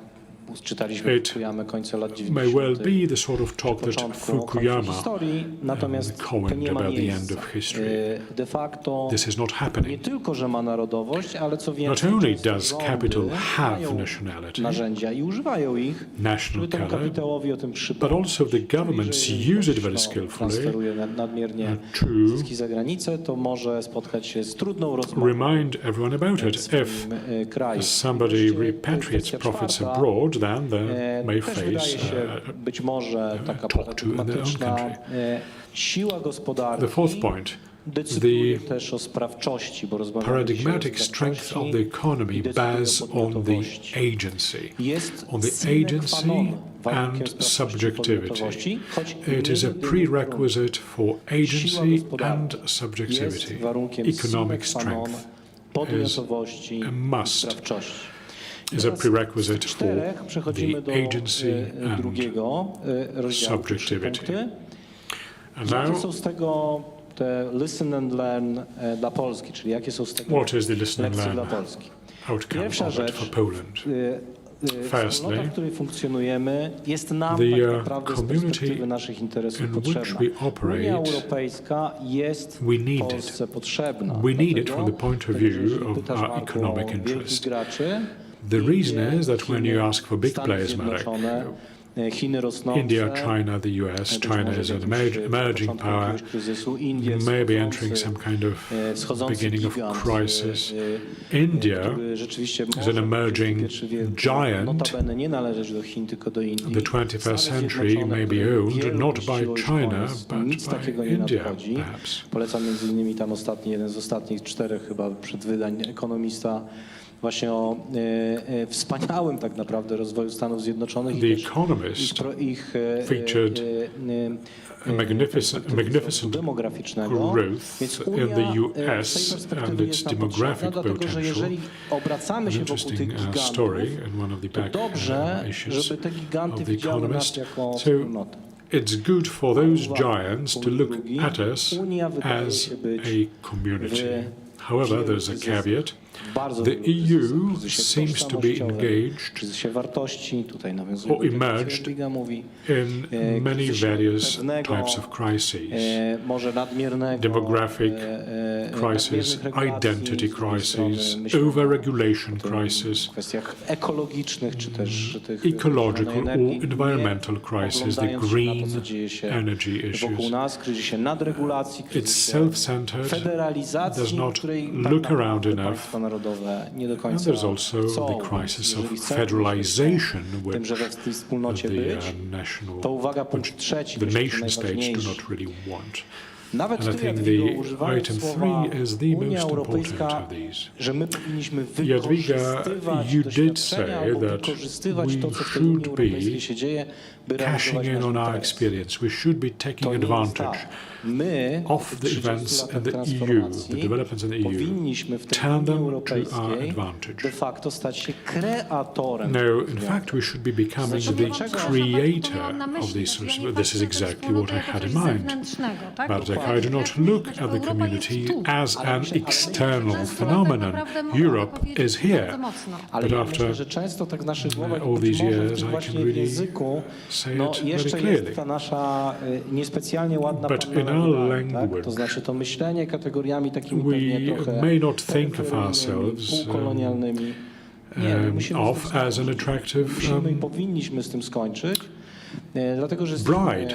O: czytaliśmy
B: It
O: Fukuyamę końca lat
B: may well
O: 90.
B: be the sort of talk that
O: początku
B: Fukuyama
O: historii, natomiast to
B: coined
O: nie ma
B: about the end
O: miejsca.
B: of history.
O: De facto
B: This is not
O: nie
B: happening.
O: tylko, że ma narodowość, ale co
B: Not
O: więcej,
B: only
O: często
B: does
O: rządy
B: capital have
O: mają
B: nationality,
O: narzędzia i używają ich,
B: national
O: żeby temu
B: color,
O: kapitałowi o tym
B: but
O: przypomnieć.
B: also the governments
O: Czyli, że
B: use it
O: jeżeli
B: very
O: ktoś,
B: skillfully
O: transferuje nadmiernie
B: to
O: zyski za granicę, to może spotkać się z trudną rozmową
B: remind everyone about
O: w
B: it.
O: swoim
B: If
O: kraju.
B: somebody
O: Wreszcie
B: repatriates
O: kwestia
B: profits
O: czwarta,
B: abroad, then they may
O: też
B: face
O: wydaje się być może taka
B: talk to in their own
O: paradigmatyczna
B: country.
O: siła gospodarki.
B: The fourth point,
O: Decyduje
B: the
O: też o sprawczości, bo rozmawiamy
B: paradigmatic
O: dzisiaj o
B: strength of
O: sprawczości
B: the economy
O: i decyduje
B: bears
O: o
B: on the
O: podmiotowości.
B: agency,
O: Jest
B: on the
O: sine qua
B: agency
O: non warunkiem
B: and
O: sprawczości
B: subjectivity.
O: podmiotowości, choć
B: It is a
O: jedynym
B: prerequisite for
O: Siła
B: agency
O: gospodarki
B: and
O: jest
B: subjectivity.
O: warunkiem
B: Economic
O: sine qua non
B: strength
O: podmiotowości
B: a
O: i
B: must,
O: sprawczości.
B: is a
O: Teraz
B: prerequisite
O: z
B: for
O: 4 przechodzimy
B: the
O: do
B: agency and
O: drugiego rozdziału, trzy
B: subjectivity.
O: punkty.
B: And
O: Jakie
B: now,
O: są z tego te listen and learn dla Polski, czyli jakie są z tego
B: what is the listen and
O: lekcje
B: learn
O: dla Polski?
B: outcome
O: Pierwsza
B: of it
O: rzecz,
B: for Poland? Firstly,
O: wspólnota, w której funkcjonujemy, jest nam
B: the
O: tak naprawdę z
B: community
O: perspektywy naszych interesów
B: in which
O: potrzebna.
B: we operate,
O: Unia Europejska jest
B: we need it.
O: Polsce potrzebna.
B: We need it
O: Dlatego,
B: from the point of
O: jeżeli
B: view of
O: pytasz,
B: our
O: Marku,
B: economic
O: o wielkich
B: interest.
O: graczy,
B: The reason
O: Indie,
B: is that when you
O: Chiny,
B: ask for big
O: Stany
B: players, Marek,
O: Zjednoczone, Chiny rosnące,
B: India, China, the US,
O: być
B: China
O: może
B: is an
O: w jakimś
B: emerging
O: początku
B: power,
O: jakiegoś kryzysu, Indie
B: maybe entering
O: wschodzący,
B: some kind of
O: wschodzący
B: beginning of
O: gigant,
B: crisis. India
O: który rzeczywiście
B: is
O: może
B: an emerging
O: pierwszy wielki,
B: giant.
O: notabene nie należeć do Chin, tylko do Indii.
B: The 21st
O: Stany
B: century
O: Zjednoczone,
B: may be
O: które
B: owned
O: wielu
B: not
O: mieściło
B: by
O: już
B: China,
O: koniec,
B: but
O: nic takiego
B: by
O: nie
B: India,
O: nadchodzi.
B: perhaps.
O: Polecam między innymi tam jeden z ostatnich 4 chyba przedwydań Ekonomista właśnie o wspaniałym tak naprawdę rozwoju Stanów Zjednoczonych
B: The
O: i też
B: Economist
O: ich
B: featured a magnificent
O: demograficznego.
B: growth
O: Więc
B: in
O: Unia
B: the
O: z tej
B: US
O: perspektywy
B: and its
O: jest nam
B: demographic
O: potrzebna, dlatego że
B: potential.
O: jeżeli obracamy
B: An
O: się wokół tych
B: interesting story
O: gigantów,
B: and one of the
O: to
B: back
O: dobrze,
B: issues
O: żeby te giganty
B: of the
O: widziały nas
B: Economist.
O: jako
B: So
O: wspólnotę.
B: it's good for those
O: Uwaga,
B: giants to
O: punkt
B: look
O: drugi.
B: at us
O: Unia wydaje
B: as
O: się być
B: a community. However, there's a caveat.
O: Bardzo
B: The
O: wielu kryzysów,
B: EU
O: kryzysie
B: seems to be
O: tożsamościowym,
B: engaged
O: kryzysie wartości, tutaj nawiązuje
B: or
O: do tego, co
B: emerged
O: Jadwiga mówi,
B: in many
O: kryzysie
B: various
O: pewnego,
B: types of crises.
O: może nadmiernego,
B: Demographic crisis,
O: nadmiernych regulacji
B: identity
O: z drugiej strony
B: crisis,
O: myślę
B: overregulation
O: o tym
B: crisis,
O: w kwestiach ekologicznych, czy też tych
B: ecological or
O: energii,
B: environmental
O: nie
B: crisis, the
O: oglądając się na
B: green
O: to, co dzieje się
B: energy
O: wokół
B: issues.
O: nas, kryzysie nadregulacji,
B: It's
O: kryzysie
B: self-centered,
O: federalizacji,
B: does not
O: której
B: look
O: tak
B: around
O: naprawdę
B: enough.
O: państwa narodowe nie do
B: And
O: końca
B: there's also
O: chcą.
B: the
O: Więc
B: crisis
O: jeżeli
B: of
O: chcemy
B: federalization,
O: tym, że we w tej wspólnocie
B: the
O: być,
B: national,
O: to uwaga, punkt trzeci,
B: the
O: myślę, że
B: nation states do
O: najważniejszy.
B: not really want.
O: Nawet
B: And I
O: ty,
B: think
O: Jadwigo,
B: the
O: używając
B: item
O: słowa
B: 3 is the
O: Unia
B: most important
O: Europejska,
B: of these.
O: że my powinniśmy
B: Jadwiga,
O: wykorzystywać
B: you did
O: doświadczenia
B: say
O: albo
B: that
O: wykorzystywać
B: we
O: to, co w tej Unii
B: should be
O: Europejskiej się dzieje, by
B: cashing
O: realizować
B: in
O: nasz
B: on our
O: interes.
B: experience. We should be taking
O: To nie jest
B: advantage
O: tak. My
B: of
O: w
B: the
O: 30
B: events
O: latach
B: in the EU, the
O: transformacji
B: developments in the EU,
O: powinniśmy w tej
B: turn
O: Unii
B: them to our
O: Europejskiej
B: advantage.
O: de facto stać się kreatorem.
B: No,
O: tych
B: in
O: zmian.
B: fact, we should be becoming
O: Znaczy,
B: the
O: dlaczego?
B: creator of these resources. This is exactly what I had in mind. Bartek, I do not look at the community as an external phenomenon. Europe is here.
O: Ale
B: But
O: ja
B: after
O: myślę, że często tak w naszych głowach
B: all
O: być
B: these
O: może w
B: years,
O: tym
B: I
O: właśnie
B: can really
O: języku
B: say
O: no,
B: it very
O: jeszcze
B: clearly.
O: jest ta nasza niespecjalnie ładna
B: But
O: panna
B: in our
O: naturalna, tak?
B: language,
O: To znaczy to myślenie kategoriami takimi
B: we
O: pewnie trochę
B: may not think of
O: peryferyjnymi,
B: ourselves
O: półkolonialnymi. Nie, my musimy z tym
B: as an attractive
O: musimy i powinniśmy z tym skończyć, dlatego że
B: bride.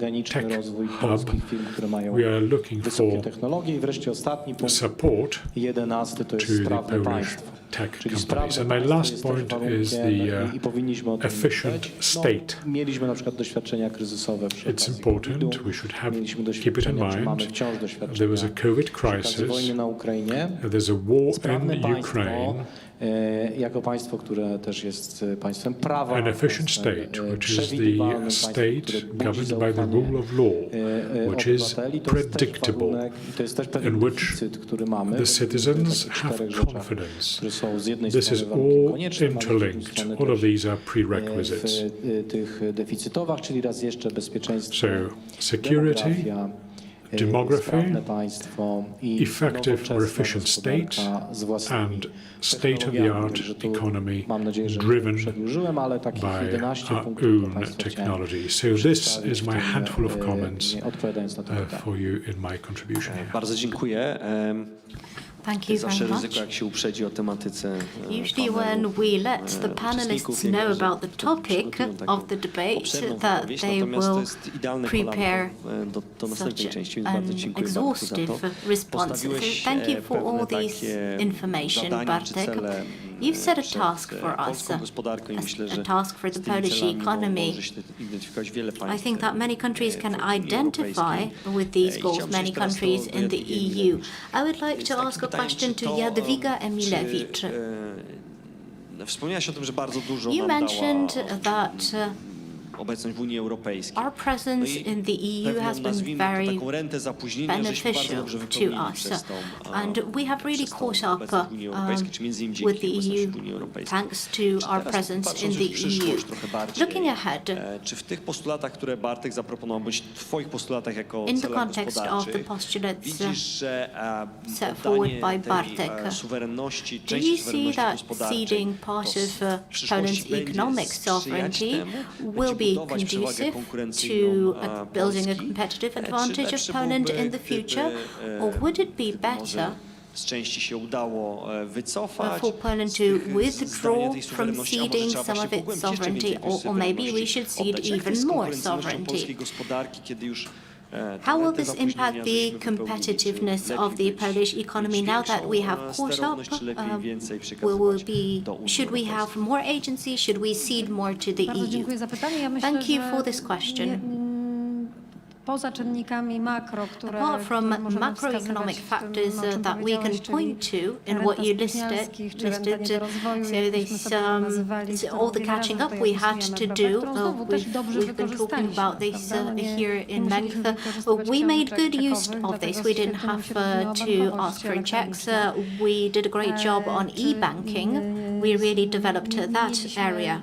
O: organiczny
B: tech
O: rozwój
B: hub.
O: polskich firm, które mają
B: We are looking
O: wysokie
B: for
O: technologie. I wreszcie ostatni punkt,
B: support
O: 11, to jest
B: to the
O: sprawne
B: Polish
O: państwo.
B: tech
O: Czyli
B: companies.
O: sprawne
B: And my
O: państwo
B: last
O: jest też
B: point is
O: warunkiem i powinniśmy o tym
B: efficient
O: myśleć.
B: state.
O: Mieliśmy na przykład doświadczenia kryzysowe przy
B: It's
O: okazji
B: important,
O: COVID-u.
B: we should have,
O: Mieliśmy
B: keep it in
O: doświadczenia, czy mamy
B: mind,
O: wciąż
B: there
O: doświadczenia
B: was a COVID
O: przy okazji
B: crisis,
O: wojny na Ukrainie.
B: there's a war
O: Sprawne
B: in
O: państwo,
B: Ukraine,
O: jako państwo, które też jest państwem prawa,
B: an efficient state, which is
O: przewidywalnym
B: the
O: państwem,
B: state
O: które budzi
B: governed by the
O: zaufanie
B: rule of law, which is
O: obywateli. To jest też
B: predictable,
O: warunek i to jest też pewien
B: in which
O: deficyt, który mamy.
B: the citizens
O: w takich
B: have
O: 4 rzeczach,
B: confidence.
O: które są z jednej
B: This is
O: strony warunkiem
B: all
O: koniecznym, ale z drugiej
B: interlinked.
O: strony
B: All of
O: też
B: these are prerequisites.
O: w tych deficytowach, czyli raz jeszcze bezpieczeństwo,
B: So security,
O: demografia,
B: demography,
O: sprawne państwo i
B: effective or efficient state, and state-of-the-art economy driven by our own technology. So this is my handful of comments for you in my contribution here.
L: Bardzo dziękuję.
G: Thank you
L: Zawsze
G: very
L: ryzyko,
G: much.
L: jak się uprzedzi o tematyce.
G: Usually when we let the panelists know about the topic of the debate, that they will prepare such an exhaustive response. So thank you for all this information, Bartek. You've set a task for us, a task for the Polish economy. I think that many countries can identify with these goals, many countries in the EU. I would like to ask a question to Jadwiga Emilewicz.
L: Wspomniałaś o tym, że bardzo dużo
G: You
L: nam
G: mentioned
L: dała
G: that
L: obecność w Unii Europejskiej.
G: our presence in the EU has been very beneficial to us, and we have really caught up with the EU thanks to our presence in the EU. Looking ahead,
L: Czy w tych postulatach, które Bartek zaproponował, bądź w twoich postulatach jako
G: in the
L: celach
G: context of the
L: gospodarczych,
G: postulates
L: widzisz, że
G: set forward
L: oddanie
G: by
L: tej
G: Bartek,
L: suwerenności,
G: do
L: części
G: you see
L: suwerenności
G: that
L: gospodarczej
G: ceding part
L: to
G: of
L: w przyszłości
G: Poland's
L: będzie
G: economic
L: sprzyjać
G: sovereignty
L: temu,
G: will be
L: budować przewagę
G: conducive
L: konkurencyjną
G: to building a competitive advantage of Poland in the future, or would it be better
L: z części się udało wycofać
G: for Poland to withdraw from ceding some of its sovereignty, or maybe we should cede even more sovereignty? How will this impact the competitiveness of the Polish economy now that we have caught up? Should we have more agency? Should we cede more to the
N: Bardzo
G: EU?
N: dziękuję za pytanie. Ja myślę,
G: Thank you
N: że
G: for this question.
N: Poza czynnikami makro, które
G: Apart from
N: możemy
G: macroeconomic
N: wskazywać w tym,
G: factors
N: o czym
G: that we can
N: powiedziałeś,
G: point to in
N: renta
G: what you
N: spóźnialskich, czy renta
G: listed,
N: niedorozwoju,
G: so
N: jak
G: this
N: byśmy sobie nazywali,
G: so
N: którą
G: all the
N: wiele
G: catching
N: razy
G: up
N: tutaj
G: we had
N: opisujemy,
G: to
N: prawda,
G: do.
N: którą znowu też dobrze
G: We've been talking about this
N: prawda?
G: here in length.
N: musieliśmy wykorzystywać
G: We made
N: książek
G: good use
N: czekowych,
G: of this.
N: dlatego
G: We didn't
N: świetnie nam
G: have
N: się rozwijała
G: to
N: bankowość
G: ask for checks.
N: elektroniczna.
G: We did a great job on e-banking. We really developed that area.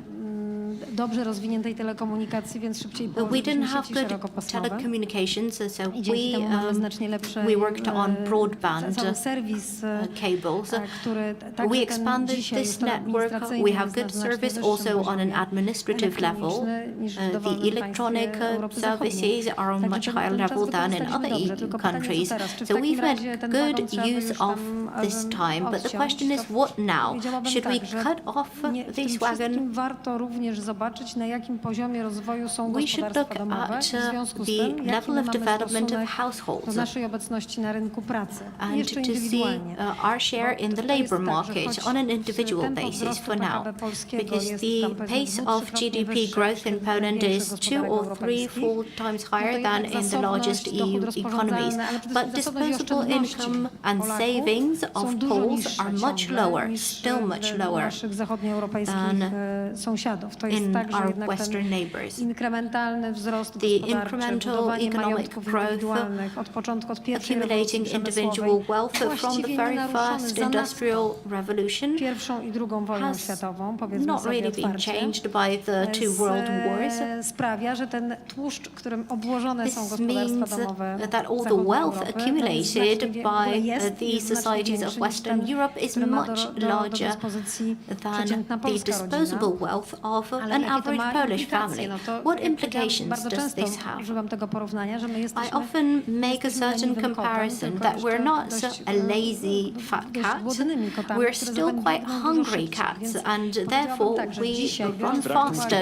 N: Dobrze rozwiniętej telekomunikacji, więc szybciej
G: We
N: położyliśmy
G: didn't have
N: sieci
G: good
N: szerokopasmowe.
G: telecommunications, so
N: I dzięki temu mamy znacznie lepsze
G: we worked on broadband
N: cały serwis,
G: cables.
N: który
G: We
N: także
G: expanded
N: dzisiaj
G: this
N: już ten
G: network.
N: administracyjny
G: We have
N: jest na
G: good
N: znacznie
G: service
N: wyższym
G: also on an
N: poziomie
G: administrative level.
N: elektroniczny niż w
G: The
N: dowolnym
G: electronic
N: państwie Europy Zachodniej.
G: services are on
N: Także
G: much
N: ten
G: higher
N: czas
G: level than in
N: wykorzystaliśmy
G: other
N: dobrze, tylko pytanie, co
G: countries.
N: teraz? Czy w
G: So
N: takim
G: we've made
N: razie ten wagon
G: good
N: trzeba by
G: use
N: już
G: of
N: tam,
G: this time, but the
N: odciąć?
G: question is
N: To
G: what now?
N: powiedziałabym
G: Should we
N: tak, że
G: cut off
N: w
G: this
N: tym
G: wagon?
N: wszystkim warto również zobaczyć, na jakim poziomie rozwoju są
G: We should
N: gospodarstwa
G: look
N: domowe,
G: at
N: w związku z
G: the
N: tym, jaki
G: level
N: my
G: of
N: mamy
G: development of
N: stosunek
G: households
N: do naszej obecności na rynku pracy.
G: and
N: Jeszcze
G: to see
N: indywidualnie.
G: our share in the
N: To jest
G: labour
N: tak, że
G: market
N: choć
G: on an individual
N: tempo
G: basis
N: wzrostu
G: for now,
N: PKB polskiego
G: because
N: jest
G: the
N: tam powiedzmy
G: pace
N: 2-3
G: of
N: krotnie
G: GDP
N: wyższe
G: growth in
N: wśród
G: Poland
N: największych
G: is 2
N: gospodarek
G: or 3
N: europejskich,
G: full times
N: no to
G: higher than
N: jednak
G: in the largest
N: zasobność, dochód
G: EU economies.
N: rozporządzalny, ale przede
G: But
N: wszystkim zasobność i
G: disposable
N: oszczędności
G: income and
N: Polaków
G: savings
N: są
G: of
N: dużo
G: Poles
N: niższe
G: are much
N: ciągle
G: lower,
N: niż
G: still much lower
N: naszych zachodnioeuropejskich
G: than
N: sąsiadów. To jest
G: in
N: tak, że
G: our
N: jednak
G: western
N: ten
G: neighbours.
N: inkrementalny wzrost
G: The
N: gospodarczy,
G: incremental
N: budowanie
G: economic
N: majątków
G: growth,
N: indywidualnych od początku, od pierwszej rewolucji
G: accumulating
N: przemysłowej,
G: individual wealth from the
N: właściwie
G: very
N: nienaruszony
G: first
N: za
G: industrial revolution
N: pierwszą i drugą wojną
G: has
N: światową, powiedzmy
G: not
N: sobie
G: really been
N: otwarcie,
G: changed by the two world wars.
N: sprawia, że ten tłuszcz, którym obłożone są
G: This
N: gospodarstwa
G: means
N: domowe
G: that all the
N: zachodniej
G: wealth
N: Europy, to
G: accumulated
N: znacznie w ogóle
G: by
N: jest
G: these societies of Western Europe is
N: który ma
G: much
N: do
G: larger
N: dyspozycji
G: than
N: przeciętna
G: the
N: polska rodzina.
G: disposable wealth of
N: Ale
G: an average Polish family. What implications does this have? I often make a certain comparison that we're not a lazy fat cat. We're still quite hungry cats, and therefore we run faster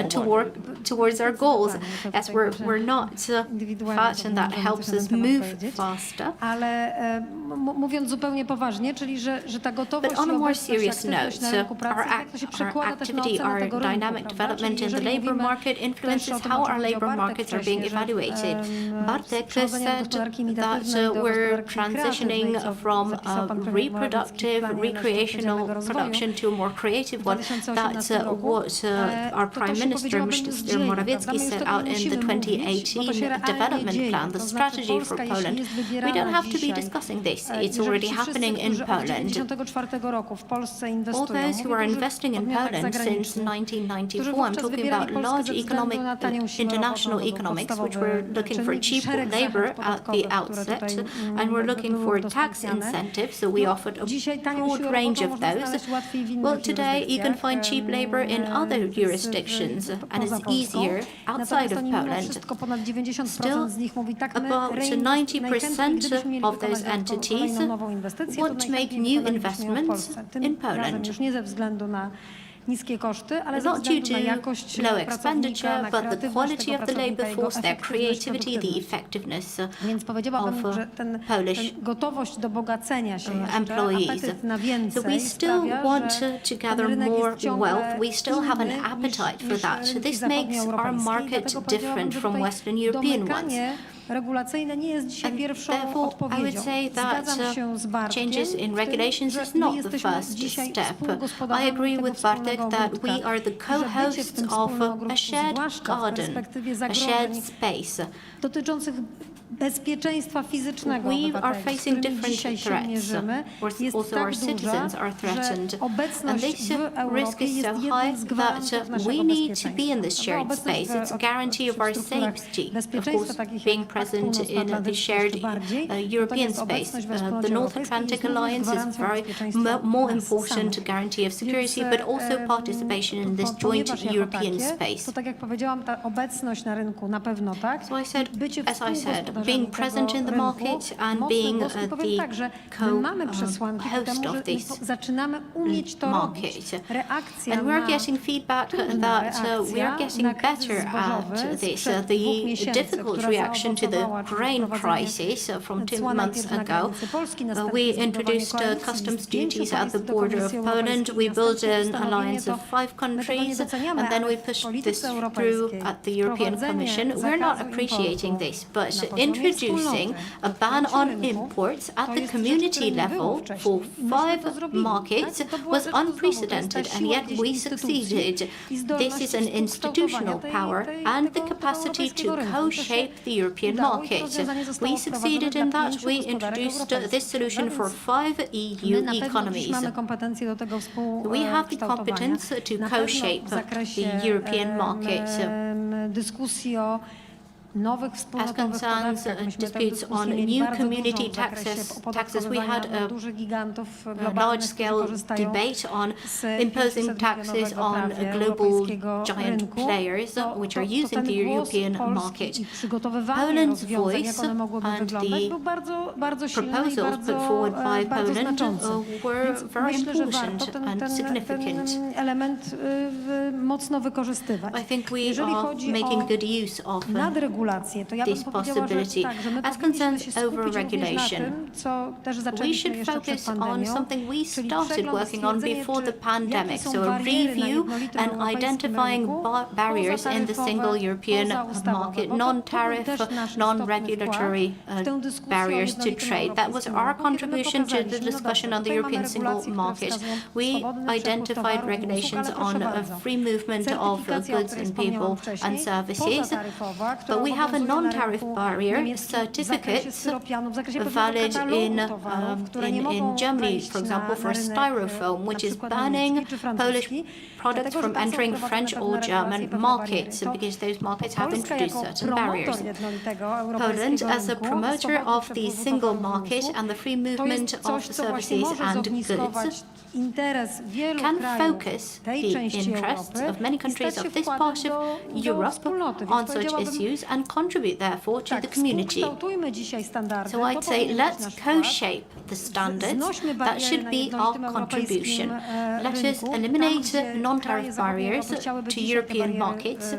G: towards our goals, as we're not fat, and that helps us move faster. But on a more serious note, our activity, our dynamic development in the labor market influences how our labor markets are being evaluated. Bartek said that we're transitioning from a reproductive, recreational production to a more creative one. That's what our Prime Minister, Mr. Morawiecki, set out in the 2018 development plan, the strategy for Poland. We don't have to be discussing this. It's already happening in Poland. All those who are investing in Poland since 1994, I'm talking about large international economics, which were looking for cheap labor at the outset, and we're looking for tax incentives, so we offered a broad range of those. Well, today you can find cheap labor in other jurisdictions, and it's easier outside of Poland. Still, about 90% of those entities want to make new investments in Poland. Not due to low expenditure, but the quality of the labor force, their creativity, the effectiveness of Polish employees. So we still want to gather more wealth. We still have an appetite for that. This makes our market different from Western European ones. And therefore, I would say that changes in regulations is not the first step. I agree with Bartek that we are the co-hosts of a shared garden, a shared space. We are facing different threats. Also, our citizens are threatened. And this risk is so high that we need to be in this shared space. It's a guarantee of our safety, of course, being present in the shared European space. The North Atlantic Alliance is very more important guarantee of security, but also participation in this joint European space. So as I said, being present in the market and being the co-host of this market. And we're getting feedback that we are getting better at this. The difficult reaction to the grain crisis from 2 months ago, we introduced customs duties at the border of Poland. We built an alliance of 5 countries, and then we pushed this through at the European Commission. We're not appreciating this, but introducing a ban on imports at the community level for 5 markets was unprecedented, and yet we succeeded. This is an institutional power and the capacity to co-shape the European market. We succeeded in that. We introduced this solution for 5 EU economies. We have the competence to co-shape the European market. As concerns disputes on new community taxes, we had a large-scale debate on imposing taxes on global giant players which are using the European market. Poland's voice and the proposals put forward by Poland were very important and significant. I think we are making good use of this possibility. As concerns over-regulation, we should focus on something we started working on before the pandemic, so a review and identifying barriers in the single European market, non-tariff, non-regulatory barriers to trade. That was our contribution to the discussion on the European single market. We identified regulations on free movement of goods and people and services, but we have a non-tariff barrier
N: w zakresie
G: certificate
N: styropianu, w zakresie
G: valid in
N: towarów, które nie mogą
G: Germany,
N: wejść
G: for example, for
N: na rynek,
G: styrofoam,
N: na
G: which is
N: przykład
G: banning
N: niemiecki czy francuski,
G: Polish products
N: dlatego, że
G: from
N: tam są
G: entering
N: wprowadzone
G: French
N: pewne
G: or
N: regulacje,
G: German
N: pewne
G: markets,
N: bariery.
G: because those markets have
N: Polska
G: introduced
N: jako
G: certain barriers.
N: promotor jednolitego
G: Poland,
N: europejskiego
G: as a
N: rynku,
G: promoter
N: swobodny
G: of the
N: przepływ
G: single
N: towarów i
G: market
N: usług,
G: and the free
N: to
G: movement
N: jest
G: of
N: coś, co właśnie
G: services
N: może
G: and
N: zogniskować
G: goods,
N: interes wielu
G: can
N: krajów
G: focus
N: tej
G: the
N: części
G: interests
N: Europy
G: of many
N: i
G: countries
N: stać się
G: of this
N: wkładem
G: part of
N: do
G: Europe
N: wspólnoty. Więc
G: on such
N: powiedziałabym,
G: issues and contribute therefore to the
N: tak,
G: community.
N: współkształtujmy dzisiaj standardy.
G: So
N: To
G: I'd say
N: powinien być
G: let's
N: nasz wkład.
G: co-shape the standards.
N: Znośmy
G: That
N: bariery
G: should
N: na
G: be our
N: jednolitym
G: contribution.
N: europejskim
G: Let us
N: rynku. Tam,
G: eliminate
N: gdzie
G: non-tariff
N: kraje zachodniej
G: barriers
N: Europy chciałyby
G: to
N: dzisiaj te
G: European
N: bariery,
G: markets.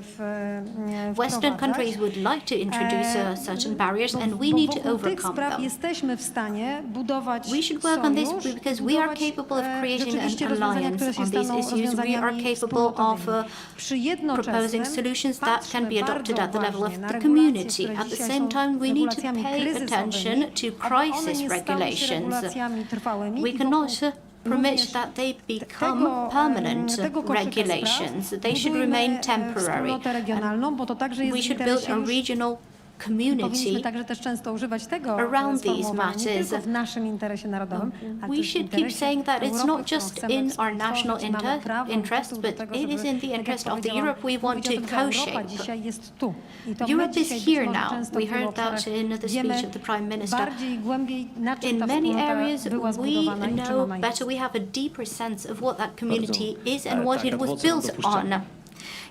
G: Western
N: wprowadzać.
G: countries would like to introduce certain barriers, and we need to
N: Wokół tych
G: overcome
N: spraw
G: them.
N: jesteśmy w stanie budować
G: We should work on this
N: sojusz,
G: because we are
N: budować,
G: capable of creating
N: rzeczywiście
G: an
N: rozwiązania, które
G: alliance
N: się
G: on these
N: staną
G: issues. We are
N: rozwiązaniami
G: capable of
N: wspólnotowymi. Przy
G: proposing
N: jednoczesnym
G: solutions that can be
N: patrzmy
G: adopted at the level of
N: bardzo
G: the
N: uważnie
G: community.
N: na
G: At the
N: regulacje,
G: same
N: które
G: time, we need to
N: dzisiaj są
G: pay
N: regulacjami
G: attention to
N: kryzysowymi, aby one
G: crisis
N: nie stały się
G: regulations.
N: regulacjami trwałymi
G: We
N: i
G: cannot
N: wokół
G: permit
N: również
G: that they become permanent
N: tego koszyka
G: regulations.
N: spraw
G: They should
N: budujmy,
G: remain temporary.
N: wspólnotę regionalną, bo to także jest
G: We
N: w
G: should
N: interesie
G: build a
N: już.
G: regional
N: Powinniśmy
G: community
N: także też często używać tego
G: around these
N: sformułowania, nie
G: matters.
N: tylko w naszym interesie narodowym, ale
G: We
N: też w
G: should keep
N: interesie
G: saying that it's
N: Europy,
G: not
N: którą
G: just
N: chcemy
G: in our
N: współtworzyć.
G: national
N: Mamy prawo
G: interest,
N: do
G: but
N: tego,
G: it
N: żeby,
G: is in the
N: tak jak
G: interest of the
N: powiedziałam,
G: Europe we want
N: mówić
G: to
N: o tym, że Europa
G: co-shape.
N: dzisiaj jest tu. I to
G: Europe
N: my dzisiaj
G: is
N: być
G: here
N: może
G: now.
N: często
G: We
N: w wielu
G: heard that
N: obszarach
G: in the
N: wiemy
G: speech of the Prime Minister.
N: bardziej, głębiej, na czym
G: In
N: ta
G: many
N: wspólnota
G: areas,
N: była
G: we
N: zbudowana i czym
G: know
N: ona jest.
G: better, we have a deeper sense of what that community is and what
L: tak,
G: it was
L: adwocem
G: built on.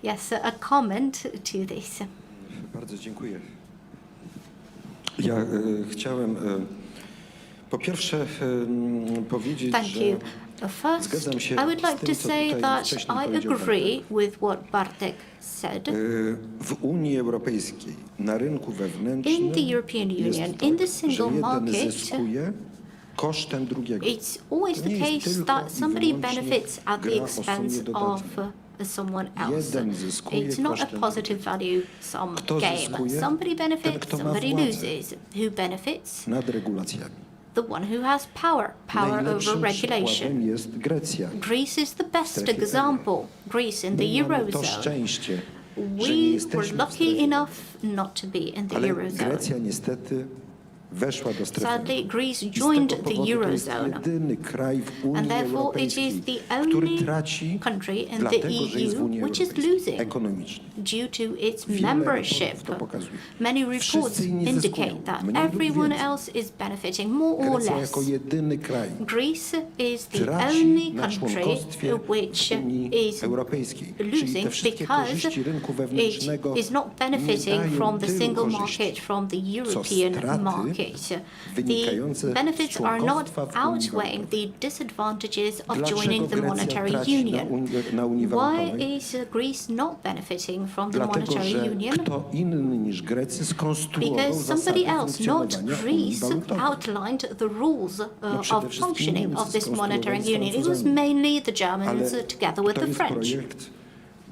G: Yes, a comment to this.
P: Bardzo dziękuję. Ja chciałem po pierwsze powiedzieć,
G: Thank
P: że
G: you. First,
P: zgadzam się
G: I would
P: z
G: like
P: tym,
G: to
P: co
G: say
P: tutaj
G: that
P: wcześniej
G: I
P: powiedział
G: agree with what Bartek said.
P: w Unii Europejskiej na rynku wewnętrznym
G: In the European
P: jest
G: Union,
P: tak,
G: in the
P: że
G: single
P: jeden
G: market,
P: zyskuje kosztem drugiego.
G: it's always
P: To
G: the
P: nie jest
G: case
P: tylko
G: that
P: i
G: somebody
P: wyłącznie
G: benefits at the
P: gra o
G: expense
P: sumie
G: of
P: dodatniej.
G: someone else.
P: Jeden zyskuje
G: It's not a
P: kosztem
G: positive value sum
P: Kto
G: game.
P: zyskuje?
G: Somebody
P: Ten,
G: benefits,
P: kto ma
G: somebody
P: władzę
G: loses. Who benefits?
P: nad regulacjami.
G: The one who has power over
P: Najlepszym
G: regulation.
P: przykładem jest Grecja.
G: Greece is the best
P: strefie euro.
G: example. Greece in the
P: My mamy to
G: Eurozone.
P: szczęście, że nie
G: We were
P: jesteśmy w
G: lucky
P: strefie,
G: enough not to be in the
P: ale
G: Eurozone.
P: Grecja niestety weszła do strefy euro.
G: Sadly, Greece
P: I z
G: joined
P: tego
G: the
P: powodu to jest
G: Eurozone.
P: jedyny kraj w Unii
G: And therefore it is
P: Europejskiej,
G: the
P: który
G: only
P: traci
G: country in the
P: dlatego, że jest w
G: EU
P: Unii
G: which is
P: Europejskiej
G: losing
P: ekonomicznie.
G: due to its
P: Wiele
G: membership.
P: raportów to pokazuje.
G: Many reports
P: Wszyscy inni
G: indicate
P: zyskują,
G: that
P: mniej lub
G: everyone
P: więcej.
G: else is benefiting more or
P: Grecja
G: less.
P: jako jedyny kraj
G: Greece is the
P: traci
G: only
P: na
G: country
P: członkostwie
G: which
P: w Unii
G: is
P: Europejskiej. Czyli te
G: losing
P: wszystkie
G: because
P: korzyści rynku wewnętrznego
G: it is not
P: nie
G: benefiting
P: dają
G: from the
P: tylu
G: single
P: korzyści,
G: market, from the
P: co
G: European
P: straty
G: market.
P: wynikające
G: The
P: z
G: benefits are not
P: członkostwa w Unii
G: outweighing the disadvantages of
P: Dlaczego
G: joining the
P: Grecja
G: monetary
P: traci
G: union.
P: na Unii
G: Why
P: Walutowej?
G: is Greece not benefiting from the
P: Dlatego,
G: monetary
P: że
G: union?
P: kto inny niż Grecy skonstruował
G: Because somebody
P: zasady
G: else, not
P: funkcjonowania Unii
G: Greece,
P: Walutowej.
G: outlined the rules
P: przede
G: of
P: wszystkim
G: functioning
P: Niemcy
G: of this monetary
P: skonstruowali z
G: union. It was
P: Francuzami.
G: mainly the Germans
P: Ale
G: together with
P: to
G: the
P: jest
G: French.
P: projekt,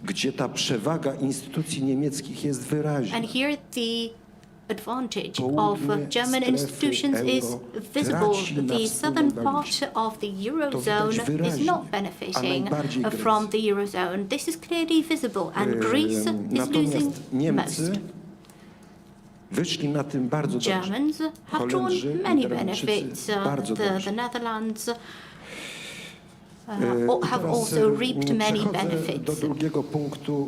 P: gdzie ta przewaga instytucji niemieckich jest wyraźna.
G: And here the advantage of
P: Południe
G: German
P: strefy
G: institutions is
P: euro
G: visible.
P: traci na
G: The southern
P: wspólnej
G: part
P: walucie.
G: of the
P: widać
G: Eurozone is
P: wyraźnie,
G: not
P: a
G: benefiting
P: najbardziej
G: from
P: Grecja.
G: the Eurozone. This is clearly visible and Greece is losing
P: Natomiast Niemcy
G: most.
P: wyszli na tym bardzo dobrze.
G: Germans have drawn
P: Holendrzy,
G: many
P: Niderlandczycy
G: benefits.
P: bardzo
G: The
P: dobrze.
G: Netherlands
P: I
G: have
P: teraz,
G: also reaped many
P: przechodzę
G: benefits.
P: do drugiego punktu,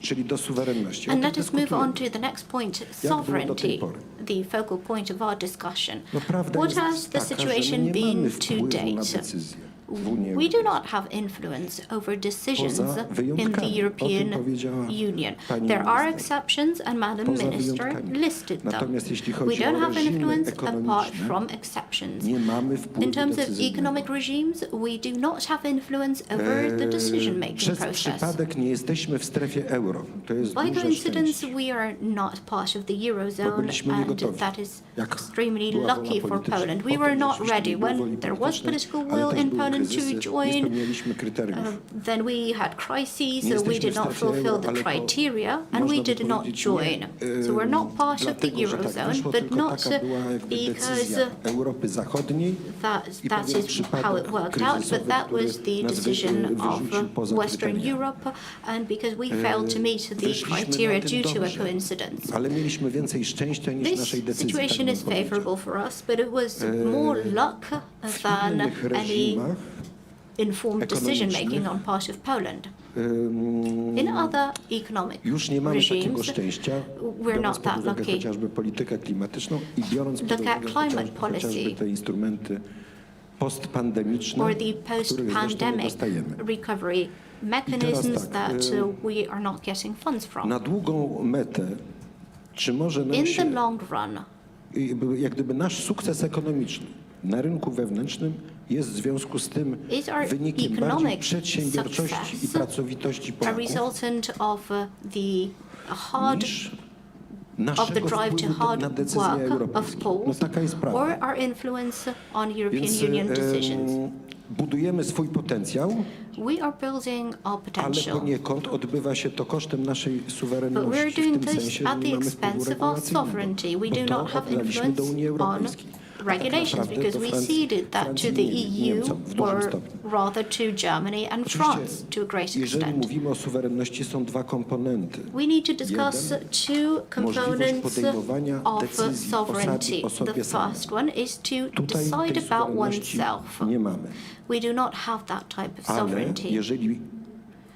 P: czyli do suwerenności.
G: And
P: O tym
G: let us move on
P: dyskutujemy.
G: to the next point,
P: Jak było do tej
G: sovereignty,
P: pory?
G: the focal point of our discussion.
P: No, prawda
G: What
P: jest
G: has the
P: taka, że my
G: situation
P: nie
G: been
P: mamy
G: to
P: wpływu na
G: date?
P: decyzje w Unii
G: We do
P: Europejskiej.
G: not have influence over decisions
P: Poza
G: in
P: wyjątkami.
G: the
P: O tym
G: European
P: powiedziała
G: Union.
P: pani
G: There are
P: minister.
G: exceptions and Madam
P: Poza
G: Minister
P: wyjątkami.
G: listed them.
P: Natomiast jeśli
G: We
P: chodzi
G: don't
P: o
G: have
P: reżimy
G: influence apart
P: ekonomiczne,
G: from exceptions.
P: nie mamy wpływu
G: In terms of
P: decyzyjnego.
G: economic regimes, we do not have influence over the decision-making
P: Przez
G: process.
P: przypadek nie jesteśmy w strefie euro. To jest
G: By
P: duże
G: coincidence,
P: szczęście.
G: we are not part of the
P: Bo
G: Eurozone,
P: byliśmy
G: and
P: niegotowi.
G: that is
P: Jak
G: extremely
P: była wola
G: lucky for
P: polityczna.
G: Poland. We
P: Potem
G: were not
P: rzeczywiście
G: ready
P: nie było
G: when
P: woli
G: there was
P: politycznej,
G: political
P: ale
G: will
P: też
G: in
P: były
G: Poland. Poland to
P: kryzysy, nie
G: join.
P: spełnialiśmy kryteriów.
G: Then we had crises,
P: Nie
G: we
P: jesteśmy
G: did
P: w
G: not
P: strefie
G: fulfill
P: euro,
G: the
P: ale to
G: criteria, and
P: można
G: we
P: by
G: did not
P: powiedzieć
G: join.
P: nie,
G: So we're not part of the
P: dlatego, że tak
G: Eurozone,
P: wyszło,
G: but
P: tylko
G: not
P: taka była jakby
G: because
P: decyzja Europy Zachodniej i
G: that
P: pewien
G: is
P: przypadek
G: how it worked out, but
P: kryzysowy,
G: that
P: który
G: was the
P: nas
G: decision
P: wyrzucił
G: of
P: poza
G: Western
P: kryteria.
G: Europe, and because we failed to meet the
P: Wyszliśmy
G: criteria
P: na tym
G: due to a
P: dobrze,
G: coincidence.
P: ale mieliśmy więcej szczęścia niż
G: This
P: naszej decyzji.
G: situation
P: tak
G: is
P: bym powiedział.
G: favorable for us, but it was more luck
P: W
G: than
P: innych
G: any
P: reżimach
G: informed decision making on part of Poland. In other economic
P: już nie mamy takiego
G: regimes,
P: szczęścia,
G: we're
P: biorąc
G: not
P: pod
G: that
P: uwagę
G: lucky.
P: chociażby politykę klimatyczną i biorąc pod
G: Look at
P: uwagę
G: climate policy.
P: chociażby te instrumenty postpandemiczne,
G: or the
P: których zresztą nie
G: post-pandemic
P: dostajemy.
G: recovery mechanisms
P: tak,
G: that we are not getting funds from.
P: Na długą metę, czy może nam
G: In
P: się,
G: the long run,
P: jak gdyby nasz sukces ekonomiczny na rynku wewnętrznym jest w związku z tym
G: is our
P: wynikiem bardziej
G: economic
P: przedsiębiorczości i
G: success
P: pracowitości
G: a
P: Polaków
G: resultant of the hard
P: niż
G: of the
P: naszego
G: drive to
P: wpływu
G: hard
P: na decyzje
G: work of
P: europejskie. No
G: Poles
P: taka jest
G: or
P: prawda.
G: our influence on European
P: Więc
G: Union decisions.
P: budujemy swój potencjał,
G: We are building our
P: ale
G: potential,
P: poniekąd odbywa się to kosztem naszej
G: but
P: suwerenności,
G: we're
P: w
G: doing
P: tym
G: this
P: sensie, że
G: at
P: nie
G: the
P: mamy wpływu
G: expense of our
P: regulacyjnego,
G: sovereignty. We
P: bo
G: do
P: to
G: not have
P: oddaliśmy do
G: influence
P: Unii
G: on
P: Europejskiej. A tak
G: regulations
P: naprawdę
G: because
P: to
G: we ceded that to
P: Francji
G: the
P: i
G: EU
P: Niemcom w dużym
G: or
P: stopniu.
G: rather to Germany and France to a great
P: Jeżeli
G: extent.
P: mówimy o suwerenności, są dwa komponenty.
G: We need to discuss two
P: Możliwość
G: components
P: podejmowania
G: of
P: decyzji
G: sovereignty.
P: o sobie
G: The
P: samym.
G: first one is to
P: Tutaj
G: decide
P: tej
G: about
P: suwerenności
G: oneself.
P: nie mamy.
G: We do not have that type of
P: Ale
G: sovereignty.
P: jeżeli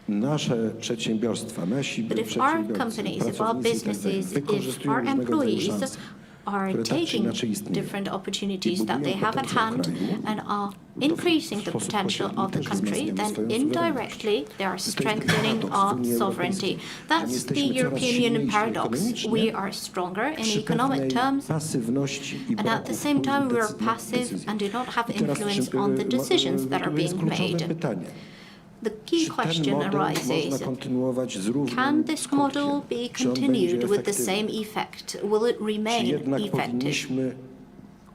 P: nasze przedsiębiorstwa, nasi
G: But if our
P: przedsiębiorcy,
G: companies, if our
P: pracownicy i tak dalej,
G: businesses, if
P: wykorzystują
G: our
P: różnego rodzaju
G: employees
P: szanse,
G: are
P: które tak czy
G: taking
P: inaczej istnieją,
G: different
P: i
G: opportunities that they
P: budują
G: have at
P: potencjał
G: hand
P: kraju,
G: and are
P: to
G: increasing
P: w
G: the
P: sposób
G: potential
P: pośredni
G: of the
P: też
G: country,
P: wzmacniamy
G: then
P: swoją
G: indirectly they are
P: To jest
G: strengthening
P: paradoks w
G: our
P: Unii
G: sovereignty.
P: Europejskiej, że
G: That's the
P: jesteśmy coraz
G: European Union
P: silniejsi
G: paradox.
P: ekonomicznie
G: We are stronger in
P: przy
G: economic
P: pewnej
G: terms,
P: pasywności i
G: and at
P: braku
G: the same time we are
P: wpływu na
G: passive
P: decyzje.
G: and do not have
P: I teraz,
G: influence on the decisions that are
P: to jest
G: being
P: kluczowe
G: made.
P: pytanie.
G: The key
P: Czy ten
G: question
P: model można
G: arises,
P: kontynuować z równym
G: can this
P: skutkiem?
G: model be
P: Czy on będzie
G: continued with the
P: efektywny?
G: same effect? Will it
P: Czy
G: remain
P: jednak
G: effective?
P: powinniśmy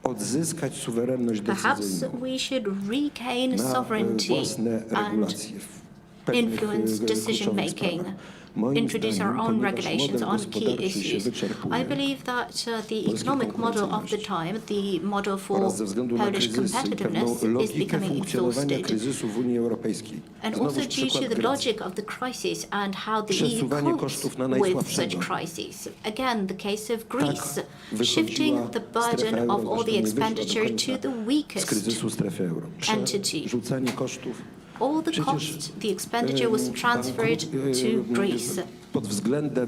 P: odzyskać suwerenność
G: Perhaps
P: decyzyjną
G: we should regain
P: na
G: sovereignty
P: własne
G: and
P: regulacje w pewnych
G: influence decision
P: kluczowych
G: making,
P: sprawach. Moim
G: introduce
P: zdaniem,
G: our own
P: ponieważ
G: regulations
P: model
G: on key
P: gospodarczy się
G: issues.
P: wyczerpuje,
G: I believe that the
P: polskiej
G: economic model of the time, the model for
P: oraz ze względu na
G: Polish
P: kryzysy i pewną
G: competitiveness, is
P: logikę
G: becoming
P: funkcjonowania
G: exhausted.
P: kryzysu w Unii Europejskiej.
G: And
P: Znowuż
G: also due to
P: przykład
G: the
P: Grecji.
G: logic of the crisis and how the EU
P: Przesuwanie
G: copes
P: kosztów na
G: with such
P: najsłabszego.
G: crises. Again, the case of Greece,
P: wychodziła
G: shifting the
P: strefa
G: burden
P: euro,
G: of all
P: zresztą
G: the
P: nie wyszła do
G: expenditure
P: końca
G: to the
P: z
G: weakest
P: kryzysu strefy euro.
G: entity.
P: Przerzucanie kosztów.
G: All the
P: Przecież,
G: cost, the expenditure was transferred to Greece.
P: Pod względem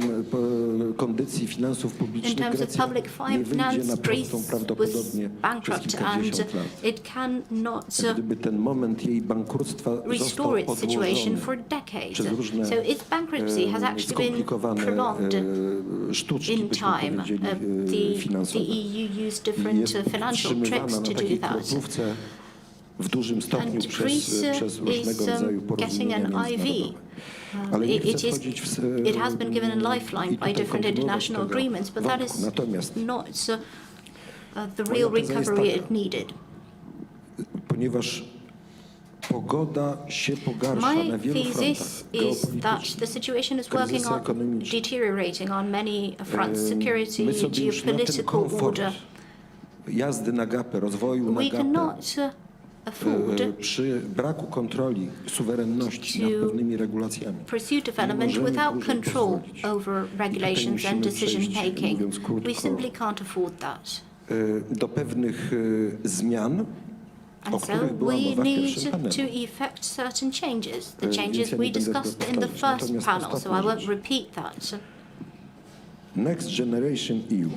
P: kondycji finansów
G: In
P: publicznych
G: terms of
P: Grecja
G: public
P: nie wyjdzie
G: finance,
P: na
G: Greece
P: prostą
G: was
P: prawdopodobnie przez
G: bankrupt and
P: kilkadziesiąt lat.
G: it cannot
P: Gdyby ten moment jej bankructwa został
G: restore its situation
P: odłożony
G: for decades.
P: przez różne
G: So its bankruptcy has actually been
P: skomplikowane
G: prolonged
P: sztuczki,
G: in
P: byśmy
G: time.
P: powiedzieli,
G: The
P: finansowe.
G: EU used different
P: Jest
G: financial
P: utrzymywana
G: tricks
P: na
G: to do
P: takiej
G: that.
P: kroplówce w dużym stopniu
G: And
P: przez
G: Greece
P: różnego
G: is
P: rodzaju
G: getting
P: porozumienia
G: an IV.
P: międzynarodowe. Ale nie chcę wchodzić
G: It has been given a lifeline
P: i
G: by
P: tutaj
G: different
P: kontynuować
G: international
P: tego
G: agreements, but that
P: wątku.
G: is
P: Natomiast
G: not the
P: moja
G: real
P: teza jest
G: recovery
P: taka,
G: it needed.
P: ponieważ pogoda się pogarsza
G: My
P: na wielu
G: thesis
P: frontach
G: is that the situation is working
P: kryzysy
G: on
P: ekonomiczne.
G: deteriorating on many fronts: security,
P: My sobie już na ten
G: geopolitical
P: komfort
G: order.
P: jazdy na gapę, rozwoju na
G: We
P: gapę,
G: cannot afford
P: przy braku kontroli, suwerenności nad pewnymi regulacjami.
G: pursue development
P: możemy
G: without
P: dłużej
G: control
P: pozwolić.
G: over regulations
P: musimy
G: and decision
P: przejść,
G: making.
P: mówiąc krótko,
G: We simply can't afford that.
P: Do pewnych zmian, o
G: And so
P: których była
G: we
P: mowa w
G: need
P: pierwszym
G: to
P: panelu.
G: effect certain changes, the
P: Więc
G: changes
P: ja
G: we
P: nie będę
G: discussed
P: tego
G: in the
P: powtarzać.
G: first
P: Natomiast
G: panel, so I
P: ostatnia
G: won't
P: rzecz.
G: repeat that.
P: Next Generation EU.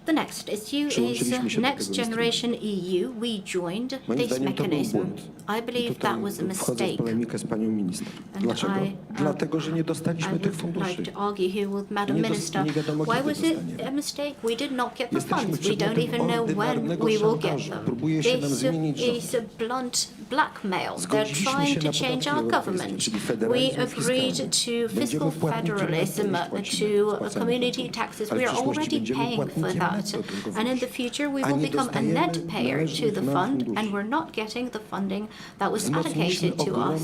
G: The next issue is
P: Przyłączyliśmy się do
G: Next
P: tego
G: Generation EU. We joined
P: Moim
G: this
P: zdaniem to był
G: mechanism.
P: błąd.
G: I believe
P: I tutaj
G: that was a
P: wchodzę w
G: mistake.
P: polemikę z panią minister.
G: And
P: Dlaczego?
G: I
P: Dlatego, że nie dostaliśmy tych
G: would
P: funduszy.
G: like to argue here with Madam
P: Nie
G: Minister.
P: nie wiadomo,
G: Why
P: kiedy
G: was it
P: dostaniemy.
G: a mistake? We did not get the
P: Jesteśmy
G: funds. We don't
P: przedmiotem
G: even know when
P: ordynarnego
G: we will get
P: szantażu.
G: them.
P: Próbuje się nam
G: This
P: zmienić rząd.
G: is a blunt blackmail. They're
P: Zgodziliśmy się
G: trying
P: na
G: to change
P: podatki
G: our
P: europejskie,
G: government.
P: czyli
G: We
P: federalizm
G: agreed
P: fiskalny.
G: to fiscal
P: Będziemy płatnikiem,
G: federalism,
P: jak płacimy,
G: to
P: spłacamy
G: community
P: podatki.
G: taxes.
P: Ale
G: We
P: w
G: are
P: przyszłości
G: already
P: będziemy
G: paying for
P: płatnikiem
G: that. that. And in the future, we will become a net payer to the fund, and we're not getting the funding that was allocated to us.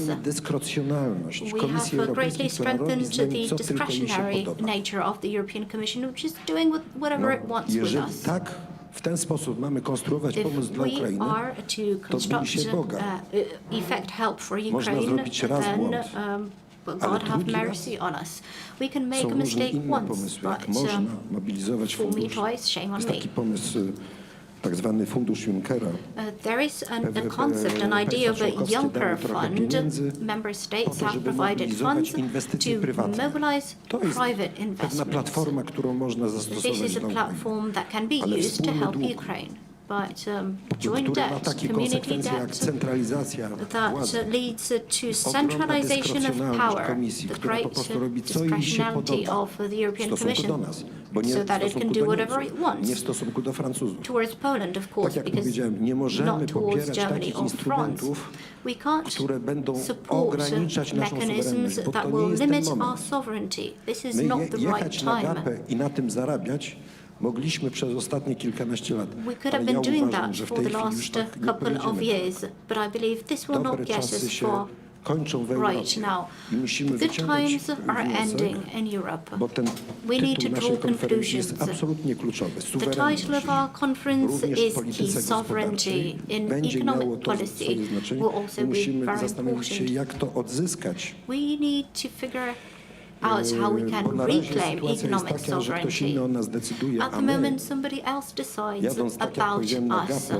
G: We have greatly strengthened the discretionary nature of the European Commission, which is doing whatever it wants with us.
P: W ten sposób mamy konstruować pomoc dla Ukrainy, to bój się Boga. Można zrobić raz błąd, ale drugi raz są różne inne pomysły, jak można mobilizować fundusz. Jest taki pomysł, tak zwany fundusz Junckera.
G: There is a concept, an idea of a Juncker fund. Member states have provided funds to mobilize private investments.
P: Platforma, którą można zastosować
G: This is a platform that can be used to help Ukraine. But joint debt, community debt, that leads to centralization of power, the great discretionality of the European Commission, so that it can do whatever it wants towards Poland, of course, because not towards Germany or France. We can't support mechanisms that will limit our sovereignty. This is not the right time.
P: Mogliśmy przez ostatnie kilkanaście lat.
G: We could have been doing that for the last couple of years, but I believe this will not get us far right now. The good times are ending in Europe. We need to draw conclusions. The title of our conference is Key Sovereignty in Economic Policy will also be very important. We need to figure out how we can reclaim economic sovereignty. At the moment, somebody else decides about us.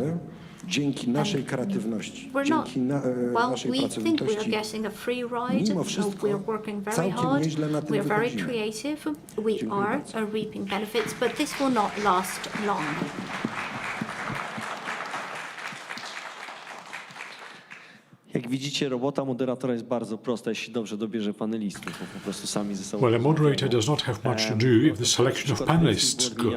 P: Dzięki naszej kreatywności,
G: dzięki naszej we think we are getting a free ride, we are working very hard, we are very creative, we are reaping benefits, but this will not last long.
L: Jak widzicie, robota moderatora jest bardzo prosta, jeśli dobrze dobierze panelistów, bo po prostu sami ze sobą.
B: Well, a moderator does not have much to do if the selection of panelists is good.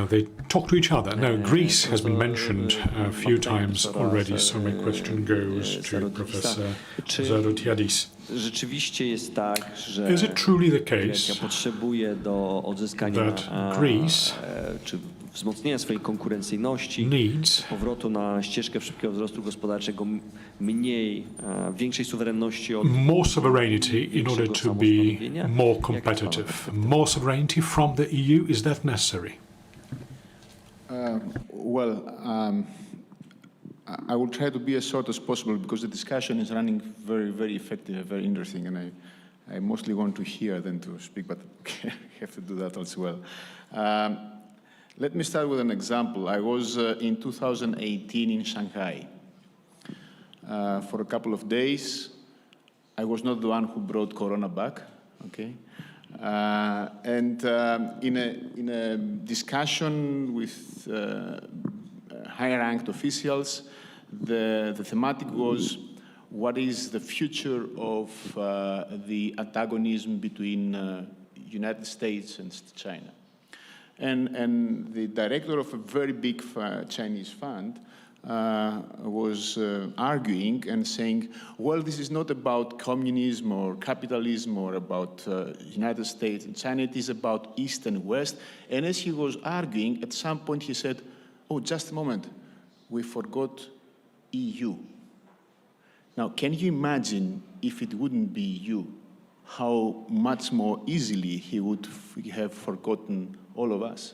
B: They talk to each other. Now, Greece has been mentioned a few times already, so my question goes to Professor Zarotiadis.
L: Rzeczywiście jest tak, że
B: Is it truly the case
L: potrzebuje do odzyskania czy wzmocnienia swojej konkurencyjności, powrotu na ścieżkę szybkiego wzrostu gospodarczego, większej suwerenności od
B: more sovereignty in order to be more competitive? More sovereignty from the EU, is that necessary?
M: I will try to be as short as possible because the discussion is running very, very effective and very interesting, and I mostly want to hear than to speak, but I have to do that as well. Let me start with an example. I was in 2018 in Shanghai for a couple of days. I was not the one who brought Corona back, okay? And in a discussion with high-ranked officials, the thematic was, what is the future of the antagonism between United States and China? And the director of a very big Chinese fund was arguing and saying, well, this is not about communism or capitalism or about United States and China, it is about East and West. And as he was arguing, at some point he said, oh, just a moment, we forgot EU. Now, can you imagine if it wouldn't be EU, how much more easily he would have forgotten all of us?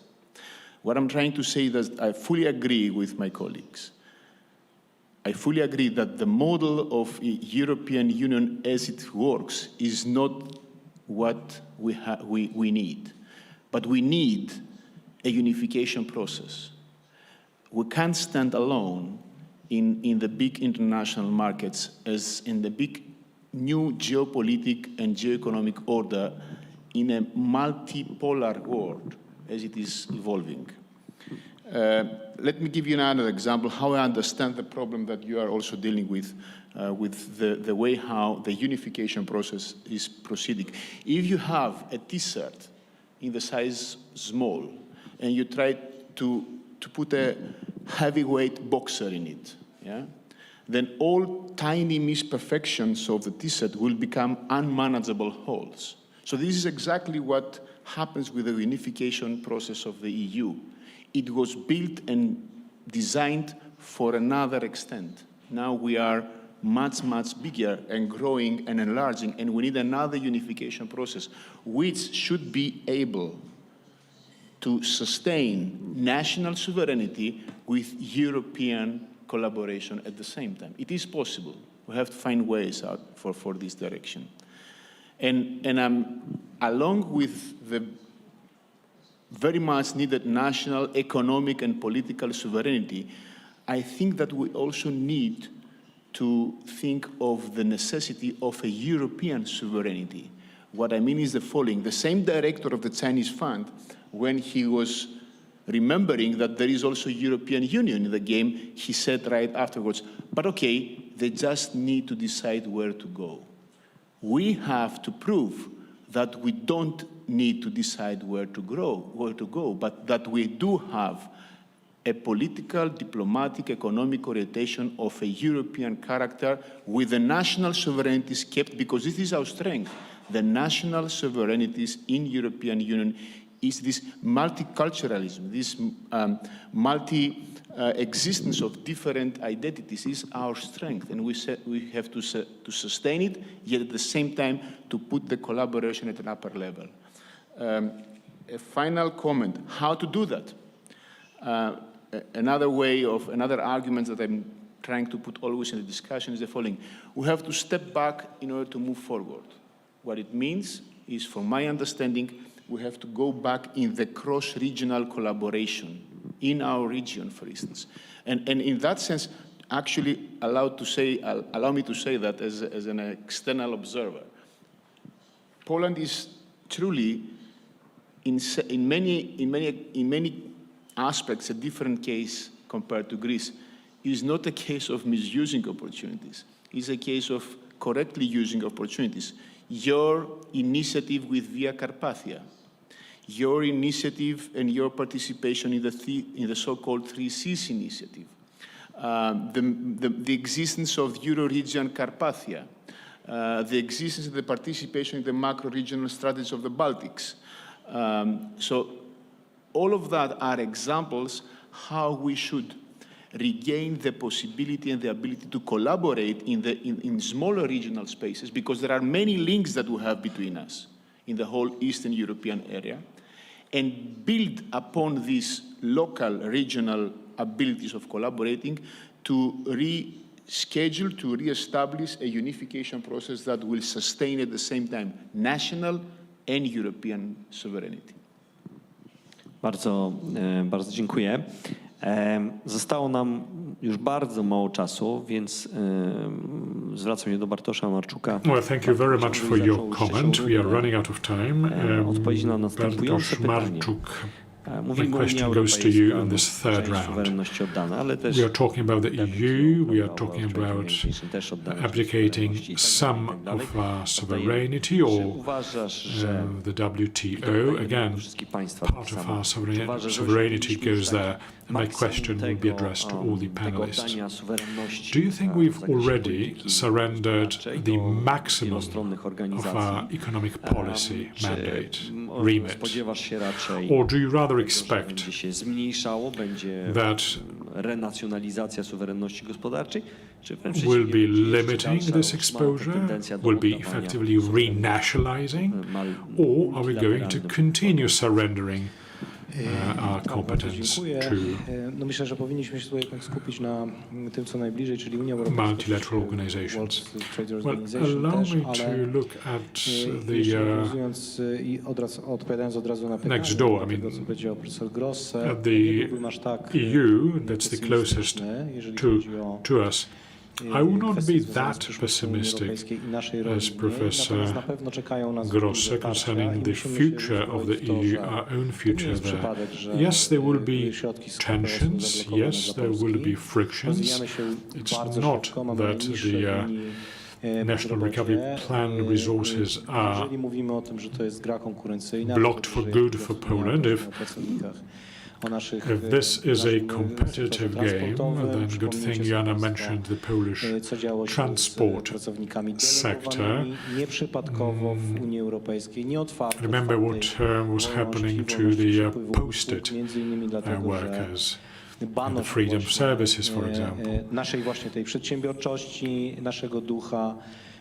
M: What I'm trying to say is that I fully agree with my colleagues. I fully agree that the model of European Union as it works is not what we need. But we need a unification process. We can't stand alone in the big international markets as in the big new geopolitical and geoeconomic order in a multipolar world as it is evolving. Let me give you another example how I understand the problem that you are also dealing with the way how the unification process is proceeding. If you have a t-shirt in the size small and you try to put a heavyweight boxer in it, yeah, then all tiny misperfections of the t-shirt will become unmanageable holes. So this is exactly what happens with the unification process of the EU. It was built and designed for another extent. Now we are much, much bigger and growing and enlarging, and we need another unification process, which should be able to sustain national sovereignty with European collaboration at the same time. It is possible. We have to find ways out for this direction. And along with the very much needed national economic and political sovereignty, I think that we also need to think of the necessity of a European sovereignty. What I mean is the following. The same director of the Chinese fund, when he was remembering that there is also European Union in the game, he said right afterwards, but okay, they just need to decide where to go. We have to prove that we don't need to decide where to go, but that we do have a political, diplomatic, economic orientation of a European character with the national sovereignties kept, because this is our strength. The national sovereignties in European Union is this multiculturalism, this multi-existence of different identities is our strength, and we have to sustain it, yet at the same time to put the collaboration at an upper level. A final comment, how to do that? Another argument that I'm trying to put always in the discussion is the following. We have to step back in order to move forward. What it means is, from my understanding, we have to go back in the cross-regional collaboration in our region, for instance. And in that sense, actually allow me to say that as an external observer. Poland is truly, in many aspects, a different case compared to Greece. It is not a case of misusing opportunities. It's a case of correctly using opportunities. Your initiative with Via Carpathia, your initiative and your participation in the so-called 3Cs initiative, the existence of Euro-region Carpathia, the existence of the participation in the macro-regional strategies of the Baltics. So all of that are examples how we should regain the possibility and the ability to collaborate in smaller regional spaces, because there are many links that we have between us in the whole Eastern European area, and build upon these local regional abilities of collaborating to reschedule, to reestablish a unification process that will sustain at the same time national and European sovereignty.
L: Bardzo dziękuję. Zostało nam już bardzo mało czasu, więc zwracam się do Bartosza Marczuka.
B: Well, thank you very much for your comment. We are running out of time.
L: Odpowiedzi na następujące pytanie.
B: My question goes to you in this third round. We are talking about the EU, we are talking about abdicating some of our sovereignty or the WTO. Again, part of our sovereignty goes there. And my question will be addressed to all the panelists. Do you think we've already surrendered the maximum of our economic policy mandate, remit? Or do you rather expect that we'll be limiting this exposure, we'll be effectively renationalizing, or are we going to continue surrendering our competence to
O: myślę, że powinniśmy się tutaj skupić na tym, co najbliżej, czyli Unia Europejska,
B: multilateral organizations. Well, allow me to look at the
O: odpowiadając od razu na pytanie,
B: next door. I mean,
O: co powiedział profesor Gross,
B: the EU, that's the closest to us. I will not be that pessimistic as Professor Gross concerning the future of the EU, our own future there. Yes, there will be tensions, yes, there will be frictions. It's not that the National Recovery Plan resources are blocked for good for Poland. If
O: o naszych
B: If this is a competitive game, then good thing Jana mentioned the Polish
O: co działo się
B: transport
O: z pracownikami
B: sector.
O: delegowanymi. Nieprzypadkowo w Unii Europejskiej nie otwarto
B: Remember what was happening to the posted
O: między innymi dlatego,
B: workers
O: że
B: and
O: bano
B: the freedom services, for example.
O: naszej właśnie tej przedsiębiorczości, naszego ducha,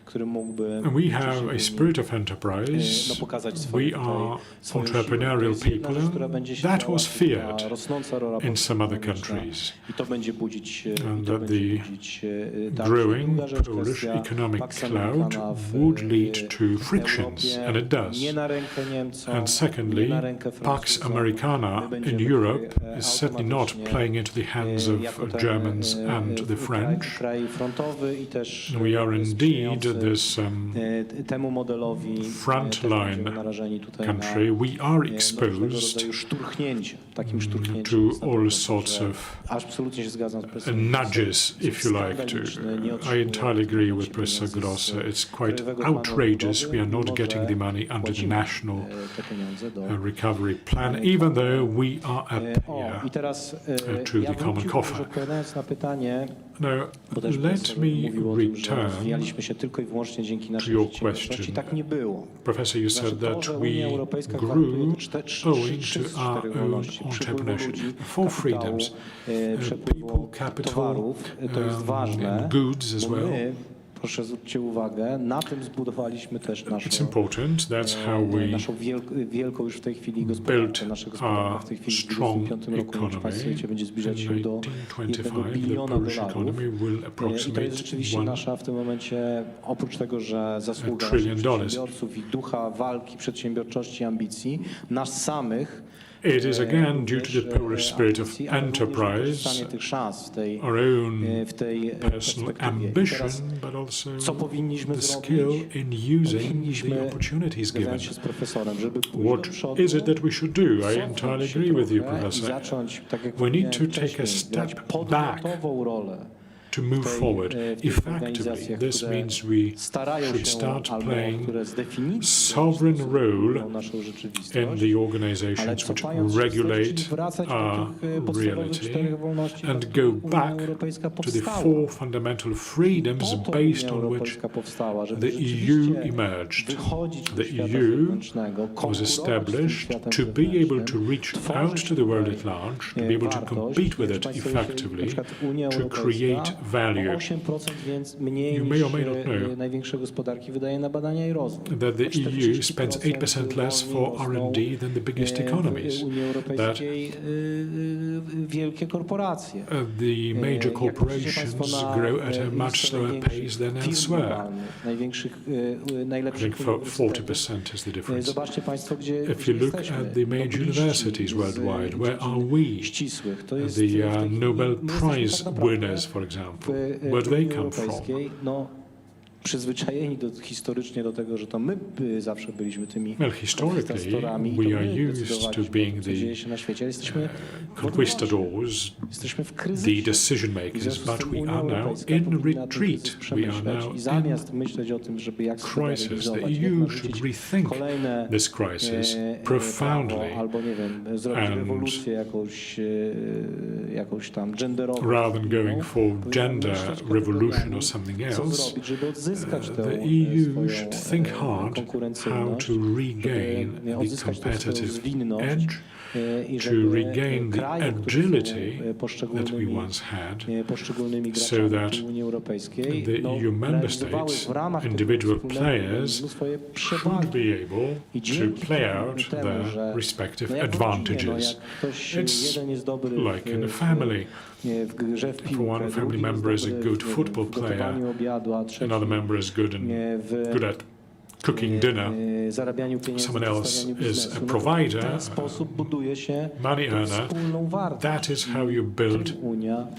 O: który mógłby
B: And we have a spirit of enterprise.
O: pokazać
B: We are entrepreneurial people, and that was feared in some other countries.
O: I to będzie budzić
B: And that the growing Polish economic cloud would lead to frictions, and it does. And secondly, Pax Americana in Europe is certainly not playing into the hands of Germans and the French. We are indeed this
O: temu modelowi
B: frontline country. We are exposed to all sorts of nudges, if you like to. I entirely agree with Professor Grosse. It's quite outrageous we are not getting the money under the national recovery plan, even though we are a payer to the common coffer. Now, let me return to your question. Professor, you said that we grew owing to our own entrepreneurship. Four freedoms, people, capital, and goods as well.
O: Proszę zwróćcie uwagę, na tym zbudowaliśmy też naszą naszą wielką już w tej chwili gospodarkę. Nasza gospodarka w tej chwili w XXV wieku w świecie będzie zbliżać się do $1 biliona. I to jest rzeczywiście nasza w tym momencie, oprócz tego, że zasługa naszych przedsiębiorców i ducha walki, przedsiębiorczości, ambicji, nas samych.
B: It is again due to the Polish spirit of enterprise, our own personal ambition, but also the skill in using the opportunities given. What is it that we should do? I entirely agree with you, Professor. We need to take a step back to move forward effectively. This means we should start playing sovereign role in the organizations which regulate our reality and go back to the four fundamental freedoms based on which the EU emerged. The EU was established to be able to reach out to the world at large, to be able to compete with it effectively, to create value. You may or may not know that the EU spends 8% less for R&D than the biggest economies. That the major corporations grow at a much slower pace than elsewhere. I think 40% is the difference. If you look at the major universities worldwide, where are we? The Nobel Prize winners, for example. Where do they come from?
O: Przyzwyczajeni historycznie do tego, że to my zawsze byliśmy tymi
B: historically, we are used to being the conquistadors, the decision makers, but we are now in retreat. We are now in crisis. The EU should rethink this crisis profoundly, and rather than going for gender revolution or something else, the EU should think hard how to regain the competitive edge, to regain the agility that we once had, so that the EU member states, individual players, should be able to play out their respective advantages. It's like in a family. If one family member is a good football player, another member is good at cooking dinner, someone else is a provider, money earner. That is how you build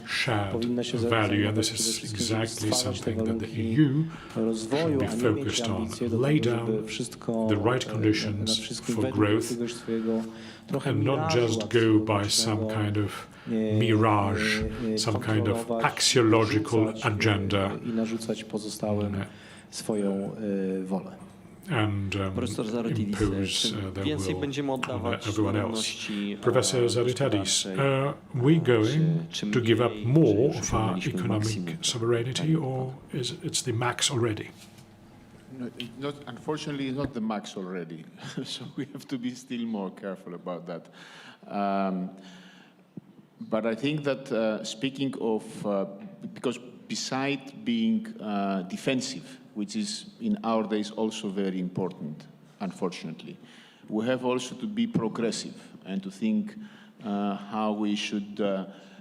B: shared value, and this is exactly something that the EU should be focused on. Lay down the right conditions for growth and not just go by some kind of mirage, some kind of axiological agenda. and
L: Profesor Zarotiadis,
B: impose their
L: więcej
B: will
L: będziemy
B: on
L: oddawać
B: everyone else.
L: suwerenności
B: Professor Zarotiadis, are we going to give up more of our economic sovereignty, or is it's the max already?
M: No, unfortunately, it's not the max already. So we have to be still more careful about that. But I think that speaking of, because beside being defensive, which is in our days also very important, unfortunately, we have also to be progressive and to think how we should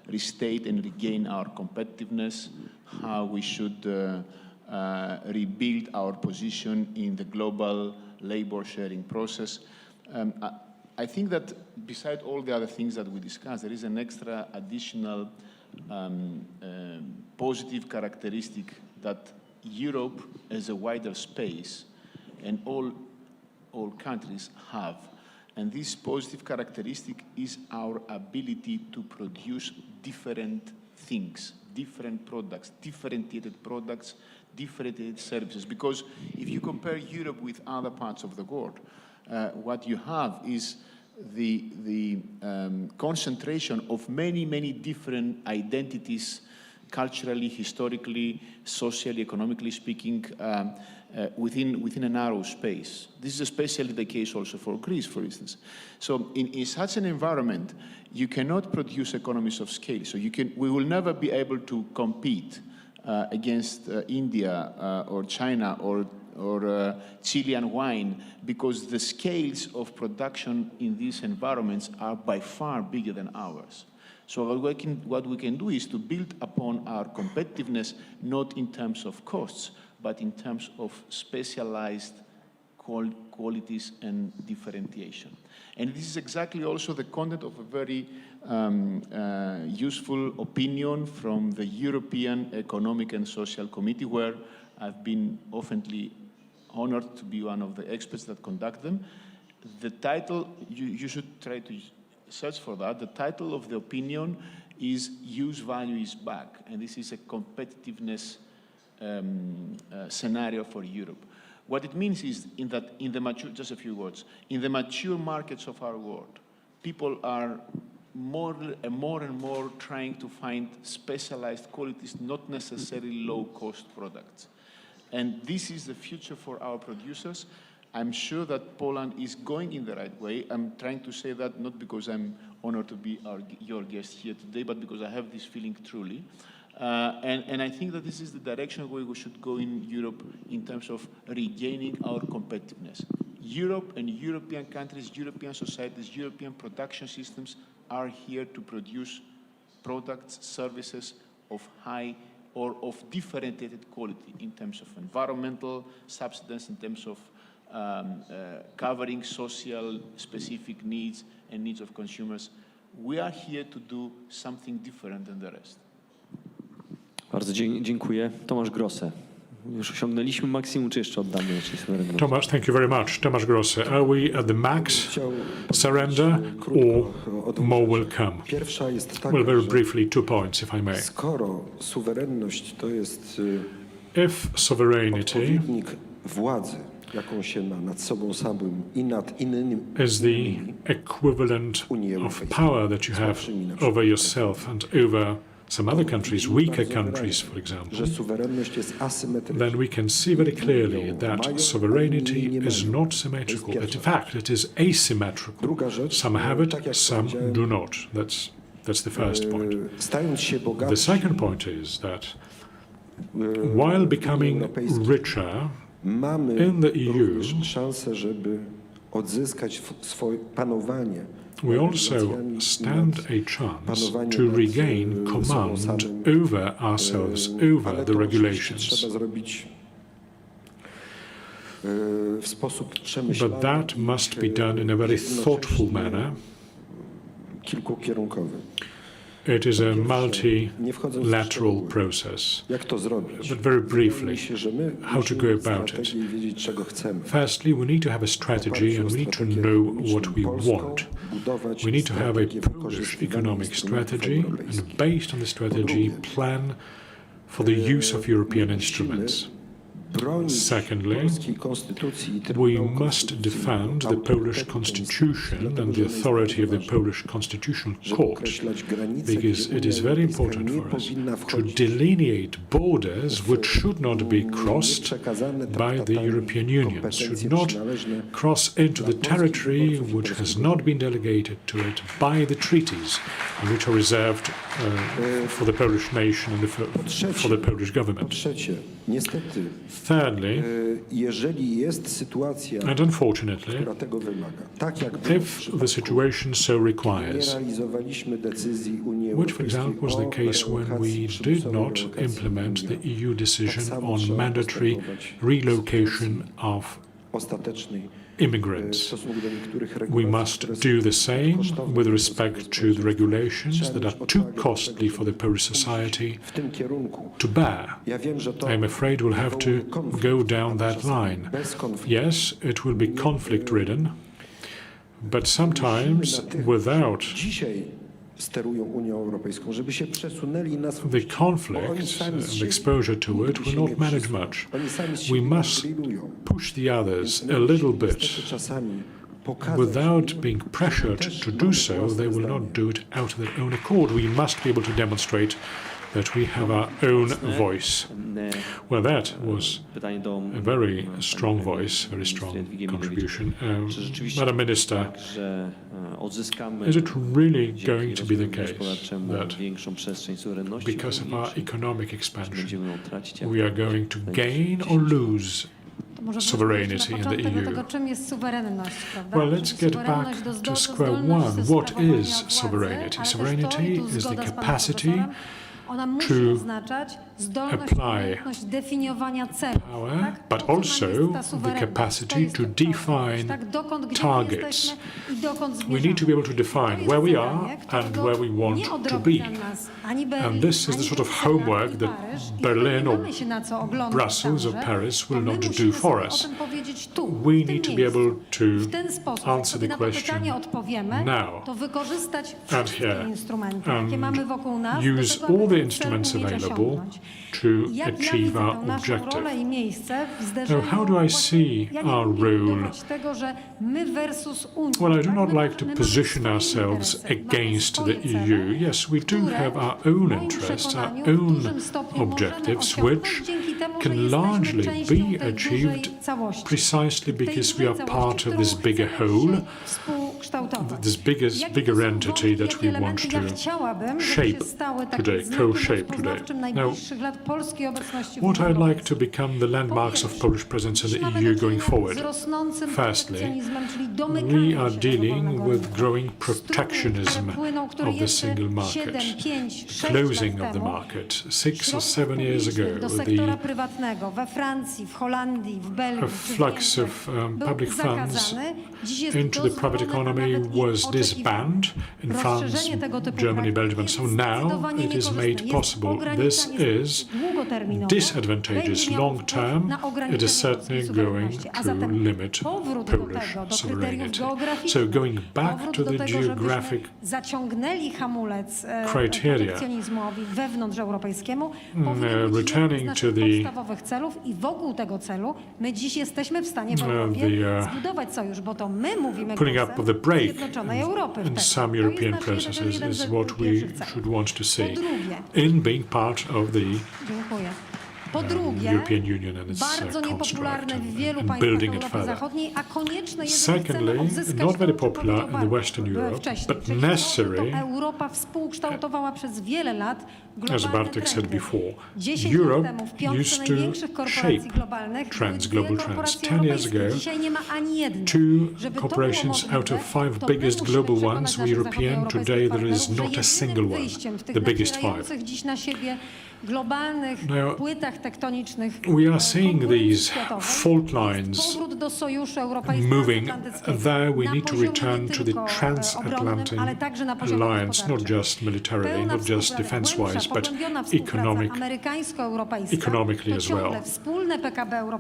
M: restate and regain our competitiveness, how we should rebuild our position in the global labor sharing process. I think that beside all the other things that we discussed, there is an extra additional positive characteristic that Europe as a wider space and all countries have. And this positive characteristic is our ability to produce different things, different products, differentiated services. Because if you compare Europe with other parts of the world, what you have is the concentration of many, many different identities, culturally, historically, socially, economically speaking, within a narrow space. This is especially the case also for Greece, for instance. So in such an environment, you cannot produce economies of scale. So we will never be able to compete against India or China or Chilean wine, because the scales of production in these environments are by far bigger than ours. So what we can do is to build upon our competitiveness, not in terms of costs, but in terms of specialized qualities and differentiation. And this is exactly also the content of a very useful opinion from the European Economic and Social Committee, where I've been oftenly honored to be one of the experts that conduct them. The title, you should try to search for that. The title of the opinion is Use Value is Back, and this is a competitiveness scenario for Europe. What it means is in the mature, just a few words, in the mature markets of our world, people are more and more trying to find specialized qualities, not necessarily low-cost products. And this is the future for our producers. I'm sure that Poland is going in the right way. I'm trying to say that not because I'm honored to be your guest here today, but because I have this feeling truly. And I think that this is the direction where we should go in Europe in terms of regaining our competitiveness. Europe and European countries, European societies, European production systems are here to produce products, services of high or of differentiated quality in terms of environmental substance, in terms of covering social specific needs and needs of consumers. We are here to do something different than the rest.
L: Bardzo dziękuję. Tomasz Grosse. Już osiągnęliśmy maksimum, czy jeszcze oddamy naszej suwerenności?
B: Tomasz, thank you very much. Tomasz Grosse, are we at the max surrender or more will come?
Q: Pierwsza jest taka,
B: well, very briefly, 2 points, if I may.
Q: Skoro suwerenność to jest
B: odpowiednik
Q: władzy, jaką się ma nad sobą samym i nad innymi,
B: is the equivalent of power that you have over yourself and over some other countries, weaker countries, for example, then we can see very clearly that sovereignty is not symmetrical, that in fact it is asymmetrical. Some have it, some do not. That's the first point. The second point is that while becoming richer in the EU, we also stand a chance to regain command over ourselves, over the regulations. But that must be done in a very thoughtful manner. It is a multilateral process. But very briefly, how to go about it? Firstly, we need to have a strategy and we need to know what we want. We need to have a Polish economic strategy and based on the strategy, plan for the use of European instruments. Secondly, we must defend the Polish constitution and the authority of the Polish Constitutional Court, because it is very important for us to delineate borders which should not be crossed by the European Union, should not cross into the territory which has not been delegated to it by the treaties, and which are reserved for the Polish nation and for the Polish government. Thirdly, and unfortunately, if the situation so requires, which for example was the case when we did not implement the EU decision on mandatory relocation of immigrants. We must do the same with respect to the regulations that are too costly for the Polish society to bear. I'm afraid we'll have to go down that line. Yes, it will be conflict-ridden, but sometimes without the conflict and exposure to it will not manage much. We must push the others a little bit. Without being pressured to do so, they will not do it out of their own accord. We must be able to demonstrate that we have our own voice. Well, that was a very strong voice, very strong contribution. Madam Minister, is it really going to be the case that because of our economic expansion, we are going to gain or lose sovereignty in the EU? Well, let's get back to square one. What is sovereignty? Sovereignty is the capacity to apply power, but also the capacity to define targets. We need to be able to define where we are and where we want to be. And this is the sort of homework that Berlin or Brussels or Paris will not do for us. We need to be able to answer the question now and here and use all the instruments available to achieve our objective. Now, how do I see our role? Well, I do not like to position ourselves against the EU. Yes, we do have our own interests, our own objectives, which can largely be achieved precisely because we are part of this bigger whole, this bigger entity that we want to shape today, co-shape today. Now, what I'd like to become the landmarks of Polish presence in the EU going forward. Firstly, we are dealing with growing protectionism of the single market, closing of the market. 6 or 7 years ago, the flux of public funds into the private economy was disbanded in France, Germany, Belgium, and so on. Now it is made possible. This is disadvantageous long term. It is certainly going to limit Polish sovereignty. So going back to the geographic criteria, returning to the putting up of the brake in some European processes is what we should want to see in being part of the European Union and its construct and building it further. Secondly, not very popular in the Western Europe, but necessary, as Bartek said before, Europe used to shape trends, global trends. 10 years ago, 2 corporations out of 5 biggest global ones were European. Today, there is not a single one, the biggest 5. Now, we are seeing these fault lines moving. There we need to return to the transatlantic alliance, not just militarily, not just defense-wise, but economically as well.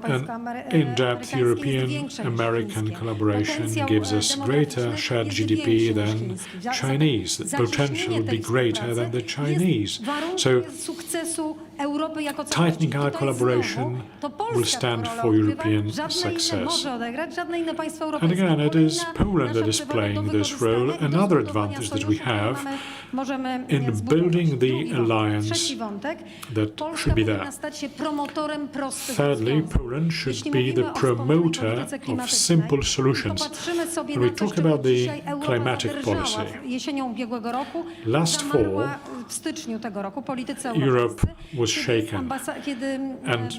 B: An in-depth European-American collaboration gives us greater shared GDP than Chinese. The potential will be greater than the Chinese. So
N: Europy jako całości.
B: Tightening our collaboration will stand for European success.
N: Może odegrać, żadne inne państwo
B: And
N: europejskie.
B: again, it is Poland that is playing this role. Another advantage that we have in building the alliance that should be there. Thirdly, Poland should be the promoter of simple solutions. When we talk about the climatic policy, last fall, Europe was shaken and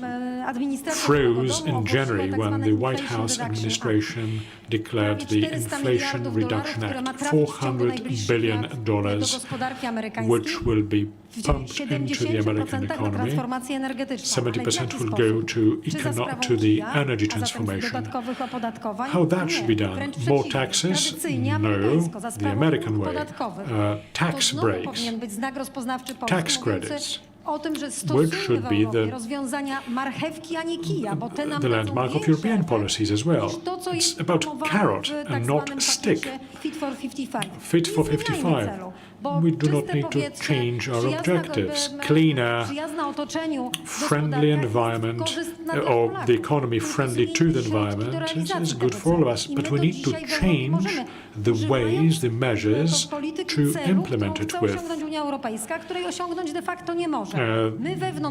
B: froze in January when the White House administration declared the Inflation Reduction Act, $400 billion, which will be pumped into the American economy. 70% will go to the energy transformation. How that should be done? More taxes? No, the American way. Tax breaks, tax credits, which should be the landmark of European policies as well. It's about carrot and not stick. Fit for 55. We do not need to change our objectives. Cleaner, friendly environment, or the economy friendly to the environment is good for all of us, but we need to change the ways, the measures to implement it with.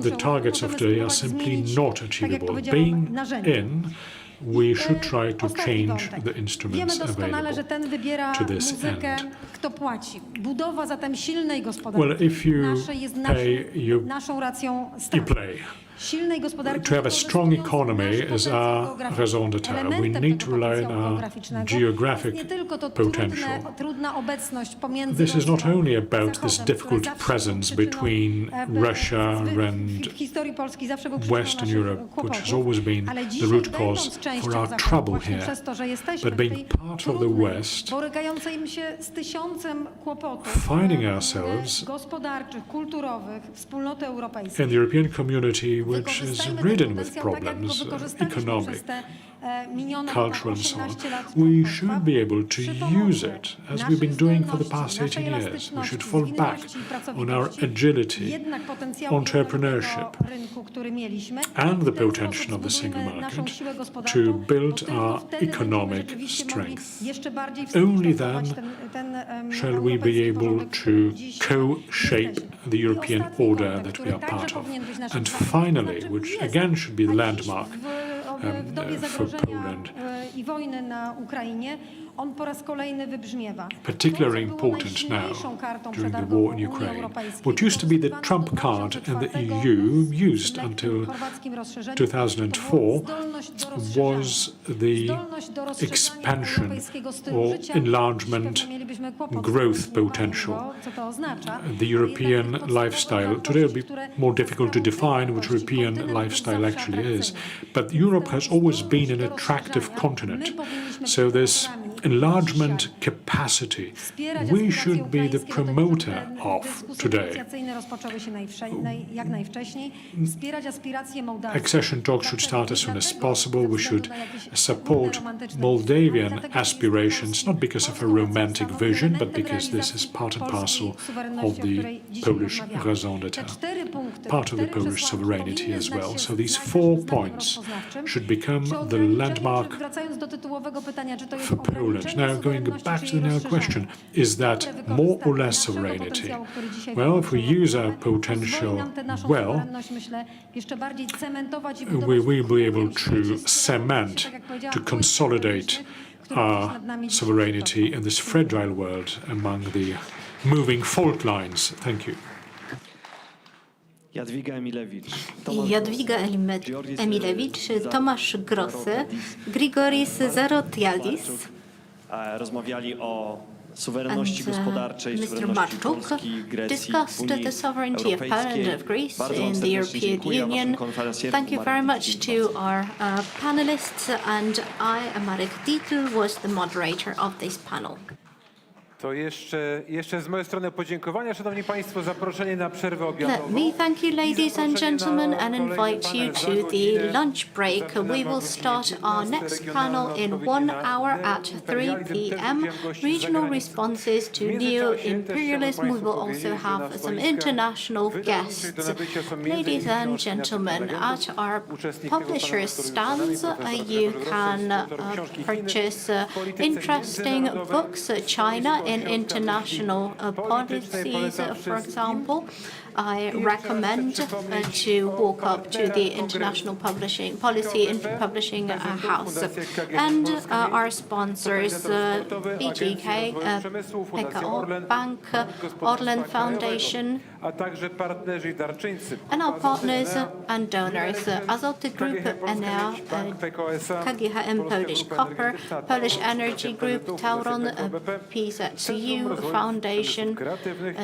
B: The targets of today are simply not achievable. Being in, we should try to change the instruments available to this end. Well, if you pay, you play. To have a strong economy is our raison d'etre. We need to rely on our geographic potential. This is not only about this difficult presence between Russia and Western Europe, which has always been the root cause for our trouble here, but being part of the West, finding ourselves in the European community, which is ridden with problems, economic, cultural and so on. We should be able to use it, as we've been doing for the past 18 years. We should fall back on our agility, entrepreneurship, and the potential of the single market to build our economic strength. Only then shall we be able to co-shape the European order that we are part of. And finally, which again should be the landmark for Poland, particularly important now during the war in Ukraine. What used to be the trump card in the EU, used until 2004, was the expansion or enlargement growth potential. The European lifestyle. Today it will be more difficult to define which European lifestyle actually is, but Europe has always been an attractive continent. So this enlargement capacity we should be the promoter of today. Accession talks should start as soon as possible. We should support Moldavian aspirations, not because of a romantic vision, but because this is part and parcel of the Polish raison d'etre, part of the Polish sovereignty as well. So these 4 points should become the landmark for Poland. Now, going back to the now question, is that more or less sovereignty? Well, if we use our potential well, we will be able to cement, to consolidate our sovereignty in this fragile world among the moving fault lines. Thank you.
G: Jadwiga Emilewicz, Tomasz Grosse, Grigoris Zarotiadis,
L: rozmawiali o suwerenności gospodarczej,
G: Mr.
L: suwerenności
G: Marczuk
L: Polski, Grecji,
G: discussed
L: Unii
G: the sovereignty of Poland and of Greece in the European Union. Thank you very much to our panelists, and I, Marek Dietl, was the moderator of this panel.
A: To jeszcze z mojej strony podziękowania, Szanowni Państwo, zaproszenie na przerwę obiadową.
G: Let me thank you, ladies and gentlemen, and invite you to the lunch break. We will start our next panel in 1 hour at 3 p.m. Regional responses to neo-imperialism. We will also have some international guests. Ladies and gentlemen, at our publisher's stands, you can purchase interesting books, China in international policies, for example. I recommend to walk up to the International Publishing House. And our sponsors, BGK, PKO Bank, Orlen Foundation, and our partners and donors, Azoty Group, NR, KGHM Polish Copper, Polish Energy Group, Tauron, PZU Foundation,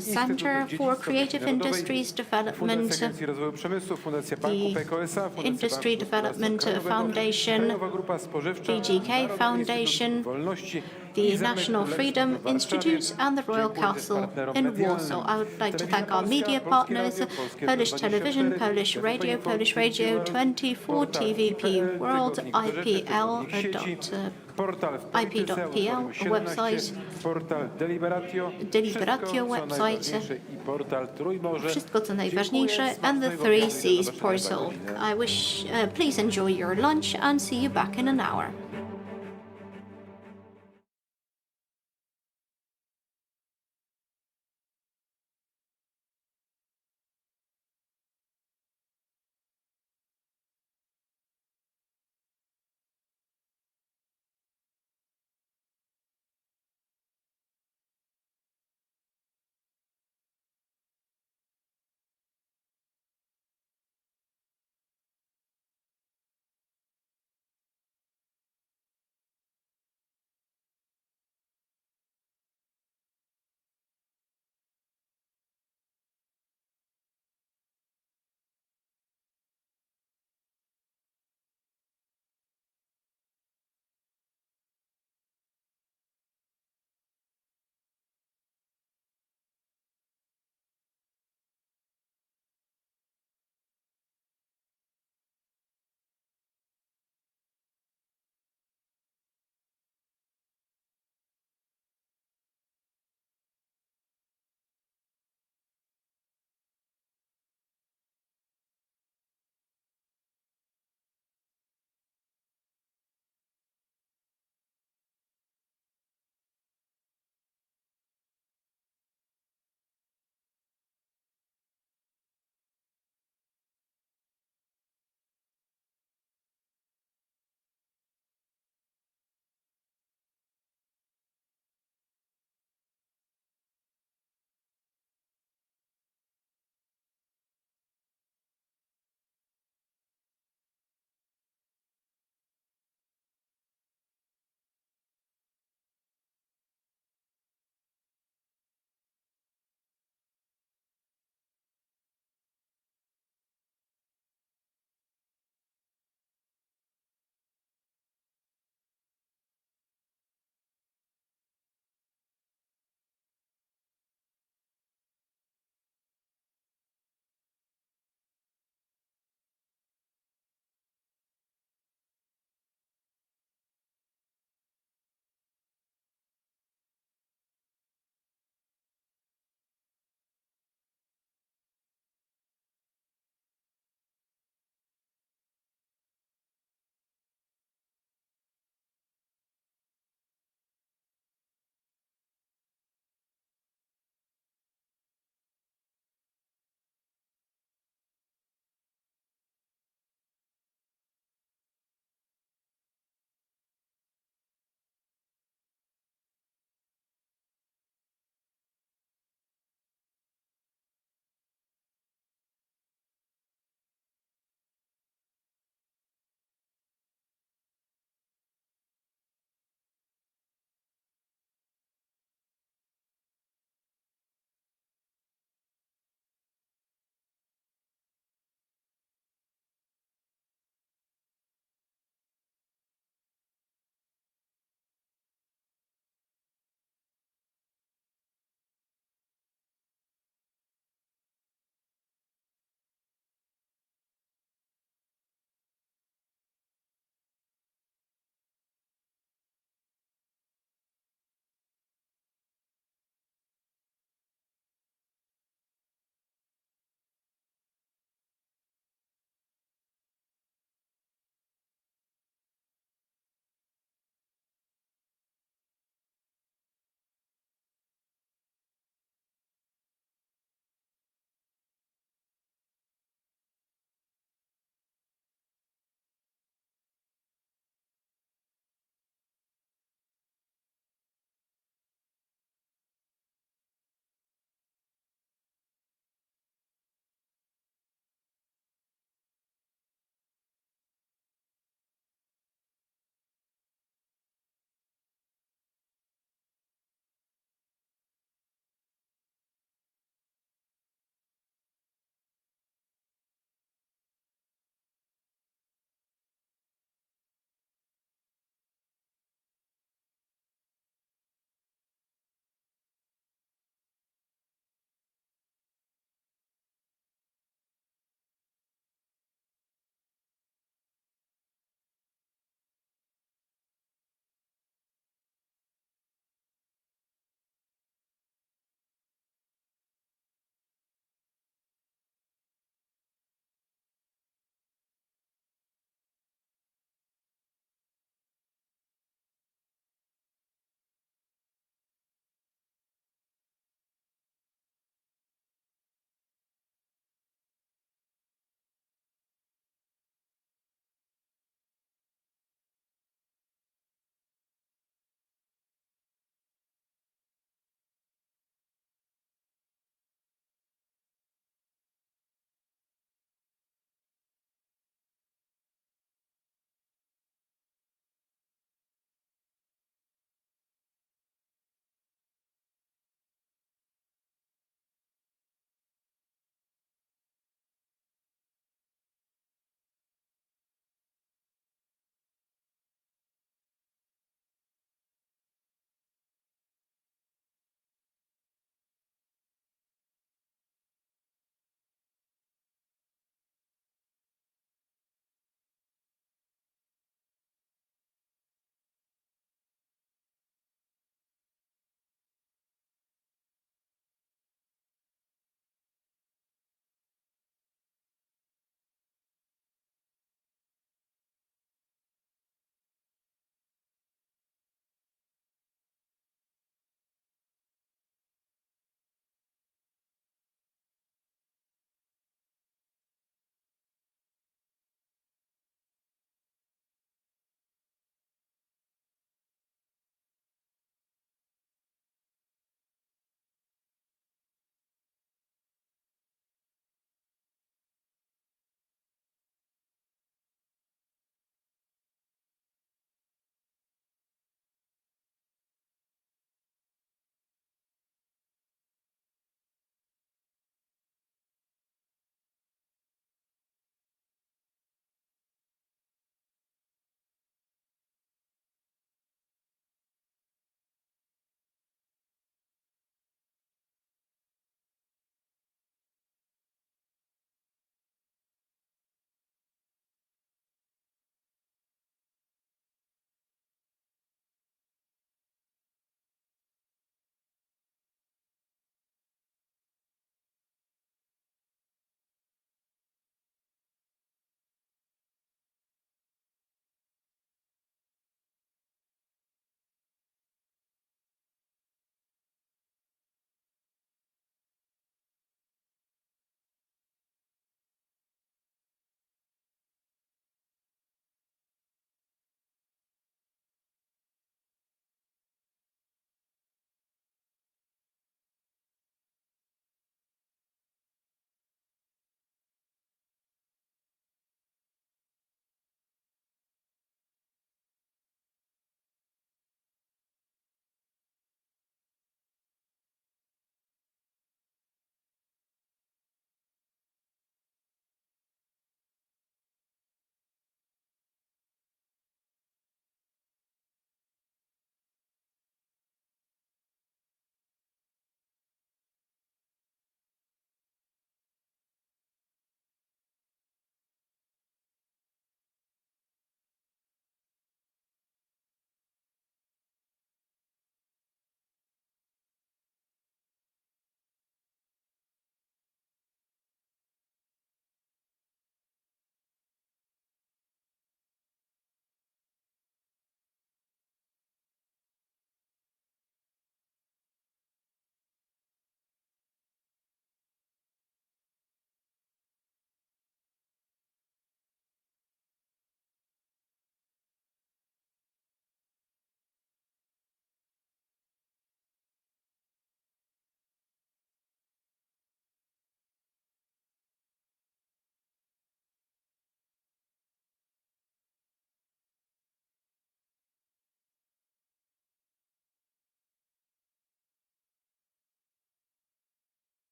G: Center for Creative Industries Development, the Industry Development Foundation, BGK Foundation, the National Freedom Institute, and the Royal Castle in Warsaw. I would like to thank our media partners, Polish Television, Polish Radio 24, TVP World, IP.pl website, Deliberatio website, wszystko co najważniejsze, and the 3Cs portal. Please enjoy your lunch and see you back in an hour.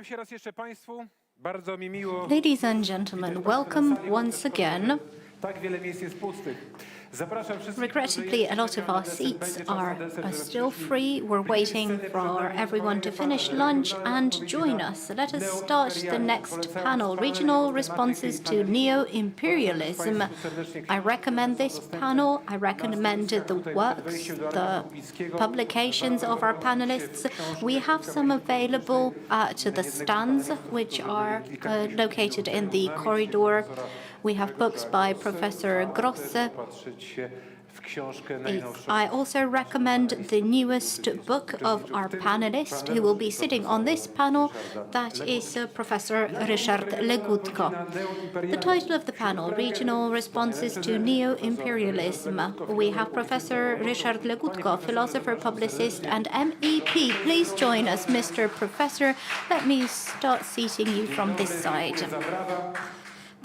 A: się raz jeszcze Państwu. Bardzo mi miło.
G: Ladies and gentlemen, welcome once again.
A: Tak wiele miejsc jest pustych. Zapraszam wszystkich.
G: Regrettably, a lot of our seats are still free. We're waiting for everyone to finish lunch and join us. Let us start the next panel, Regional Responses to Neo-Imperialism. I recommend this panel. I recommend the works, the publications of our panelists. We have some available to the stands, which are located in the corridor. We have books by Professor Grosse. I also recommend the newest book of our panelist who will be sitting on this panel. That is Professor Ryszard Legutko. The title of the panel, Regional Responses to Neo-Imperialism. We have Professor Ryszard Legutko, philosopher, publicist, and MEP. Please join us, Mr. Professor. Let me start seating you from this side.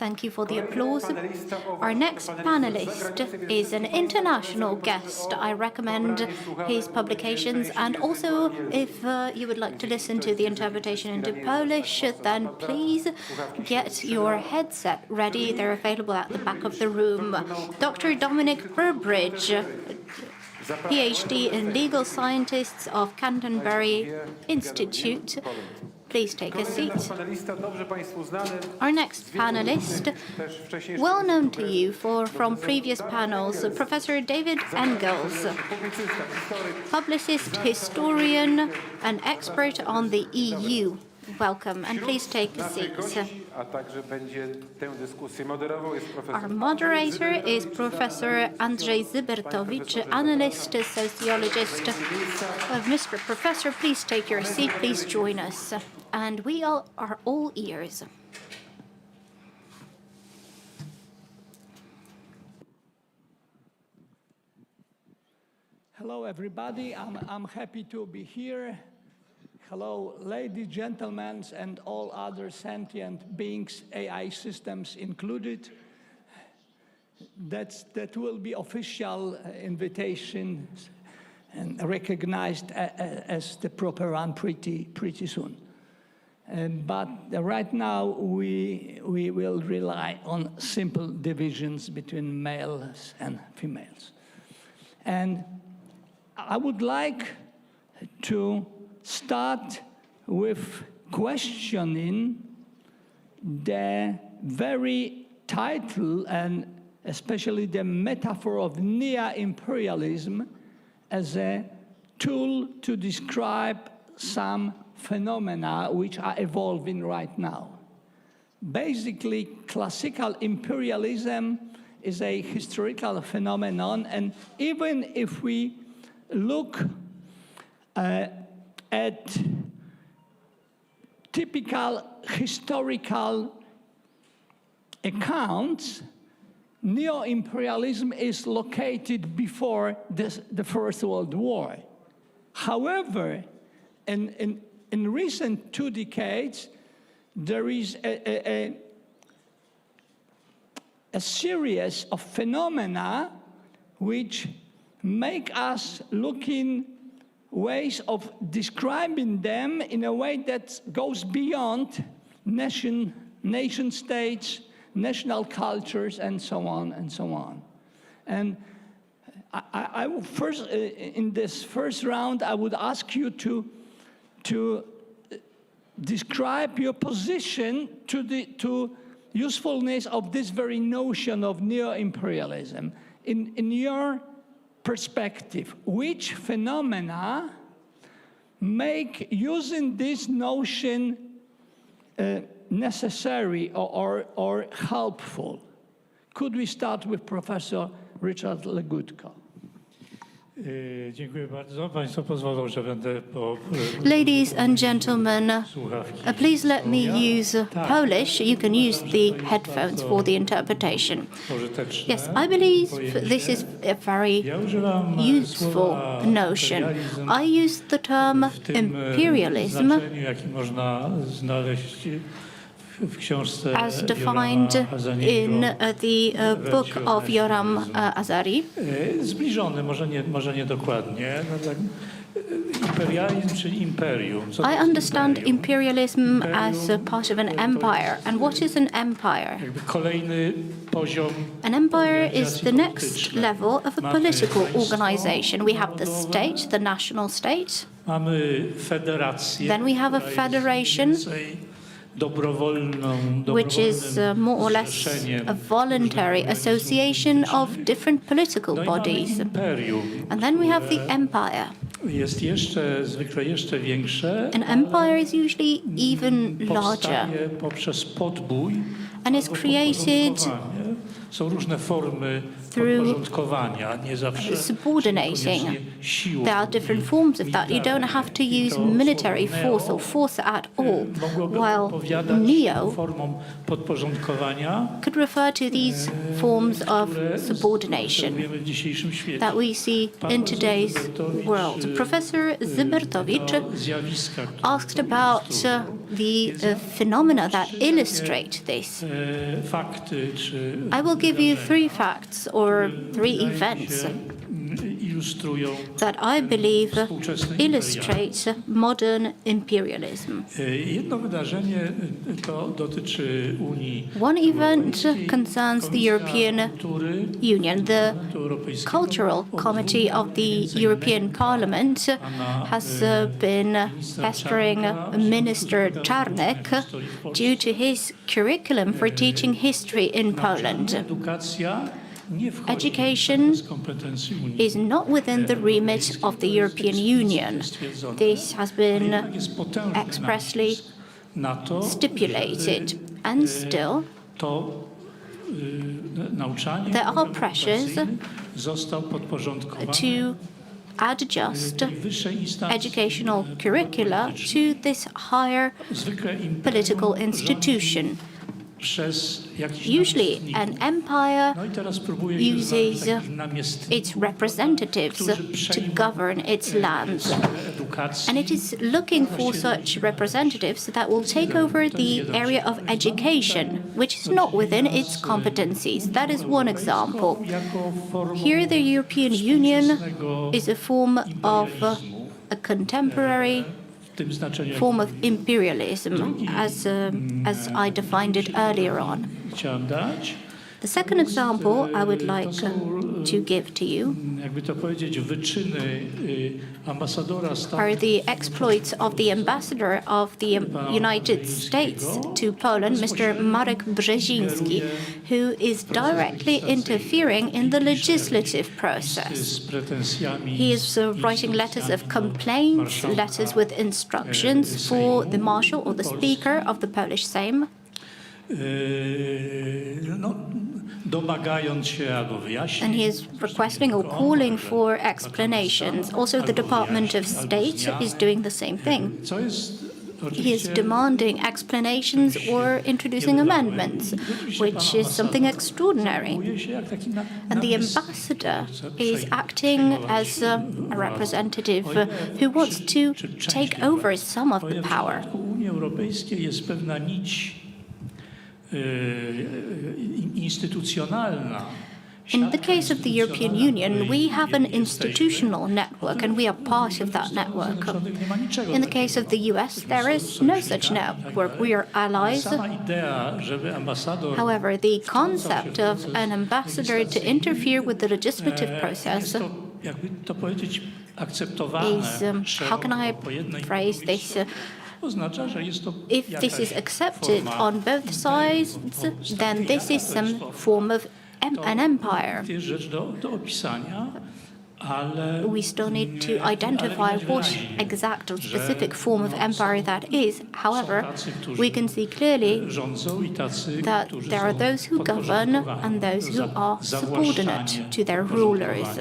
G: Thank you for the applause. Our next panelist is an international guest. I recommend his publications, and also if you would like to listen to the interpretation into Polish, then please get your headset ready. They're available at the back of the room. Dr. Dominic Burbridge, PhD in Legal Scientists of Canterbury Institute. Please take a seat. Our next panelist, well known to you from previous panels, Professor David Engels, publicist, historian, and expert on the EU. Welcome, and please take a seat. Our moderator is Professor Andrzej Zybertowicz, analyst, sociologist. Mr. Professor, please take your seat, please join us. And we all are all ears.
R: Hello, everybody. I'm happy to be here. Hello, ladies, gentlemen, and all other sentient beings, AI systems included. That will be official invitation and recognized as the proper one pretty soon. But right now we will rely on simple divisions between males and females. And I would like to start with questioning the very title and especially the metaphor of neo-imperialism as a tool to describe some phenomena which are evolving right now. Basically, classical imperialism is a historical phenomenon, and even if we look at typical historical accounts, neo-imperialism is located before the First World War. However, in recent 2 decades, there is a series of phenomena which make us looking ways of describing them in a way that goes beyond nation states, national cultures, and so on and so on. And I will first, in this first round, I would ask you to describe your position to usefulness of this very notion of neo-imperialism. In your perspective, which phenomena make using this notion necessary or helpful? Could we start with Professor Ryszard Legutko?
S: Dziękuję bardzo. Państwo pozwolą, że będę
G: Ladies and gentlemen, please let me use Polish. You can use the headphones for the interpretation. Yes, I believe this is a very useful notion. I use the term imperialism as defined in the book of Yoram Azari.
S: Zbliżony, może nie dokładnie. imperializm, czyli imperium.
G: I understand imperialism as a part of an empire. And what is an empire?
S: Jakby kolejny poziom.
G: An empire is the next level of a political organization. We have the state, the national state.
S: Mamy federację.
G: Then we have a federation, which is more or less a voluntary association of different political bodies. And then we have the empire.
S: Jest zwykle jeszcze większe.
G: An empire is usually even larger
S: poprzez podbój.
G: And is created
S: Są różne formy
G: podporządkowania, nie zawsze subordinating. There are different forms of that. You don't have to use military force or force at all. While neo could refer to these forms of subordination that we see in today's world. Professor Zybertowicz asked about the phenomena that illustrate this. I will give you 3 facts or 3 events that I believe illustrate modern imperialism. One event concerns the European Union. The Cultural Committee of the European Parliament has been pestering Minister Czarnek due to his curriculum for teaching history in Poland. Education is not within the remit of the European Union. This has been expressly stipulated. And still, there are pressures to adjust educational curricula to this higher political institution. Usually, an empire uses its representatives to govern its lands. And it is looking for such representatives that will take over the area of education, which is not within its competencies. That is one example. Here, the European Union is a form of a contemporary form of imperialism, as I defined it earlier on. The second example I would like to give to you are the exploits of the ambassador of the United States to Poland, Mr. Marek Brzeziński, who is directly interfering in the legislative process. He is writing letters of complaints, letters with instructions for the marshal or the speaker of the Polish Sejm, and he is requesting or calling for explanations. Also, the Department of State is doing the same thing. He is demanding explanations or introducing amendments, which is something extraordinary. And the ambassador is acting as a representative who wants to take over some of the power. In the case of the European Union, we have an institutional network, and we are part of that network. In the case of the US, there is no such network. We are allies. However, the concept of an ambassador to interfere with the legislative process is, how can I phrase this? If this is accepted on both sides, then this is some form of an empire. We still need to identify what exact or specific form of empire that is. However, we can see clearly that there are those who govern and those who are subordinate to their rulers.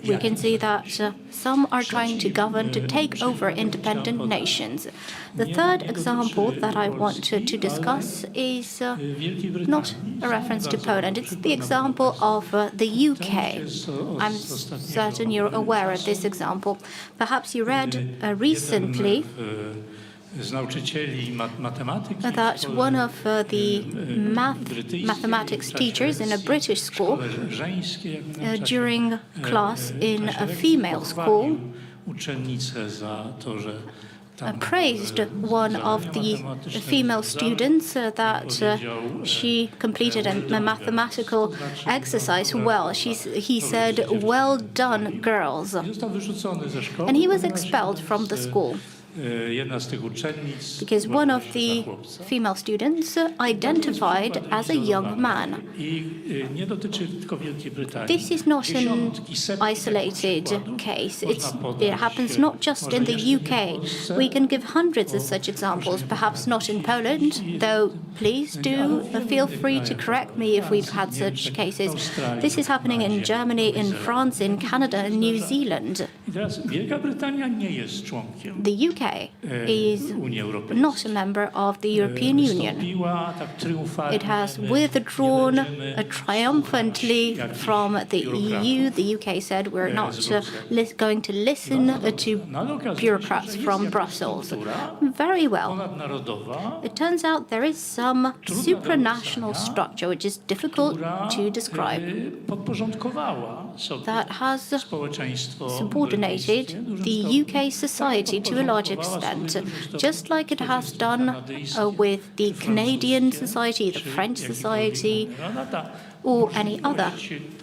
G: We can see that some are trying to govern to take over independent nations. The third example that I want to discuss is not a reference to Poland. It's the example of the UK. I'm certain you're aware of this example. Perhaps you read recently that one of the mathematics teachers in a British school during class in a female school praised one of the female students that she completed a mathematical exercise well. He said, "Well done, girls." And he was expelled from the school because one of the female students identified as a young man. This is not an isolated case. It happens not just in the UK. We can give hundreds of such examples, perhaps not in Poland, though please do feel free to correct me if we've had such cases. This is happening in Germany, in France, in Canada, and New Zealand. The UK is not a member of the European Union. It has withdrawn triumphantly from the EU. The UK said we're not going to listen to bureaucrats from Brussels. Very well. It turns out there is some supranational structure which is difficult to describe that has subordinated the UK society to a large extent, just like it has done with the Canadian society, the French society, or any other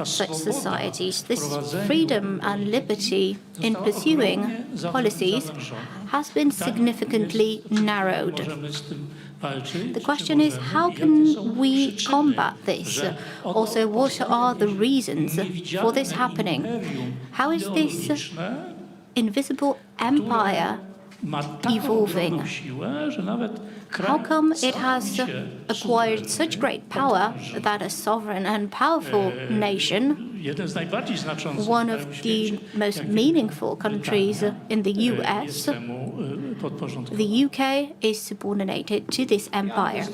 G: such societies. This freedom and liberty in pursuing policies has been significantly narrowed. The question is, how can we combat this? Also, what are the reasons for this happening? How is this invisible empire evolving? How come it has acquired such great power that a sovereign and powerful nation, one of the most meaningful countries in the US, the UK, is subordinated to this empire?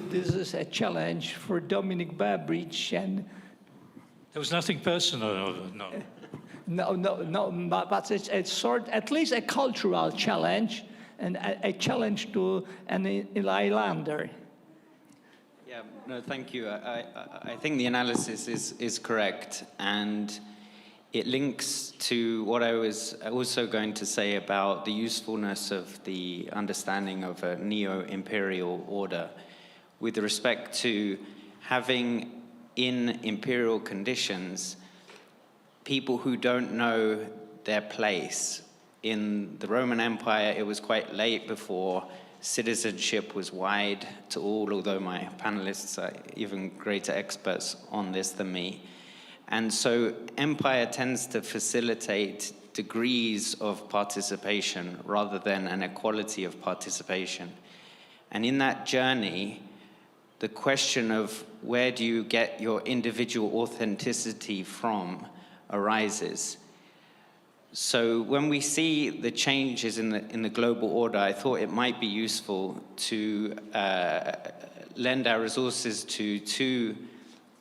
R: This is a challenge for Dominic Burbridge, and
S: there was nothing personal, no.
R: No, but it's a sort, at least a cultural challenge, and a challenge to an islander.
T: Yeah, no, thank you. I think the analysis is correct, and it links to what I was also going to say about the usefulness of the understanding of a neo-imperial order with respect to having in imperial conditions people who don't know their place. In the Roman Empire, it was quite late before citizenship was wide to all, although my panelists are even greater experts on this than me. And so empire tends to facilitate degrees of participation rather than an equality of participation. And in that journey, the question of where do you get your individual authenticity from arises. So when we see the changes in the global order, I thought it might be useful to lend our resources to two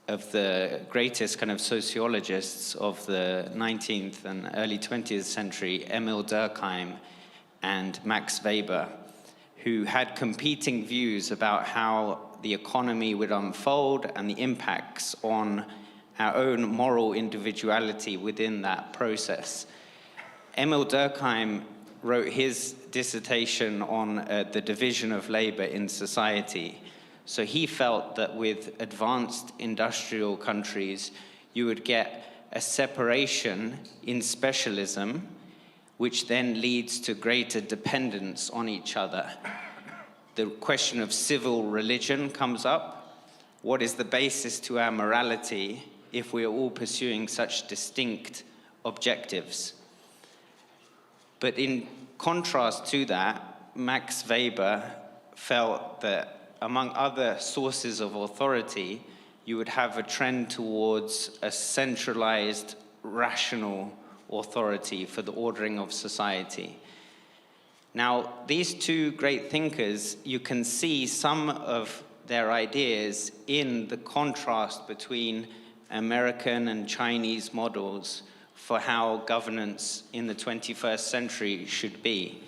T: of the greatest kind of sociologists of the 19th and early 20th century, Emil Durkheim and Max Weber, who had competing views about how the economy would unfold and the impacts on our own moral individuality within that process. Emil Durkheim wrote his dissertation on the division of labor in society. So he felt that with advanced industrial countries, you would get a separation in specialism, which then leads to greater dependence on each other. The question of civil religion comes up. What is the basis to our morality if we are all pursuing such distinct objectives? But in contrast to that, Max Weber felt that among other sources of authority, you would have a trend towards a centralized, rational authority for the ordering of society. Now, these two great thinkers, you can see some of their ideas in the contrast between American and Chinese models for how governance in the 21st century should be.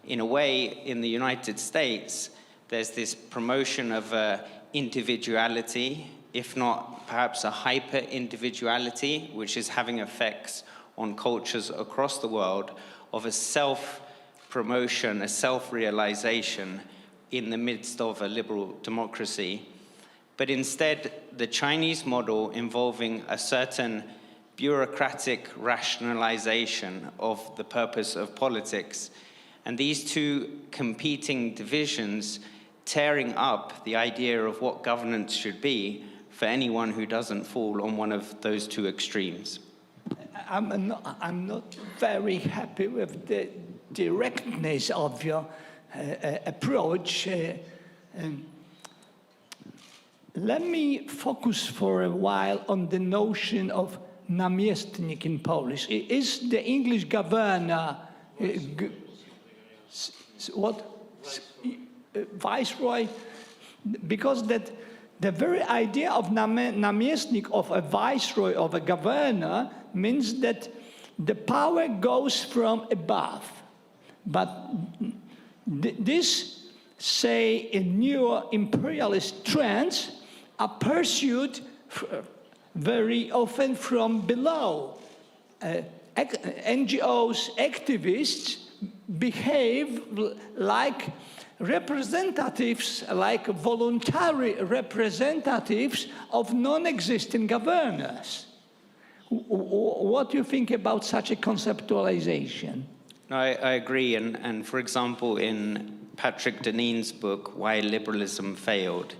T: in a way, in the United States, there's this promotion of individuality, if not perhaps a hyper-individuality, which is having effects on cultures across the world, of a self-promotion, a self-realization in the midst of a liberal democracy. But instead, the Chinese model involving a certain bureaucratic rationalization of the purpose of politics, and these two competing divisions tearing up the idea of what governance should be for anyone who doesn't fall on one of those two extremes.
R: I'm not very happy with the directness of your approach. Let me focus for a while on the notion of namiestnik in Polish. Is the English governor viceroy? Because that the very idea of namiestnik, of a viceroy, of a governor, means that the power goes from above. But this, say, in new imperialist trends are pursued very often from below. NGOs, activists behave like representatives, like voluntary representatives of non-existent governors. What do you think about such a conceptualization?
T: I agree, and for example, in Patrick Deneen's book, Why Liberalism Failed,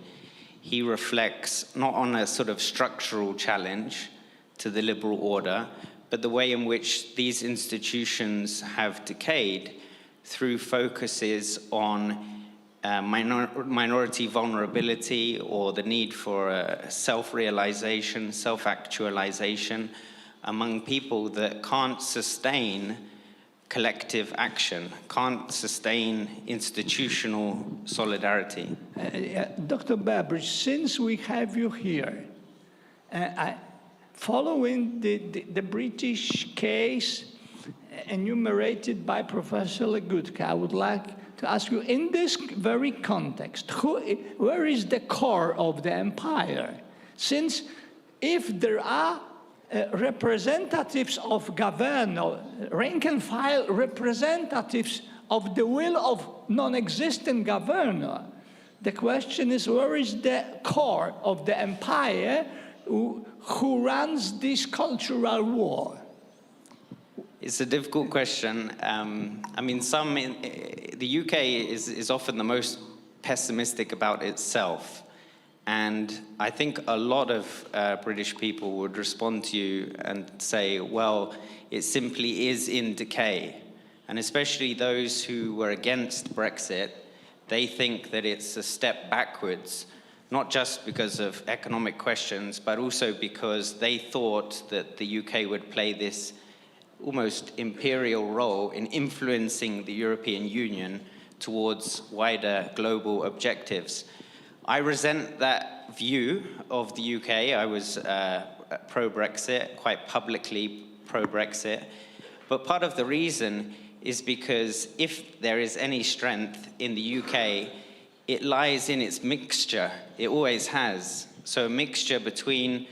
T: he reflects not on a sort of structural challenge to the liberal order, but the way in which these institutions have decayed through focuses on minority vulnerability or the need for self-realization, self-actualization among people that can't sustain collective action, can't sustain institutional solidarity.
R: Dr. Burbridge, since we have you here, following the British case enumerated by Professor Legutko, I would like to ask you, in this very context, where is the core of the empire? Since if there are representatives of governor, rank and file representatives of the will of non-existent governor, the question is, where is the core of the empire who runs this cultural war?
T: It's a difficult question. I mean, the UK is often the most pessimistic about itself. And I think a lot of British people would respond to you and say, well, it simply is in decay. And especially those who were against Brexit, they think that it's a step backwards, not just because of economic questions, but also because they thought that the UK would play this almost imperial role in influencing the European Union towards wider global objectives. I resent that view of the UK. I was pro-Brexit, quite publicly pro-Brexit. But part of the reason is because if there is any strength in the UK, it lies in its mixture. It always has. So a mixture between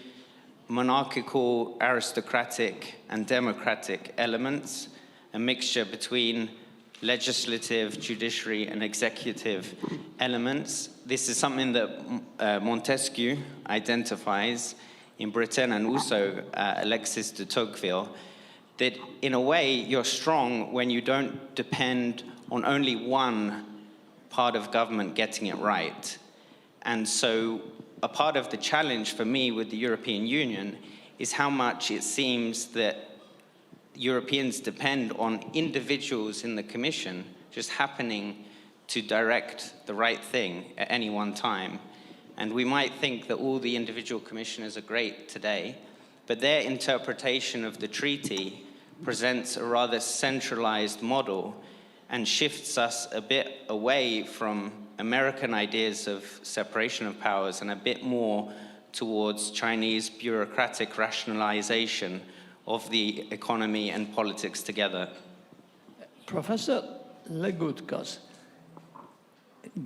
T: monarchical, aristocratic, and democratic elements, a mixture between legislative, judiciary, and executive elements. This is something that Montesquieu identifies in Britain, and also Alexis de Tocqueville, that in a way you're strong when you don't depend on only one part of government getting it right. And so a part of the challenge for me with the European Union is how much it seems that Europeans depend on individuals in the Commission just happening to direct the right thing at any one time. And we might think that all the individual commissioners are great today, but their interpretation of the treaty presents a rather centralized model and shifts us a bit away from American ideas of separation of powers and a bit more towards Chinese bureaucratic rationalization of the economy and politics together.
R: Professor, Legutkos,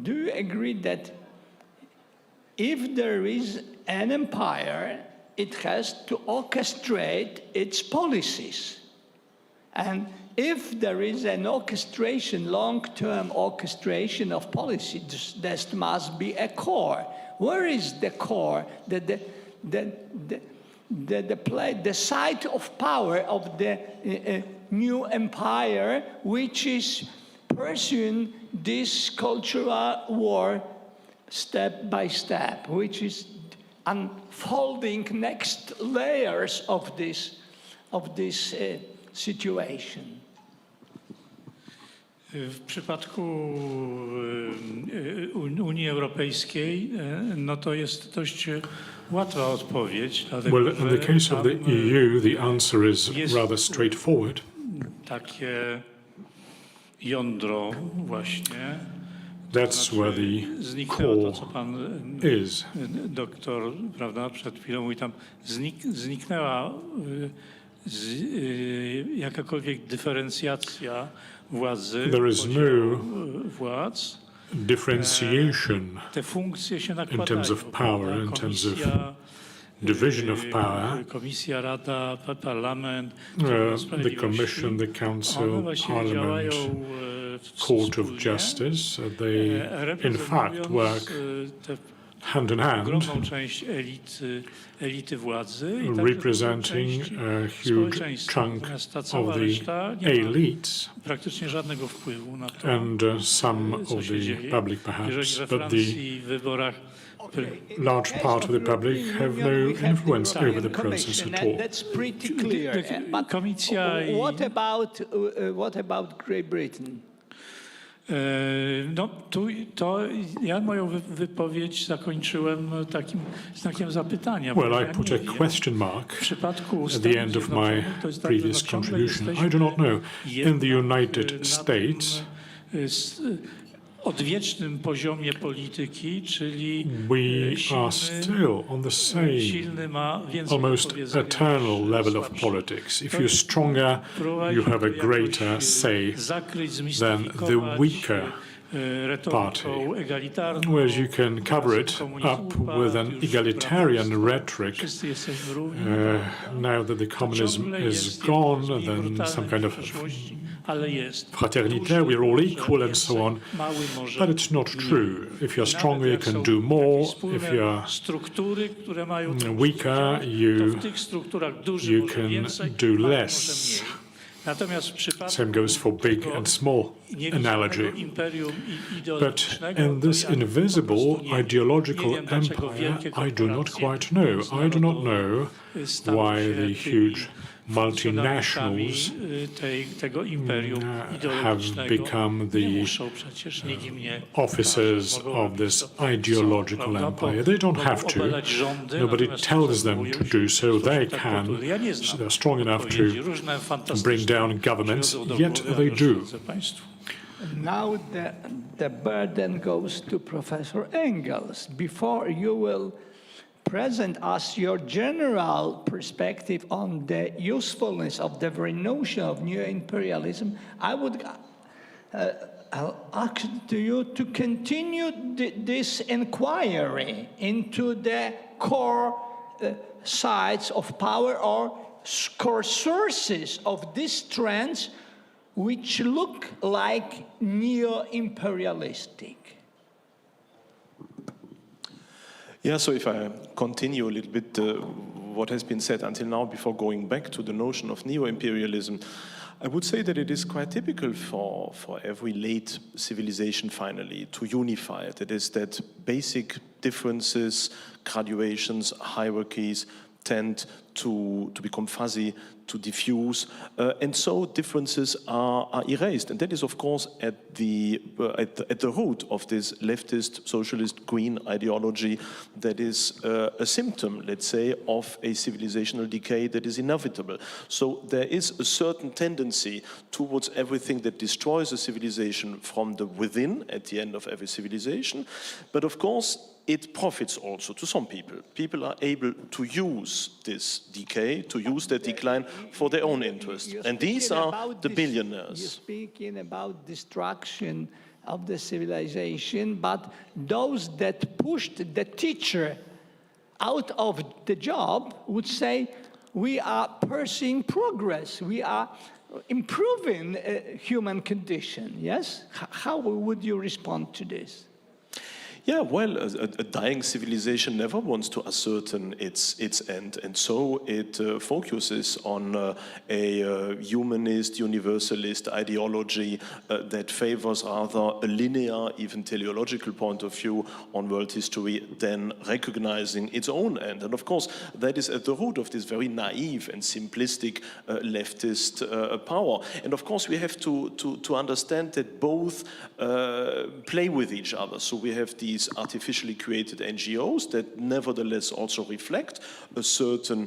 R: do you agree that if there is an empire, it has to orchestrate its policies? And if there is an orchestration, long-term orchestration of policies, there must be a core. Where is the core? The site of power of the new empire, which is pursuing this cultural war step by step, which is unfolding next layers of this situation.
S: W przypadku Unii Europejskiej, no to jest dość łatwa odpowiedź.
B: Well, in the case of the EU, the answer is rather straightforward.
S: Takie jądro właśnie.
B: That's where the core is.
S: Doktor, prawda, przed chwilą mówi, tam zniknęła jakakolwiek dyferencjacja władzy,
B: There is no
S: władz.
B: differentiation
S: Te funkcje się
B: in
S: nakładają,
B: terms of power, in terms of division of power.
S: Komisja, Rada, Parlament,
B: The Commission, the Council, Parliament, Court of Justice, they in fact work hand in hand,
S: część elity władzy,
B: representing a huge chunk of the elites
S: praktycznie żadnego wpływu na to,
B: and some of the public perhaps, but the large part of the public have no influence over the process at all.
R: That's pretty clear. But what about Great Britain?
S: No, ja moją wypowiedź zakończyłem takim znakiem zapytania.
B: Well, I put a question mark at the end of my previous contribution. I do not know. In the United States,
S: odwiecznym poziomie polityki, czyli
B: we are still on the same, almost eternal level of politics. If you're stronger, you have a greater say than the weaker party, whereas you can cover it up with an egalitarian rhetoric. Now that the communism is gone, then some kind of fraternité, we're all equal and so on, but it's not true. If you're stronger, you can do more. If you're weaker, you can do less. Same goes for big and small analogy. But in this invisible ideological empire, I do not quite know. I do not know why the huge multinationals have become the officers of this ideological empire. They don't have to. Nobody tells them to do so. They can. They're strong enough to bring down governments, yet they do.
R: Now the burden goes to Professor Engels. Before you will present us your general perspective on the usefulness of the very notion of new imperialism, I would ask you to continue this inquiry into the core sides of power or core sources of these trends which look like neo-imperialistic.
U: Yeah, so if I continue a little bit what has been said until now before going back to the notion of neo-imperialism, I would say that it is quite typical for every late civilization finally to unify. That is that basic differences, graduations, hierarchies tend to become fuzzy, to diffuse, and so differences are erased. And that is, of course, at the root of this leftist, socialist, green ideology that is a symptom, let's say, of a civilizational decay that is inevitable. So there is a certain tendency towards everything that destroys a civilization from the within at the end of every civilization. But of course, it profits also to some people. People are able to use this decay, to use that decline for their own interest. And these are the billionaires.
R: You're speaking about destruction of the civilization, but those that pushed the teacher out of the job would say, we are pursuing progress, we are improving human condition, yes? How would you respond to this?
U: Yeah, well, a dying civilization never wants to ascertain its end, and so it focuses on a humanist, universalist ideology that favors rather a linear, even teleological point of view on world history than recognizing its own end. And of course, that is at the root of this very naive and simplistic leftist power. And of course, we have to understand that both play with each other. So we have these artificially created NGOs that nevertheless also reflect a certain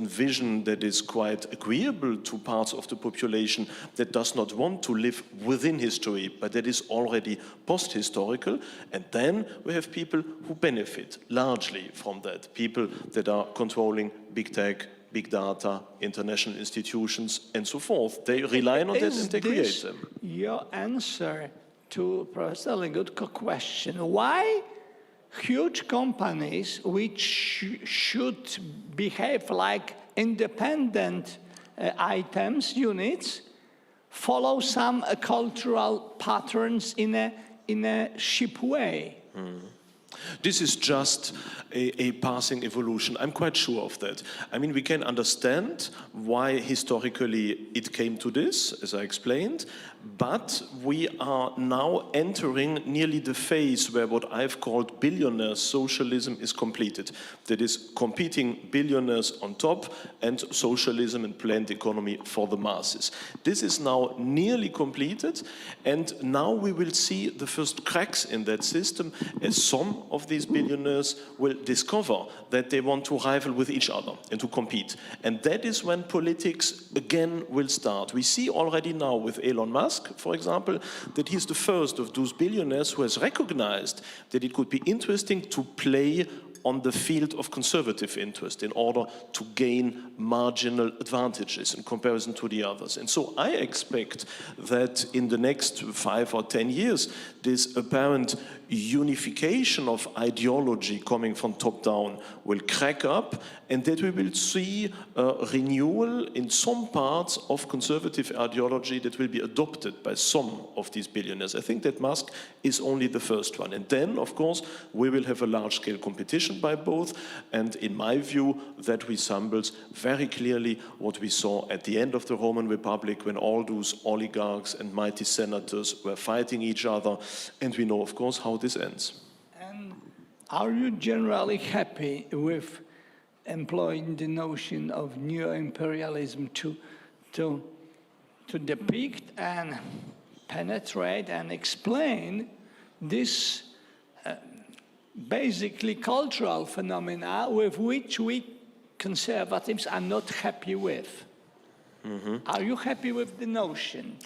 U: vision that is quite agreeable to parts of the population that does not want to live within history, but that is already post-historical. And then we have people who benefit largely from that, people that are controlling big tech, big data, international institutions, and so forth. They rely on that and they create them.
R: Your answer to Professor Legutko's question, why huge companies which should behave like independent items, units, follow some cultural patterns in a cheap way?
U: This is just a passing evolution. I'm quite sure of that. I mean, we can understand why historically it came to this, as I explained, but we are now entering nearly the phase where what I've called billionaire socialism is completed. That is, competing billionaires on top and socialism and planned economy for the masses. This is now nearly completed, and now we will see the first cracks in that system as some of these billionaires will discover that they want to rival with each other and to compete. And that is when politics again will start. We see already now with Elon Musk, for example, that he's the first of those billionaires who has recognized that it could be interesting to play on the field of conservative interest in order to gain marginal advantages in comparison to the others. And so I expect that in the next 5 or 10 years, this apparent unification of ideology coming from top down will crack up, and that we will see a renewal in some parts of conservative ideology that will be adopted by some of these billionaires. I think that Musk is only the first one. And then, of course, we will have a large-scale competition by both, and in my view, that resembles very clearly what we saw at the end of the Roman Republic when all those oligarchs and mighty senators were fighting each other, and we know, of course, how this ends.
R: And are you generally happy with employing the notion of neo-imperialism to depict and penetrate and explain this basically cultural phenomena with which we conservatives are not happy with? Are you happy with the notion?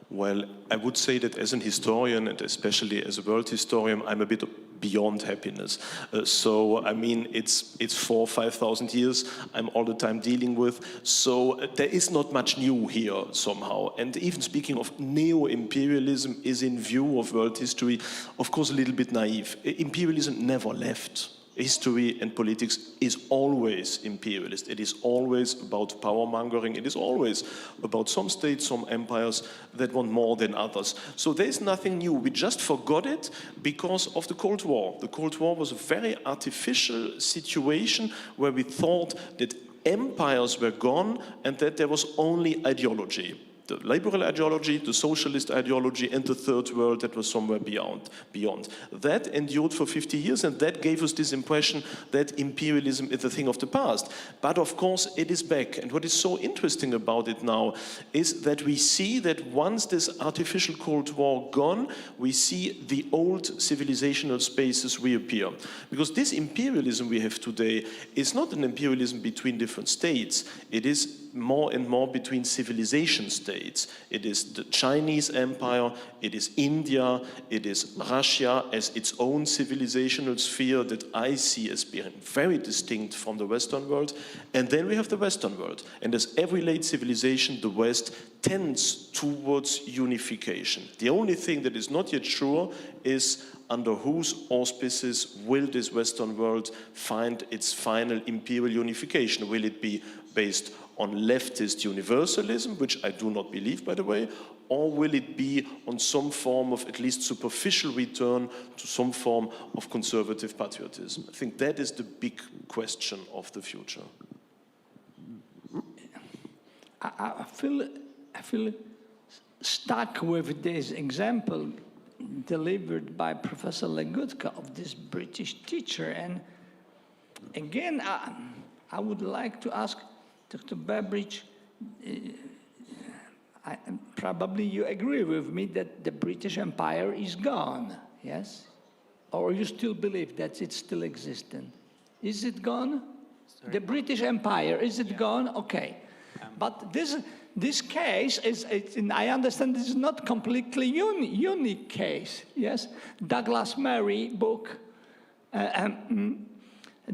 U: Well, I would say that as an historian, and especially as a world historian, I'm a bit beyond happiness. So, I mean, it's 4,000 or 5,000 years I'm all the time dealing with. So there is not much new here somehow. And even speaking of neo-imperialism is in view of world history, of course, a little bit naive. Imperialism never left. History and politics is always imperialist. It is always about power mongering. It is always about some states, some empires that want more than others. So there is nothing new. We just forgot it because of the Cold War. The Cold War was a very artificial situation where we thought that empires were gone and that there was only ideology. The liberal ideology, the socialist ideology, and the third world that was somewhere beyond. That endured for 50 years, and that gave us this impression that imperialism is a thing of the past. But of course, it is back. And what is so interesting about it now is that we see that once this artificial Cold War gone, we see the old civilizational spaces reappear. Because this imperialism we have today is not an imperialism between different states. It is more and more between civilization states. states. It is the Chinese empire, it is India, it is Russia as its own civilizational sphere that I see as being very distinct from the Western world. And then we have the Western world. And as every late civilization, the West tends towards unification. The only thing that is not yet sure is under whose auspices will this Western world find its final imperial unification? Will it be based on leftist universalism, which I do not believe, by the way, or will it be on some form of at least superficial return to some form of conservative patriotism? I think that is the big question of the future.
R: I feel stuck with this example delivered by Professor Legutko of this British teacher. And again, I would like to ask Dr. Babridge, probably you agree with me that the British Empire is gone, yes? Or you still believe that it's still existent? Is it gone? Sorry. The British Empire, is it gone? Okay. But this case is, I understand this is not completely unique case, yes? Douglas Murray book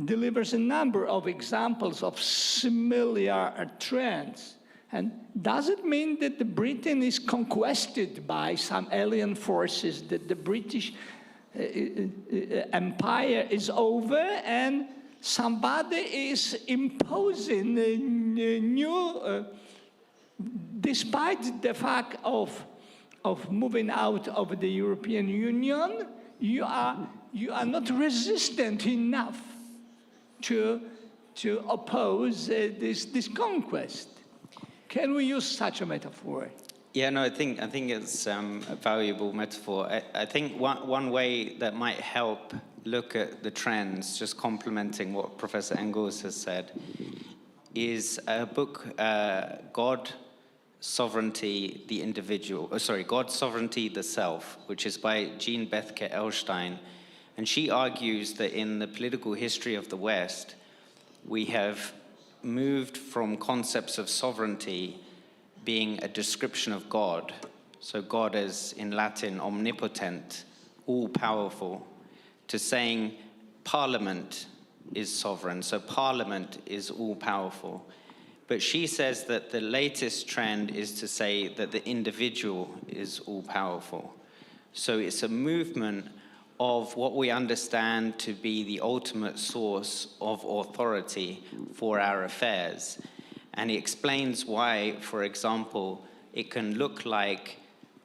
R: delivers a number of examples of similar trends. And does it mean that Britain is conquered by some alien forces, that the British Empire is over and somebody is imposing a new, despite the fact of moving out of the European Union, you are not resistant enough to oppose this conquest. Can we use such a metaphor?
T: Yeah, no, I think it's a valuable metaphor. I think one way that might help look at the trends, just complementing what Professor Engels has said, is a book, God, Sovereignty, the Individual. God, Sovereignty, the Self, which is by Jean Bethke Elstein. And she argues that in the political history of the West, we have moved from concepts of sovereignty being a description of God, so God as in Latin omnipotent, all-powerful, to saying Parliament is sovereign, so Parliament is all-powerful. But she says that the latest trend is to say that the individual is all-powerful. So it's a movement of what we understand to be the ultimate source of authority for our affairs. And he explains why, for example, it can look like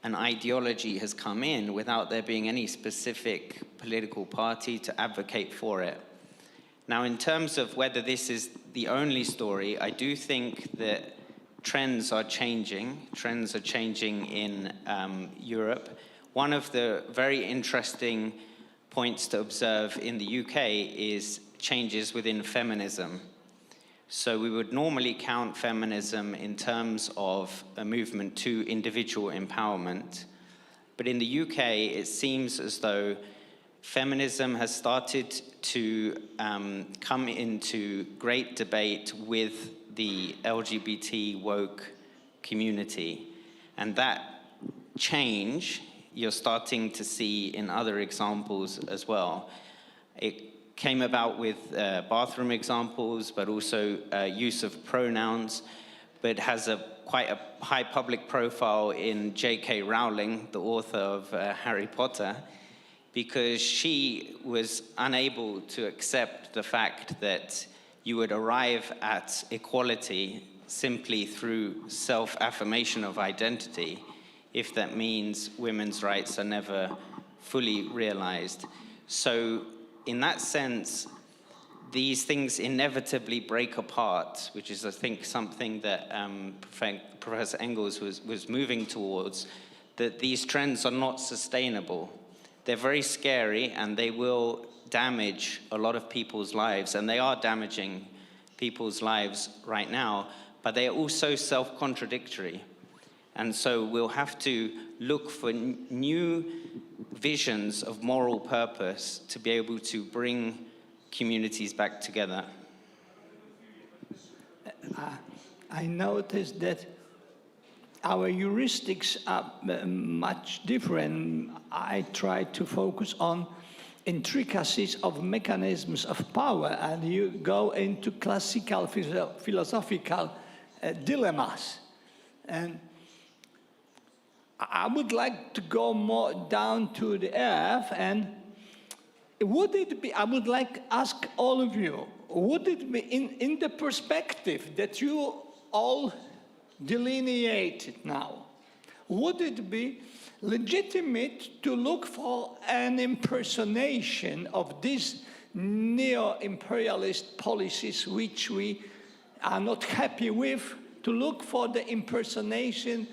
T: an ideology has come in without there being any specific political party to advocate for it. Now, in terms of whether this is the only story, I do think that trends are changing. Trends are changing in Europe. One of the very interesting points to observe in the UK is changes within feminism. So we would normally count feminism in terms of a movement to individual empowerment. But in the UK, it seems as though feminism has started to come into great debate with the LGBT woke community. And that change you're starting to see in other examples as well. It came about with bathroom examples, but also use of pronouns, but has quite a high public profile in J.K. Rowling, the author of Harry Potter, because she was unable to accept the fact that you would arrive at equality simply through self-affirmation of identity, if that means women's rights are never fully realized. So in that sense, these things inevitably break apart, which is, I think, something that Professor Engels was moving towards, that these trends are not sustainable. They're very scary, and they will damage a lot of people's lives, and they are damaging people's lives right now, but they are also self-contradictory. And so we'll have to look for new visions of moral purpose to be able to bring communities back together.
R: I noticed that our heuristics are much different. I try to focus on intricacies of mechanisms of power, and you go into classical philosophical dilemmas. And I would like to go more down to the earth, and would it be, I would like to ask all of you, would it be in the perspective that you all delineated now, would it be legitimate to look for an impersonation of these neo-imperialist policies which we are not happy with, to look for the impersonation,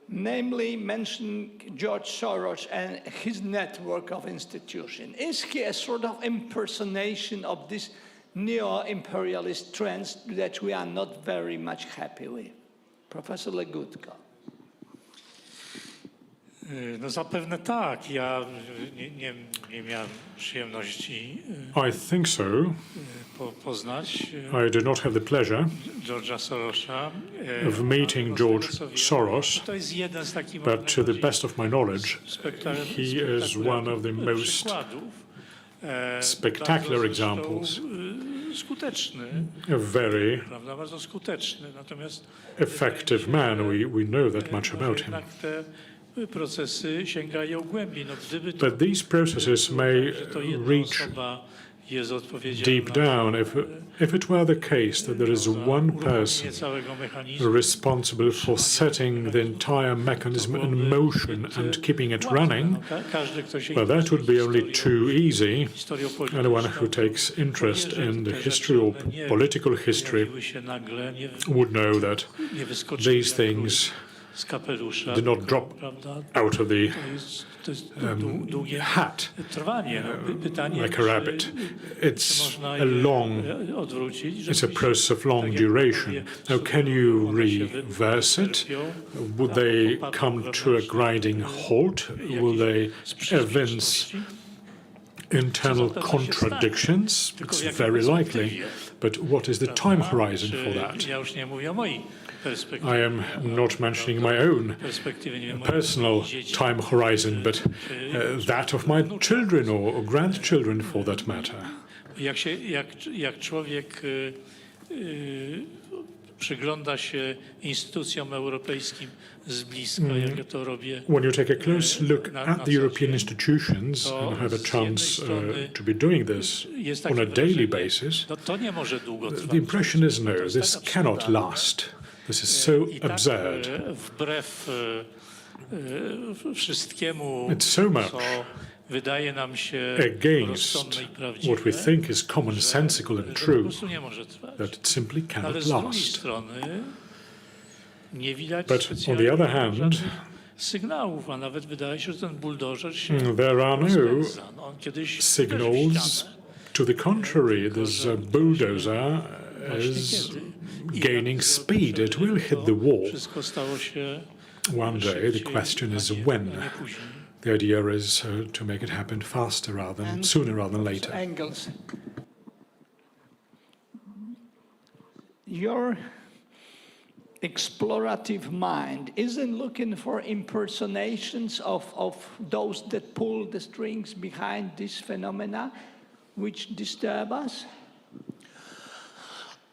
R: namely mention George Soros and his network of institutions? Is he a sort of impersonation of this neo-imperialist trends that we are not very much happy with? Professor Legutko.
S: No zapewne tak. Ja nie miałem przyjemności
B: I think so.
S: poznać
B: I did not have the pleasure
S: George'a Sorosa.
B: of meeting George Soros,
S: To jest jeden z takich,
B: but to the best of my knowledge, he is one of the most spectacular examples,
S: skuteczny,
B: a very
S: prawda, bardzo skuteczny. Natomiast
B: effective man. We know that much about him.
S: jednak te procesy sięgają głębiej. No, gdyby
B: But these processes may
S: że to jedna
B: reach
S: osoba jest odpowiedzialna
B: deep down. If it were the case that there is one person
S: całego mechanizmu,
B: responsible for setting the entire mechanism in motion and keeping it running,
S: każdy, kto się
B: well, that would be only too easy.
S: historią
B: Anyone who takes interest in the history or political history would know that these things did not drop out of the hat like a rabbit. It's a process of long duration. Now, can you reverse it? Would they come to a grinding halt? Will they evince internal contradictions? It's very likely. But what is the time horizon for that? I am not mentioning my own personal time horizon, but that of my children or grandchildren, for that matter.
S: Jak człowiek przygląda się instytucjom europejskim z bliska, jak ja to robię.
B: When you take a close look at the European institutions and have a chance to be doing this on a daily basis,
S: to nie może długo trwać.
B: the impression is no, this cannot last. This is so absurd.
S: Wbrew wszystkiemu,
B: It's so much
S: co wydaje nam się
B: against
S: rozsądne i prawdziwe,
B: what we think is commonsensical and
S: po
B: true,
S: prostu nie może trwać.
B: that it simply
S: Ale
B: cannot
S: z drugiej
B: last.
S: strony nie widać
B: But on the other hand,
S: sygnałów, a nawet wydaje się, że ten buldożer się
B: there are no
S: rozpędza. No, on kiedyś
B: signals to the contrary. This bulldozer is gaining speed. It will hit the wall.
S: Wszystko stało się
B: One day, the question is when. The idea is to make it happen faster sooner rather than later.
R: Engels. Your explorative mind isn't looking for impersonations of those that pull the strings behind these phenomena which disturb us?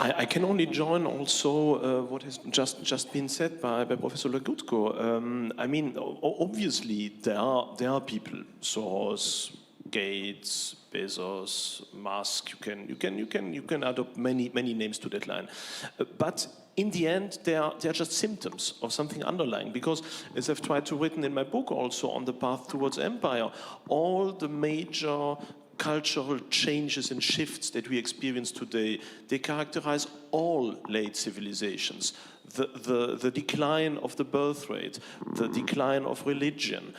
U: I can only join also what has just been said by Professor Legutko. I mean, obviously there are people, Soros, Gates, Bezos, Musk. You can add up many names to that line, but in the end, they are just symptoms of something underlying. Because, as I've tried to written in my book also on the path towards empire, all the major cultural changes and shifts that we experience today, they characterize all late civilizations. The decline of the birth rate, the decline of religion,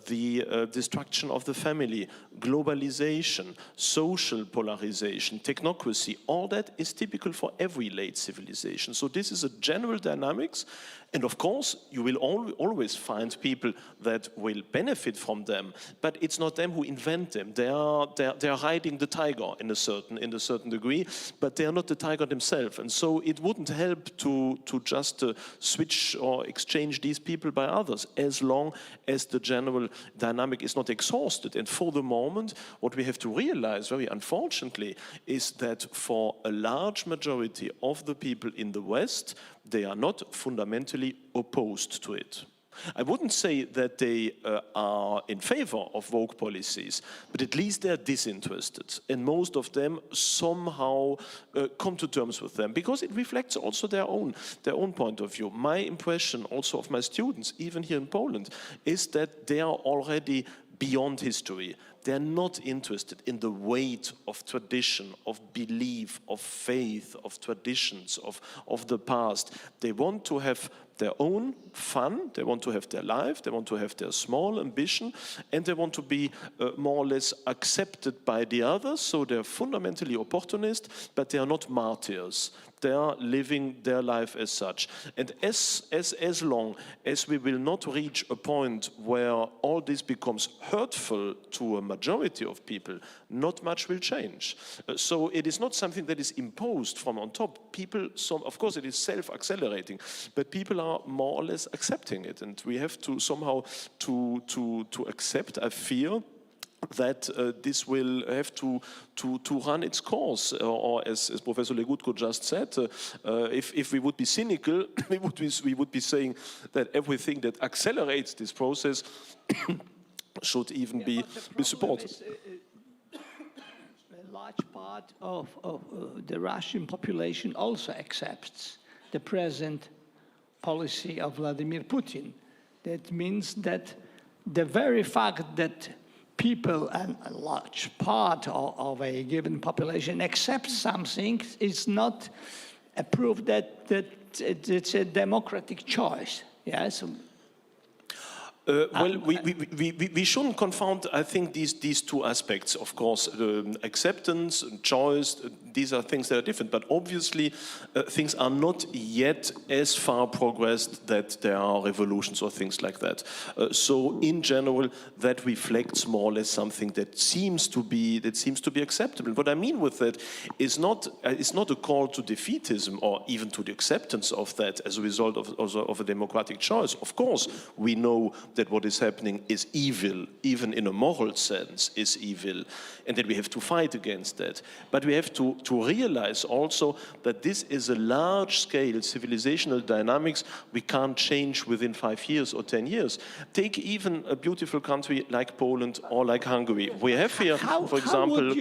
U: the destruction of the family, globalization, social polarization, technocracy, all that is typical for every late civilization. So this is a general dynamics. And of course, you will always find people that will benefit from them, but it's not them who invent them. They are riding the tiger in a certain degree, but they are not the tiger themselves. And so it wouldn't help to just switch or exchange these people by others, as long as the general dynamic is not exhausted. And for the moment, what we have to realize, very unfortunately, is that for a large majority of the people in the West, they are not fundamentally opposed to it. I wouldn't say that they are in favor of woke policies, but at least they're disinterested. And most of them somehow come to terms with them, because it reflects also their own point of view. My impression also of my students, even here in Poland, is that they are already beyond history. They're not interested in the weight of tradition, of belief, of faith, of traditions, of the past. They want to have their own fun, they want to have their life, they want to have their small ambition, and they want to be more or less accepted by the others. So they're fundamentally opportunist, but they are not martyrs. They are living their life as such. And as long as we will not reach a point where all this becomes hurtful to a majority of people, not much will change. So it is not something that is imposed from on top. People, of course it is self-accelerating, but people are more or less accepting it. And we have to somehow to accept, I fear, that this will have to run its course, or as Professor Legutko just said, if we would be cynical, we would be saying that everything that accelerates this process should even be supported.
R: A large part of the Russian population also accepts the present policy of Vladimir Putin. That means that the very fact that people and a large part of a given population accept something is not a proof that it's a democratic choice. Yes.
U: Well, we shouldn't confound, I think, these two aspects. Of course, acceptance, choice, these are things that are different. But obviously, things are not yet as far progressed that there are revolutions or things like that. So, in general, that reflects more or less something that seems to be acceptable. What I mean with that is not a call to defeatism or even to the acceptance of that as a result of a democratic choice. Of course, we know that what is happening is evil, even in a moral sense, is evil, and that we have to fight against that. But we have to realize also that this is a large-scale civilizational dynamics we can't change within 5 years or 10 years. Take even a beautiful country like Poland or like Hungary. We have here, for example,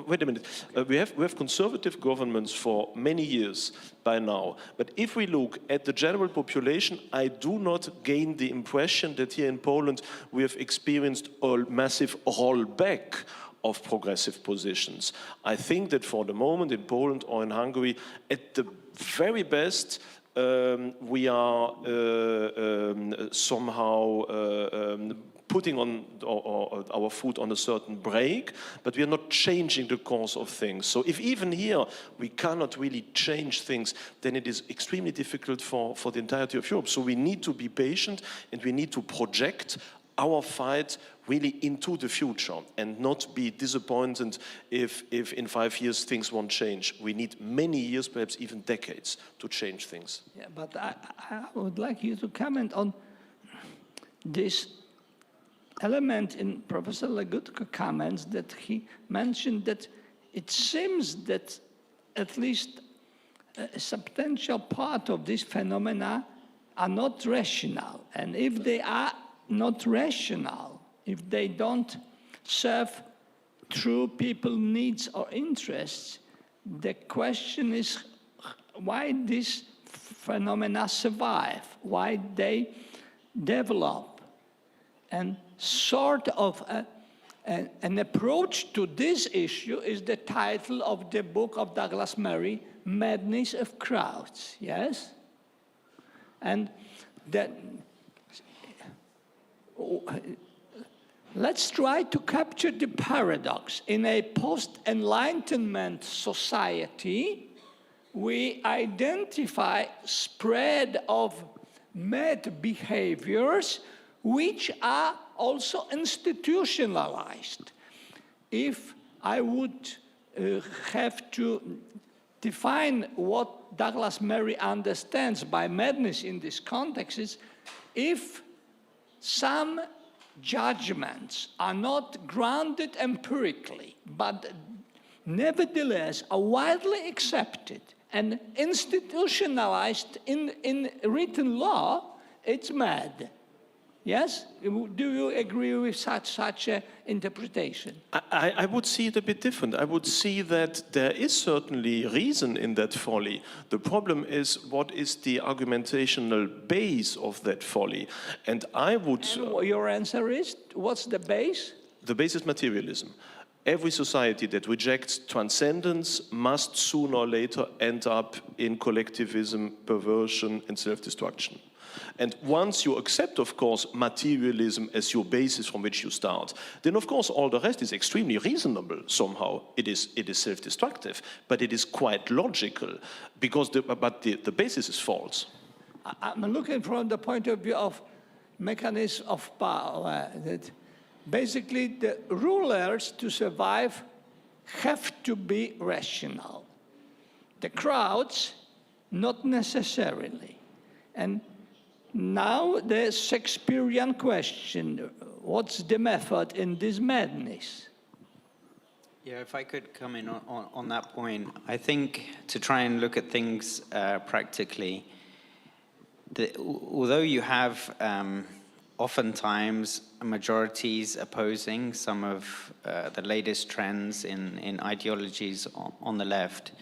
U: wait a minute. We have conservative governments for many years by now. But if we look at the general population, I do not gain the impression that here in Poland we have experienced a massive rollback of progressive positions. I think that for the moment in Poland or in Hungary, at the very best, we are somehow putting on our foot on a certain brake, but we are not changing the course of things. So if even here we cannot really change things, then it is extremely difficult for the entirety of Europe. So we need to be patient, and we need to project our fight really into the future and not be disappointed if in 5 years things won't change. We need many years, perhaps even decades, to change things.
R: Yeah, but I would like you to comment on this element in Professor Legutko's comments that he mentioned, that it seems that at least a substantial part of these phenomena are not rational. And if they are not rational, if they don't serve true people's needs or interests, the question is why these phenomena survive, why they develop. And sort of an approach to this issue is the title of the book of Douglas Murray, Madness of Crowds, yes? And that let's try to capture the paradox. In a post-Enlightenment society, we identify spread of mad behaviors which are also institutionalized. If I would have to define what Douglas Murray understands by madness in this context, is if some judgments are not grounded empirically, but nevertheless are widely accepted and institutionalized in written law, it's mad. Yes? Do you agree with such an interpretation?
U: I would see it a bit different. I would see that there is certainly reason in that folly. The problem is, what is the argumentational base of that folly? And I would...
R: And your answer is, what's the base?
U: The base is materialism. Every society that rejects transcendence must sooner or later end up in collectivism, perversion, and self-destruction. And once you accept, of course, materialism as your basis from which you start, then, of course, all the rest is extremely reasonable somehow. It is self-destructive, but it is quite logical, because the basis is false.
R: I'm looking from the point of view of mechanism of power, that basically the rulers to survive have to be rational. The crowds, not necessarily. And now the Shakespearean question, what's the method in this madness?
T: Yeah, if I could come in on that point, I think to try and look at things practically, although you have oftentimes majorities opposing some of the latest trends in ideologies on the left,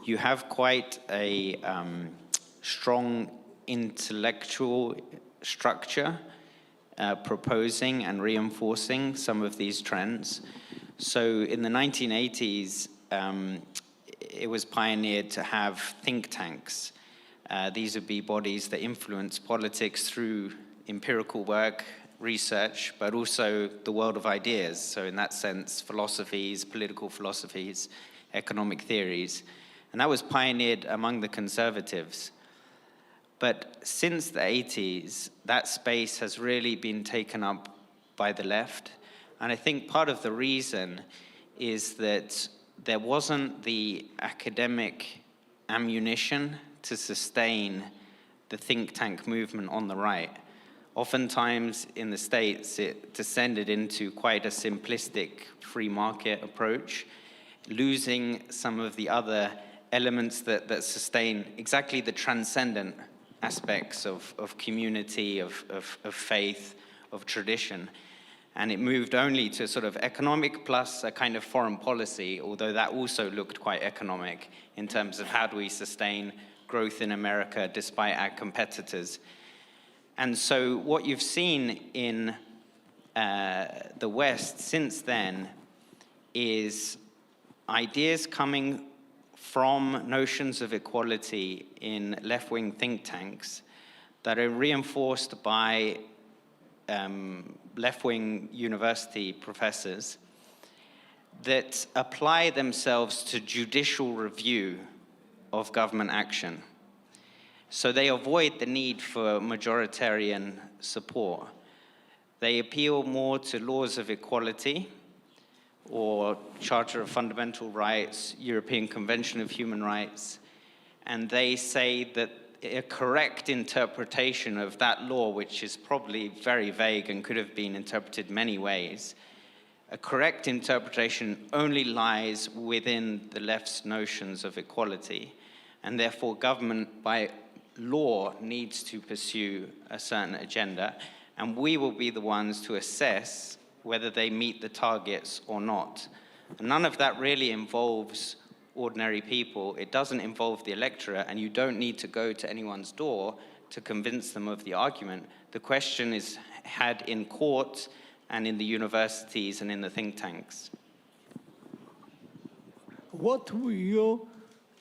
T: you have quite a strong intellectual structure proposing and reinforcing some of these trends. So in the 1980s, it was pioneered to have think tanks. These would be bodies that influence politics through empirical work, research, but also the world of ideas. So in that sense, philosophies, political philosophies, economic theories. And that was pioneered among the conservatives. But since the 80s, that space has really been taken up by the left. And I think part of the reason is that there wasn't the academic ammunition to sustain the think tank movement on the right. Oftentimes in the States, it descended into quite a simplistic free market approach, losing some of the other elements that sustain exactly the transcendent aspects of community, of faith, of tradition. And it moved only to sort of economic plus a kind of foreign policy, although that also looked quite economic in terms of how do we sustain growth in America despite our competitors. And so what you've seen in the West since then is ideas coming from notions of equality in left-wing think tanks that are reinforced by left-wing university professors that apply themselves to judicial review of government action. So they avoid the need for majoritarian support. They appeal more to laws of equality or Charter of Fundamental Rights, European Convention of Human Rights, and they say that a correct interpretation of that law, which is probably very vague and could have been interpreted many ways, a correct interpretation only lies within the left's notions of equality, and therefore government by law needs to pursue a certain agenda, and we will be the ones to assess whether they meet the targets or not. None of that really involves ordinary people. It doesn't involve the electorate, and you don't need to go to anyone's door to convince them of the argument. The question is had in court and in the universities and in the think tanks.
R: What will you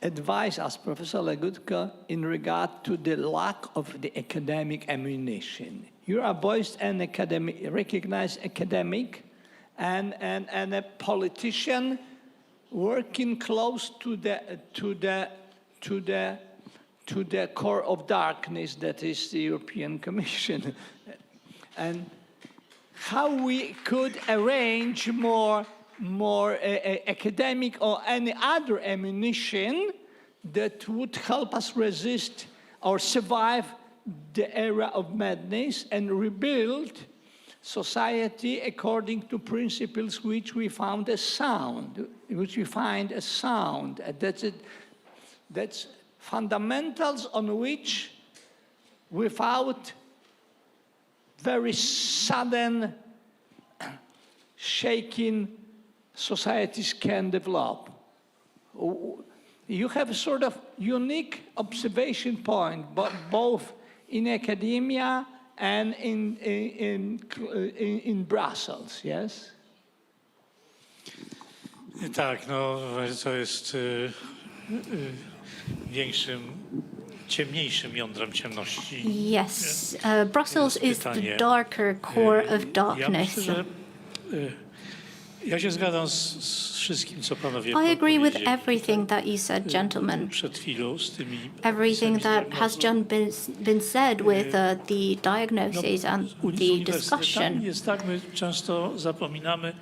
R: advise us, Professor Legutko, in regard to the lack of the academic ammunition? You are both an academic, recognized academic and a politician working close to the core of darkness that is the European Commission. And how we could arrange more academic or any other ammunition that would help us resist or survive the era of madness and rebuild society according to principles which we found as sound, That's fundamentals on which, without very sudden shaking, societies can develop. You have a sort of unique observation point, both in academia and in Brussels, yes?
S: Tak, no to jest ciemniejszym jądrem ciemności.
G: Yes, Brussels is the darker core of darkness.
S: Ja się zgadzam z wszystkim, co panowie
G: I agree with everything that you said, gentlemen.
S: przed chwilą z tymi
G: Everything that has just been said with the diagnosis and the discussion.
S: Jest tak, my często zapominamy.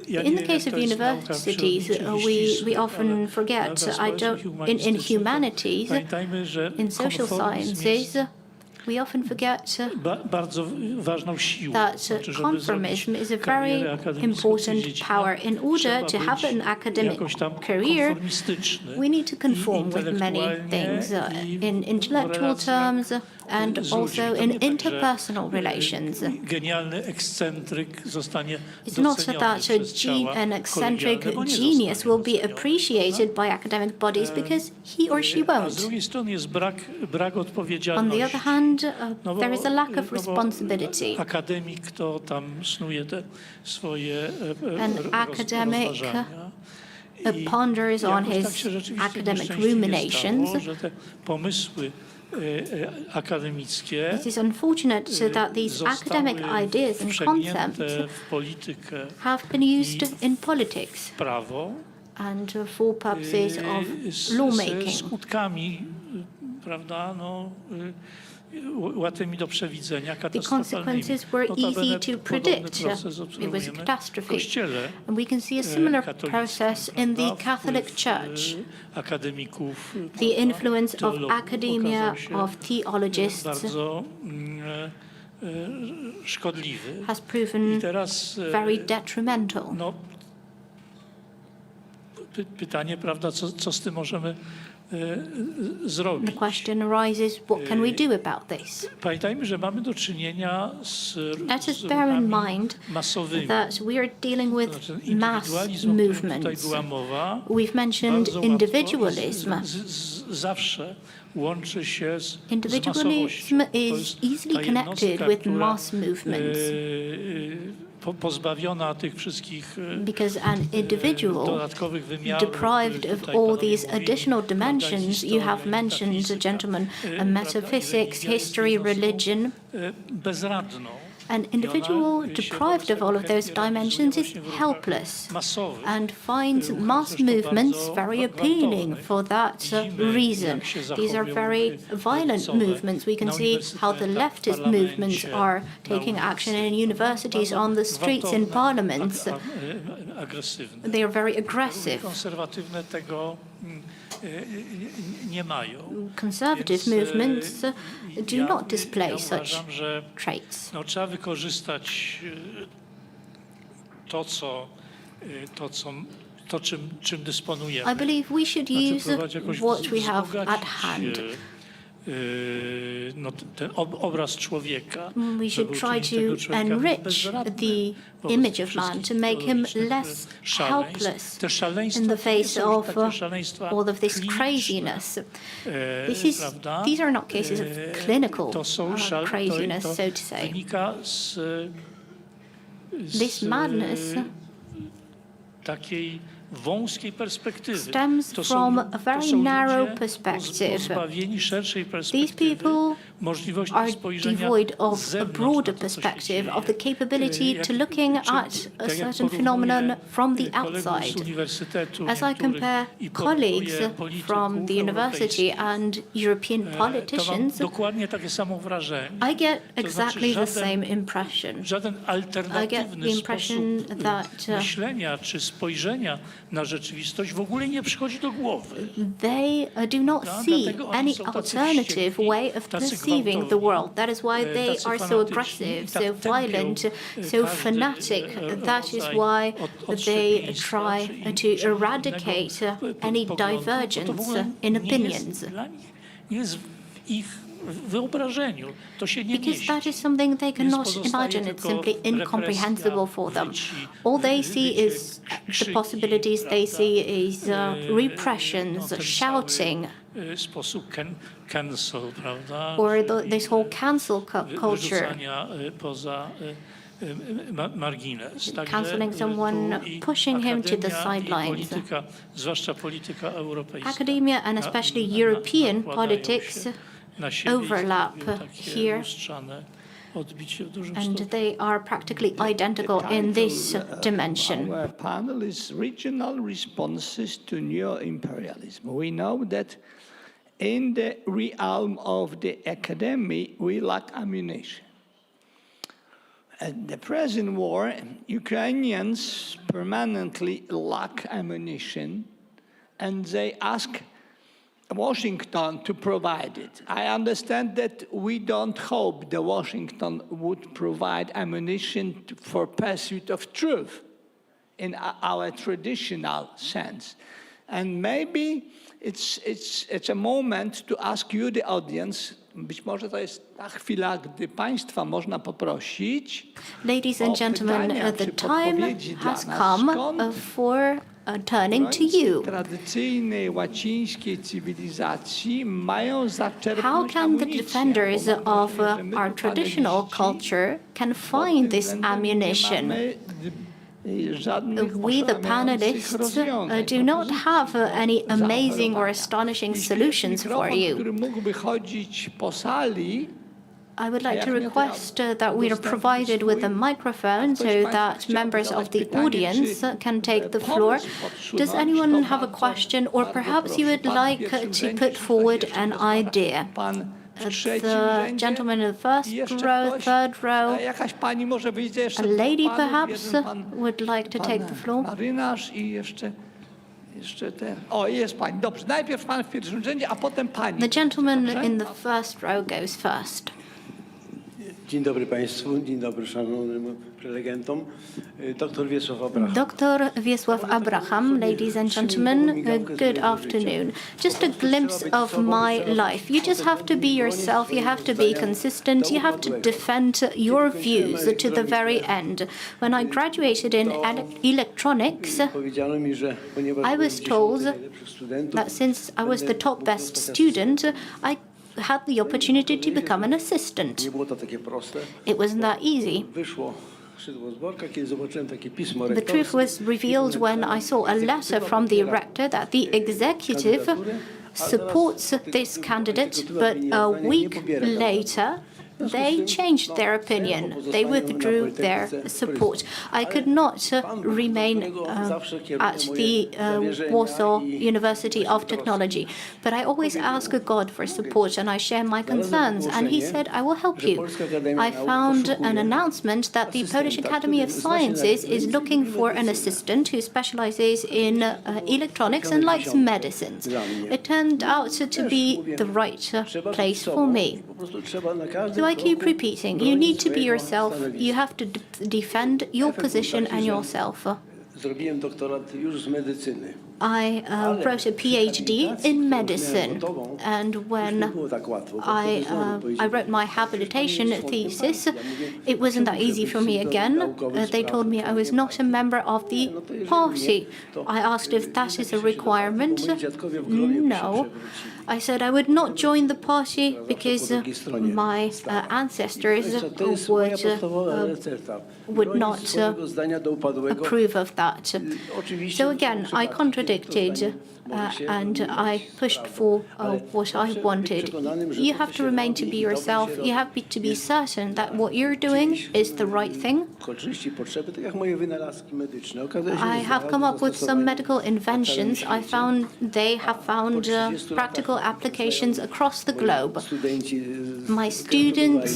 G: In the case of universities, we often forget. In humanities, in social sciences, we often forget that conformism is a very important power. In order to have an academic career, we need to conform with many things in intellectual terms and also in interpersonal relations. It's not that an eccentric genius will be appreciated by academic bodies because he or she won't. On the other hand, there is a lack of responsibility. An academic ponders on his academic ruminations. It is unfortunate that these academic ideas and concepts have been used in politics and for purposes of lawmaking. The consequences were easy to predict. It was a catastrophe. And we can see a similar process in the Catholic Church. The influence of academia, of theologists, has proven very detrimental.
S: Pytanie, prawda, co z tym możemy zrobić?
G: The question arises, what can we do about this?
S: Pamiętajmy, że mamy do czynienia z
G: Let us bear in mind that we are dealing with mass movements. We've mentioned individualism.
S: Zawsze łączy się z
G: Individualism is easily connected with mass movements.
S: Pozbawiona tych wszystkich
G: because an individual deprived of all these additional dimensions you have mentioned, gentlemen, metaphysics, history, religion. An individual deprived of all of those dimensions is helpless and finds mass movements very appealing for that reason. These are very violent movements. We can see how the leftist movements are taking action in universities, on the streets, in parliaments. They are very aggressive. Conservative movements do not display such traits.
S: Trzeba wykorzystać czym dysponujemy.
G: I believe we should use what we have at hand.
S: Ten obraz człowieka.
G: We should try to enrich the image of man, to make him less helpless in the face of all of this craziness. These are not cases of clinical craziness, so to say. This madness stems from a very narrow perspective. These people are devoid of a broader perspective, of the capability to looking at a certain phenomenon from the outside. As I compare colleagues from the university and European politicians, I get exactly the same impression. I get the impression that they do not see any alternative way of perceiving the world. That is why they are so aggressive, so violent, so fanatic. That is why they try to eradicate any divergence in opinions. Because that is something they cannot imagine. It's simply incomprehensible for them. All they see is the possibilities. They see is repressions, shouting, or this whole cancel culture. Cancelling someone, pushing him to the sidelines. Academia, and especially European politics, overlap here, and they are practically identical in this dimension.
R: Our panel is regional responses to neo-imperialism. We know that in the realm of the academy, we lack ammunition. At the present war, Ukrainians permanently lack ammunition, and they ask Washington to provide it. I understand that we don't hope that Washington would provide ammunition for pursuit of truth in our traditional sense. And maybe it's a moment to ask you, the audience, być może to jest ta chwila, gdy państwa można poprosić.
G: Ladies and gentlemen, the time has come for turning to you. How can the defenders of our traditional culture can find this ammunition? We, the panelists, do not have any amazing or astonishing solutions for you. I would like to request that we are provided with a microphone so that members of the audience can take the floor. Does anyone have a question, or perhaps you would like to put forward an idea? The gentleman in the first row, third row, a lady perhaps would like to take the floor. The gentleman in the first row goes first.
D: Dzień dobry Państwu, dzień dobry szanownym prelegentom. Dr
G: Wiesław Abraham, ladies and gentlemen, good afternoon. Just a glimpse of my life. You just have to be yourself, you have to be consistent, you have to defend your views to the very end. When I graduated in electronics, I was told that since I was the top best student, I had the opportunity to become an assistant. It wasn't that easy. The truth was revealed when I saw a letter from the rector that the executive supports this candidate, but a week later they changed their opinion. They withdrew their support. I could not remain at the Warsaw University of Technology, but I always ask God for support and I share my concerns, and he said, I will help you. I found an announcement that the Polish Academy of Sciences is looking for an assistant who specializes in electronics and likes medicines. It turned out to be the right place for me. So I keep repeating, you need to be yourself, you have to defend your position and yourself. I wrote a PhD in medicine, and when I wrote my habilitation thesis, it wasn't that easy for me again. They told me I was not a member of the party. I asked if that is a requirement. No. I said I would not join the party because my ancestors would not approve of that. that. So again, I contradicted and I pushed for what I wanted. You have to remain to be yourself. You have to be certain that what you're doing is the right thing. I have come up with some medical inventions. They have found practical applications across the globe. My students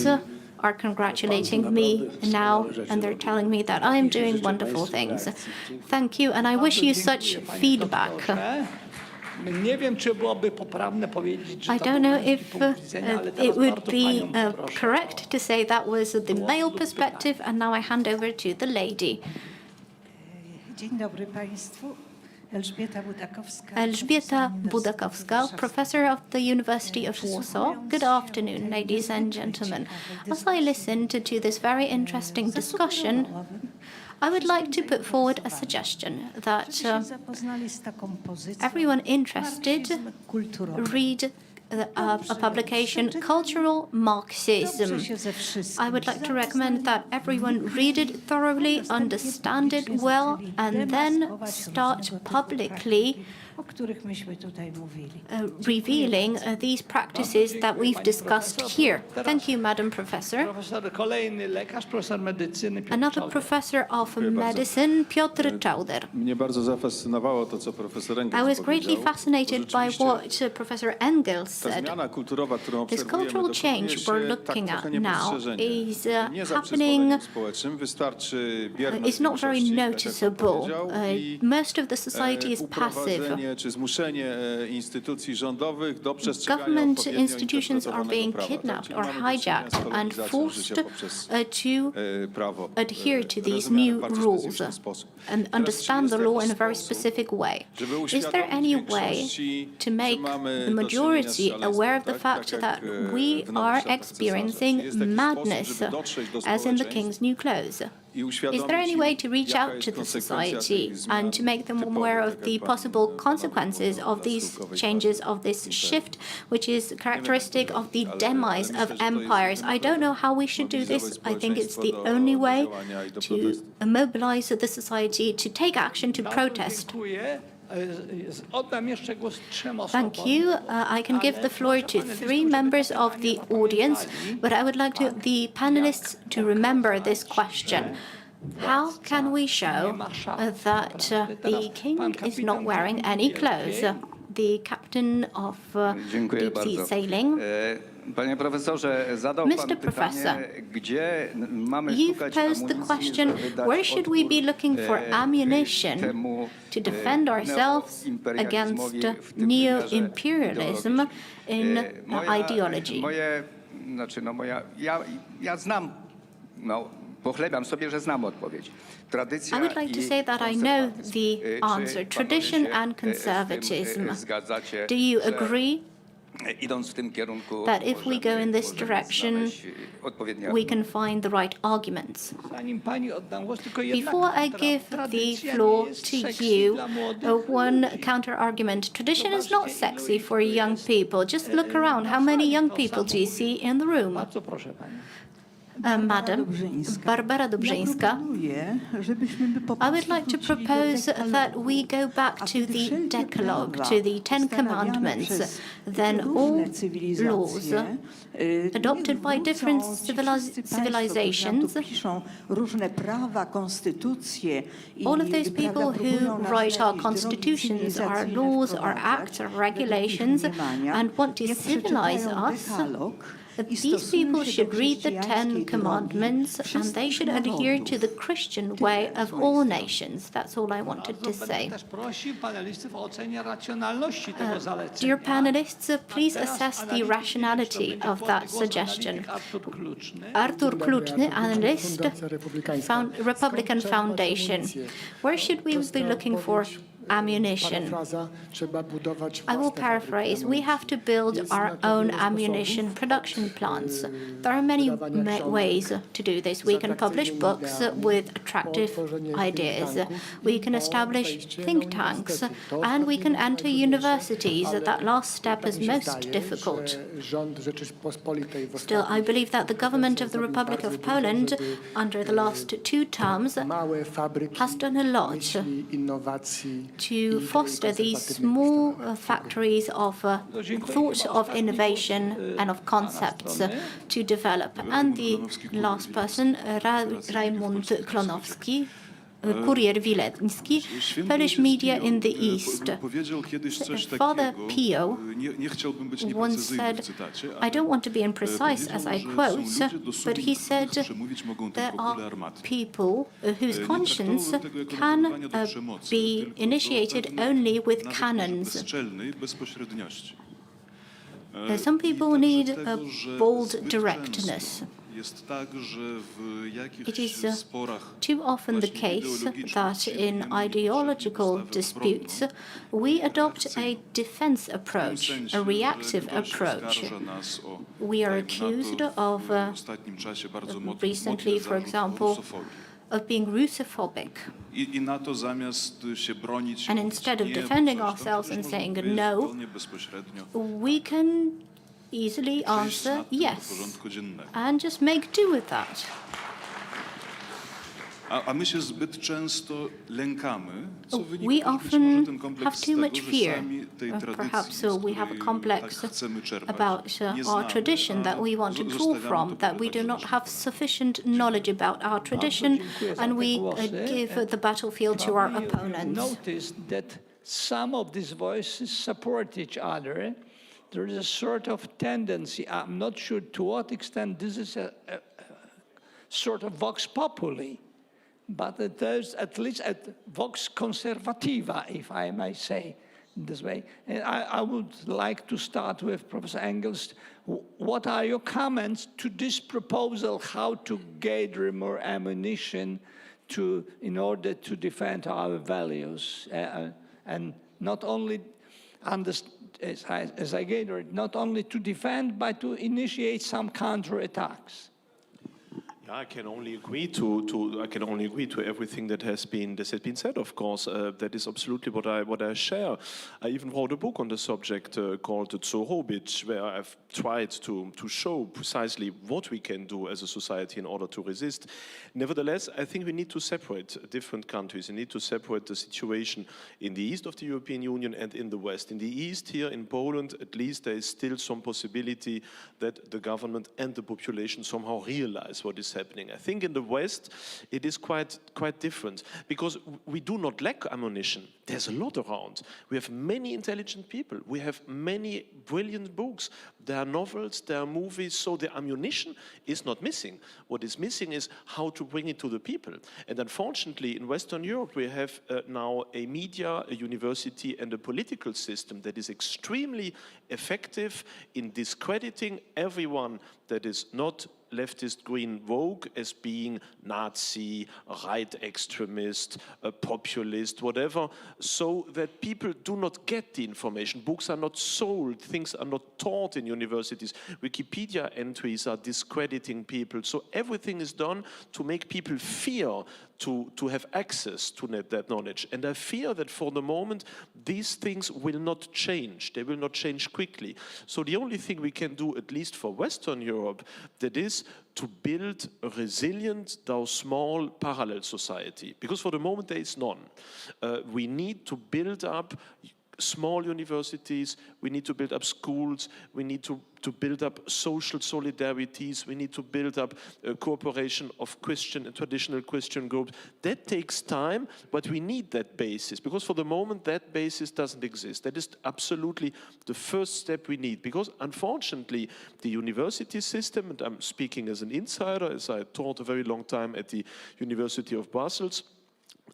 G: are congratulating me now, and they're telling me that I am doing wonderful things. Thank you, and I wish you such feedback. I don't know if it would be correct to say that was the male perspective, and now I hand over to the lady.
E: Dzień dobry Państwu.
G: Elżbieta Budakowska, professor of the University of Warsaw. Good afternoon, ladies and gentlemen. As I listened to this very interesting discussion, I would like to put forward a suggestion that everyone interested read a publication, Cultural Marxism. I would like to recommend that everyone read it thoroughly, understand it well, and then start publicly revealing these practices that we've discussed here. Thank you, Madam Professor. Another professor of medicine, Piotr Czauder. I was greatly fascinated by what Professor Engels said. This cultural change we're looking at now is happening, is not very noticeable. Most of the society is passive. Government institutions are being kidnapped or hijacked and forced to adhere to these new rules and understand the law in a very specific way. Is there any way to make the majority aware of the fact that we are experiencing madness, as in the king's new clothes? Is there any way to reach out to the society and to make them aware of the possible consequences of these changes, of this shift, which is characteristic of the demise of empires? I don't know how we should do this. I think it's the only way to mobilize the society to take action, to protest. Thank you. I can give the floor to 3 members of the audience, but I would like the panelists to remember this question. How can we show that the king is not wearing any clothes? The captain of deep sea sailing. Mr. Professor, you've posed the question, where should we be looking for ammunition to defend ourselves against neo-imperialism in ideology? I would like to say that I know the answer, tradition and conservatism. Do you agree that if we go in this direction, we can find the right arguments? Before I give the floor to you, one counter-argument. Tradition is not sexy for young people. Just look around. How many young people do you see in the room? Madam Barbara Dobrzyńska, I would like to propose that we go back to the Decalogue, to the 10 Commandments. Then all laws adopted by different civilizations, all of those people who write our constitutions, our laws, our acts, our regulations, and want to civilize us, these people should read the 10 Commandments and they should adhere to the Christian way of all nations. That's all I wanted to say. Dear panelists, please assess the rationality of that suggestion. Artur Kluczny, analyst, Republican Foundation. Where should we be looking for ammunition. I will paraphrase. We have to build our own ammunition production plants. There are many ways to do this. We can publish books with attractive ideas. We can establish think tanks, and we can enter universities. That last step is most difficult. Still, I believe that the government of the Republic of Poland, under the last 2 terms, has done a lot to foster these small factories of thought, of innovation, and of concepts to develop. And the last person, Rajmund Klonowski, Kurier Wileński, Polish media in the East. Father Pio once said, I don't want to be imprecise as I quote, but he said, there are people whose conscience can be initiated only with cannons. Some people need a bold directness. It is too often the case that in ideological disputes we adopt a defense approach, a reactive approach. We are accused of, recently, for example, of being Russophobic. And instead of defending ourselves and saying no, we can easily answer yes, and just make do with that. We often have too much fear. Perhaps we have a complex about our tradition that we want to draw from, that we do not have sufficient knowledge about our tradition, and we give the battlefield to our opponents.
R: Notice that some of these voices support each other. There is a sort of tendency, I'm not sure to what extent this is a sort of vox populi, but there's at least a vox conservativa, if I may say this way. And I would like to start with Professor Engels. What are your comments to this proposal, how to gather more ammunition in order to defend our values, and not only as I gather it, not only to defend, but to initiate some counterattacks?
U: I can only agree to everything that has been said. Of course, that is absolutely what I share. I even wrote a book on the subject called Zorobich, where I've tried to show precisely what we can do as a society in order to resist. Nevertheless, I think we need to separate different countries. We need to separate the situation in the east of the European Union and in the west. In the east, here in Poland, at least there is still some possibility that the government and the population somehow realize what is happening. I think in the West it is quite different, because we do not lack ammunition. There's a lot around. We have many intelligent people. We have many brilliant books. There are novels, there are movies, so the ammunition is not missing. What is missing is how to bring it to the people. And unfortunately, in Western Europe, we have now a media, a university, and a political system that is extremely effective in discrediting everyone that is not leftist green vogue as being Nazi, right extremist, populist, whatever, so that people do not get the information. Books are not sold, things are not taught in universities. Wikipedia entries are discrediting people. So everything is done to make people fear to have access to that knowledge. And I fear that for the moment, these things will not change. They will not change quickly. So the only thing we can do, at least for Western Europe, that is to build a resilient, though small, parallel society. Because for the moment, there is none. We need to build up small universities, we need to build up schools, we need to build up social solidarities, we need to build up a cooperation of Christian and traditional Christian groups. That takes time, but we need that basis, because for the moment that basis doesn't exist. That is absolutely the first step we need, because unfortunately the university system, and I'm speaking as an insider, as I taught a very long time at the University of Brussels,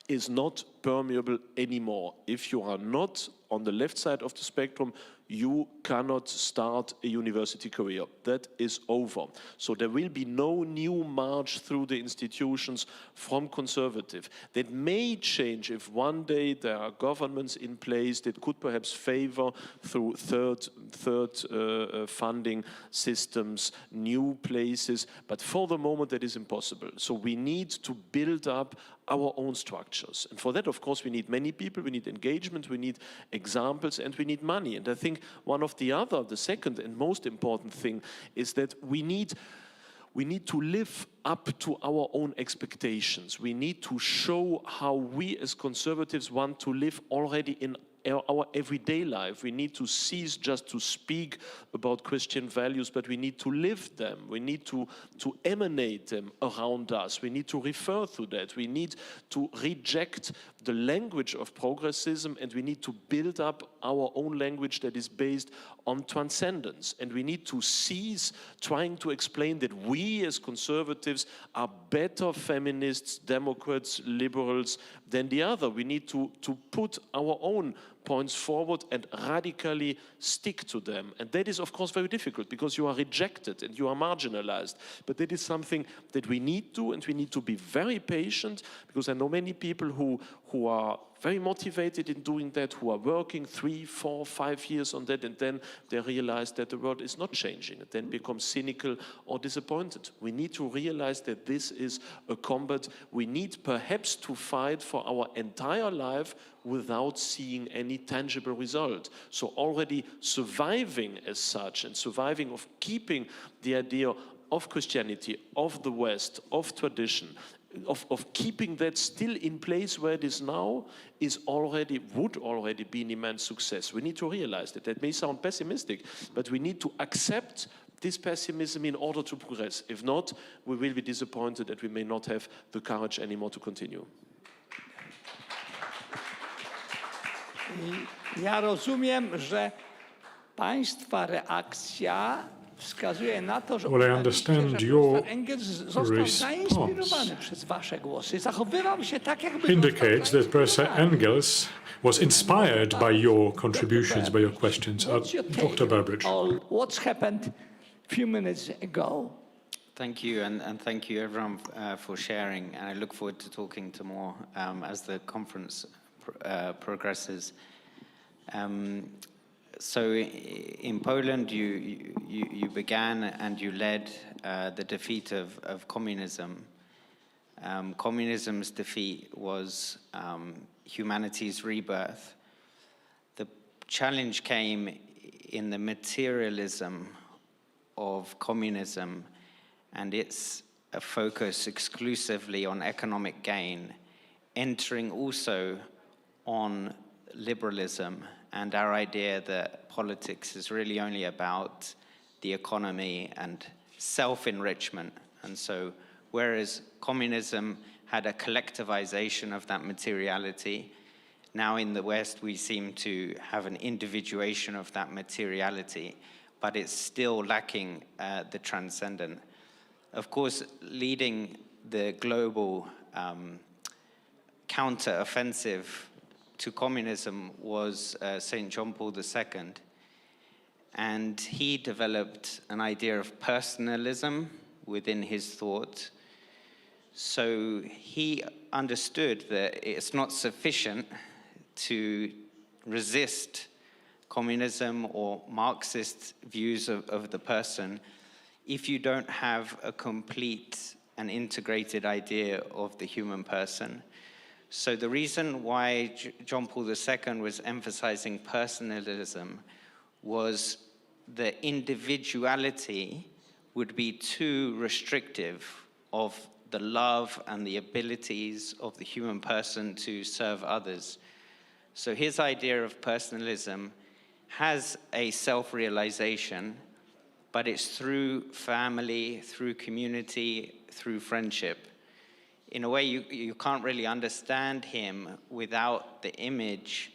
U: is not permeable anymore. If you are not on the left side of the spectrum,
F: you cannot start a university career. That is over. So there will be no new march through the institutions from conservative. That may change if one day there are governments in place that could perhaps favor through third funding systems, new places, but for the moment that is impossible. So we need to build up our own structures. And for that, of course, we need many people, we need engagement, we need examples, and we need money. And I think the second and most important thing is that we need to live up to our own expectations. We need to show how we as conservatives want to live already in our everyday life. We need to cease just to speak about Christian values, but we need to live them. We need to emanate them around us. We need to refer to that. We need to reject the language of progressism, and we need to build up our own language that is based on transcendence. And we need to cease trying to explain that we as conservatives are better feminists, Democrats, liberals than the other. We need to put our own points forward and radically stick to them. And that is, of course, very difficult because you are rejected and you are marginalized. But that is something that we need to, and we need to be very patient, because I know many people who are very motivated in doing that, who are working 3, 4, 5 years on that, and then they realize that the world is not changing, and then become cynical or disappointed. We need to realize that this is a combat we need perhaps to fight for our entire life without seeing any tangible result. So already surviving as such, and surviving of keeping the idea of Christianity, of the West, of tradition, of keeping that still in place where it is now, would already be an immense success. We need to realize that. That may sound pessimistic, but we need to accept this pessimism in order to progress. If not, we will be disappointed that we may not have the courage anymore to continue.
R: Ja rozumiem, że państwa reakcja wskazuje na to, że profesor Engels został zainspirowany przez wasze głosy. Zachowywał się tak, jakby
B: indicates that Professor Engels was inspired by your contributions, by your questions. Dr. Burbridge.
R: What's happened a few minutes ago?
T: Thank you, and thank you everyone for sharing. And I look forward to talking to more as the conference progresses. So in Poland, you began and you led the defeat of communism. Communism's defeat was humanity's rebirth. The challenge came in the materialism of communism and its focus exclusively on economic gain, entering also on liberalism and our idea that politics is really only about the economy and self-enrichment. And so whereas communism had a collectivization of that materiality, now in the West we seem to have an individuation of that materiality, but it's still lacking the transcendent. Of course, leading the global counter-offensive to communism was St. John Paul II, and he developed an idea of personalism within his thought. So he understood that it's not sufficient to resist communism or Marxist views of the person if you don't have a complete and integrated idea of the human person. So the reason why John Paul II was emphasizing personalism was that individuality would be too restrictive of the love and the abilities of the human person to serve others. So his idea of personalism has a self-realization, but it's through family, through community, through friendship. In a way, you can't really understand him without the image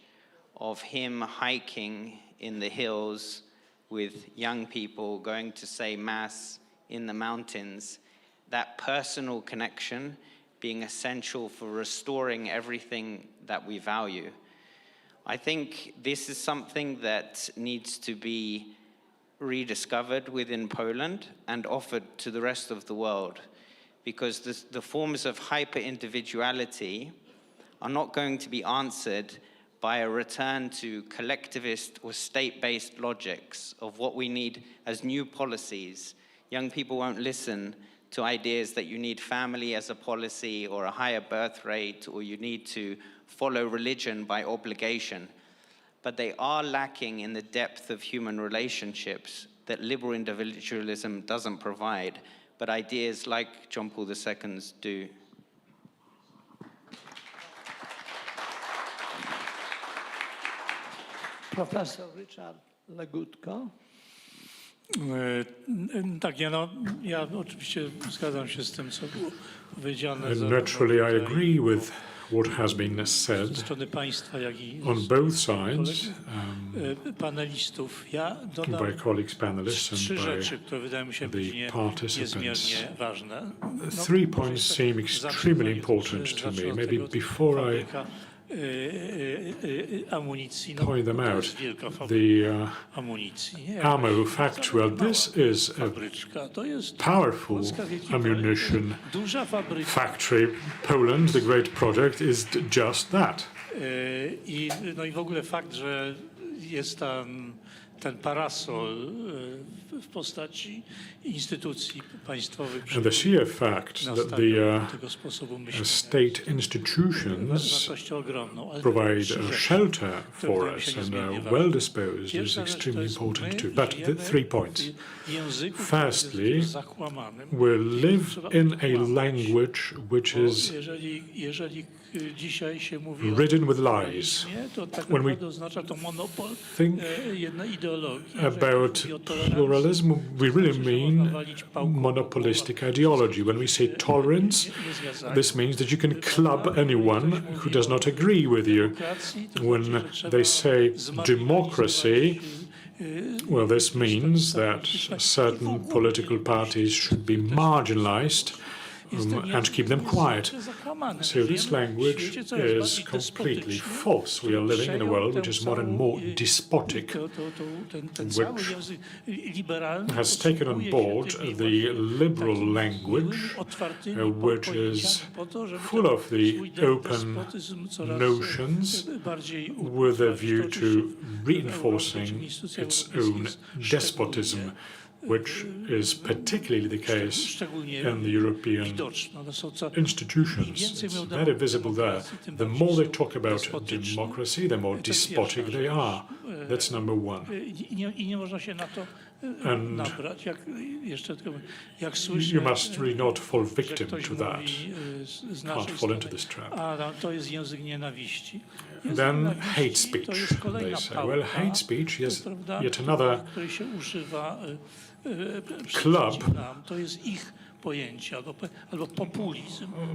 T: of him hiking in the hills with young people, going to say Mass in the mountains, that personal connection being essential for restoring everything that we value. I think this is something that needs to be rediscovered within Poland and offered to the rest of the world, because the forms of hyper-individuality are not going to be answered by a return to collectivist or state-based logics of what we need as new policies. Young people won't listen to ideas that you need family as a policy or a higher birth rate, or you need to follow religion by obligation. But they are lacking in the depth of human relationships that liberal individualism doesn't provide, but ideas like John Paul II's do.
R: Professor Richard Legutko.
S: Tak, ja oczywiście zgadzam się z tym, co było powiedziane.
B: Naturally, I agree with what has been said on both sides, by colleagues panelists and by the participants. 3 points seem extremely important to me. Maybe before I point them out, the ammo factory, well, this is a powerful ammunition factory. Poland, the great project, is just that.
S: No i w ogóle fakt, że jest tam ten parasol w postaci instytucji państwowych,
B: and the sheer fact that the state institutions provide a shelter for us and are well disposed is extremely important too. But the 3 points. Firstly, we live in a language which is ridden with lies. When we think about pluralism, we really mean monopolistic ideology. When we say tolerance, this means that you can club anyone who does not agree with you. When they say democracy, well, this means that certain political parties should be marginalized and keep them quiet. So this language is completely false. We are living in a world which is more and more despotic, which has taken on board the liberal language, which is full of the open notions with a view to reinforcing its own despotism, which is particularly the case in the European institutions. It's very visible there. The more they talk about democracy, the more despotic they are. That's number one. And you must really not fall victim to that. Can't fall into this trap. Then hate speech, they say. Well, hate speech is yet another club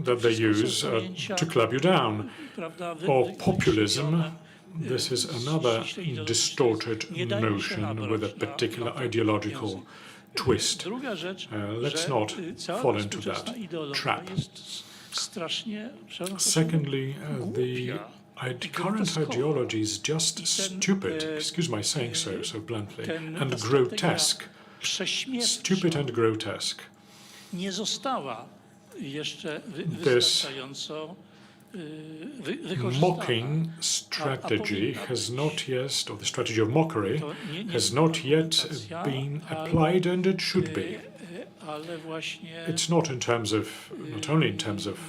B: that they use to club you down. Or populism, this is another distorted notion with a particular ideological twist. Let's not fall into that trap. Secondly, the current ideology is just stupid, excuse my saying so bluntly, and grotesque. Stupid and grotesque. This mocking strategy has not yet, or the strategy of mockery, has not yet been applied, and it should be. It's not in terms of, not only in terms of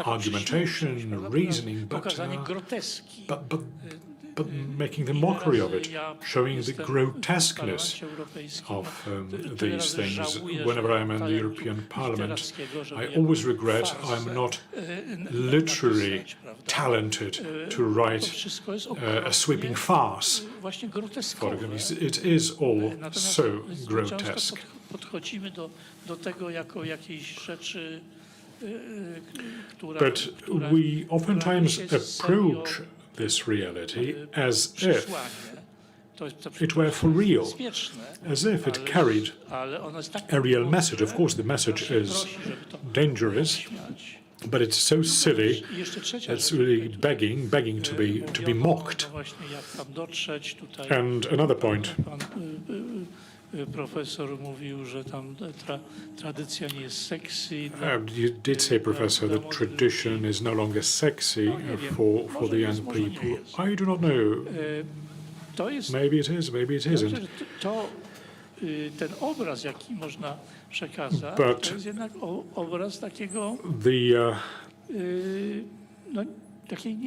B: argumentation, reasoning, but making the mockery of it, showing the grotesqueness of these things. Whenever I'm in the European Parliament, I always regret I'm not literally talented to write a sweeping farce. For example, it is all so grotesque. But we oftentimes approach this reality as if it were for real, as if it carried a real message. Of course, the message is dangerous, But it's so silly, it's really begging to be mocked. And another point.
S: Profesor mówił, że tam tradycja nie jest sexy.
B: You did say, Professor, that tradition is no longer sexy for the young people. I do not know. Maybe it is, maybe it isn't.
S: Ten obraz, jaki można przekazać, to jest jednak obraz takiego takiej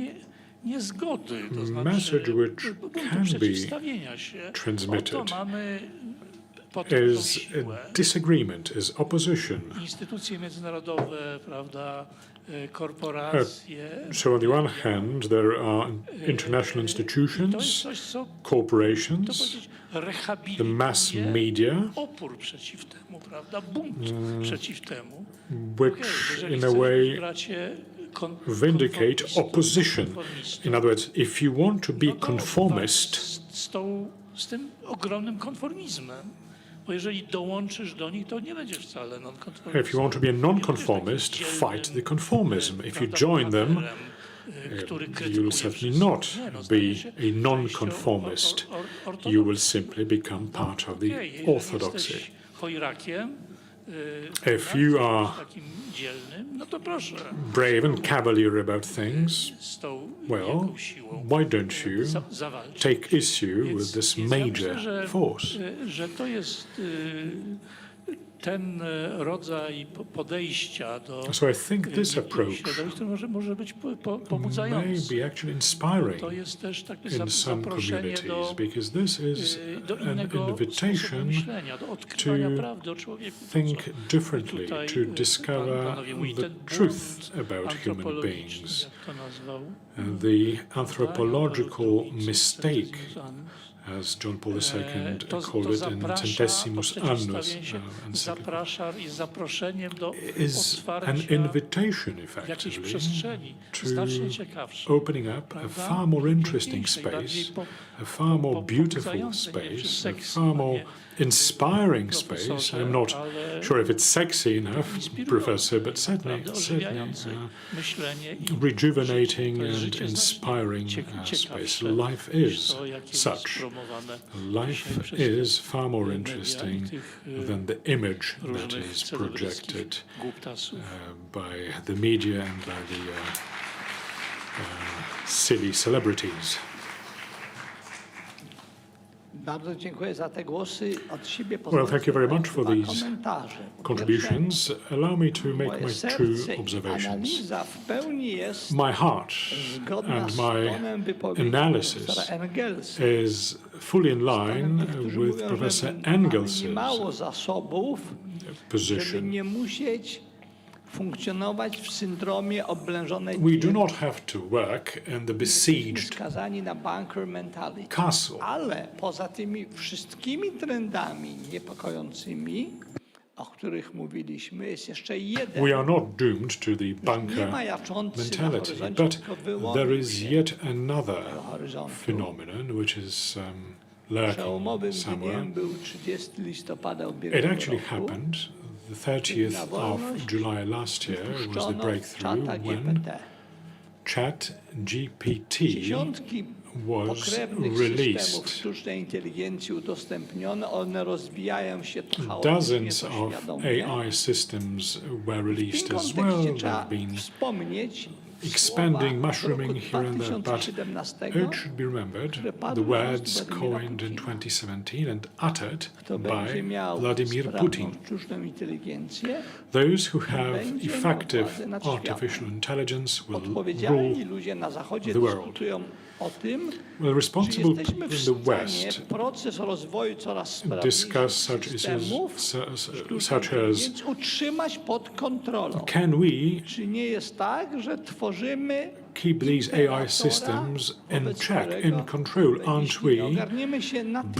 S: niezgody, to znaczy
B: message which can
S: przeciwstawienia się.
B: transmitted
S: Oto mamy
B: is a disagreement, is opposition.
S: Instytucje międzynarodowe, prawda, korporacje.
B: So on the one hand, there are international institutions, corporations, the mass media,
S: opór przeciw temu, prawda, bunt przeciw temu.
B: which in a way vindicate opposition. In other words, if you want to be conformist,
S: z tym ogromnym konformizmem. Bo jeżeli dołączysz do nich, to nie będziesz wcale nonkonformistą.
B: if you want to be a non-conformist, fight the conformism. If you join them, you will certainly not be a non-conformist. You will simply become part of the orthodoxy. If you are brave and cavalier about things, well, why don't you take issue with this major force?
S: Ten rodzaj podejścia do
B: So I think this approach
S: może być
B: may
S: pobudzający.
B: be actually inspiring
S: To jest też takie
B: in some
S: zaproszenie
B: communities, because this is
S: do
B: an
S: innego
B: invitation
S: myślenia, do odkrywania prawdy o
B: to
S: człowieku.
B: think differently, to discover the truth about human beings. The anthropological mistake, as John Paul II called it in Centesimus Annus, is an invitation, effectively, to opening up a far more interesting space, a far more beautiful space, a far more inspiring space. I'm not sure if it's sexy enough, Professor, but certainly rejuvenating and inspiring space. Life is such. Life is far more interesting than the image that is projected by the media and by the silly celebrities. Well, thank you very much for these contributions. Allow me to make my two observations. My heart and my analysis is fully in line with Professor Engels' position.
R: Funkcjonować w syndromie oblężonej
B: We do not have to work in the besieged
R: skazani na bunker mentality.
B: castle.
R: Ale poza tymi wszystkimi trendami niepokojącymi, o których mówiliśmy, jest jeszcze jeden.
B: We are not doomed to the bunker mentality, but there is yet another phenomenon which is lurking somewhere. It actually happened. The 30th of July last year was the breakthrough when ChatGPT was released. Dozens of AI systems were released as well. They've been expanding, mushrooming here and there, but it should be remembered the words coined in 2017 and uttered by Vladimir Putin. Those who have effective artificial intelligence will rule the world. Well, responsible people in the West discuss such issues such as, can we keep these AI systems in check, in control? Aren't we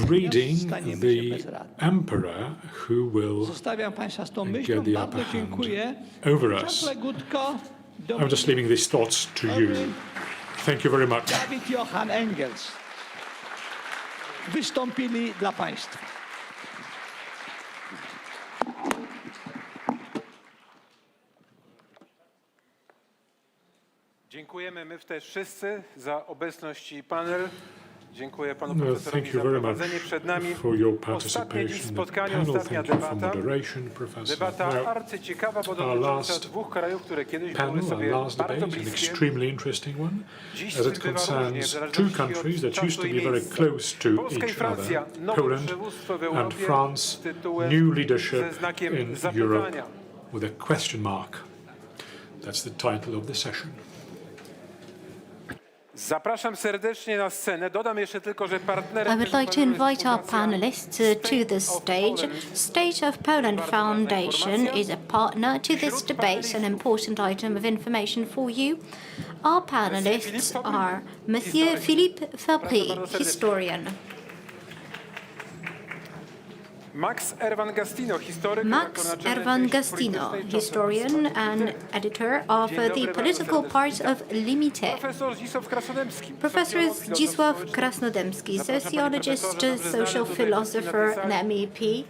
B: breeding the emperor who will get the upper hand over us? I'm just leaving these thoughts to you. Thank you very much.
R: David Johann Engels wystąpili dla Państwa.
A: Dziękujemy my też wszyscy za obecność i panel. Dziękuję panu profesorowi za prowadzenie. Przed nami ostatnie dziś spotkanie, ostatnia debata. Debata arcyciekawa, bo dotycząca dwóch krajów, które kiedyś były sobie bardzo bliskie. Dziś bywa różnie, w zależności od czasu i miejsca. Polska i Francja, nowe przywództwo w Europie z tytułem ze znakiem zapytania.
B: That's the title of the session.
A: Zapraszam serdecznie na scenę. Dodam jeszcze tylko, że partnerem
G: I would like to invite our panelists to the stage. State of Poland Foundation is a partner to this debate, an important item of information for you. Our panelists are Monsieur Philippe Fabry, historian.
A: Max Ervangastino,
G: historian and editor of the political part of Limite. Professor Zdzisław Krasnodębski, sociologist, social philosopher, and MEP,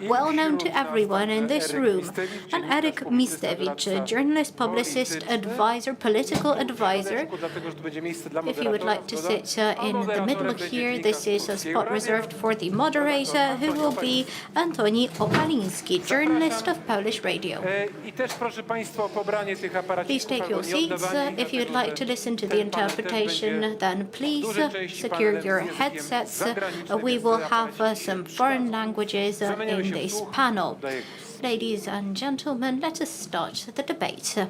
G: well known to everyone in this room, and Eric Mistewicz, journalist, publicist, advisor, political advisor. If you would like to sit in the middle here, this is a spot reserved for the moderator, who will be Unii Europejskiej, journalist of Polish radio. Please take your seats. If you would like to listen to the interpretation, then please secure your headsets. We will have some foreign languages in this panel. Ladies and gentlemen, let us start the debate.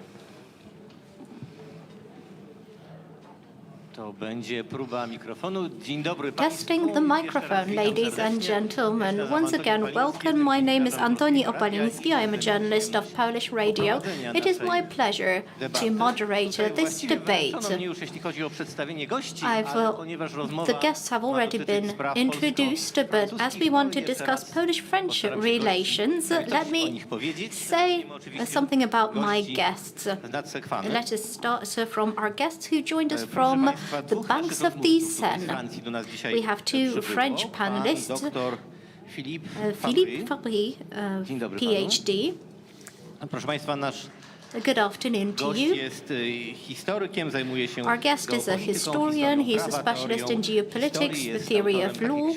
C: To będzie próba mikrofonu. Dzień dobry
G: Testing the microphone, ladies and gentlemen. Once again, welcome. My name is Antoni Opaliński. I am a journalist of Polish radio. It is my pleasure to moderate this debate. The guests have already been introduced, but as we want to discuss Polish-French relations, let me say something about my guests. Let us start from our guests who joined us from the banks of the Seine. We have two French panelists, Philippe Fabry, PhD.
C: Proszę Państwa, nasz
G: Good afternoon to you. Our guest is a historian. He's a specialist in geopolitics, the theory of law,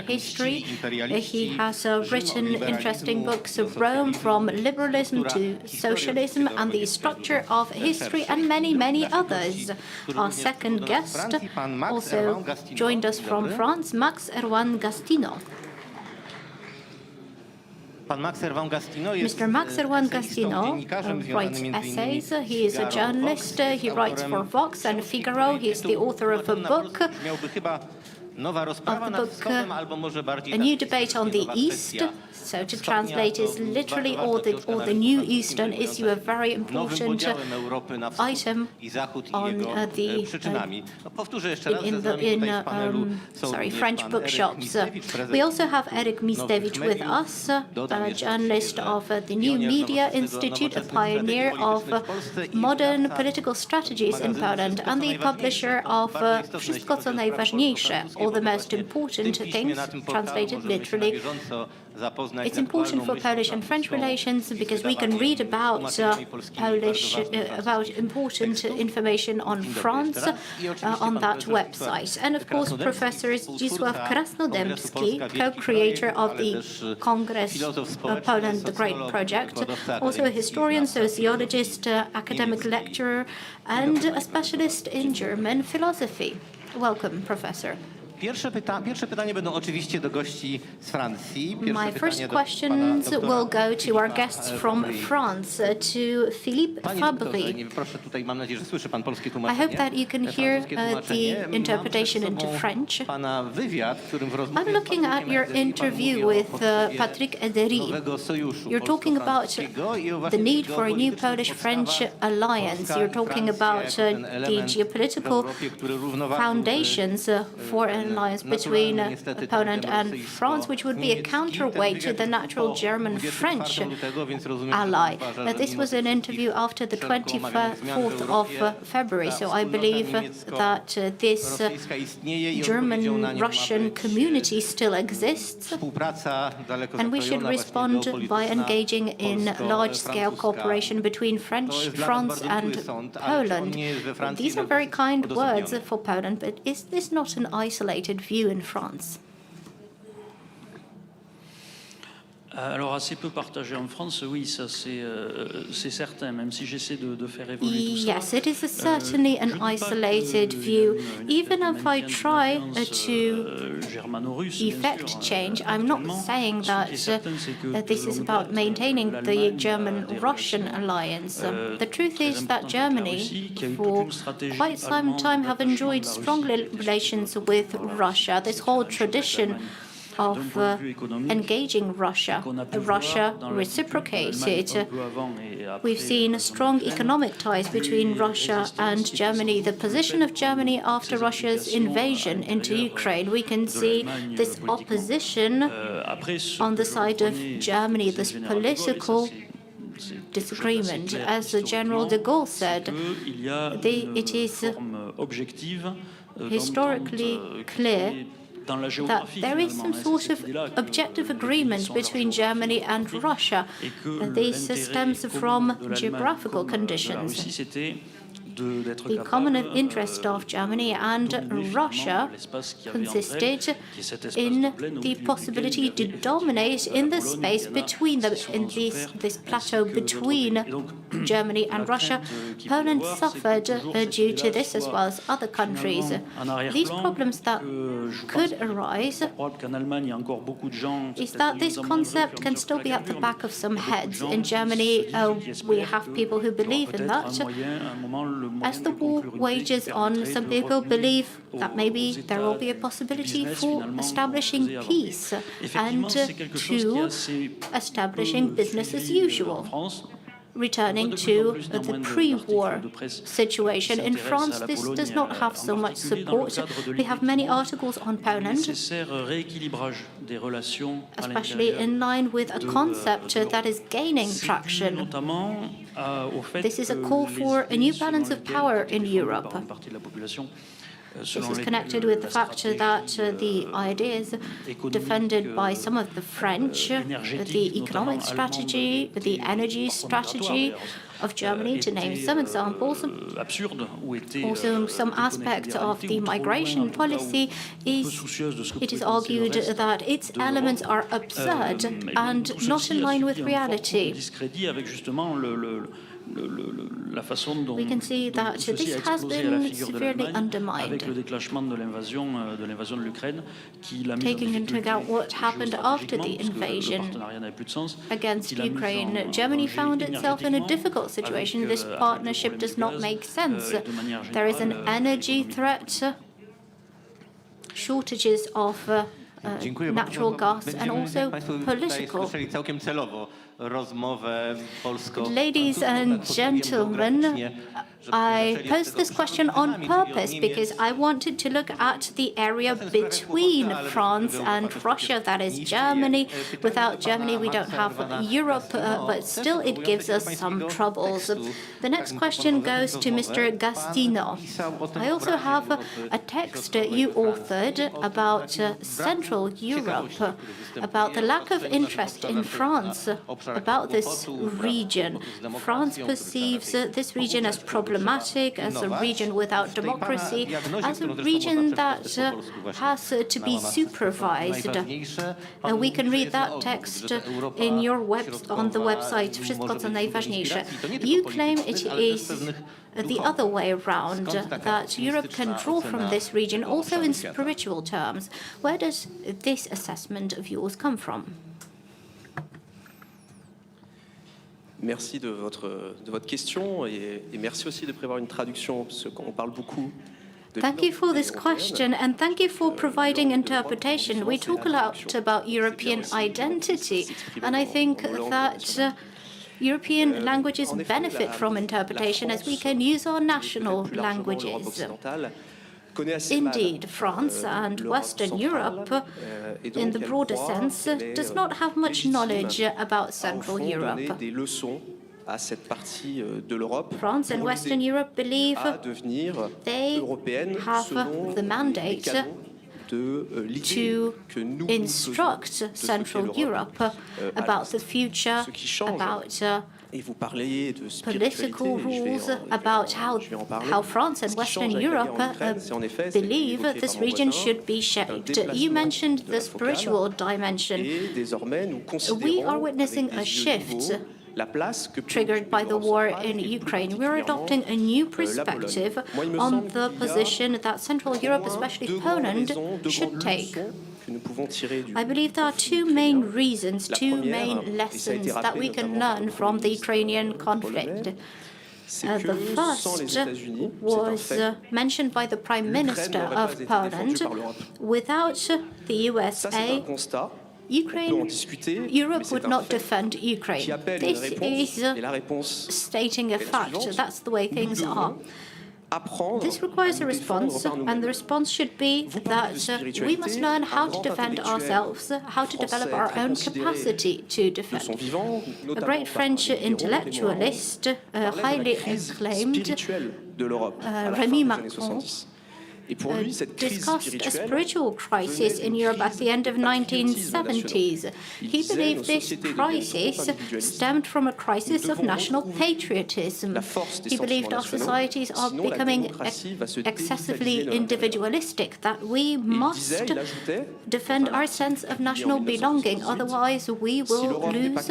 G: history. He has written interesting books of Rome, from liberalism to socialism, and the structure of history, and many, many others. Our second guest also joined us from France, Max Ervangastino. Mr. Max Ervangastino writes essays. He is a journalist. He writes for Vox and Figaro. He is the author of a book, A New Debate on the East. So to translate is literally all the new Eastern issue, a very important item on French bookshops. We also have Eric Mistewicz with us, a journalist of the New Media Institute, a pioneer of modern political strategies in Poland, and the publisher of Wszystko co najważniejsze, all the most important things, translated literally. It's important for Polish and French relations because we can read about about important information on France on that website. And of course, Professor Zdzisław Krasnodębski, co-creator of the Kongres Poland the Great Project, also a historian, sociologist, academic lecturer, and a specialist in German philosophy. Welcome, Professor.
C: Pierwsze pytanie będą oczywiście do gości z Francji.
G: My first questions will go to our guests from France, to Philippe Fabry.
C: Proszę, tutaj mam nadzieję, że słyszy pan polskie tłumaczenie.
G: I hope that you can hear the interpretation into French.
C: Pana wywiad, w którym w rozmowie
G: I'm looking at your interview with Patrick Edery. You're talking about the need for a new Polish-French alliance. You're talking about the geopolitical foundations for an alliance between Poland and France, which would be a counterweight to the natural German-French ally. This was an interview after the 24th of February, so I believe that this German-Russian community still exists, and we should respond by engaging in large-scale cooperation between France and Poland. These are very kind words for Poland, but is this not an isolated view in France?
S: Alors assez peu partagé en France, oui, ça c'est certain, même si j'essaie de faire évoluer tout ça.
G: Yes, it is certainly an isolated view. Even if I try to effect change, I'm not saying that this is about maintaining the German-Russian alliance. The truth is that Germany, for quite some time, have enjoyed strong relations with Russia. This whole tradition of engaging Russia. Russia reciprocated. We've seen strong economic ties between Russia and Germany. The position of Germany after Russia's invasion into Ukraine, we can see this opposition on the side of Germany, this political disagreement. As General de Gaulle said, it is historically clear that there is some sort of objective agreement between Germany and Russia. This stems from geographical conditions. The common interest of Germany and Russia consisted in the possibility to dominate in the space between them, in this plateau between Germany and Russia. Poland suffered due to this as well as other countries. These problems that could arise is that this concept can still be at the back of some heads. In Germany, we have people who believe in that. As the war wages on, some people believe that maybe there will be a possibility for establishing peace and to establishing business as usual, returning to the pre-war situation. In France, this does not have so much support. We have many articles on Poland, especially in line with a concept that is gaining traction. This is a call for a new balance of power in Europe. This is connected with the fact that the ideas defended by some of the French, the economic strategy, the energy strategy of Germany, to name some examples. Also, some aspects of the migration policy it is argued that its elements are absurd and not in line with reality. We can see that this has been severely undermined. Taking into account what happened after the invasion against Ukraine, Germany found itself in a difficult situation. This partnership does not make sense. There is an energy threat, shortages of natural gas, and also political. Ladies and gentlemen, I posed this question on purpose because I wanted to look at the area between France and Russia, that is Germany. Without Germany, we don't have Europe, but still it gives us some troubles. The next question goes to Mr. Gastino. I also have a text you authored about Central Europe, about the lack of interest in France, about this region. France perceives this region as problematic, as a region without democracy, as a region that has to be supervised. We can read that text in your on the website, Wszystko co najważniejsze. You claim it is the other way around, that Europe can draw from this region also in spiritual terms. Where does this assessment of yours come from?
K: Merci de votre question et merci aussi de prévoir une traduction parce qu'on parle beaucoup.
G: Thank you for this question, and thank you for providing interpretation. We talk a lot about European identity, and I think that European languages benefit from interpretation as we can use our national languages. Indeed, France and Western Europe, in the broader sense, does not have much knowledge about Central Europe. France and Western Europe believe they have the mandate to instruct Central Europe about the future, about political rules, about how France and Western Europe believe this region should be shaped. You mentioned the spiritual dimension. We are witnessing a shift triggered by the war in Ukraine. We're adopting a new perspective on the position that Central Europe, especially Poland, should take. I believe there are two main reasons, two main lessons that we can learn from the Ukrainian conflict. The first was mentioned by the Prime Minister of Poland. Without the USA, Europe would not defend Ukraine. This is stating a fact. That's the way things are. This requires a response, and the response should be that we must learn how to defend ourselves, how to develop our own capacity to defend. A great French intellectualist, highly acclaimed, Rémy Macron, discussed a spiritual crisis in Europe at the end of the 1970s. He believed this crisis stemmed from a crisis of national patriotism. He believed our societies are becoming excessively individualistic, that we must defend our sense of national belonging, otherwise we will lose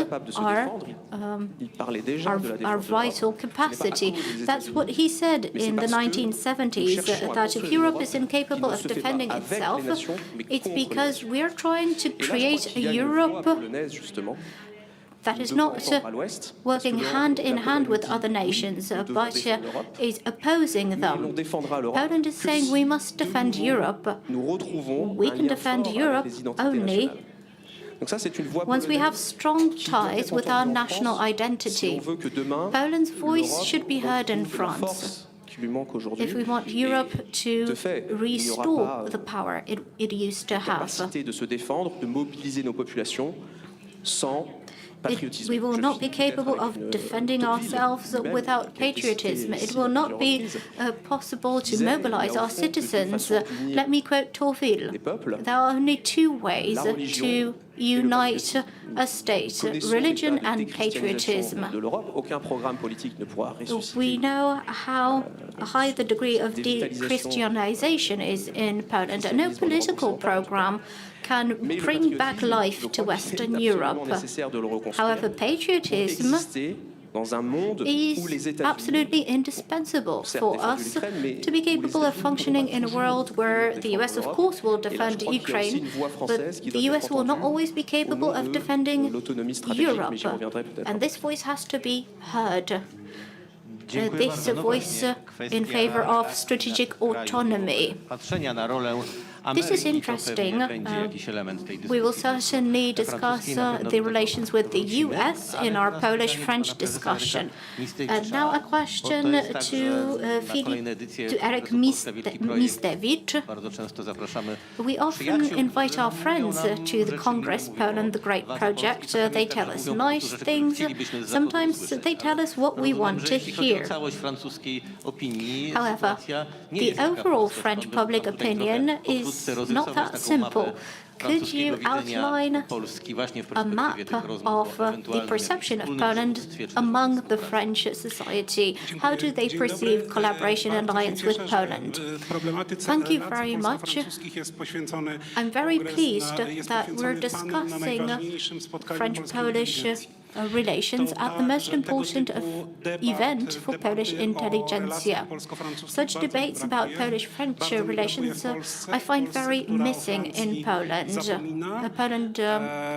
G: our vital capacity. That's what he said in the 1970s, that if Europe is incapable of defending itself, it's because we're trying to create a Europe that is not working hand in hand with other nations, but is opposing them. Poland is saying we must defend Europe. We can defend Europe only once we have strong ties with our national identity. Poland's voice should be heard in France. If we want Europe to restore the power it used to have. We will not be capable of defending ourselves without patriotism. It will not be possible to mobilize our citizens. Let me quote Tocqueville. There are only two ways to unite a state, religion and patriotism. We know how high the degree of de-Christianization is in Poland, and no political program can bring back life to Western Europe. However, patriotism is absolutely indispensable for us to be capable of functioning in a world where the US, of course, will defend Ukraine, but the US will not always be capable of defending Europe. And this voice has to be heard. This voice in favor of strategic autonomy. This is interesting. We will certainly discuss the relations with the US in our Polish-French discussion. Now a question to Eric Mistewicz. We often invite our friends to the Congress, Poland, the Great Project. They tell us nice things. Sometimes they tell us what we want to hear. However, the overall French public opinion is not that simple. Could you outline a map of the perception of Poland among the French society? How do they perceive collaboration and alliance with Poland? Thank you very much. I'm very pleased that we're discussing French-Polish relations at the most important event for Polish intelligentsia. Such debates about Polish-French relations I find very missing in Poland. Poland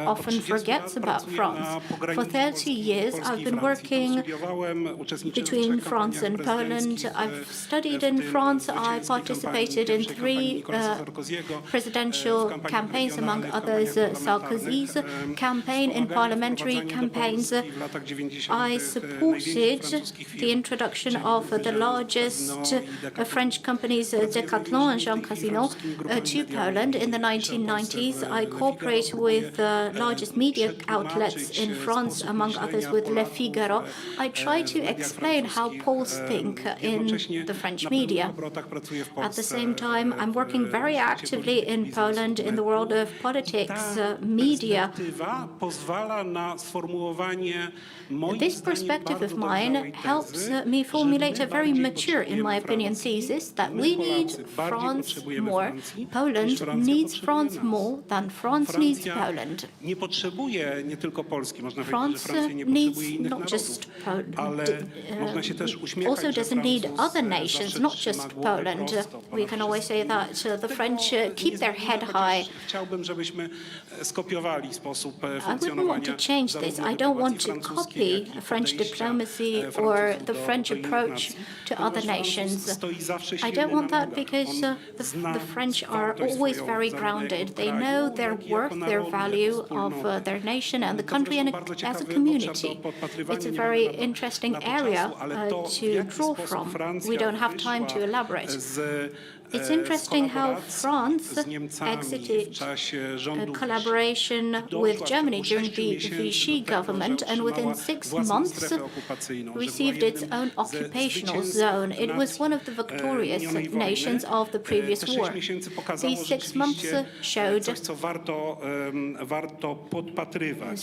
G: often forgets about France. For 30 years I've been working between France and Poland. I've studied in France. I participated in 3 presidential campaigns, among others Sarkozy's campaign, in parliamentary campaigns, campaigns, I supported the introduction of the largest French companies, Decathlon and Jean Casino, to Poland in the 1990s. I cooperate with the largest media outlets in France, among others with Le Figaro. I try to explain how Poles think in the French media. At the same time, I'm working very actively in Poland in the world of politics, media. This perspective of mine helps me formulate a very mature, in my opinion, thesis that we need France more. Poland needs France more than France needs Poland. France needs not just Poland, also doesn't need other nations, not just Poland. We can always say that the French keep their head high. I wouldn't want to change this. I don't want to copy French diplomacy or the French approach to other nations. I don't want that because the French are always very grounded. They know their worth, their value of their nation and the country and as a community. It's a very interesting area to draw from. We don't have time to elaborate. It's interesting how France exited a collaboration with Germany during the Vichy government and within 6 months received its own occupational zone. It was one of the victorious nations of the previous war. These 6 months showed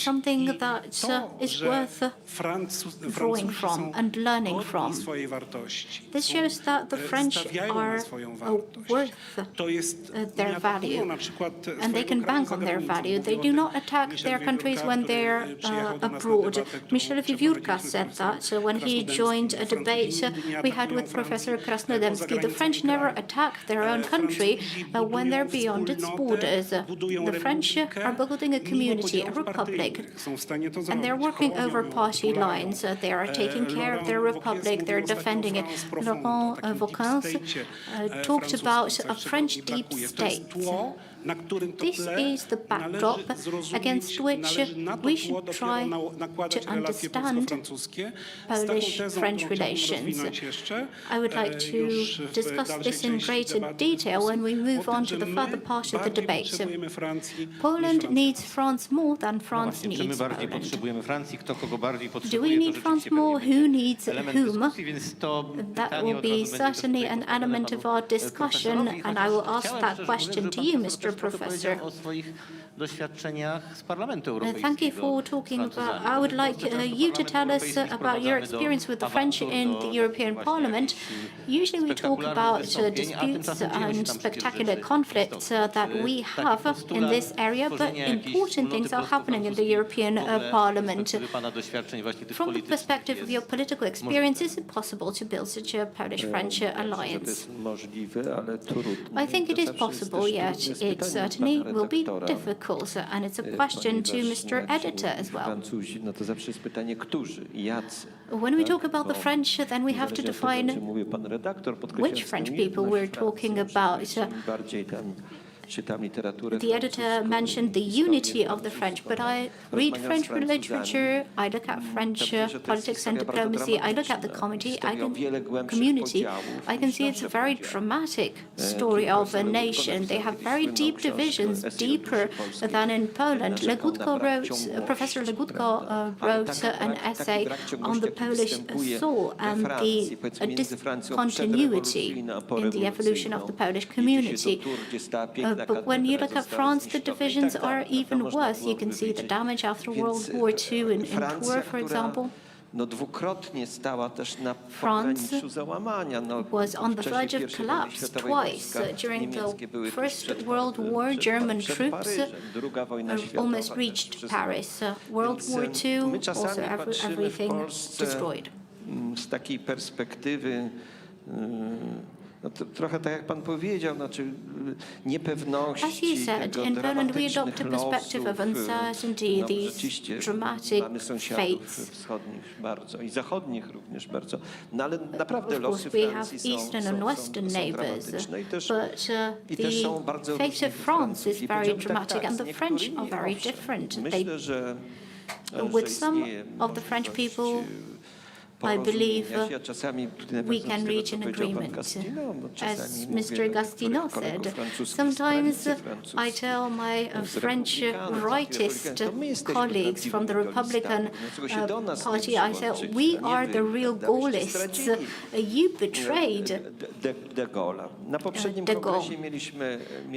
G: something that is worth drawing from and learning from. This shows that the French are worth their value, and they can bank on their value. They do not attack their countries when they're abroad. Michel Viviurka said that when he joined a debate we had with Professor Krasnodębski. The French never attack their own country when they're beyond its borders. The French are building a community, a republic, and they're working over party lines. They are taking care of their republic, they're defending it. Laurent Vauquin talked about a French deep state. This is the backdrop against which we should try to understand Polish-French relations. I would like to discuss this in greater detail when we move on to the further part of the debate. Poland needs France more than France needs Poland. Do we need France more? Who needs whom? That will be certainly an element of our discussion, and I will ask that question to you, Mr. Professor. Thank you for talking about. I would like you to tell us about your experience with the French in the European Parliament. Usually we talk about disputes and spectacular conflicts that we have in this area, but important things are happening in the European Parliament. From the perspective of your political experience, is it possible to build such a Polish-French alliance? I think it is possible, yet it certainly will be difficult, and it's a question to Mr. Editor as well. When we talk about the French, then we have to define which French people we're talking about. The editor mentioned the unity of the French, but I read French literature, I look at French politics and diplomacy, I look at the community, I can see it's a very dramatic story of a nation. They have very deep divisions, deeper than in Poland. Professor Legutko wrote an essay on the Polish soul and the discontinuity in the evolution of the Polish community. But when you look at France, the divisions are even worse. You can see the damage after World War II in Tours, for example. France was on the verge of collapse twice. During the First World War, German troops almost reached Paris. World War II, also everything destroyed.
Q: Trochę tak jak pan powiedział, znaczy niepewności.
G: As you said, in Poland we adopt a perspective of uncertainty, these dramatic fates.
Q: Wschodnich bardzo i zachodnich również bardzo. No ale naprawdę
G: losy Francji we have eastern and western neighbors, but the fate of France is very dramatic and the French are very different. With some of the French people, I believe we can reach an agreement. As Mr. Gastino said, sometimes I tell my French rightist colleagues from the Republican Party, I say, we are the real Gaullists. You betrayed de Gaulle.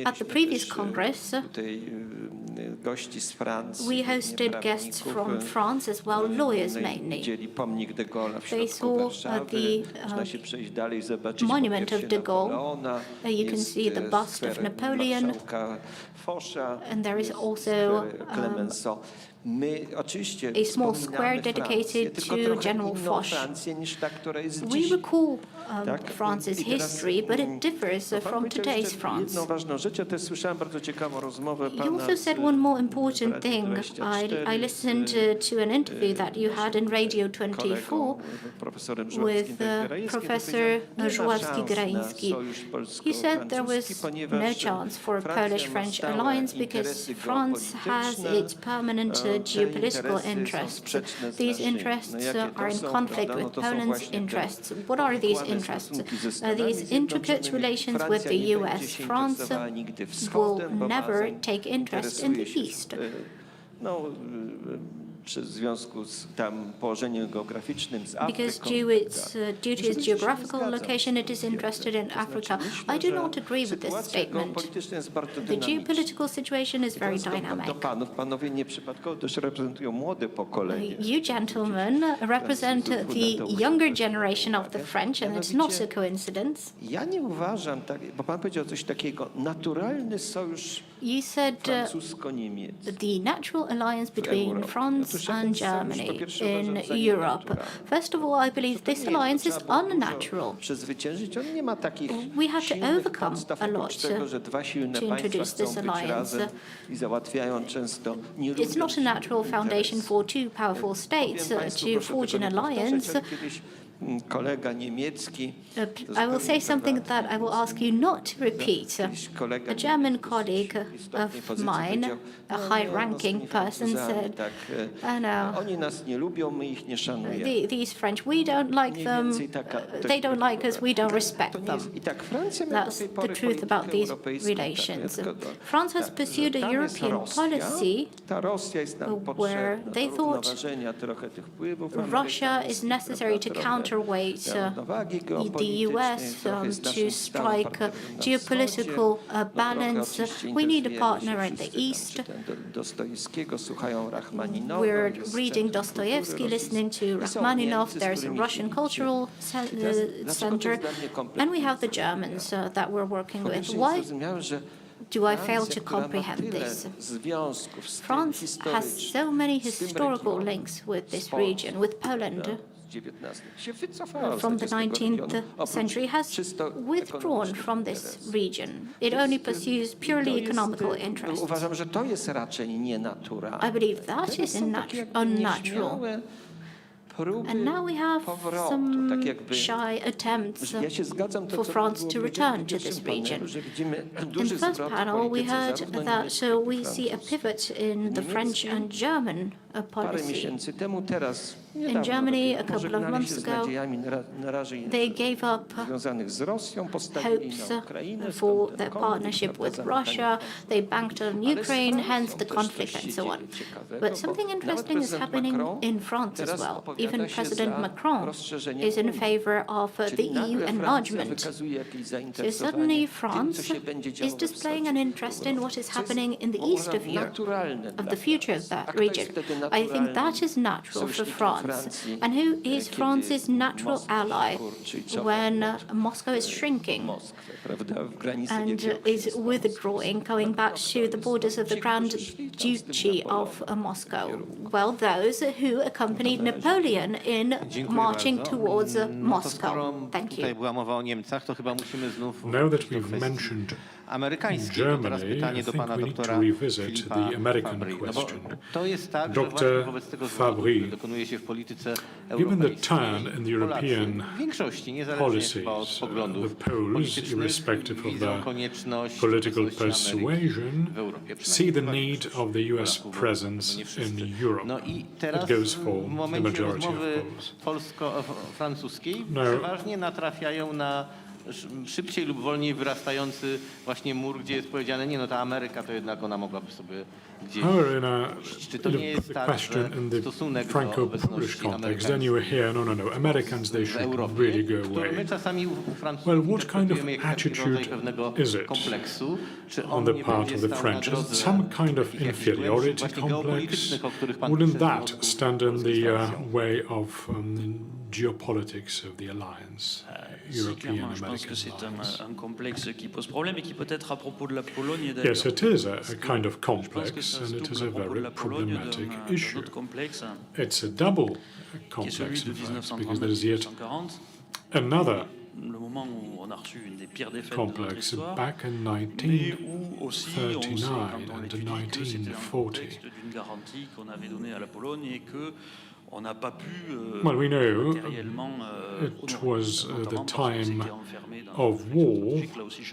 G: At the previous Congress, we hosted guests from France as well, lawyers mainly. They saw the monument of de Gaulle. You can see the bust of Napoleon, and there is also a small square dedicated to General Foch. We recall France's history, but it differs from today's France. You also said one more important thing. I listened to an interview that you had in Radio 24 with Professor Żuławski-Grański. You said there was no chance for a Polish-French alliance because France has its permanent geopolitical interests. These interests are in conflict with Poland's interests. What are these interests? These intricate relations with the US. France will never take interest in the East. Because due to its geographical location, it is interested in Africa. I do not agree with this statement. The geopolitical situation is very dynamic. You gentlemen represent the younger generation of the French, and it's not a coincidence. You said the natural alliance between France and Germany in Europe. First of all, I believe this alliance is unnatural. We have to overcome a lot to introduce this alliance. It's not a natural foundation for two powerful states to forge an alliance. I will say something that I will ask you not to repeat. A German colleague of mine, a high-ranking person, said, these French, we don't like them, they don't like us, we don't respect them. That's the truth about these relations. France has pursued a European policy where they thought Russia is necessary to counterweight the US to strike geopolitical balance. We need a partner in the East. We're reading Dostoevsky, listening to Rachmaninoff. There's a Russian cultural center, and we have the Germans that we're working with. Why do I fail to comprehend this? France has so many historical links with this region, with Poland. From the 19th century has withdrawn from this region. It only pursues purely economical interests. I believe that is unnatural. And now we have some shy attempts for France to return to this region. In the first panel, we heard that we see a pivot in the French and German policy. In Germany, a couple of months ago, they gave up hopes for their partnership with Russia. They banked on Ukraine, hence the conflict and so on. But something interesting is happening in France as well. Even President Macron is in favor of the EU enlargement. So suddenly France is displaying an interest in what is happening in the east of Europe, of the future of that region. I think that is natural for France. And who is France's natural ally when Moscow is shrinking and is withdrawing, going back to the borders of the Grand Duchy of Moscow? Well, those who accompanied Napoleon in marching towards Moscow. Thank you.
B: Now that we've mentioned Germany, I think we need to revisit the American question. Dr. Dr. Fabry, given the turn in the European policies, the Poles, irrespective of their political persuasion, see the need of the US presence in Europe. It goes for the majority of Poles.
J: Przeważnie natrafiają na szybciej lub wolniej wyrastający właśnie mur, gdzie jest powiedziane, nie no, ta Ameryka to jednak ona mogłaby sobie gdzieś iść. Czy to nie jest tak, że stosunek do obecności Amerykanów
B: Americans, they should really go away.
J: My czasami
B: Well, what kind of attitude is it on the part of the French? Is it some kind of inferiority complex? Wouldn't that stand in the way of geopolitics of the alliance, European-American alliance? Yes, it is a kind of complex, and it is a very problematic issue. It's a double complex, in fact, because there is yet another complex back in 1939 and 1940. Well, we know it was the time of war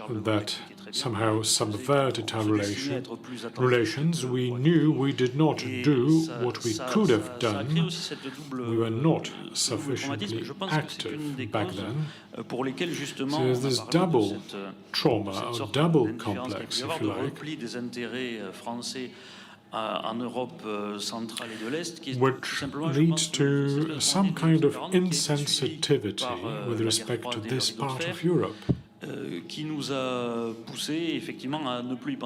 B: that somehow subverted our relations. We knew we did not do what we could have done. We were not sufficiently active back then. So there's this double trauma, or double complex, if you like, which leads to some kind of insensitivity with respect to this part of Europe.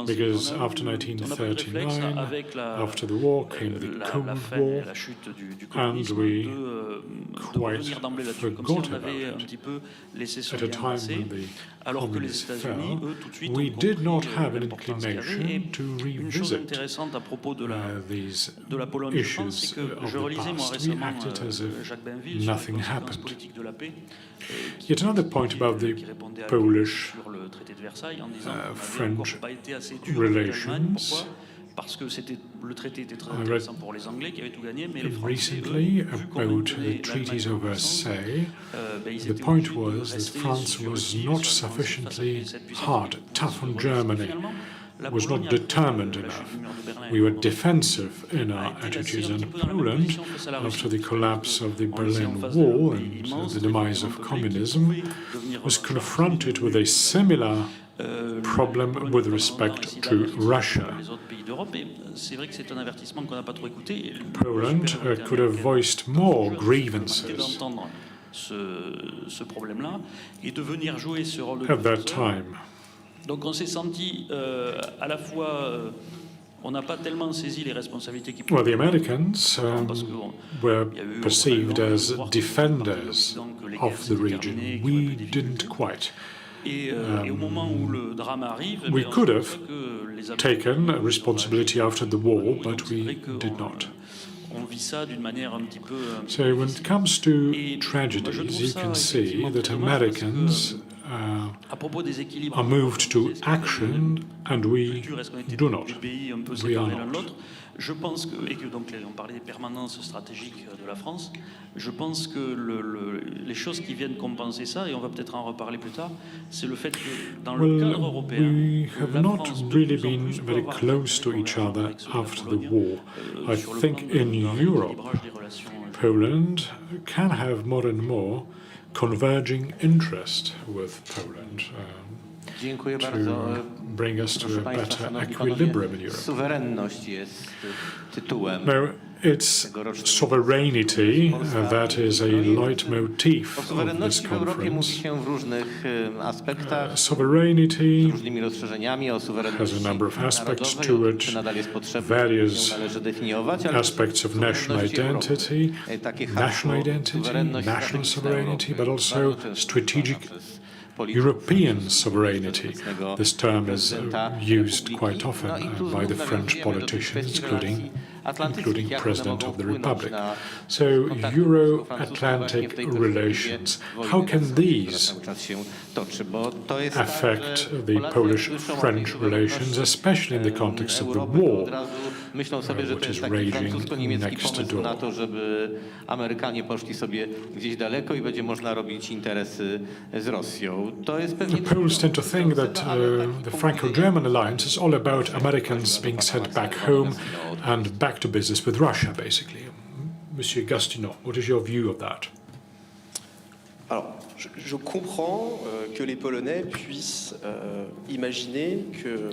B: Because after 1939, after the war came the Cold War, and we quite forgot about it. At a time when the communists fell, we did not have an inclination to revisit these issues of the past. We acted as if nothing happened. Yet another point about the Polish-French relations. I read recently about the treaties of Versailles. The point was that France was not sufficiently hard, tough on Germany, was not determined enough. We were defensive in our attitudes, and Poland, after the collapse of the Berlin Wall and the demise of communism, was confronted with a similar problem with respect to Russia. Poland could have voiced more grievances at that time.
S: Donc on s'est senti à la fois on n'a pas tellement saisi les responsabilités qui
B: Well, the Americans were perceived as defenders of the region. We didn't quite. We could have taken responsibility after the war, but we did not. So when it comes to tragedies, you can see that Americans are moved to action, and we do not. We are not.
S: Je pense que, et que donc on parlait des permanences stratégiques de la France, je pense que les choses qui viennent compenser ça, et on va peut-être en reparler plus tard, c'est le fait que dans le cadre européen,
B: we have not really been very close to each other after the war. I think in Europe, Poland can have more and more converging interest with Poland to bring us to a better equilibrium in Europe.
J: Suwerenność jest tytułem.
B: No, it's sovereignty that is a leitmotif of this conference. Sovereignty has a number of aspects to it, various aspects of national identity, national sovereignty, but also strategic European sovereignty. This term is used quite often by the French politicians, including President of the Republic. So, Euro-Atlantic relations, how can these affect the Polish-French relations, especially in the context of the war?
J: myślą sobie, że to jest taki francusko-niemiecki pomysł na to, żeby Amerykanie poszli sobie gdzieś daleko i będzie można robić interesy z Rosją. To jest pewnie...
A: The Poles tend to think that the Franco-German alliance is all about Americans being sent back home and back to business with Russia, basically. Monsieur Gastineau, what is your view of that?
K: Alors, je comprends que les Polonais puissent imaginer que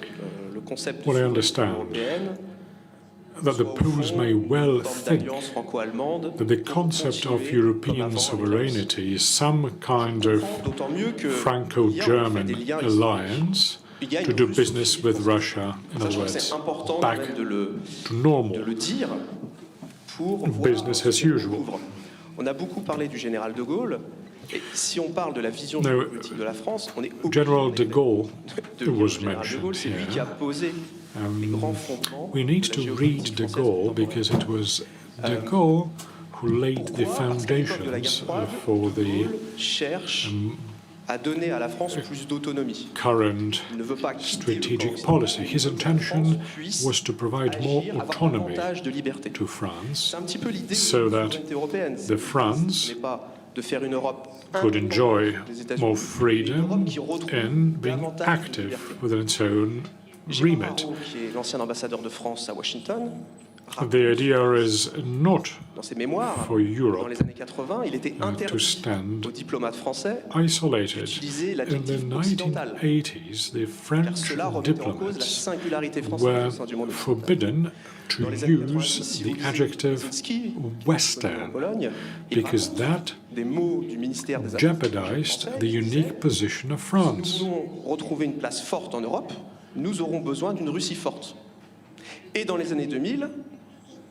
K: le concept de souveraineté européenne
A: that the Poles may well think that the concept of European sovereignty is some kind of Franco-German alliance to do business with Russia, in other words, back to normal business as usual.
K: On a beaucoup parlé du général de Gaulle. Et si on parle de la vision géopolitique de la France, on est obligé
A: General de Gaulle was
K: de Gaulle, c'est lui qui a posé les grands fondements.
A: We need to read de Gaulle because it was de Gaulle who laid the foundations for the
K: à donner à la France plus d'autonomie.
A: Current strategic policy. His intention was to provide more autonomy to France so that the France could enjoy more freedom in being active within its own remit.
K: Qui est l'ancien ambassadeur de France à Washington.
A: The idea is not
K: Dans ses mémoires,
A: for Europe
K: dans les années 80, il était interdit aux diplomates français d'utiliser
A: in the 1980s, the French diplomats were forbidden to use the adjective Western because that jeopardized the unique position of France.
K: Si nous voulons retrouver une place forte en Europe, nous aurons besoin d'une Russie forte. Et dans les années 2000,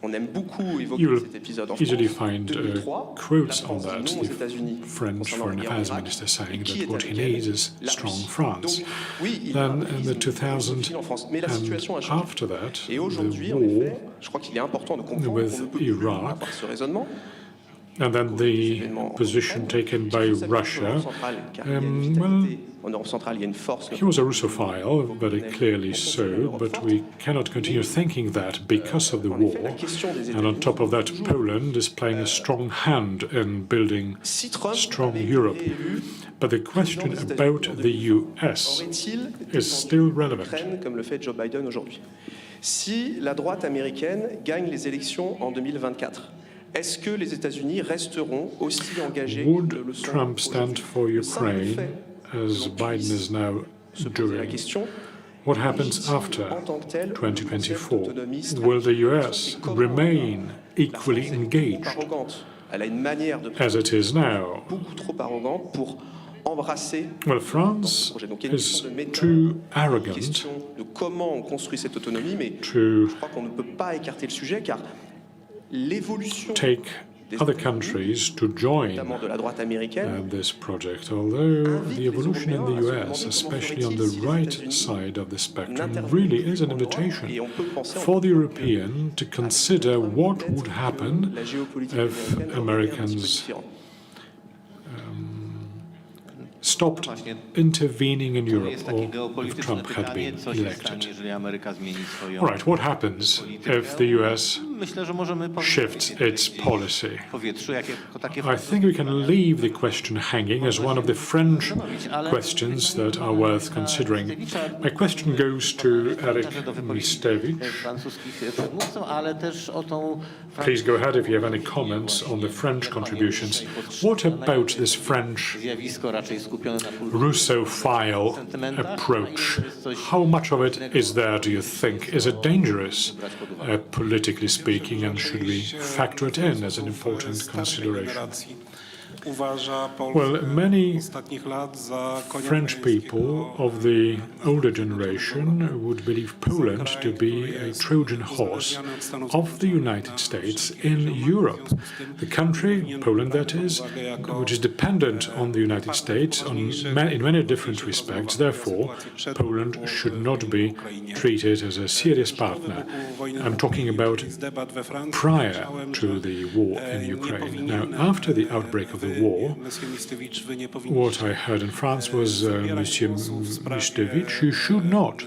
K: on aime beaucoup évoquer cet épisode en France.
A: Easily find
K: 2003,
A: quotes
K: la
A: on
K: France
A: that.
K: dit non aux États-Unis
A: The French
K: concernant la
A: Foreign
K: guerre en
A: Affairs
K: Irak.
A: Minister saying
K: Qui
A: that
K: est
A: what he
K: américaine?
A: needs is
K: La
A: strong
K: Russie.
A: France.
K: Donc, oui, il
A: Then
K: a
A: in the 2000
K: en France, mais la situation a
A: and
K: changé.
A: after that,
K: Et aujourd'hui,
A: the
K: en effet,
A: war
K: je crois qu'il est important de comprendre qu'on
A: with
K: ne peut plus
A: Iraq,
K: avoir ce raisonnement.
A: and then the position taken by Russia.
K: En Europe centrale, il y a une force.
A: He was a Russophile, very clearly so, but we cannot continue thinking that because of the war. And on top of that, Poland is playing a strong hand in building strong Europe. But the question about the US is still relevant.
K: Comme le fait Joe Biden aujourd'hui. Si la droite américaine gagne les élections en 2024, est-ce que les États-Unis resteront aussi engagés
A: Would Trump stand for Ukraine as Biden is now doing? What happens after 2024? Will the US remain equally engaged as it is now?
K: Beaucoup trop arrogante pour embrasser.
A: Well, France is too arrogant
K: de comment on construit cette autonomie, mais je crois qu'on ne peut pas écarter le sujet car l'évolution
A: take other countries to join
K: de la droite américaine
A: this project, although the evolution in the US, especially on the right side of the spectrum, really is an invitation for the European to consider what would happen if Americans stopped intervening in Europe or if Trump had been elected. All right, what happens if the US shifts its policy? I think we can leave the question hanging as one of the French questions that are worth considering. My question goes to Eric Mistevich. Please go ahead if you have any comments on the French contributions. What about this French Russophile approach? How much of it is there, do you think? Is it dangerous, politically speaking, and should we factor it in as an important consideration? Well, many French people of the older generation would believe Poland to be a Trojan horse of the United States in Europe. The country, Poland that is, which is dependent on the United States in many different respects. Therefore, Poland should not be treated as a serious partner. I'm talking about prior to the war in Ukraine. Now, after the outbreak of
B: the war. What I heard in France was Monsieur Mistevich, you should not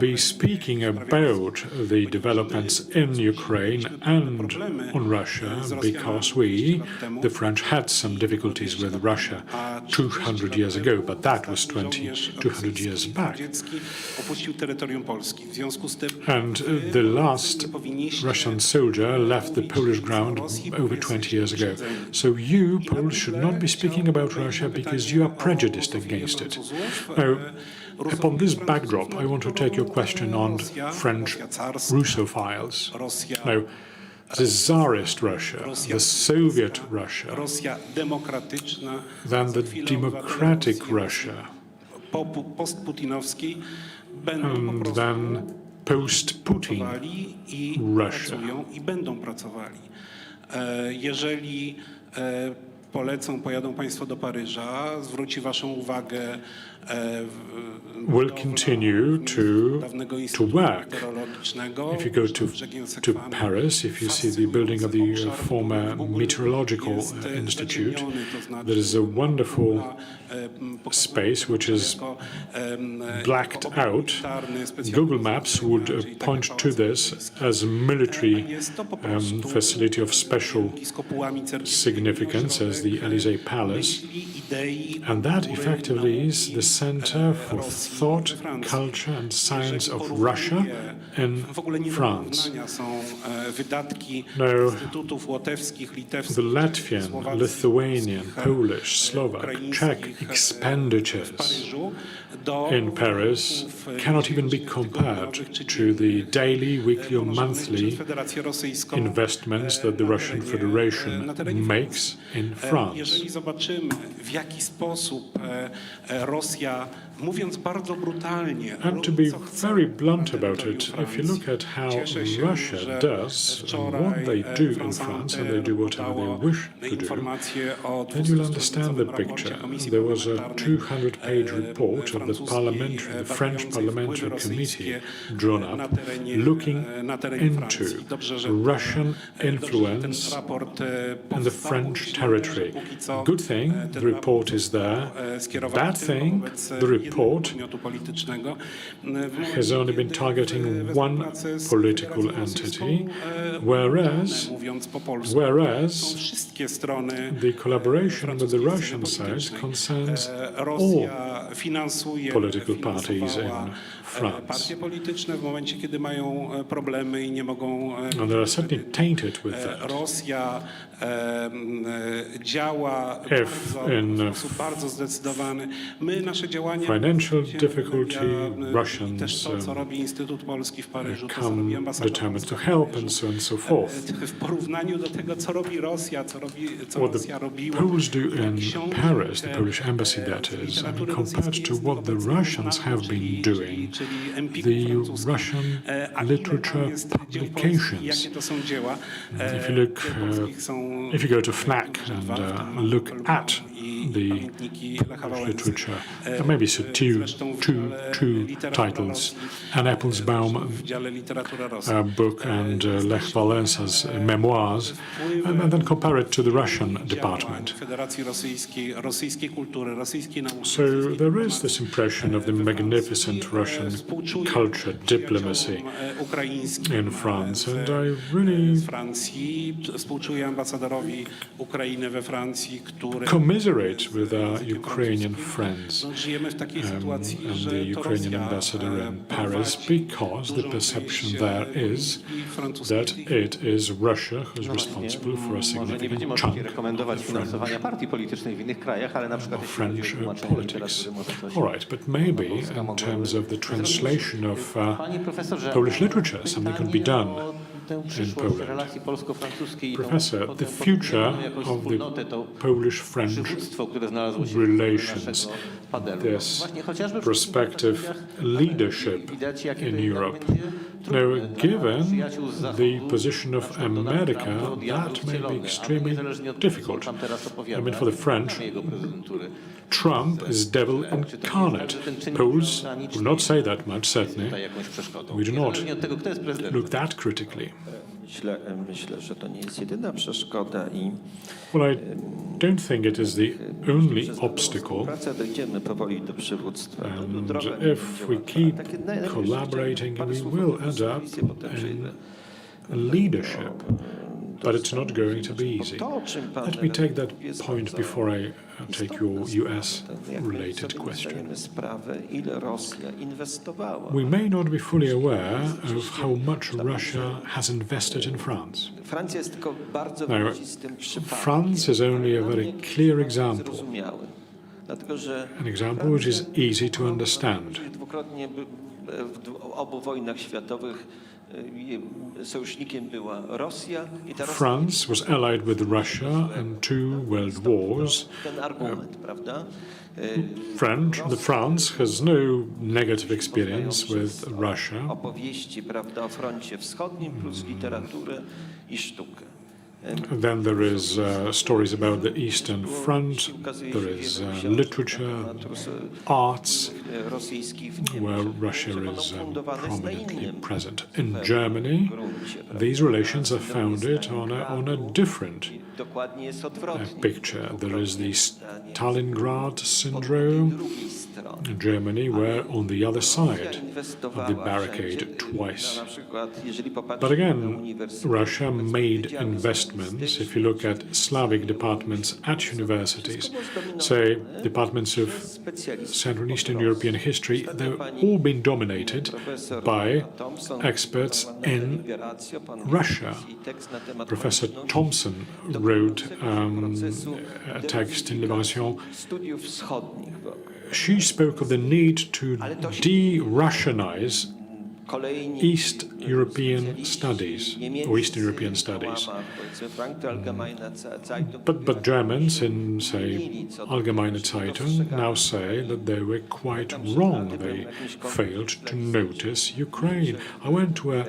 B: be speaking about the developments in Ukraine and on Russia, because we, the French, had some difficulties with Russia 200 years ago, but that was 200 years back. And the last Russian soldier left the Polish ground over 20 years ago. So you, Poles, should not be speaking about Russia because you are prejudiced against it. Now, upon this backdrop, I want to take your question on French Russophiles. Now, the Tsarist Russia, the Soviet Russia, then the democratic Russia, and then post-Putin Russia.
A: Jeżeli pojadą Państwo do Paryża, zwróci Waszą uwagę
B: will continue to work. If you go to Paris, if you see the building of the former Meteorological Institute, there is a wonderful space which is blacked out. Google Maps would point to this as a military facility of special significance, as the Élysée Palace, and that effectively is the center for thought, culture and science of Russia in France. Now, the Latvian, Lithuanian, Polish, Slovak, Czech expenditures in Paris cannot even be compared to the daily, weekly or monthly investments that the Russian Federation makes in France. And to be very blunt about it, if you look at how Russia does and what they do in France, and they do whatever they wish to do, then you'll understand the picture. There was a 200-page report of the French Parliamentary Committee drawn up looking into Russian influence in the French territory. Good thing, the report is there. Bad thing, the report has only been targeting one political entity, whereas the collaboration with the Russian side concerns all political parties in France. And they are certainly tainted with that. If in financial difficulty Russians come determined to help and so on and so forth. What the Poles do in Paris, the Polish embassy that is, I mean, compared to what the Russians have been doing, the Russian literature publications. If you go to FNAC and look at the literature, there may be two titles, an Appelsbaum book and Lech Wałęsa's memoirs, and then compare it to the Russian department. So there is this impression of the magnificent Russian culture, diplomacy in France, and I really commiserate with our Ukrainian friends and the Ukrainian ambassador in Paris, because the perception there is that it is Russia who's responsible for a significant chunk of French politics. All right, but maybe in terms of the translation of Polish literature, something could be done in Poland. Professor, the future of the Polish-French relations, this prospective leadership in Europe. Now, given the position of America, that may be extremely difficult. I mean, for the French, Trump is devil incarnate. Poles will not say that much, certainly. We do not look that critically.
Q: Myślę, że to nie jest jedyna przeszkoda i
B: Well, I don't think it is the only obstacle.
Q: dojdziemy powoli do przywództwa.
B: And if we keep collaborating, we will end up in leadership. But it's not going to be easy. Let me take that point before I take your US-related question. We may not be fully aware of how much Russia has invested in France. Now, France is only a very clear example, an example which is easy to understand. France was allied with Russia in 2 world wars. France has no negative experience with Russia. Then there is stories about the Eastern Front, there is literature, arts, where Russia is prominently present. In Germany, these relations are founded on a different picture. There is the Stalingrad syndrome in Germany, where on the other side of the barricade twice. But again, Russia made investments. If you look at Slavic departments at universities, say departments of Central and Eastern European history, they've all been dominated by experts in Russia. Professor Thompson wrote a text in Libération. She spoke of the need to de-Russianize East European studies, or Eastern European studies. But Germans in, say, Allgemeine Zeitung now say that they were quite wrong. They failed to notice Ukraine. I went to a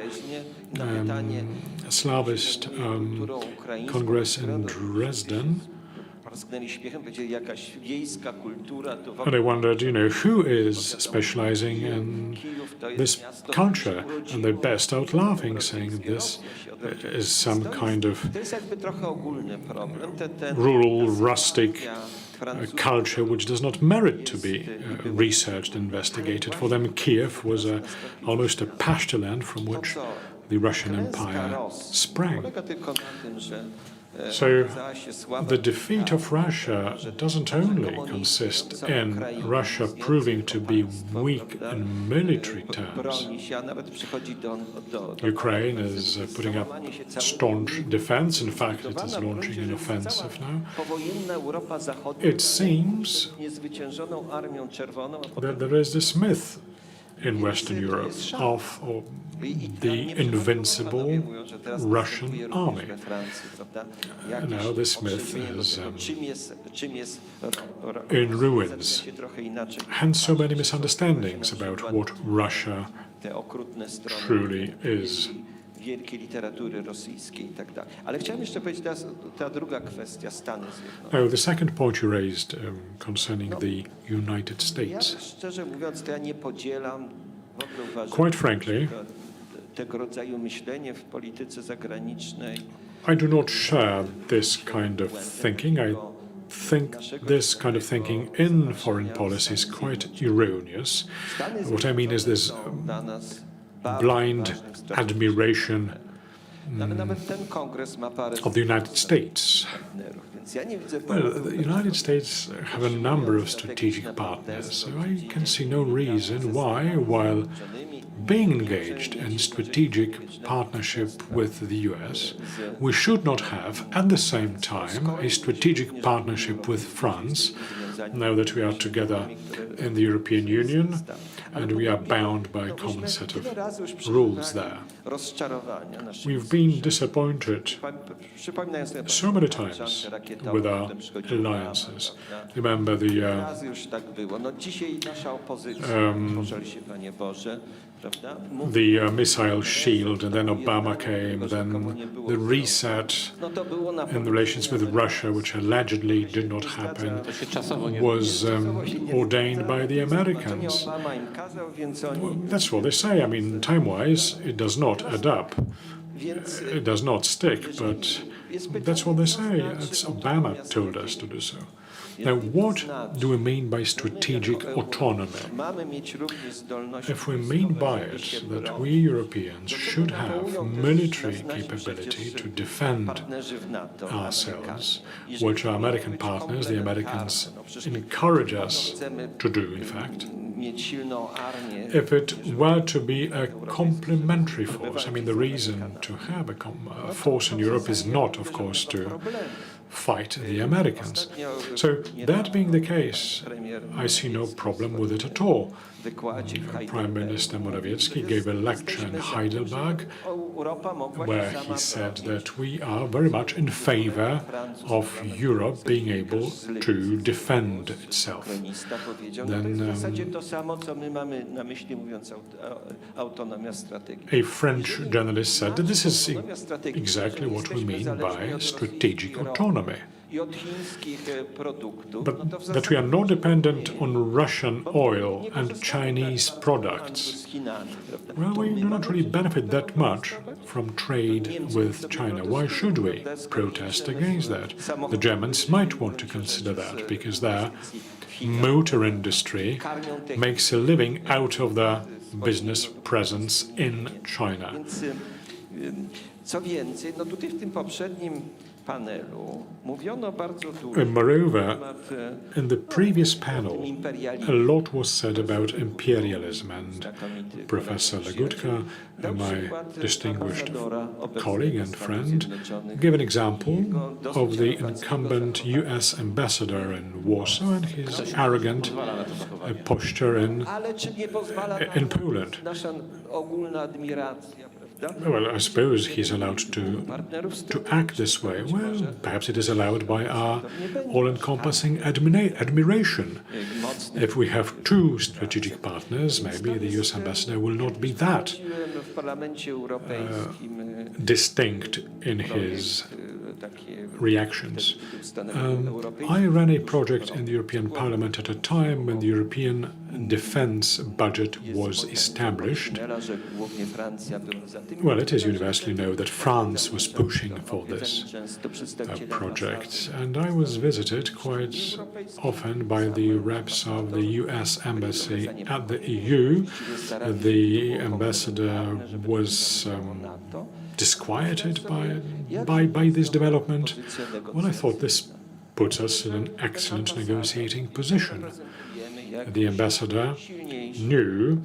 B: Slavist Congress in Dresden, and I wondered, who is specializing in this culture? And they burst out laughing, saying this is some kind of rural, rustic culture which does not merit to be researched, investigated. For them, Kiev was almost a pasture land from which the Russian Empire sprang. So the defeat of Russia doesn't only consist in Russia proving to be weak in military terms. Ukraine is putting up staunch defense. In fact, it is launching an offensive now. It seems that there is this myth in Western Europe of the invincible Russian army. Now this myth is in ruins. Hence so many misunderstandings about what Russia truly is. Oh, the second point you raised concerning the United States. Quite frankly, I do not share this kind of thinking. I think this kind of thinking in foreign policy is quite erroneous. What I mean is this blind admiration of the United States. Well, the United States have a number of strategic partners, so I can see no reason why, while being engaged in strategic partnership with the US, we should not have, at the same time, a strategic partnership with France, now that we are together in the European Union, and we are bound by a common set of rules there. We've been disappointed so many times with our alliances. Remember the missile shield, and then Obama came, then the reset in the relations with Russia, which allegedly did not happen, was ordained by the Americans. Well, that's what they say. I mean, time-wise, it does not add up. it does not stick, but that's what they say. It's Obama told us to do so. Now, what do we mean by strategic autonomy? If we mean by it that we Europeans should have military capability to defend ourselves, which our American partners, the Americans, encourage us to do, in fact, if it were to be a complementary force, I mean, the reason to have a force in Europe is not, of course, to fight the Americans. So, that being the case, I see no problem with it at all. Prime Minister Morawiecki gave a lecture in Heidelberg where he said that we are very much in favor of Europe being able to defend itself. Then a French journalist said that this is exactly what we mean by strategic autonomy. But that we are not dependent on Russian oil and Chinese products. Well, we do not really benefit that much from trade with China. Why should we protest against that? The Germans might want to consider that because their motor industry makes a living out of their business presence in China. And moreover, in the previous panel, a lot was said about imperialism, and Professor Legutko, my distinguished colleague and friend, gave an example of the incumbent US ambassador in Warsaw and his arrogant posture in Poland. Well, I suppose he's allowed to act this way. Well, perhaps it is allowed by our all-encompassing admiration. If we have two strategic partners, maybe the US ambassador will not be that distinct in his reactions. I ran a project in the European Parliament at a time when the European defense budget was established. Well, it is universally known that France was pushing for this project, and I was visited quite often by the reps of the US Embassy at the EU. The ambassador was disquieted by this development. Well, I thought this puts us in an excellent negotiating position. The ambassador knew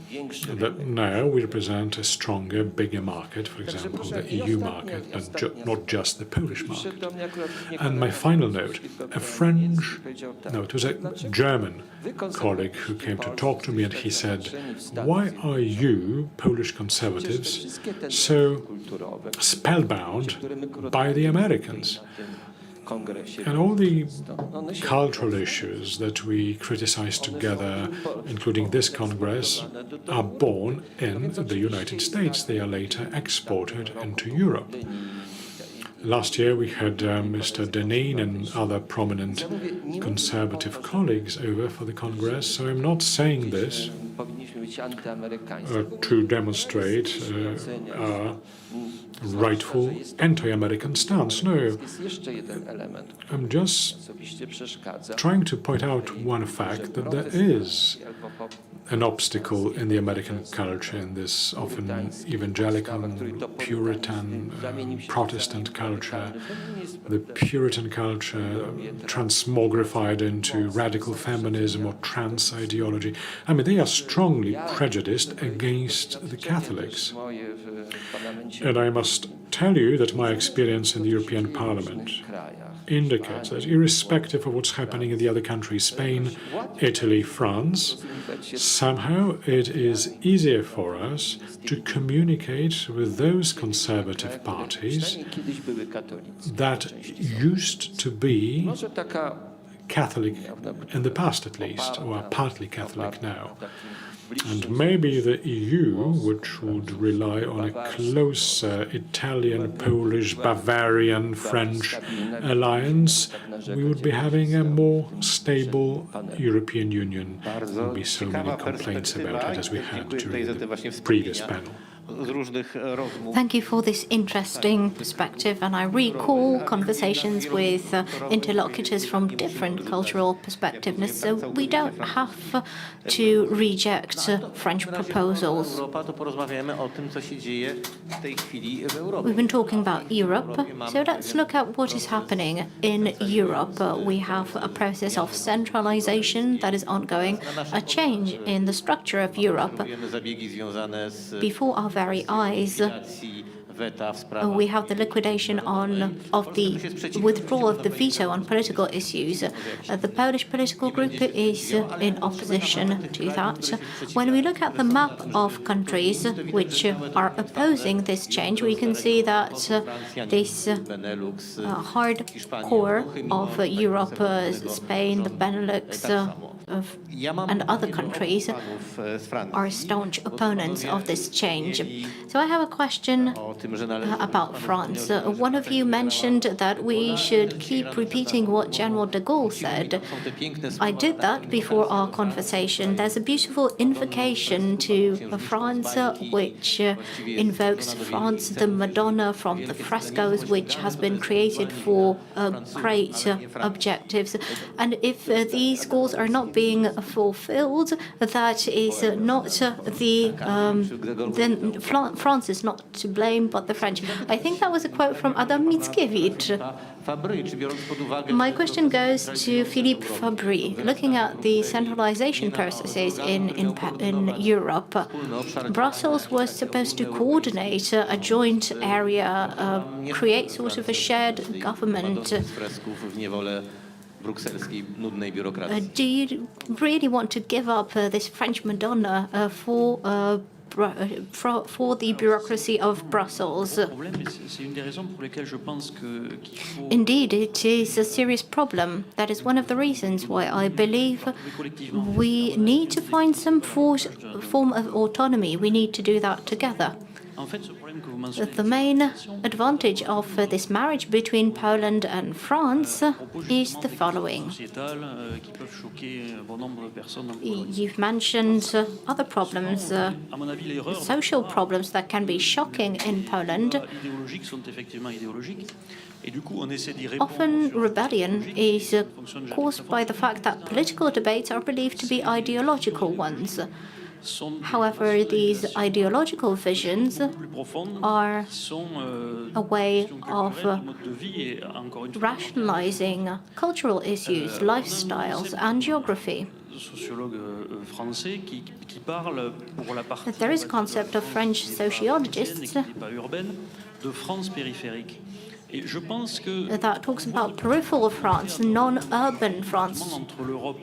B: that now we represent a stronger, bigger market, for example, the EU market, and not just the Polish market. And my final note, it was a German colleague who came to talk to me, and he said, "Why are you, Polish conservatives, so spellbound by the Americans?" And all the cultural issues that we criticize together, including this Congress, are born in the United States. They are later exported into Europe. Last year we had Mr. Deneen and other prominent conservative colleagues over for the Congress, so I'm not saying this to demonstrate our rightful anti-American stance. No, I'm just trying to point out one fact, that there is an obstacle in the American culture, in this often evangelical, Puritan, Protestant culture, the Puritan culture transmogrified into radical feminism or trans ideology. I mean, they are strongly prejudiced against the Catholics. And I must tell you that my experience in the European Parliament indicates that irrespective of what's happening in the other countries, Spain, Italy, France, somehow it is easier for us to communicate with those conservative parties that used to be Catholic in the past, at least, or are partly Catholic now. And maybe the EU, which would rely on a closer Italian, Polish, Bavarian, French alliance, we would be having a more stable European Union. There would be so many complaints about it as we had during the previous panel.
G: Thank you for this interesting perspective, and I recall conversations with interlocutors from different cultural perspectives, so we don't have to reject French proposals. We've been talking about Europe, so let's look at what is happening in Europe. We have a process of centralization that is ongoing, a change in the structure of Europe. Before our very eyes, we have the liquidation of the withdrawal of the veto on political issues. The Polish political group is in opposition to that. When we look at the map of countries which are opposing this change, we can see that this hard core of Europe, Spain, the Benelux, and other countries are staunch opponents of this change. So I have a question about France. One of you mentioned that we should keep repeating what General de Gaulle said. I did that before our conversation. There's a beautiful invocation to France, which invokes France, the Madonna from the frescoes, which has been created for great objectives. And if these goals are not being fulfilled, that is not then France is not to blame, but the French. I think that was a quote from Adam Mickiewicz. My question goes to Philippe Fabry. Looking at the centralization processes in Europe, Brussels was supposed to coordinate a joint area, create sort of a shared government. Do you really want to give up this French Madonna for the bureaucracy of Brussels? Indeed, it is a serious problem. That is one of the reasons why I believe we need to find some form of autonomy. We need to do that together. The main advantage of this marriage between Poland and France is the following. You've mentioned other problems, social problems that can be shocking in Poland. Often rebellion is caused by the fact that political debates are believed to be ideological ones. However, these ideological visions are a way of rationalizing cultural issues, lifestyles, and geography. There is a concept of French sociologists that talks about peripheral France, non-urban France,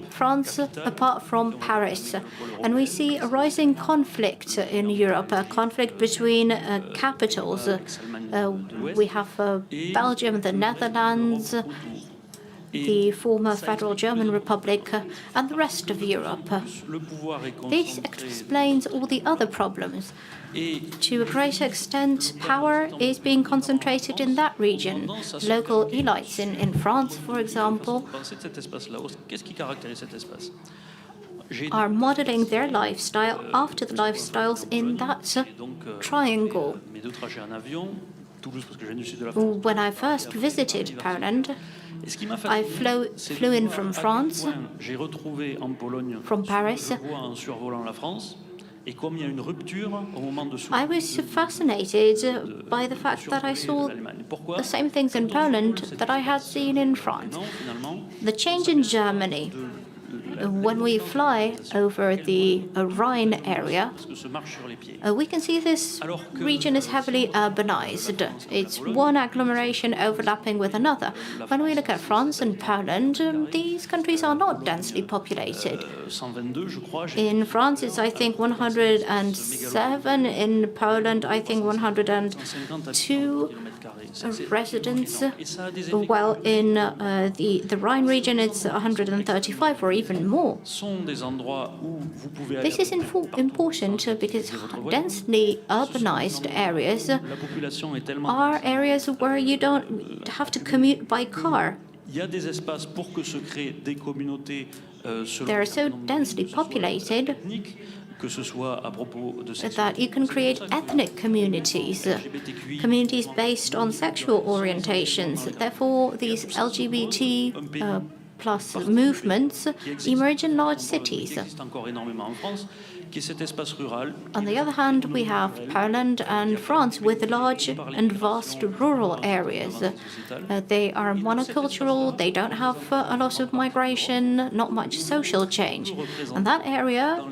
G: France apart from Paris. And we see a rising conflict in Europe, a conflict between capitals. We have Belgium, the Netherlands, the former Federal German Republic, and the rest of Europe. This explains all the other problems. To a great extent, power is being concentrated in that region. Local elites in France, for example, are modeling their lifestyle after the lifestyles in that triangle. When I first visited Poland, I flew in from France, from Paris. I was fascinated by the fact that I saw the same things in Poland that I had seen in France. The change in Germany. When we fly over the Rhine area, we can see this region is heavily urbanized. It's one agglomeration overlapping with another. When we look at France and Poland, these countries are not densely populated. In France, it's, I think, 107. In Poland, I think 102 residents. While in the Rhine region, it's 135 or even more. This is important because densely urbanized areas are areas where you don't have to commute by car. They are so densely populated that you can create ethnic communities, communities based on sexual orientations. Therefore, these LGBT plus movements emerge in large cities. On the other hand, we have Poland and France with large and vast rural areas. They are monocultural, they don't have a lot of migration, not much social change. And that area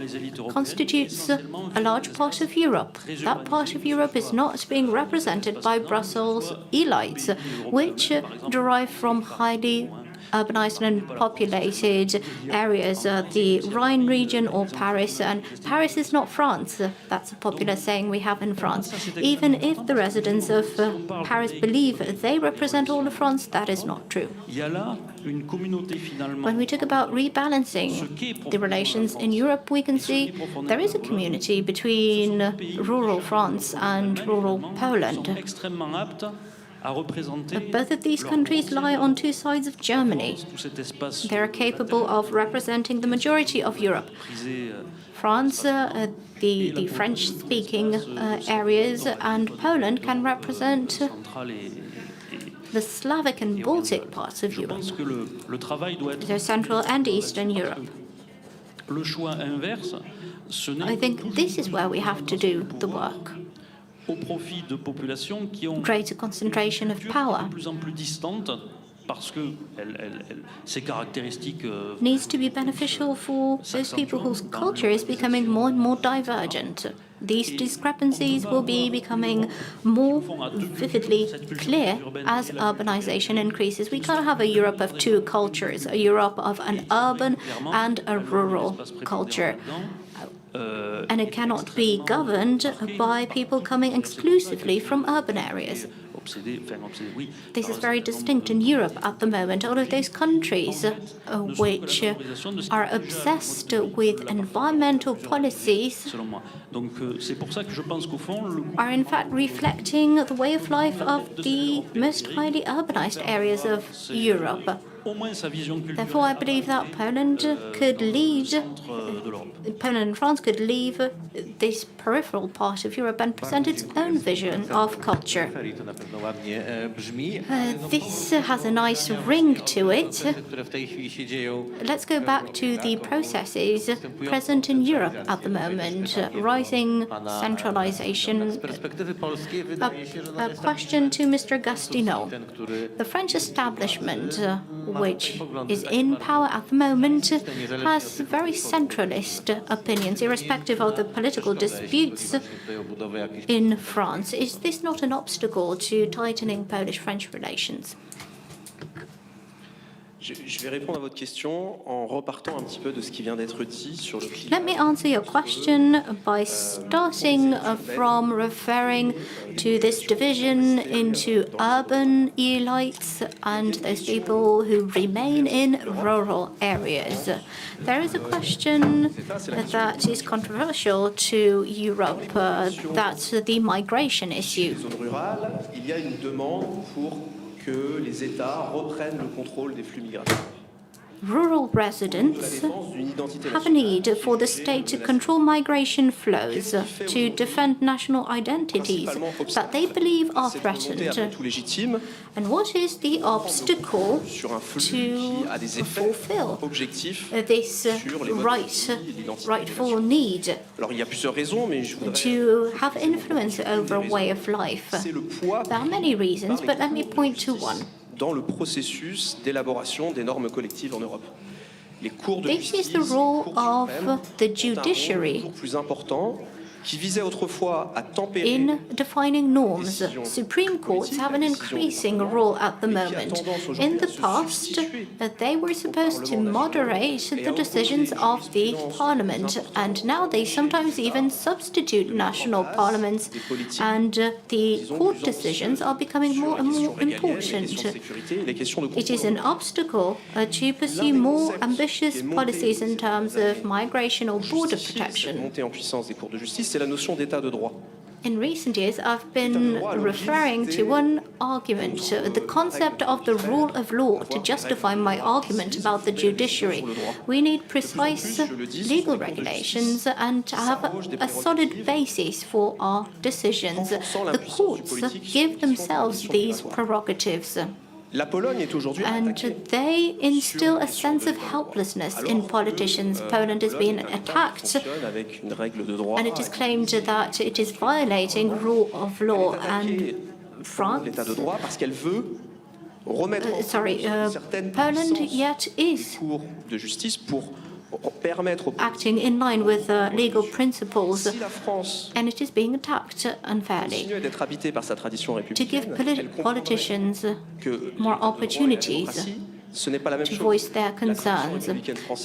G: constitutes a large part of Europe. That part of Europe is not being represented by Brussels elites, which derive from highly urbanized and populated areas, the Rhine region or Paris. And Paris is not France. That's a popular saying we have in France. Even if the residents of Paris believe they represent all of France, that is not true. When we talk about rebalancing the relations in Europe, we can see there is a community between rural France and rural Poland. Both of these countries lie on two sides of Germany. They are capable of representing the majority of Europe. France, the French-speaking areas, and Poland can represent the Slavic and Baltic parts of Europe, so Central and Eastern Europe. I think this is where we have to do the work. Greater concentration of power needs to be beneficial for those people whose culture is becoming more and more divergent. These discrepancies will be becoming more vividly clear as urbanization increases. We can't have a Europe of two cultures, a Europe of an urban and a rural culture. And it cannot be governed by people coming exclusively from urban areas. This is very distinct in Europe at the moment. All of those countries which are obsessed with environmental policies are in fact reflecting the way of life of the most highly urbanized areas of Europe. Therefore, I believe that Poland and France could leave this peripheral part of Europe and present its own vision of culture. This has a nice ring to it. Let's go back to the processes present in Europe at the moment. Rising centralization. A question to Mr. Gastineau. The French establishment, which is in power at the moment, has very centralist opinions, irrespective of the political disputes in France. Is this not an obstacle to tightening Polish-French relations?
K: Je vais répondre à votre question en repartant un petit peu de ce qui vient d'être dit sur le climat.
G: Let me answer your question by starting from referring to this division into urban elites and those people who remain in rural areas. There is a question that is controversial to Europe, that's the migration issue.
K: Il y a une demande pour que les États reprennent le contrôle des flux migratoires.
G: Rural residents have a need for the state to control migration flows, to defend national identities that they believe are threatened. And what is the obstacle to fulfill this rightful need to have influence over a way of life? There are many reasons, but let me point to one.
K: Dans le processus d'élaboration des normes collectives en Europe. Les cours de
G: justice toujours
K: plus importants qui visait autrefois à tempérer
G: in defining norms. Supreme courts have an increasing role at the moment. In the past, they were supposed to moderate the decisions of the parliament, and now they sometimes even substitute national parliaments, and the court decisions are becoming more and more important. It is an obstacle to pursue more ambitious policies in terms of migration or border protection.
K: C'est la notion d'état de droit.
G: In recent years, I've been referring to one argument, the concept of the rule of law, to justify my argument about the judiciary. We need precise legal regulations and to have a solid basis for our decisions. The courts give themselves these prerogatives. And they instill a sense of helplessness in politicians. Poland is being attacked, and it is claimed that it is violating rule of law. And France, Poland yet is acting in line with legal principles, and it is being attacked unfairly. To give politicians more opportunities to voice their concerns.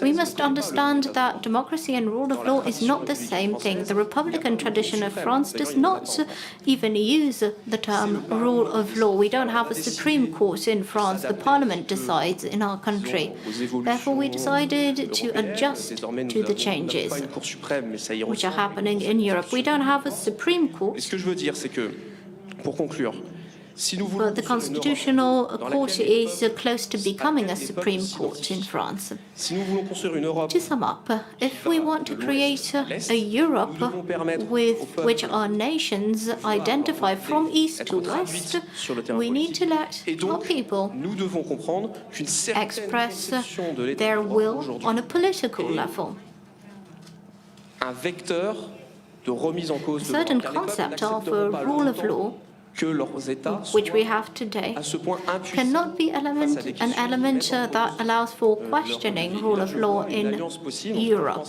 G: We must understand that democracy and rule of law is not the same thing. The Republican tradition of France does not even use the term rule of law. We don't have a Supreme Court in France. The Parliament decides in our country. Therefore, we decided to adjust to the changes which are happening in Europe. We don't have a Supreme Court. But the Constitutional Court is close to becoming a Supreme Court in France. To sum up, if we want to create a Europe with which our nations identify from east to west, we need to let our people express their will on a political level. A certain concept of rule of law which we have today cannot be an element that allows for questioning rule of law in Europe.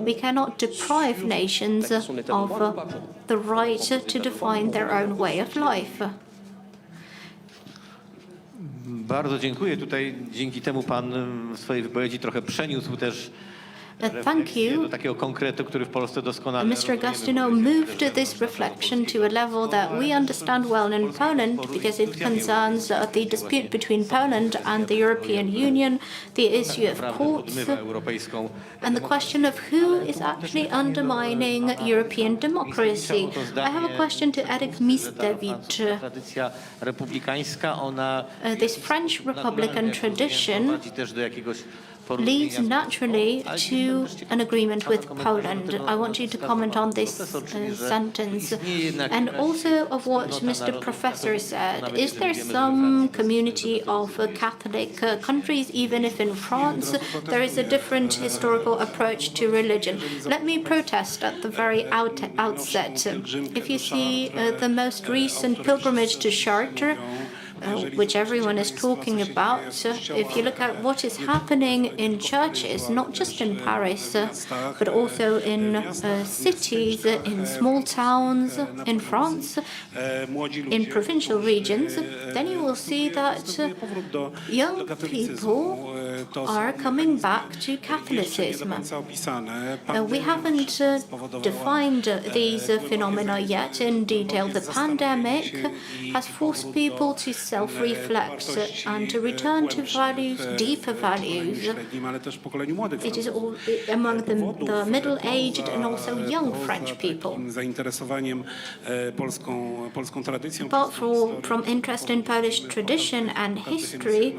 G: We cannot deprive nations of the right to define their own way of life.
J: Bardzo dziękuję. Tutaj dzięki temu pan w swojej wypowiedzi trochę przeniósł też
G: Thank you.
J: Mr.
G: Agostino moved this reflection to a level that we understand well in Poland because it concerns the dispute between Poland and the European Union, the issue of courts, and the question of who is actually undermining European democracy. I have a question to Eric Mistewicz. This French Republican tradition leads naturally to an agreement with Poland. I want you to comment on this sentence and also of what Mr. Professor said. Is there some community of Catholic countries, even if in France there is a different historical approach to religion? Let me protest at the very outset. If you see the most recent pilgrimage to Chartres, which everyone is talking about, if you look at what is happening in churches, not just in Paris, but also in cities, in small towns in France, in provincial regions, then you will see that young people are coming back to Catholicism. We haven't defined these phenomena yet in detail. The pandemic has forced people to self-reflect and to return to values, deeper values. It is all among the middle-aged and also young French people. Apart from interest in Polish tradition and history,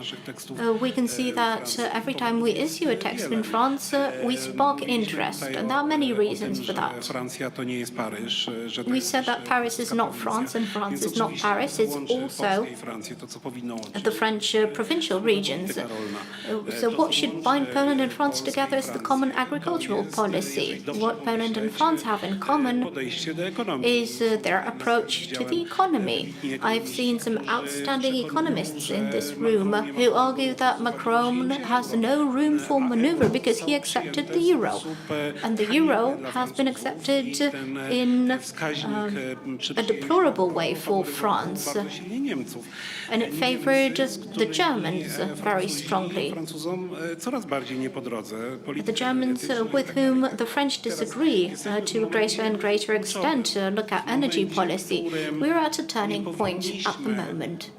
G: we can see that every time we issue a text in France, we spark interest, and there are many reasons for that. We said that Paris is not France and France is not Paris. It's also the French provincial regions. So what should bind Poland and France together is the common agricultural policy. What Poland and France have in common is their approach to the economy. I've seen some outstanding economists in this room who argue that Macron has no room for maneuver because he accepted the euro. And the euro has been accepted in a deplorable way for France. And it favored the Germans very strongly. The Germans with whom the French disagree to a greater and greater extent look at energy policy. We're at a turning point at the moment.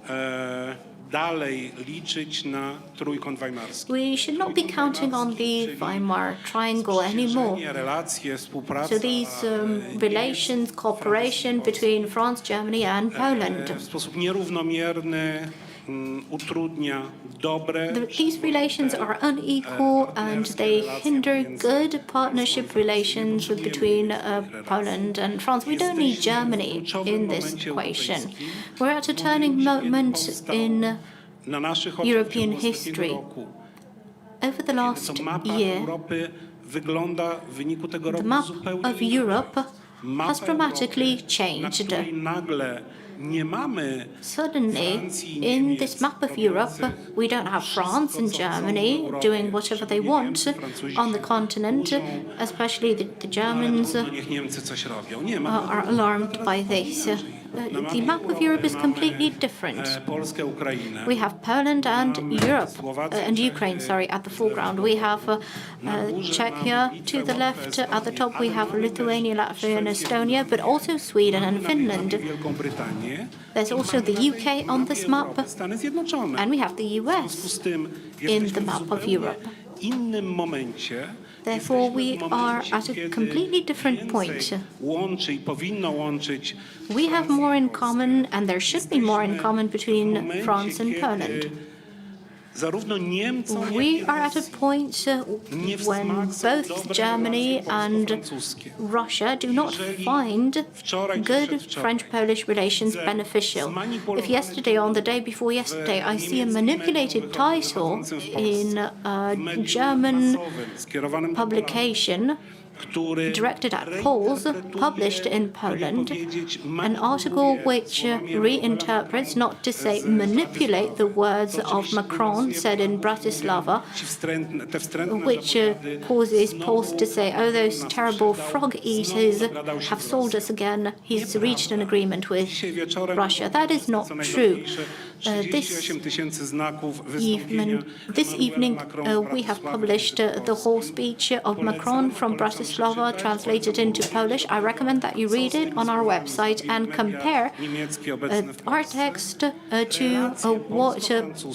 A: dalej liczyć na trójkąt weimarski.
G: We should not be counting on the Weimar Triangle anymore.
A: Relacje, współpraca
G: So these relations, cooperation between France, Germany and Poland.
A: w sposób nierównomierny utrudnia dobre.
G: These relations are unequal and they hinder good partnership relations between Poland and France. We don't need Germany in this equation. We're at a turning moment in European history. Over the last year, the map of Europe has dramatically changed. Suddenly, in this map of Are we don't have France and Germany doing whatever they want on the continent, especially the Germans are alarmed by this. The map of Europe is completely different. We have Poland and Ukraine, at the foreground. We have Czechia to the left. At the top, we have Lithuania, Latvia, and Estonia, but also Sweden and Finland. There's also the UK on this map, and we have the US in the map of Europe. Therefore, we are at a completely different point. We have more in common, and there should be more in common between France and Poland. We are at a point when both Germany and Russia do not find good French-Polish relations beneficial. If yesterday, on the day before yesterday, I see a manipulated title in a German publication directed at Poles, published in Poland, an article which reinterprets, not to say manipulate, the words of Macron said in Bratislava, which causes Poles to say, oh, those terrible frog eaters have sold us again. He's reached an agreement with Russia. That is not true. This evening, we have published the whole speech of Macron from Bratislava, translated into Polish. I recommend that you read it on our website and compare our text to what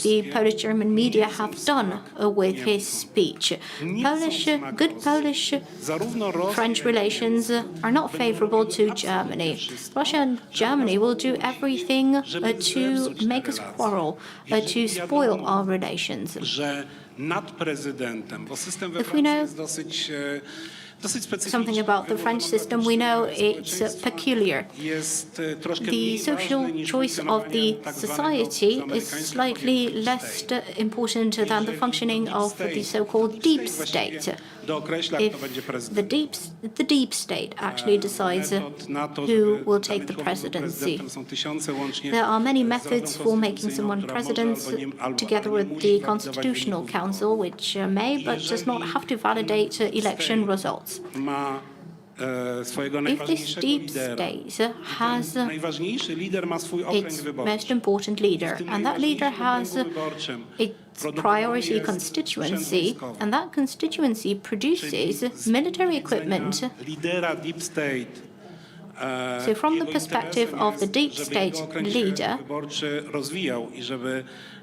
G: the Polish-German media have done with his speech. Good Polish-French relations are not favorable to Germany. Russia and Germany will do everything to make us quarrel, to spoil our relations. If we know something about the French system, we know it's peculiar. The social choice of the society is slightly less important than the functioning of the so-called deep state. If the deep state actually decides who will take the presidency. There are many methods for making someone president, together with the Constitutional Council, which may but does not have to validate election results. If this deep state has its most important leader, and that leader has its priority constituency, and that constituency produces military equipment. So from the perspective of the deep state leader,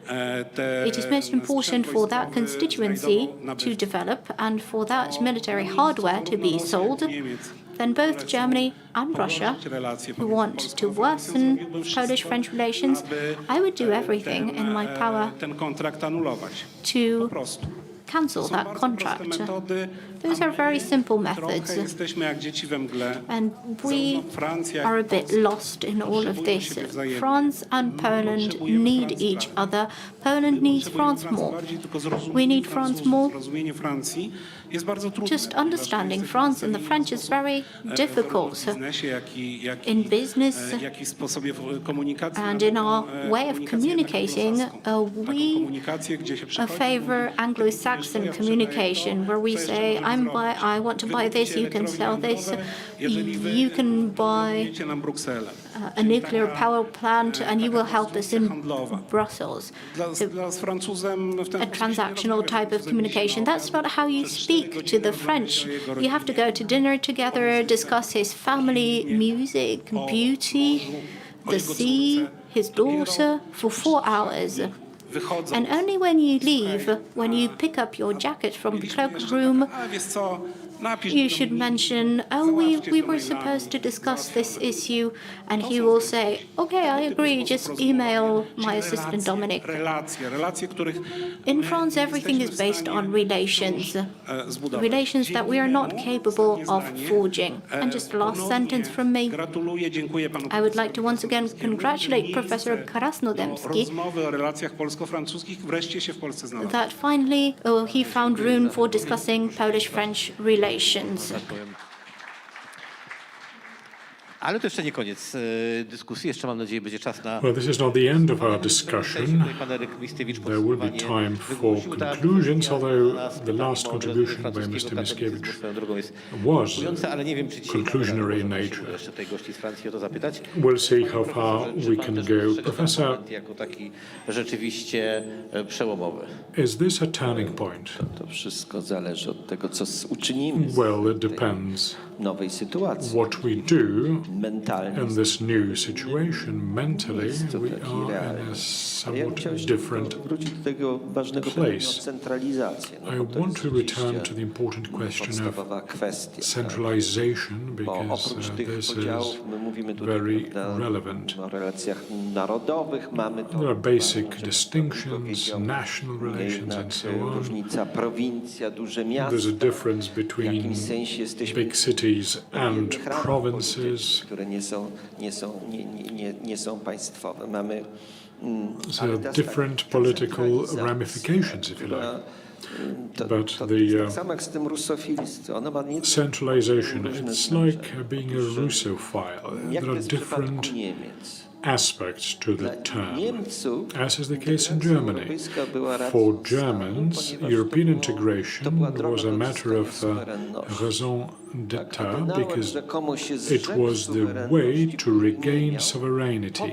G: it is most important for that constituency to develop and for that military hardware to be sold. Then both Germany and Russia, who want to worsen Polish-French relations, I would do everything in my power to cancel that contract. Those are very simple methods, and we are a bit lost in all of this. France and Poland need each other. Poland needs France more. We need France more. Just understanding France and the French is very difficult. In business and in our way of communicating, we favor Anglo-Saxon communication, where we say, I want to buy this, you can sell this, you can buy a nuclear power plant, and you will help us in Brussels. So, a transactional type of communication. That's not how you speak to the French. You have to go to dinner together, discuss his family, music, beauty, the sea, his daughter for 4 hours. And only when you leave, when you pick up your jacket from the cloakroom, you should mention, oh, we were supposed to discuss this issue, and he will say, okay, I agree, just email my assistant Dominic. In France, everything is based on relations, relations that we are not capable of forging. And just the last sentence from me. I would like to once again congratulate Professor Krasnodębski that finally he found room for discussing Polish-French relations.
J: Ale to jeszcze nie koniec dyskusji. Jeszcze mam nadzieję, będzie czas na...
B: Well, this is not the end of our discussion. There will be time for conclusions, although the last contribution by Mr. Mickiewicz was conclusionary in nature. We'll see how far we can go. Professor, is this a turning point?
Q: To wszystko zależy od tego, co uczynimy.
B: Well, it depends what we do in this new situation. Mentally, we are in a somewhat different place. I want to return to the important question of centralization, because this is very relevant. There are basic distinctions, national relations, and so on. There's a difference between big cities and provinces. So different political ramifications, if you like. But the centralization, it's like being a Russophile. There are different aspects to the term, as is the case in Germany. For Germans, European integration was a matter of raison d'etat, because it was the way to regain sovereignty.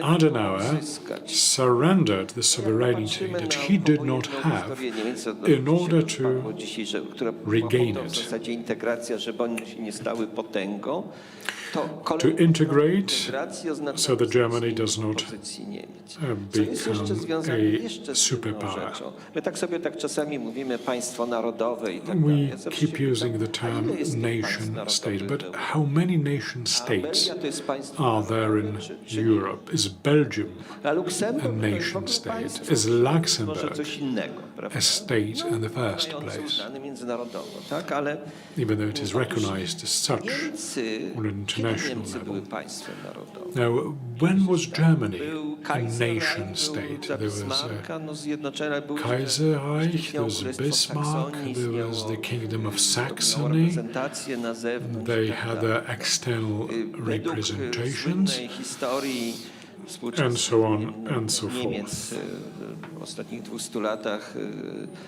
B: Adenauer surrendered the sovereignty that he did not have in order to regain it. To integrate so that Germany does not become a superpower. We keep using the term nation state, but how many nation states are there in Europe? Is Belgium a nation state? Is Luxembourg a state in the first place? Even though it is recognized as such on an international level. Now, when was Germany a nation state? There was Kaiserreich, there was Bismarck, there was the Kingdom of Saxony. They had their external representations, and so on and so forth.
Q: W ostatnich 200 latach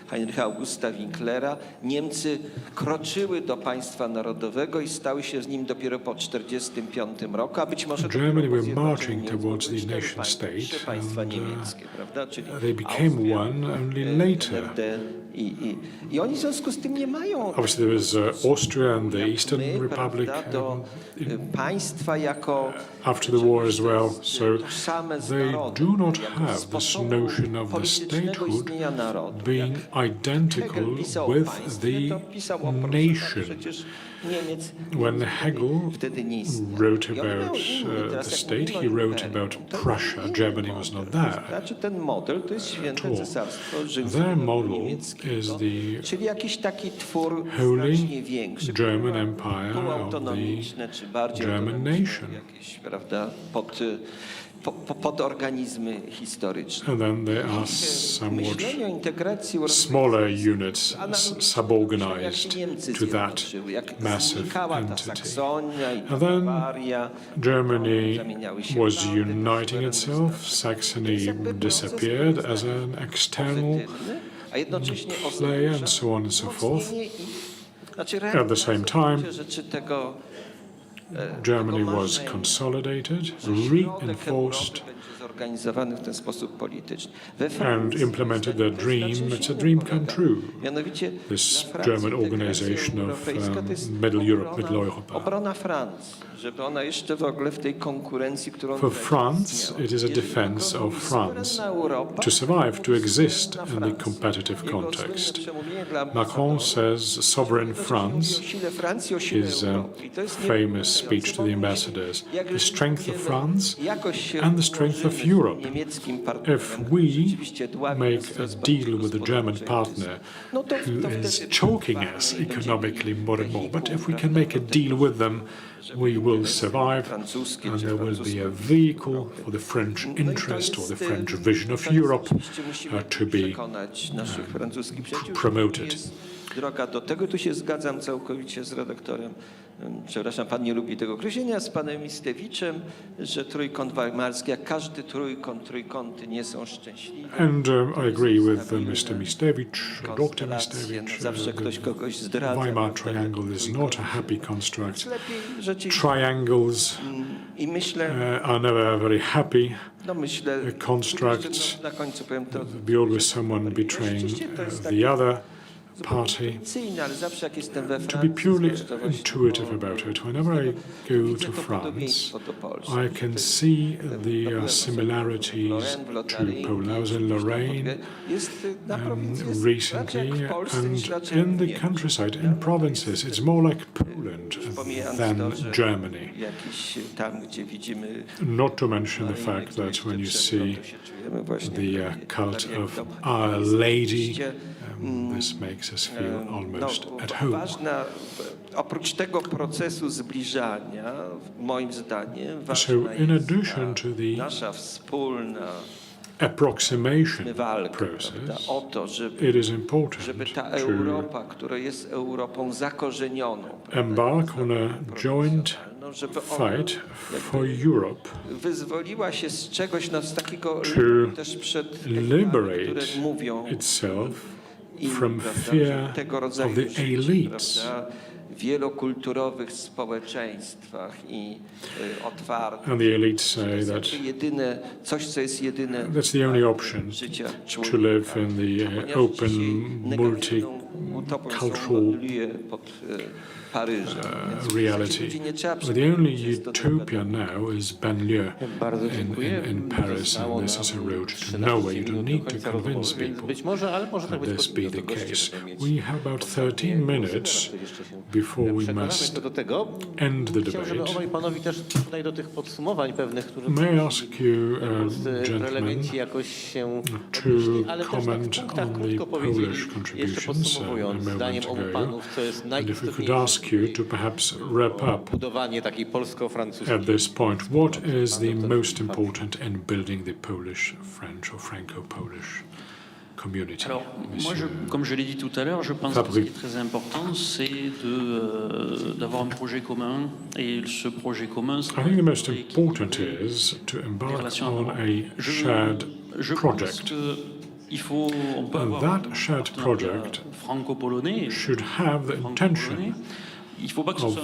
Q: Heinricha Augusta Winklera Niemcy kroczyły do państwa narodowego i stały się z nim dopiero po 1945 roku, a być może
B: Germany were marching towards the nation state, and they became one only later.
Q: I oni w związku z tym nie mają
B: Obviously there was Austria and the Eastern Republic
Q: państwa jako
B: after the war as well, so they do not have this notion of the statehood being identical with the nation. When Hegel wrote about the state, he wrote about Prussia. Germany was not there at all. Their model is the Holy German Empire of the German nation.
Q: Podorganizmy historyczne.
B: And then there are somewhat smaller units suborganized to that massive entity. And then Germany was uniting itself, Saxony disappeared as an external player, and so on and so forth. At the same time, Germany was consolidated, reinforced,
Q: zorganizowany w ten sposób polityczny.
B: and implemented their dream. It's a dream come true. This German organization of Middle Europe, Mitteleuropa.
Q: Obrona Francji, żeby ona jeszcze w ogóle w tej konkurencji, którą
B: For France, it is a defense of France to survive, to exist in the competitive context. Macron says sovereign France, his famous speech to the ambassadors, the strength of France and the strength of Europe. If we make a deal with a German partner who is choking us economically more and more, but if we can make a deal with them, we will survive, and there will be a vehicle for the French interest or the French vision of Europe to be promoted.
Q: Droga do tego, tu się zgadzam całkowicie z redaktorem, przepraszam, pan nie lubi tego określenia, z panem Mistewiczem, że trójkąt weimarski, jak każdy trójkąt, trójkąty nie są szczęśliwe.
B: And I agree with Mr. Mistewicz, Dr. Mistewicz.
Q: Zawsze ktoś kogoś zdradza.
B: Weimar triangle is not a happy construct. Triangles are never a very happy construct. There'll be always someone betraying the other party. To be purely intuitive about it, whenever I go to France, I can see the similarities to Poland. I was in Lorraine recently, and in the countryside, in provinces, it's more like Poland than Germany. Not to mention the fact that when you see the cult of Our Lady, this makes us feel almost at home.
Q: Oprócz tego procesu zbliżania, moim zdaniem,
B: So in addition to the
Q: nasza wspólna
B: approximation process, it is important
Q: żeby ta Europa, która jest Europą zakorzenioną,
B: embark on a joint fight for Europe
Q: wyzwoliła się z czegoś, z takiego też przed
B: liberate itself from fear of the elites.
Q: Wielokulturowych społeczeństwach i otwartych.
B: And the elites say that
Q: coś, co jest jedyne
B: that's the only option to live in the open, multicultural reality. The only utopia now is banlieue in Paris, and this is a road to nowhere. You don't need to convince people that this be the case. We have about 13 minutes before we must end the debate. May I ask you, gentlemen, to comment on the Polish contributions a moment ago, and if we could ask you to perhaps wrap up at this point. What is the most important in building the Polish-French or Franco-Polish community?
S: Alors, moi, comme je l'ai dit tout à l'heure, je pense que ce qui est très important, c'est d'avoir un projet commun. Et ce projet commun,
B: I think the most important is to embark on a shared project. And that shared project should have the intention of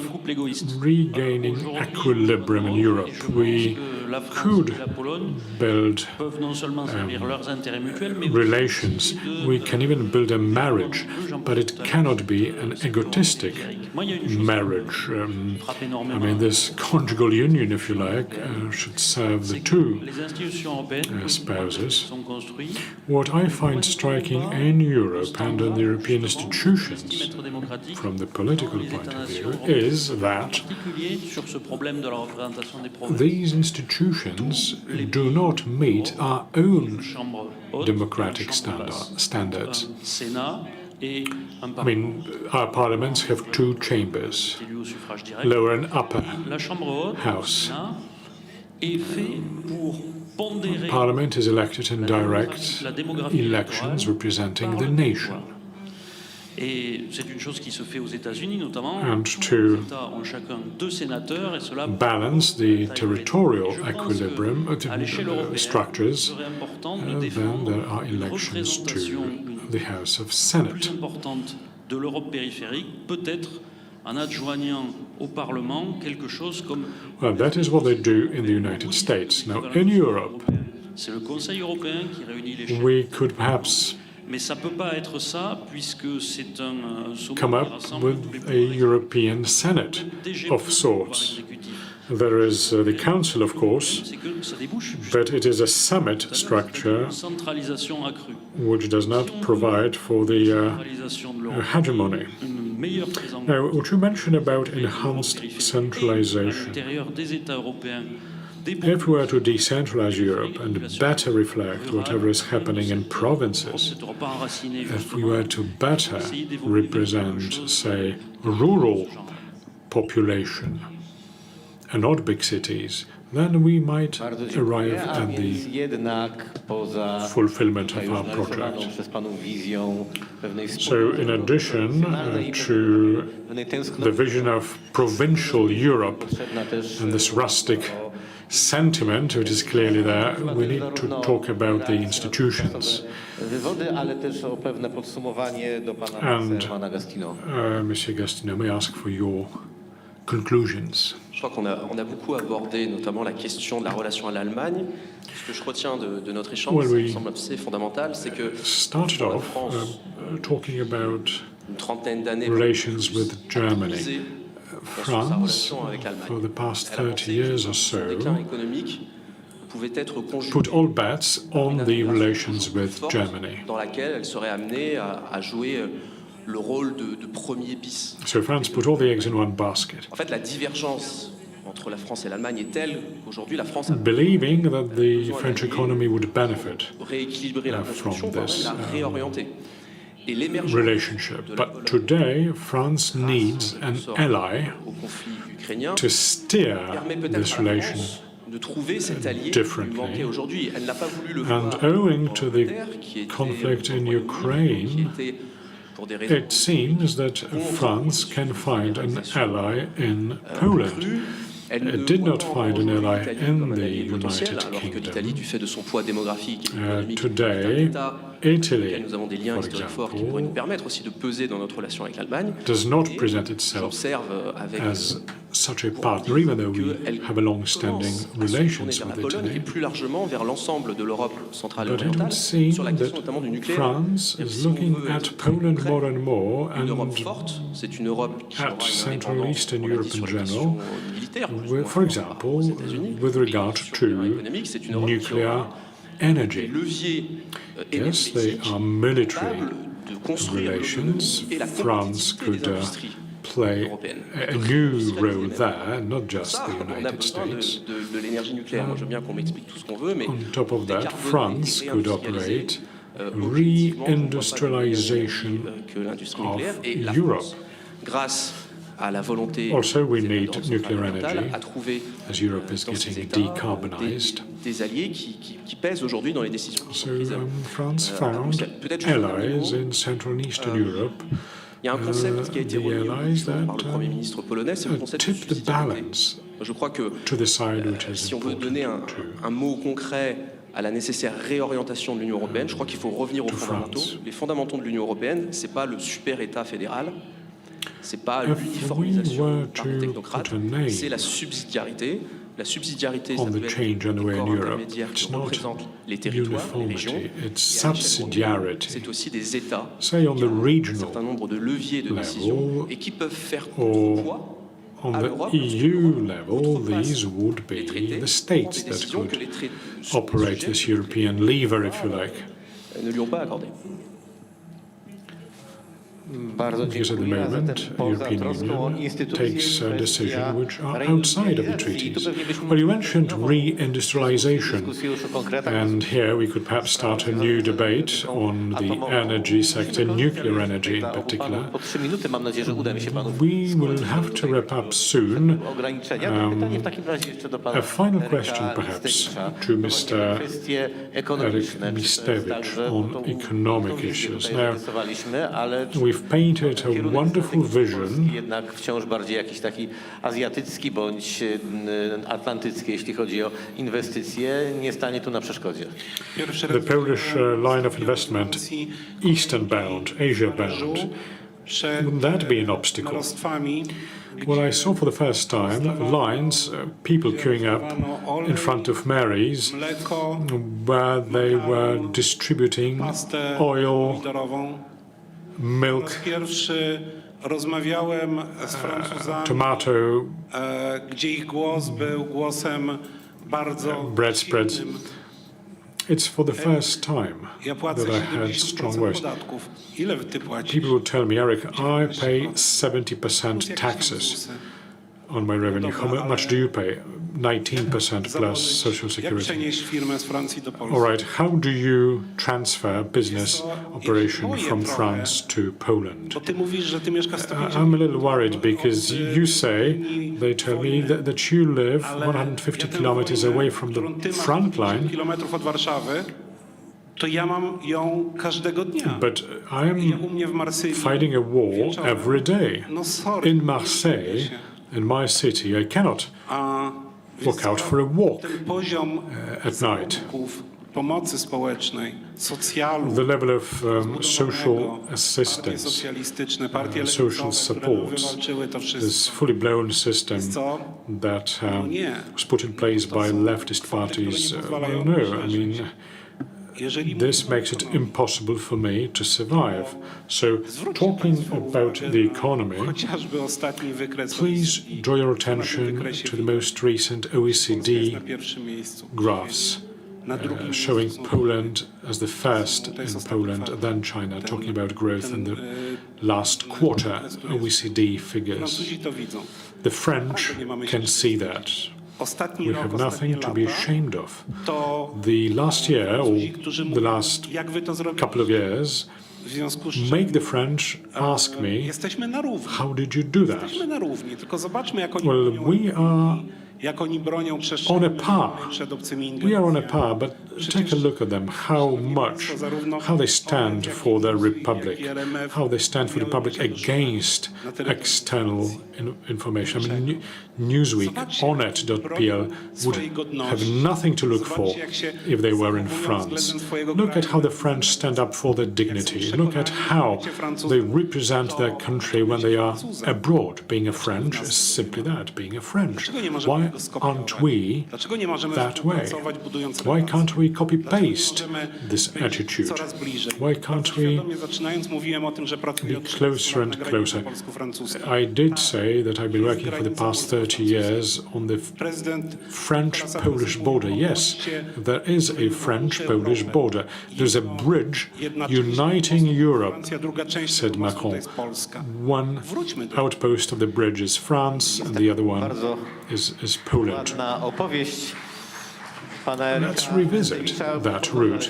B: regaining equilibrium in Europe. We could build relations, we can even build a marriage, but it cannot be an egotistic marriage. I mean, this conjugal union, if you like, should serve the two spouses. What I find striking in Europe and in the European institutions, from the political point of view, is that these institutions do not meet our own democratic standards. I mean, our parliaments have two chambers, lower and upper house. Parliament is elected in direct elections representing the nation.
S: Et c'est une chose qui se fait aux États-Unis notamment.
B: And to
S: États ont chacun 2 sénateurs et cela
B: balance the territorial equilibrium structures, then there are elections to the House of Senate.
S: Plus importante de l'Europe périphérique peut être en adjoignant au Parlement quelque chose comme...
B: Well, that is what they do in the United States. Now, in Europe,
S: c'est le Conseil européen qui réunit les chefs.
B: we could perhaps
S: Mais ça peut pas être ça puisque c'est un
B: come up with a European Senate of sorts. There is the Council, of course, but it is a summit structure which does not provide for the hegemony. Now, what you mentioned about enhanced centralization, if we were to decentralize Europe and better reflect whatever is happening in provinces, if we were to better represent, say, rural population, and not big cities, then we might arrive at the fulfillment of our project. So in addition to the vision of provincial Europe and this rustic sentiment, which is clearly there, we need to talk about the institutions. And Monsieur Gastino, may I ask for your conclusions?
K: Je crois qu'on a beaucoup abordé notamment la question de la relation à l'Allemagne. Ce que je retiens de notre échange, ça me semble assez fondamental, c'est que
B: started off talking about
K: une trentaine d'années
B: relations with Germany. France, for the past 30 years or so, put all bets on the relations with Germany.
K: Dans laquelle elle serait amenée à jouer le rôle de premier bis.
B: So France put all the eggs in one basket.
K: En fait, la divergence entre la France et l'Allemagne est telle qu'aujourd'hui la France a
B: believing that the French economy would benefit
K: rééquilibrer la construction, voire même la réorienter.
B: Relationship. But today, France needs an ally to steer this relation differently. And owing to the conflict in Ukraine, it seems that France can find an ally in Poland. It did not find an ally in the United Kingdom. Today, Italy, for example, does not present itself as such a partner, even though we have a long-standing relations with Italy. But it would seem that France is looking at Poland more and more, and at Central Eastern Europe in general, for example, with regard to nuclear energy. Yes, they are military relations. France could play a new role there, not just the United States. On top of that, France could operate re-industrialization of Europe. Also, we need nuclear energy, as Europe is getting decarbonized. So France found allies in Central and Eastern Europe, the allies that tip the balance to the side which is important
K: à la nécessaire réorientation de l'Union européenne. Je crois qu'il faut revenir aux fondamentaux. Les fondamentaux de l'Union européenne, c'est pas le super État fédéral, c'est pas l'uniformisation par les technocrates, c'est la subsidiarité. La subsidiarité, ça doit être le corps intermédiaire qui représente les territoires, les régions. C'est aussi des États qui ont un certain nombre de leviers de décision et qui peuvent faire poids.
B: On the EU level, these would be the states that could operate this European lever, if you like. Because at the moment, the European Union takes decisions which are outside of the treaties. Well, you mentioned re-industrialization, and here we could perhaps start a new debate on the energy sector, nuclear energy in particular. We will have to wrap up soon. A final question, perhaps, to Mr. Eric Mistewicz on economic issues. Now, we've painted a wonderful vision.
J: Jednak wciąż bardziej jakiś taki azjatycki bądź atlantycki, jeśli chodzi o inwestycje, nie stanie tu na przeszkodzie.
B: The Polish line of investment, eastern bound, Asia bound,
A: Wouldn't that be an obstacle? Well, I saw for the first time lines, people queuing up in front of Mary's, where they were distributing oil, milk, tomato, bread spreads. It's for the first time that I heard strong words. People would tell me, Eric, I pay 70% taxes on my revenue. How much do you pay? 19% plus social security. All right, how do you transfer business operation from France to Poland? I'm a little worried because you say, they tell me that you live 150 kilometers away from the front line. But I am fighting a war every day. In Marseille, in my city, I cannot walk out for a walk at night. The level of social assistance, social support, this fully blown system that was put in place by leftist parties, well, no, I mean, this makes it impossible for me to survive. So, talking about the economy, please draw your attention to the most recent OECD graphs, showing Poland as the first in Poland, then China, talking about growth in the last quarter, OECD figures. The French can see that. We have nothing to be ashamed of. The last year, or the last couple of years, make the French ask me, how did you do that? Well, we are on a par. We are on a par, but take a look at them, how they stand for their republic, how they stand for the republic against external information. I mean, Newsweek, onet.pl would have nothing to look for if they were in France. Look at how the French stand up for their dignity. Look at how they represent their country when they are abroad. Being a French is simply that, being a French. Why aren't we that way? Why can't we copy-paste this attitude? Why can't we be closer and closer? I did say that I've been working for the past 30 years on the French-Polish border. Yes, there is a French-Polish border. There's a bridge uniting Europe, said Macron. One outpost of the bridge is France, and the other one is Poland. Let's revisit that route.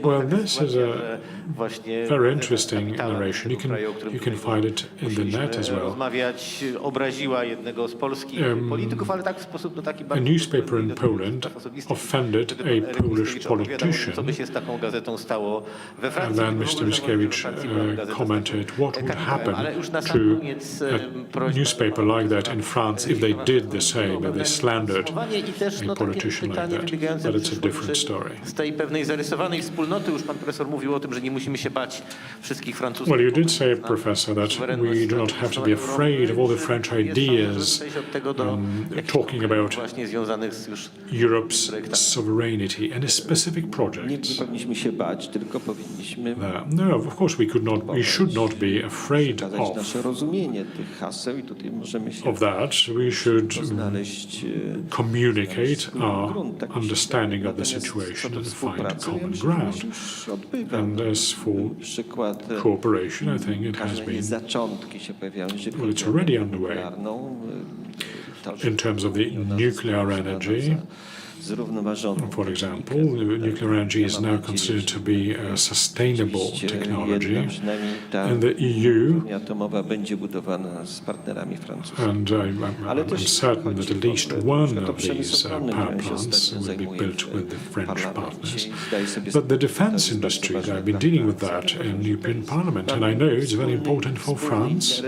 A: Well, this is a very interesting narration. You can find it in the net as well. A newspaper in Poland offended a Polish politician, and then Mr. Mickiewicz commented what would happen to a newspaper like that in France if they did the same, if they slandered a politician like that. But it's a different story. Well, you did say, Professor, that we do not have to be afraid of all the French ideas talking about Europe's sovereignty and a specific project. No, of course we should not be afraid of that. We should communicate our understanding of the situation and find common ground. And as for cooperation, I think it has been, well, it's already underway. In terms of the nuclear energy, for example, nuclear energy is now considered to be a sustainable technology in the EU, and I'm certain that at least one of these power plants will be built with the French partners. But the defense industry, I've been dealing with that in the European Parliament, and I know it's very important for France,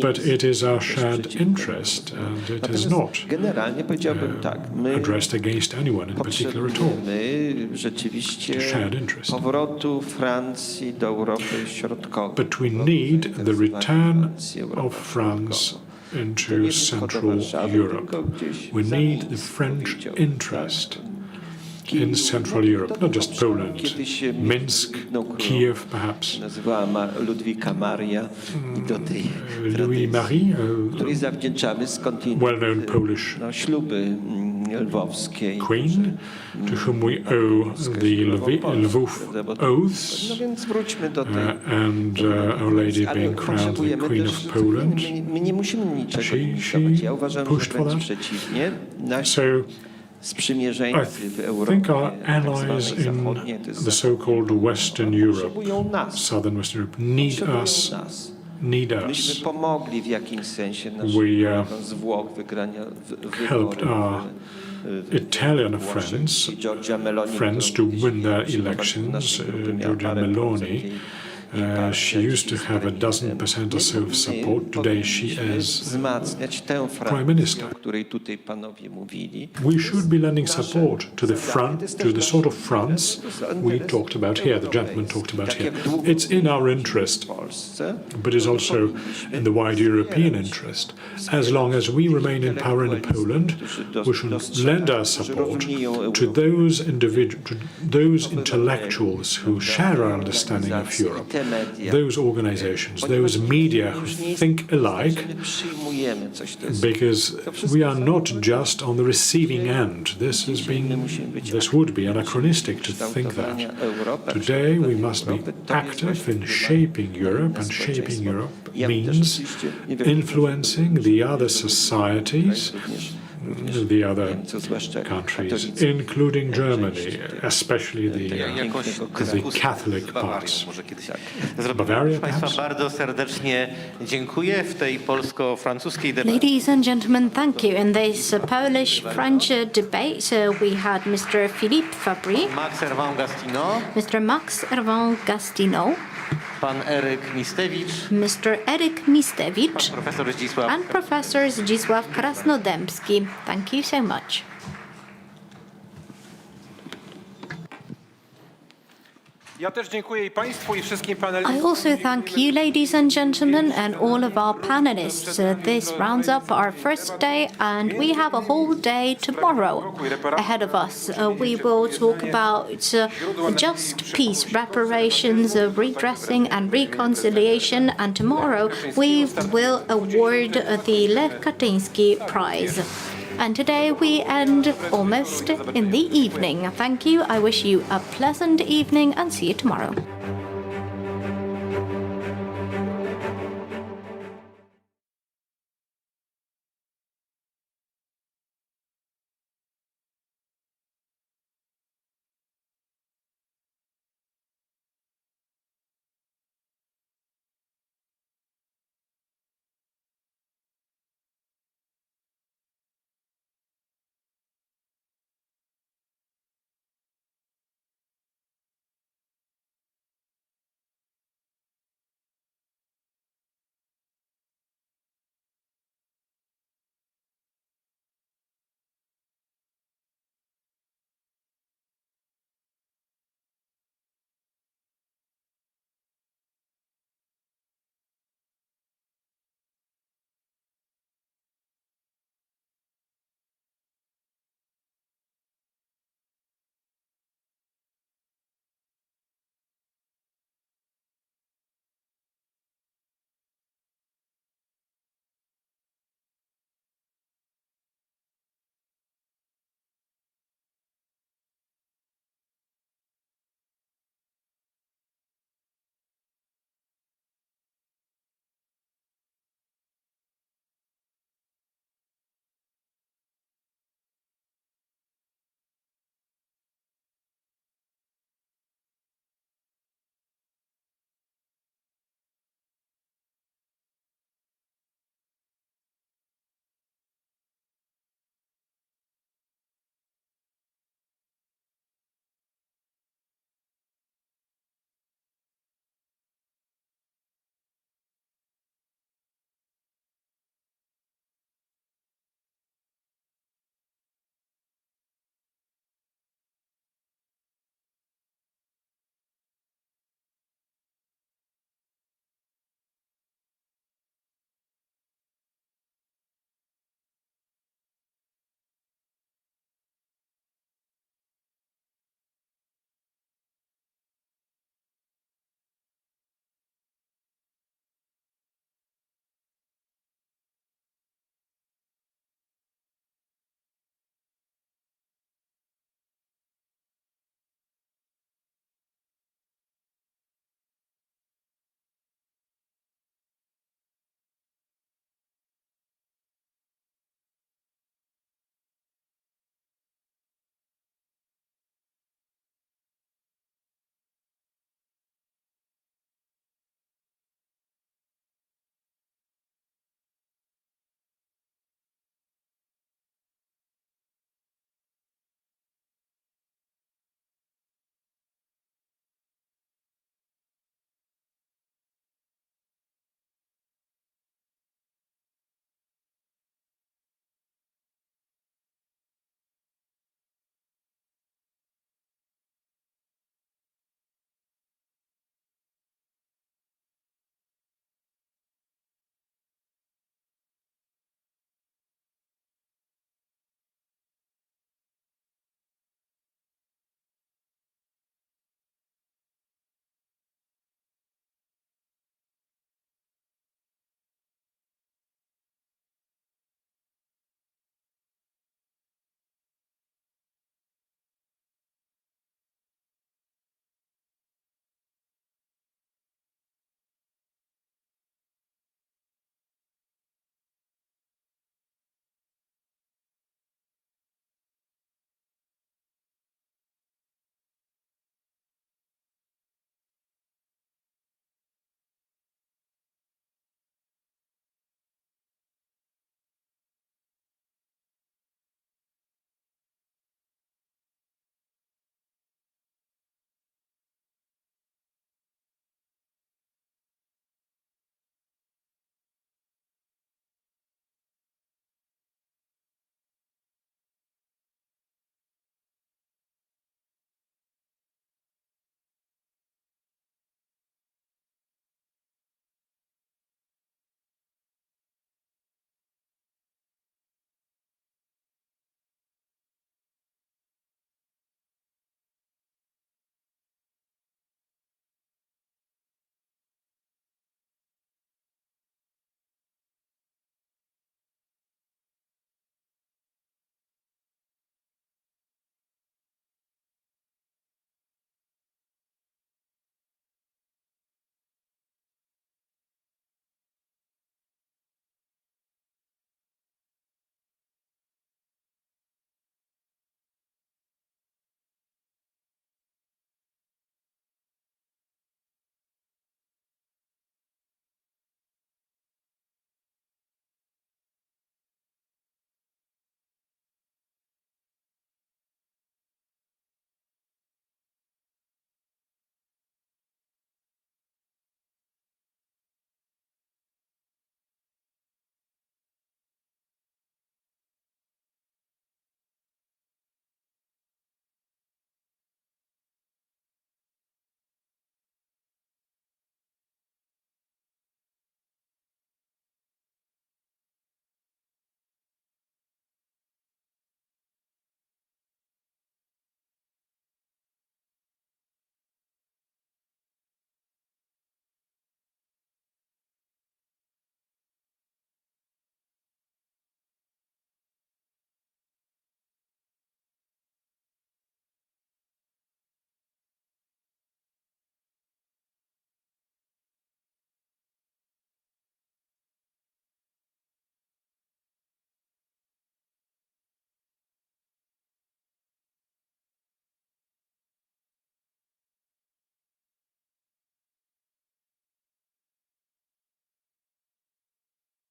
A: but it is our shared interest, and it is not addressed against
B: against anyone in particular at all.
Q: Rzeczywiście
B: Shared interest.
Q: powrotu Francji do Europy Środkowej.
B: But we need the return of France into Central Europe. We need the French interest in Central Europe, not just Poland, Minsk, Kiev, perhaps. Louis Marie, well-known Polish queen, to whom we owe the Lvov oaths, and Our Lady being crowned the Queen of Poland. She pushed for that. So I think our allies in the so-called Western Europe, Southern Western Europe, need us. We helped our Italian friends to win their elections. Giorgia Meloni, she used to have 12% or so of support. Today she is Prime Minister. We should be lending support to the sort of France we talked about here, the gentleman talked about here. It's in our interest, but it's also in the wider European interest. As long as we remain in power in Poland, we should lend our support to those intellectuals who share our understanding of Europe. Those organizations, those media who think alike, because we are not just on the receiving end. This would be anachronistic to think that. Today we must be active in shaping Europe, and shaping Europe means influencing the other societies, the other countries, including Germany, especially the Catholic parts. Bavaria, perhaps?
P: Ladies and gentlemen, thank you. In this Polish-French debate, we had Mr. Philippe Fabry, Mr. Max Erwin-Gastineau, Mr. Eryk Mistewicz, and Professor Zdzisław Krasnodębski. Thank you so much. I also thank you, ladies and gentlemen, and all of our panelists. This rounds up our first day, and we have a whole day tomorrow ahead of us. We will talk about just peace, reparations, redressing and reconciliation, and tomorrow we will award the Lech Kaczyński Prize. And today we end almost in the evening. Thank you. I wish you a pleasant evening and see you tomorrow.